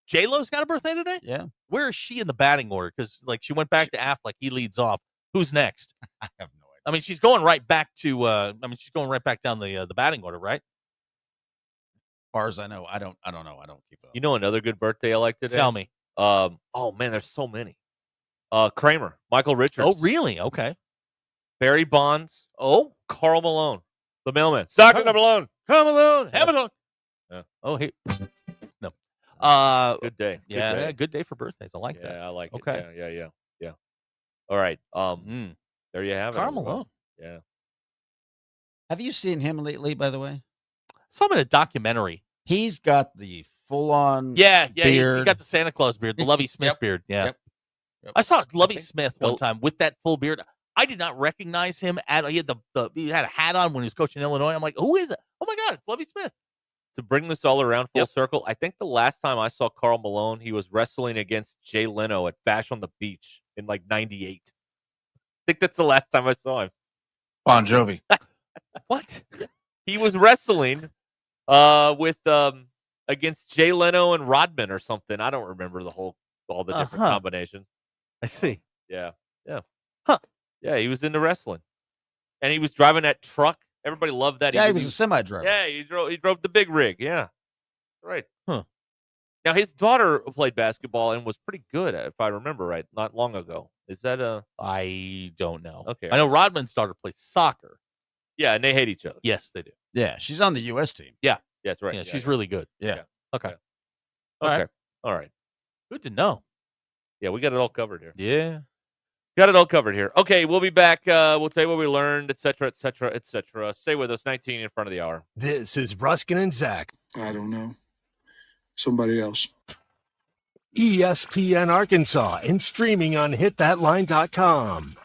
J-Lo's got a birthday today? Yeah. Where is she in the batting order? Because she went back to Affleck. He leads off. Who's next? I have no idea. I mean, she's going right back to. She's going right back down the batting order, right? As far as I know, I don't know. I don't keep up. You know another good birthday I like today? Tell me. Oh man, there's so many. Kramer, Michael Richards. Oh, really? Okay. Barry Bonds. Oh, Carl Malone, the mailman. Stockton Malone. Come alone. Have it on. Yeah. Oh, hey. No. Good day. Yeah, good day for birthdays. I like that. Yeah, I like it. Okay. Yeah. All right. There you have it. Carl Malone. Yeah. Have you seen him lately, by the way? Some in a documentary. He's got the full-on Yeah, beard. he got the Santa Claus beard, the Lovey Smith beard. Yeah. Yep. I saw Lovey Smith one time with that full beard. I did not recognize him at he had he had a hat on when he was coaching Illinois. I'm like, who is it? Oh my God, it's Lovey Smith. To bring this all around full circle, I think the last time I saw Karl Malone, he was wrestling against Jay Leno at Bash on the Beach in like 98. I think that's the last time I saw him. Bon Jovi. What? He was wrestling with against Jay Leno and Rodman or something. I don't remember all the different combinations. I see. Yeah. Huh. Yeah, he was into wrestling. And he was driving that truck. Everybody loved that. Yeah, he was a semi-driver. Yeah, he drove the big rig. Yeah. Right. Huh. Now, his daughter played basketball and was pretty good, if I remember right, not long ago. Is that I don't know. Okay. I know Rodman's daughter plays soccer. Yeah, and they hate each other. Yes, they do. Yeah, she's on the U.S. team. Yeah. That's right. Yeah, she's really good. Yeah. Okay. Okay. All right. Good to know. Yeah, we got it all covered here. Yeah. Got it all covered here. Okay, we'll be back. We'll tell you what we learned, et cetera, et cetera, et cetera. Stay with us. 19 in front of the hour. This is Ruskin and Zach. I don't know. Somebody else. ESPN Arkansas and streaming on hitthatline.com.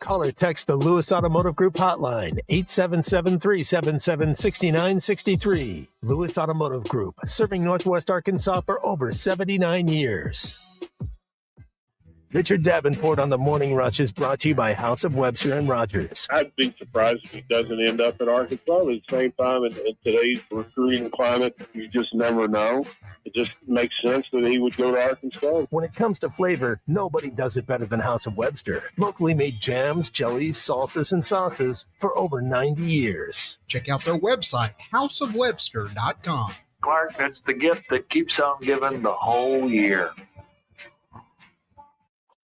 Call or text the Lewis Automotive Group hotline, 877-377-6963. Lewis Automotive Group, serving Northwest Arkansas for over 79 years. Richard Davenport on the Morning Rush is brought to you by House of Webster and Rogers. I'd be surprised if he doesn't end up at Arkansas, but at the same time, in today's recruiting climate, you just never know. It just makes sense that he would go to Arkansas. When it comes to flavor, nobody does it better than House of Webster. Locally made jams, jellies, salsas, and sauces for over 90 years. Check out their website, houseofwebster.com. Clark, that's the gift that keeps on giving the whole year.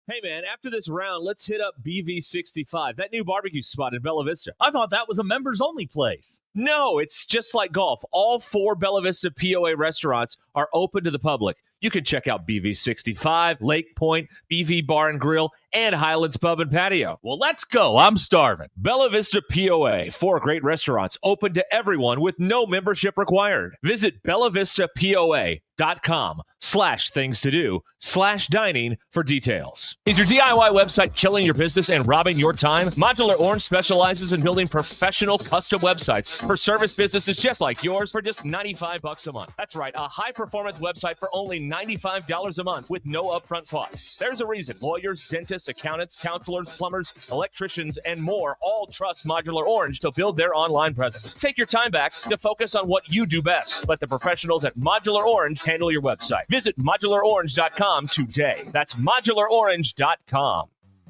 Hey, man, after this round, let's hit up BV65, that new barbecue spot in Bella Vista. I thought that was a members-only place. No, it's just like golf. All 4 Bella Vista POA restaurants are open to the public. You can check out BV65, Lake Point, BV Bar and Grill, and Highlands Pub and Patio. Well, let's go. I'm starving. Bella Vista POA, 4 great restaurants open to everyone with no membership required. Visit BellaVistaPOA.com/things-to-do/dining for details. Is your DIY website killing your business and robbing your time? Modular Orange specializes in building professional custom websites for service businesses just like yours for just $95 a month. That's right, a high-performance website for only $95 a month with no upfront costs. There's a reason lawyers, dentists, accountants, counselors, plumbers, electricians, and more all trust Modular Orange to build their online presence. Take your time back to focus on what you do best. Let the professionals at Modular Orange handle your website. Visit modularorange.com today. That's modularorange.com.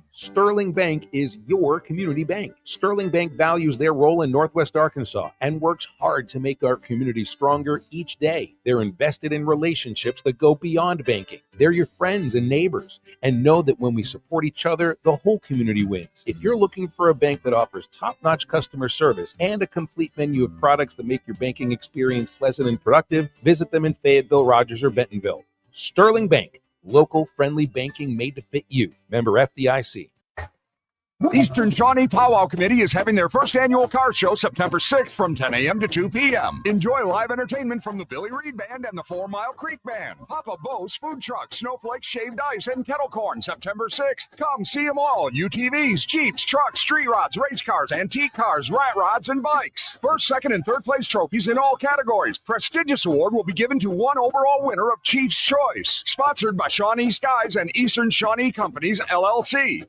Sterling Bank is your community bank. Sterling Bank values their role in Northwest Arkansas and works hard to make our community stronger each day. They're invested in relationships that go beyond banking. They're your friends and neighbors, and know that when we support each other, the whole community wins. If you're looking for a bank that offers top-notch customer service and a complete menu of products that make your banking experience pleasant and productive, visit them in Fayetteville, Rogers, or Bentonville. Sterling Bank. Local friendly banking made to fit you. Member FDIC. Eastern Shawnee Powwow Committee is having their first annual car show September 6th from 10 a.m. to 2 p.m. Enjoy live entertainment from the Billy Reed Band and the 4 Mile Creek Band. Papa Bo's Food Truck, Snowflake Shaved Ice, and Kettle Corn September 6th. Come see them all. UTVs, Jeeps, trucks, street rods, race cars, antique cars, rat rods, and bikes. First, second, and third place trophies in all categories. Prestigious award will be given to one overall winner of Chief's Choice. Sponsored by Shawnee Skies and Eastern Shawnee Companies, LLC.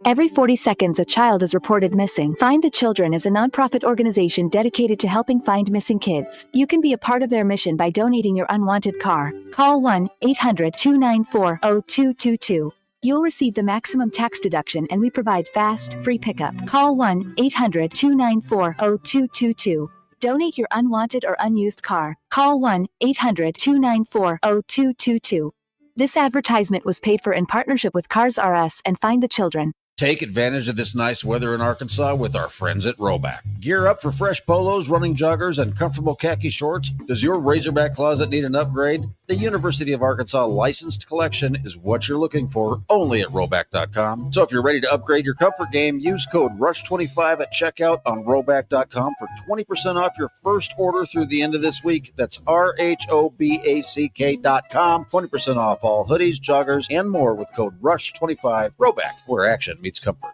Every 40 seconds, a child is reported missing. Find the Children is a nonprofit organization dedicated to helping find missing kids. You can be a part of their mission by donating your unwanted car. Call 1-800-294-0222. You'll receive the maximum tax deduction, and we provide fast, free pickup. Call 1-800-294-0222. Donate your unwanted or unused car. Call 1-800-294-0222. This advertisement was paid for in partnership with Cars R Us and Find the Children. Take advantage of this nice weather in Arkansas with our friends at Roback. Gear up for fresh polos, running joggers, and comfortable khaki shorts. Does your Razorback closet need an upgrade? The University of Arkansas licensed collection is what you're looking for only at Roback.com. So if you're ready to upgrade your comfort game, use code RUSH25 at checkout on Roback.com for 20% off your first order through the end of this week. That's RHOBACK.com. 20% off all hoodies, joggers, and more with code RUSH25. Roback, where action meets comfort.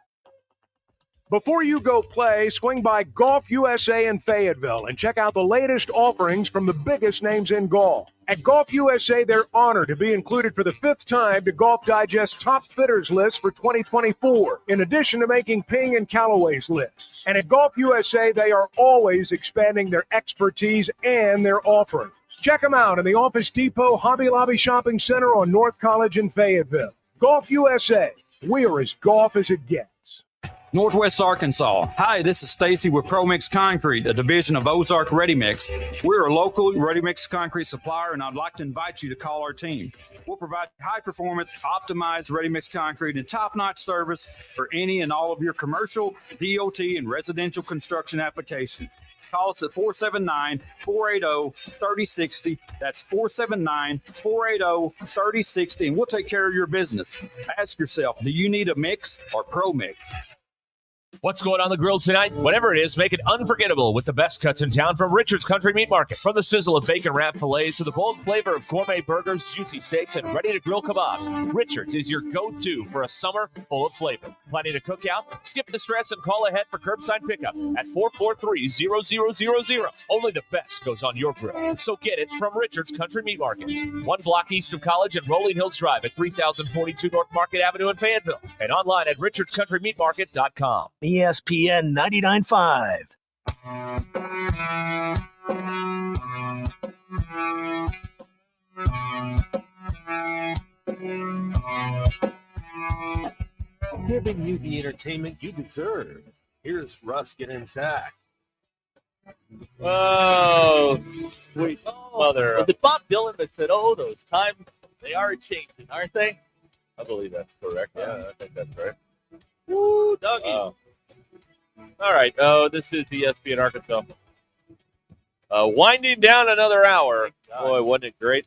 Before you go play, swing by Golf USA in Fayetteville and check out the latest offerings from the biggest names in golf. At Golf USA, they're honored to be included for the 5th time to Golf Digest Top Fitters list for 2024, in addition to making Ping and Callaway's lists. And at Golf USA, they are always expanding their expertise and their offerings. Check them out in the Office Depot Hobby Lobby Shopping Center on North College in Fayetteville. Golf USA, we are as golf as it gets. Northwest Arkansas. Hi, this is Stacy with ProMix Concrete, a division of Ozark Ready Mix. We're a local ready mix concrete supplier, and I'd like to invite you to call our team. We'll provide high-performance, optimized ready mix concrete and top-notch service for any and all of your commercial, DOT, and residential construction applications. Call us at 479-480-3060. That's 479-480-3060, and we'll take care of your business. Ask yourself, do you need a mix or ProMix? What's going on the grill tonight? Whatever it is, make it unforgettable with the best cuts in town from Richard's Country Meat Market. From the sizzle of bacon wrap fillets to the bold flavor of gourmet burgers, juicy steaks, and ready-to-grill kebabs, Richard's is your go-to for a summer full of flavor. Planning to cook out? Skip the stress and call ahead for curbside pickup at 443-0000. Only the best goes on your grill. So get it from Richard's Country Meat Market. 1 block east of College and Rolling Hills Drive at 3042 North Market Avenue in Fayetteville. And online at richardscountrymeatmarket.com. ESPN 99.5. Giving you the entertainment you deserve. Here's Ruscin and Zach. Oh, sweet mother. Was it Bob Dylan that said, "Oh, those times, they are changing, aren't they?" I believe that's correct. Yeah, I think that's right. Woo, doggy. All right. Oh, this is ESPN Arkansas. Winding down another hour. Boy, wasn't it great?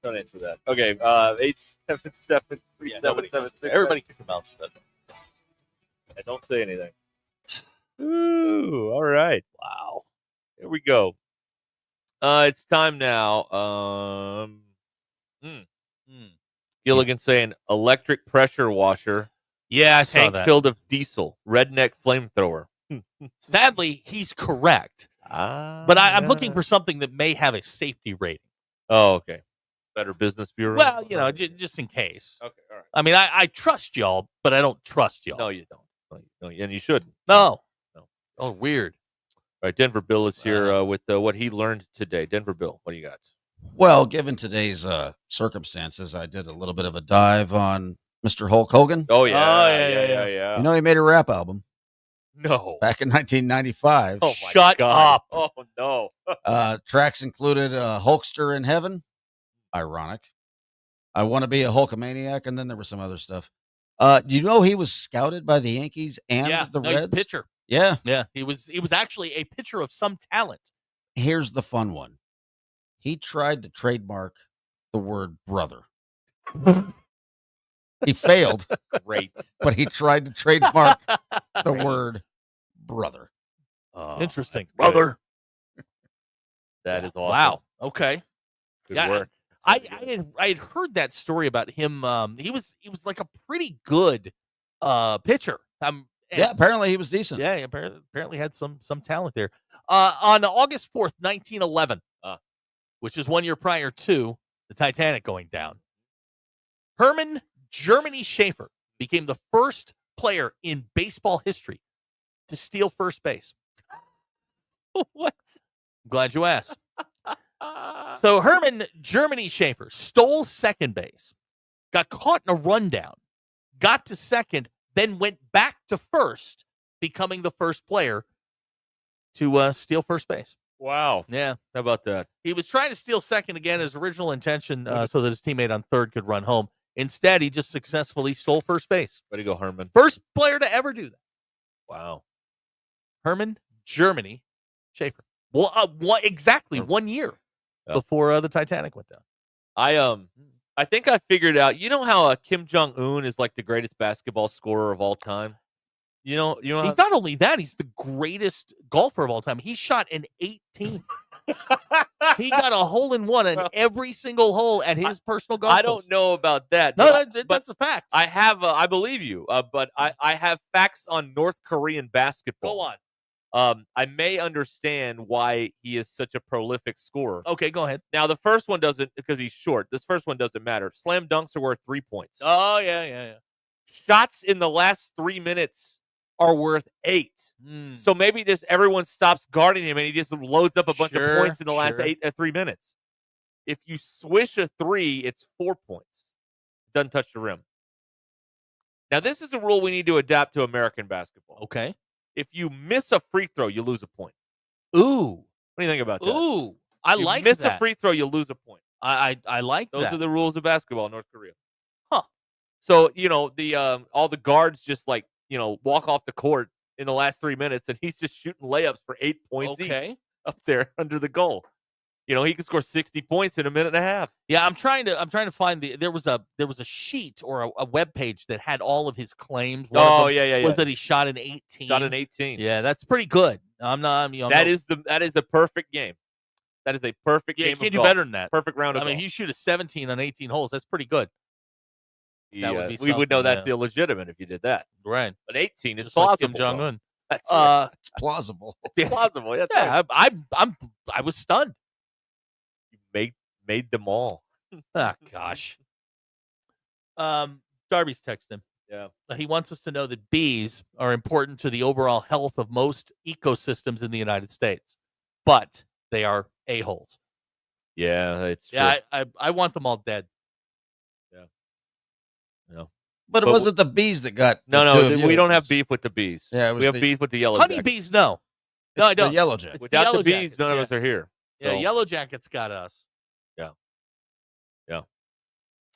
Don't answer that. Okay. 877-3776. Everybody kick them out. Don't say anything. Ooh. All right. Wow. Here we go. It's time now. Gilligan saying electric pressure washer. Yeah, I saw tank that. filled of diesel, redneck flamethrower. Sadly, he's correct. But I'm looking for something that may have a safety rating. Oh, okay. Better Business Bureau? Well, you know, just in case. Okay, all right. I mean, I trust y'all, but I don't trust y'all. No, you don't. No, and you shouldn't. No. Oh, weird. All right, Denver Bill is here with what he learned today. Denver Bill, what do you got? Well, given today's circumstances, I did a little bit of a dive on Mr. Hulk Hogan. Oh, yeah. You know, he made a rap album No. back in 1995. Oh, my Shut God. up. Oh, no. Tracks included Hulkster in Heaven. Ironic. I Want to Be a Hulkamaniac, and then there was some other stuff. Do you know he was scouted by the Yankees and the he's a Reds? pitcher. Yeah. Yeah, he was actually a pitcher of some talent. Here's the fun one. He tried to trademark the word brother. He failed. Great. But he tried to trademark the word brother. Interesting. Brother. That is awesome. Wow. Okay. Good work. I had heard that story about him. He was like a pretty good pitcher. Yeah, apparently he was decent. Yeah, apparently had some talent there. On August 4th, 1911, which is 1 year prior to the Titanic going down, Herman Germany Schaefer became the first player in baseball history to steal first base. What? I'm glad you asked. So Herman Germany Schaefer stole second base, got caught in a rundown, got to second, then went back to first, becoming the first player to steal first base. Wow. Yeah. How about that? He was trying to steal second again, his original intention, so that his teammate on third could run home. Instead, he just successfully stole first base. Way to go, Herman. First player to ever do that. Wow. Herman Germany Schaefer. Well, exactly 1 year. before the Titanic went down. I think I figured out. You know how Kim Jong Un is like the greatest basketball scorer of all time. You know. He's not only that; he's the greatest golfer of all time. He shot an 18. He got a hole in one on every single hole at his personal golf. I don't know about that. No, that's a fact. I have. I believe you. But I have facts on North Korean basketball. Go on. I may understand why he is such a prolific scorer. Okay, go ahead. Now, the first one doesn't, because he's short. This first one doesn't matter. Slam dunks are worth 3 points. Oh, yeah. Shots in the last 3 minutes are worth 8. So maybe everyone stops guarding him and he just loads up a bunch of points in the last 3 minutes. If you swish a 3, it's 4 points. Doesn't touch the rim. Now, this is a rule we need to adapt to American basketball. Okay. If you miss a free throw, you lose a point. Ooh. What do you think about that? Ooh. I you like miss that. a free throw, you lose a point. I like Those that. are the rules of basketball in North Korea. Huh. So, the all the guards just walk off the court in the last 3 minutes and he's just shooting layups for 8 points each up there under the goal. He can score 60 points in a minute and a half. Yeah, I'm trying to find there was a sheet or a web page that had all of his claims. Yeah. Was that he shot an 18? Shot an 18. Yeah, that's pretty good. That is a perfect game. That is a perfect game. You can't of do golf. better than that. Perfect round of I mean, golf. if you shoot a 17 on 18 holes, that's pretty good. That would be we would know something, that's illegitimate if you did that. Right. But 18 is Just like plausible. Kim Jong-un. That's right. It's plausible. Plausible. That's Yeah, right. I was stunned. You made them all. Ah, gosh. Darby's texting. Yeah. He wants us to know that bees are important to the overall health of most ecosystems in the United States, but they are a-holes. Yeah, it's true. Yeah, I want them all dead. No. But it wasn't the bees that got. No, we don't have beef with the bees. Yeah, we have beef with the yellow honeybees. No, no, I don't. The yellow jacket. Without the bees, Jackets, none of us are here. Yeah, So, yellow jackets got us. yeah.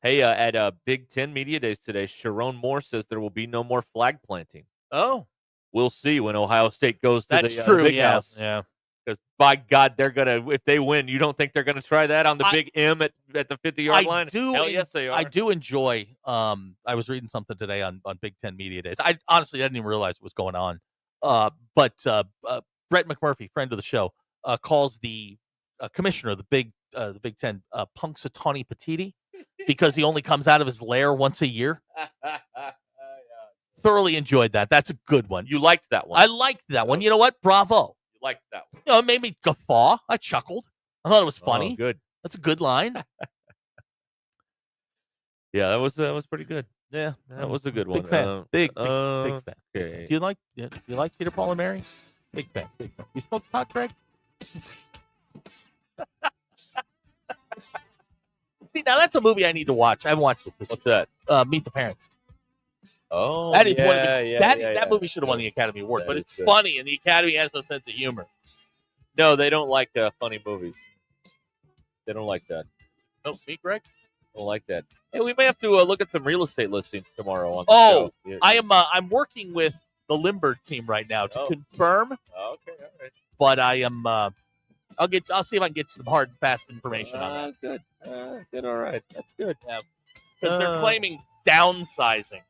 Hey, at Big Ten Media Days today, Sharon Moore says there will be no more flag planting. Oh, we'll see when Ohio State goes to that's the true. Big Yeah, House. yeah. Because by God, they're gonna. If they win, you don't think they're gonna try that on the Big M at the 50-yard line? Hell yes, they are. I do enjoy. I was reading something today on Big Ten Media Days. I honestly didn't even realize what was going on. But Brett McMurphy, friend of the show, calls the commissioner of the Big Ten Punxsutawney Patiti because he only comes out of his lair once a year. Thoroughly enjoyed that. That's a good one. You liked that one. I liked that one. You know what? Bravo. You liked that one. It made me guffaw. I chuckled. I thought it was funny. Oh, good. That's a good line. Yeah, that was pretty good. Yeah, that was a good one. Big fan. Big fan. Okay. Do you like Peter, Paul, and Mary? Big fan. Big fan. You smoke pot, Greg? See, now that's a movie I need to watch. I haven't watched it. What's that? Meet the Parents. Oh, that is one of that that movie should have won the Academy Award, That but is it's good. funny, and the Academy has no sense of humor. No, they don't like funny movies. They don't like that. No, me, Greg? Don't like that. Hey, we may have to look at some real estate listings tomorrow on the Oh, show. Yeah. I'm working with the Limbird team right now to confirm. Okay, all right. But I am. I'll see if I can get some hard and fast information on that. Good. Good. All right. That's good. Because they're claiming downsizing.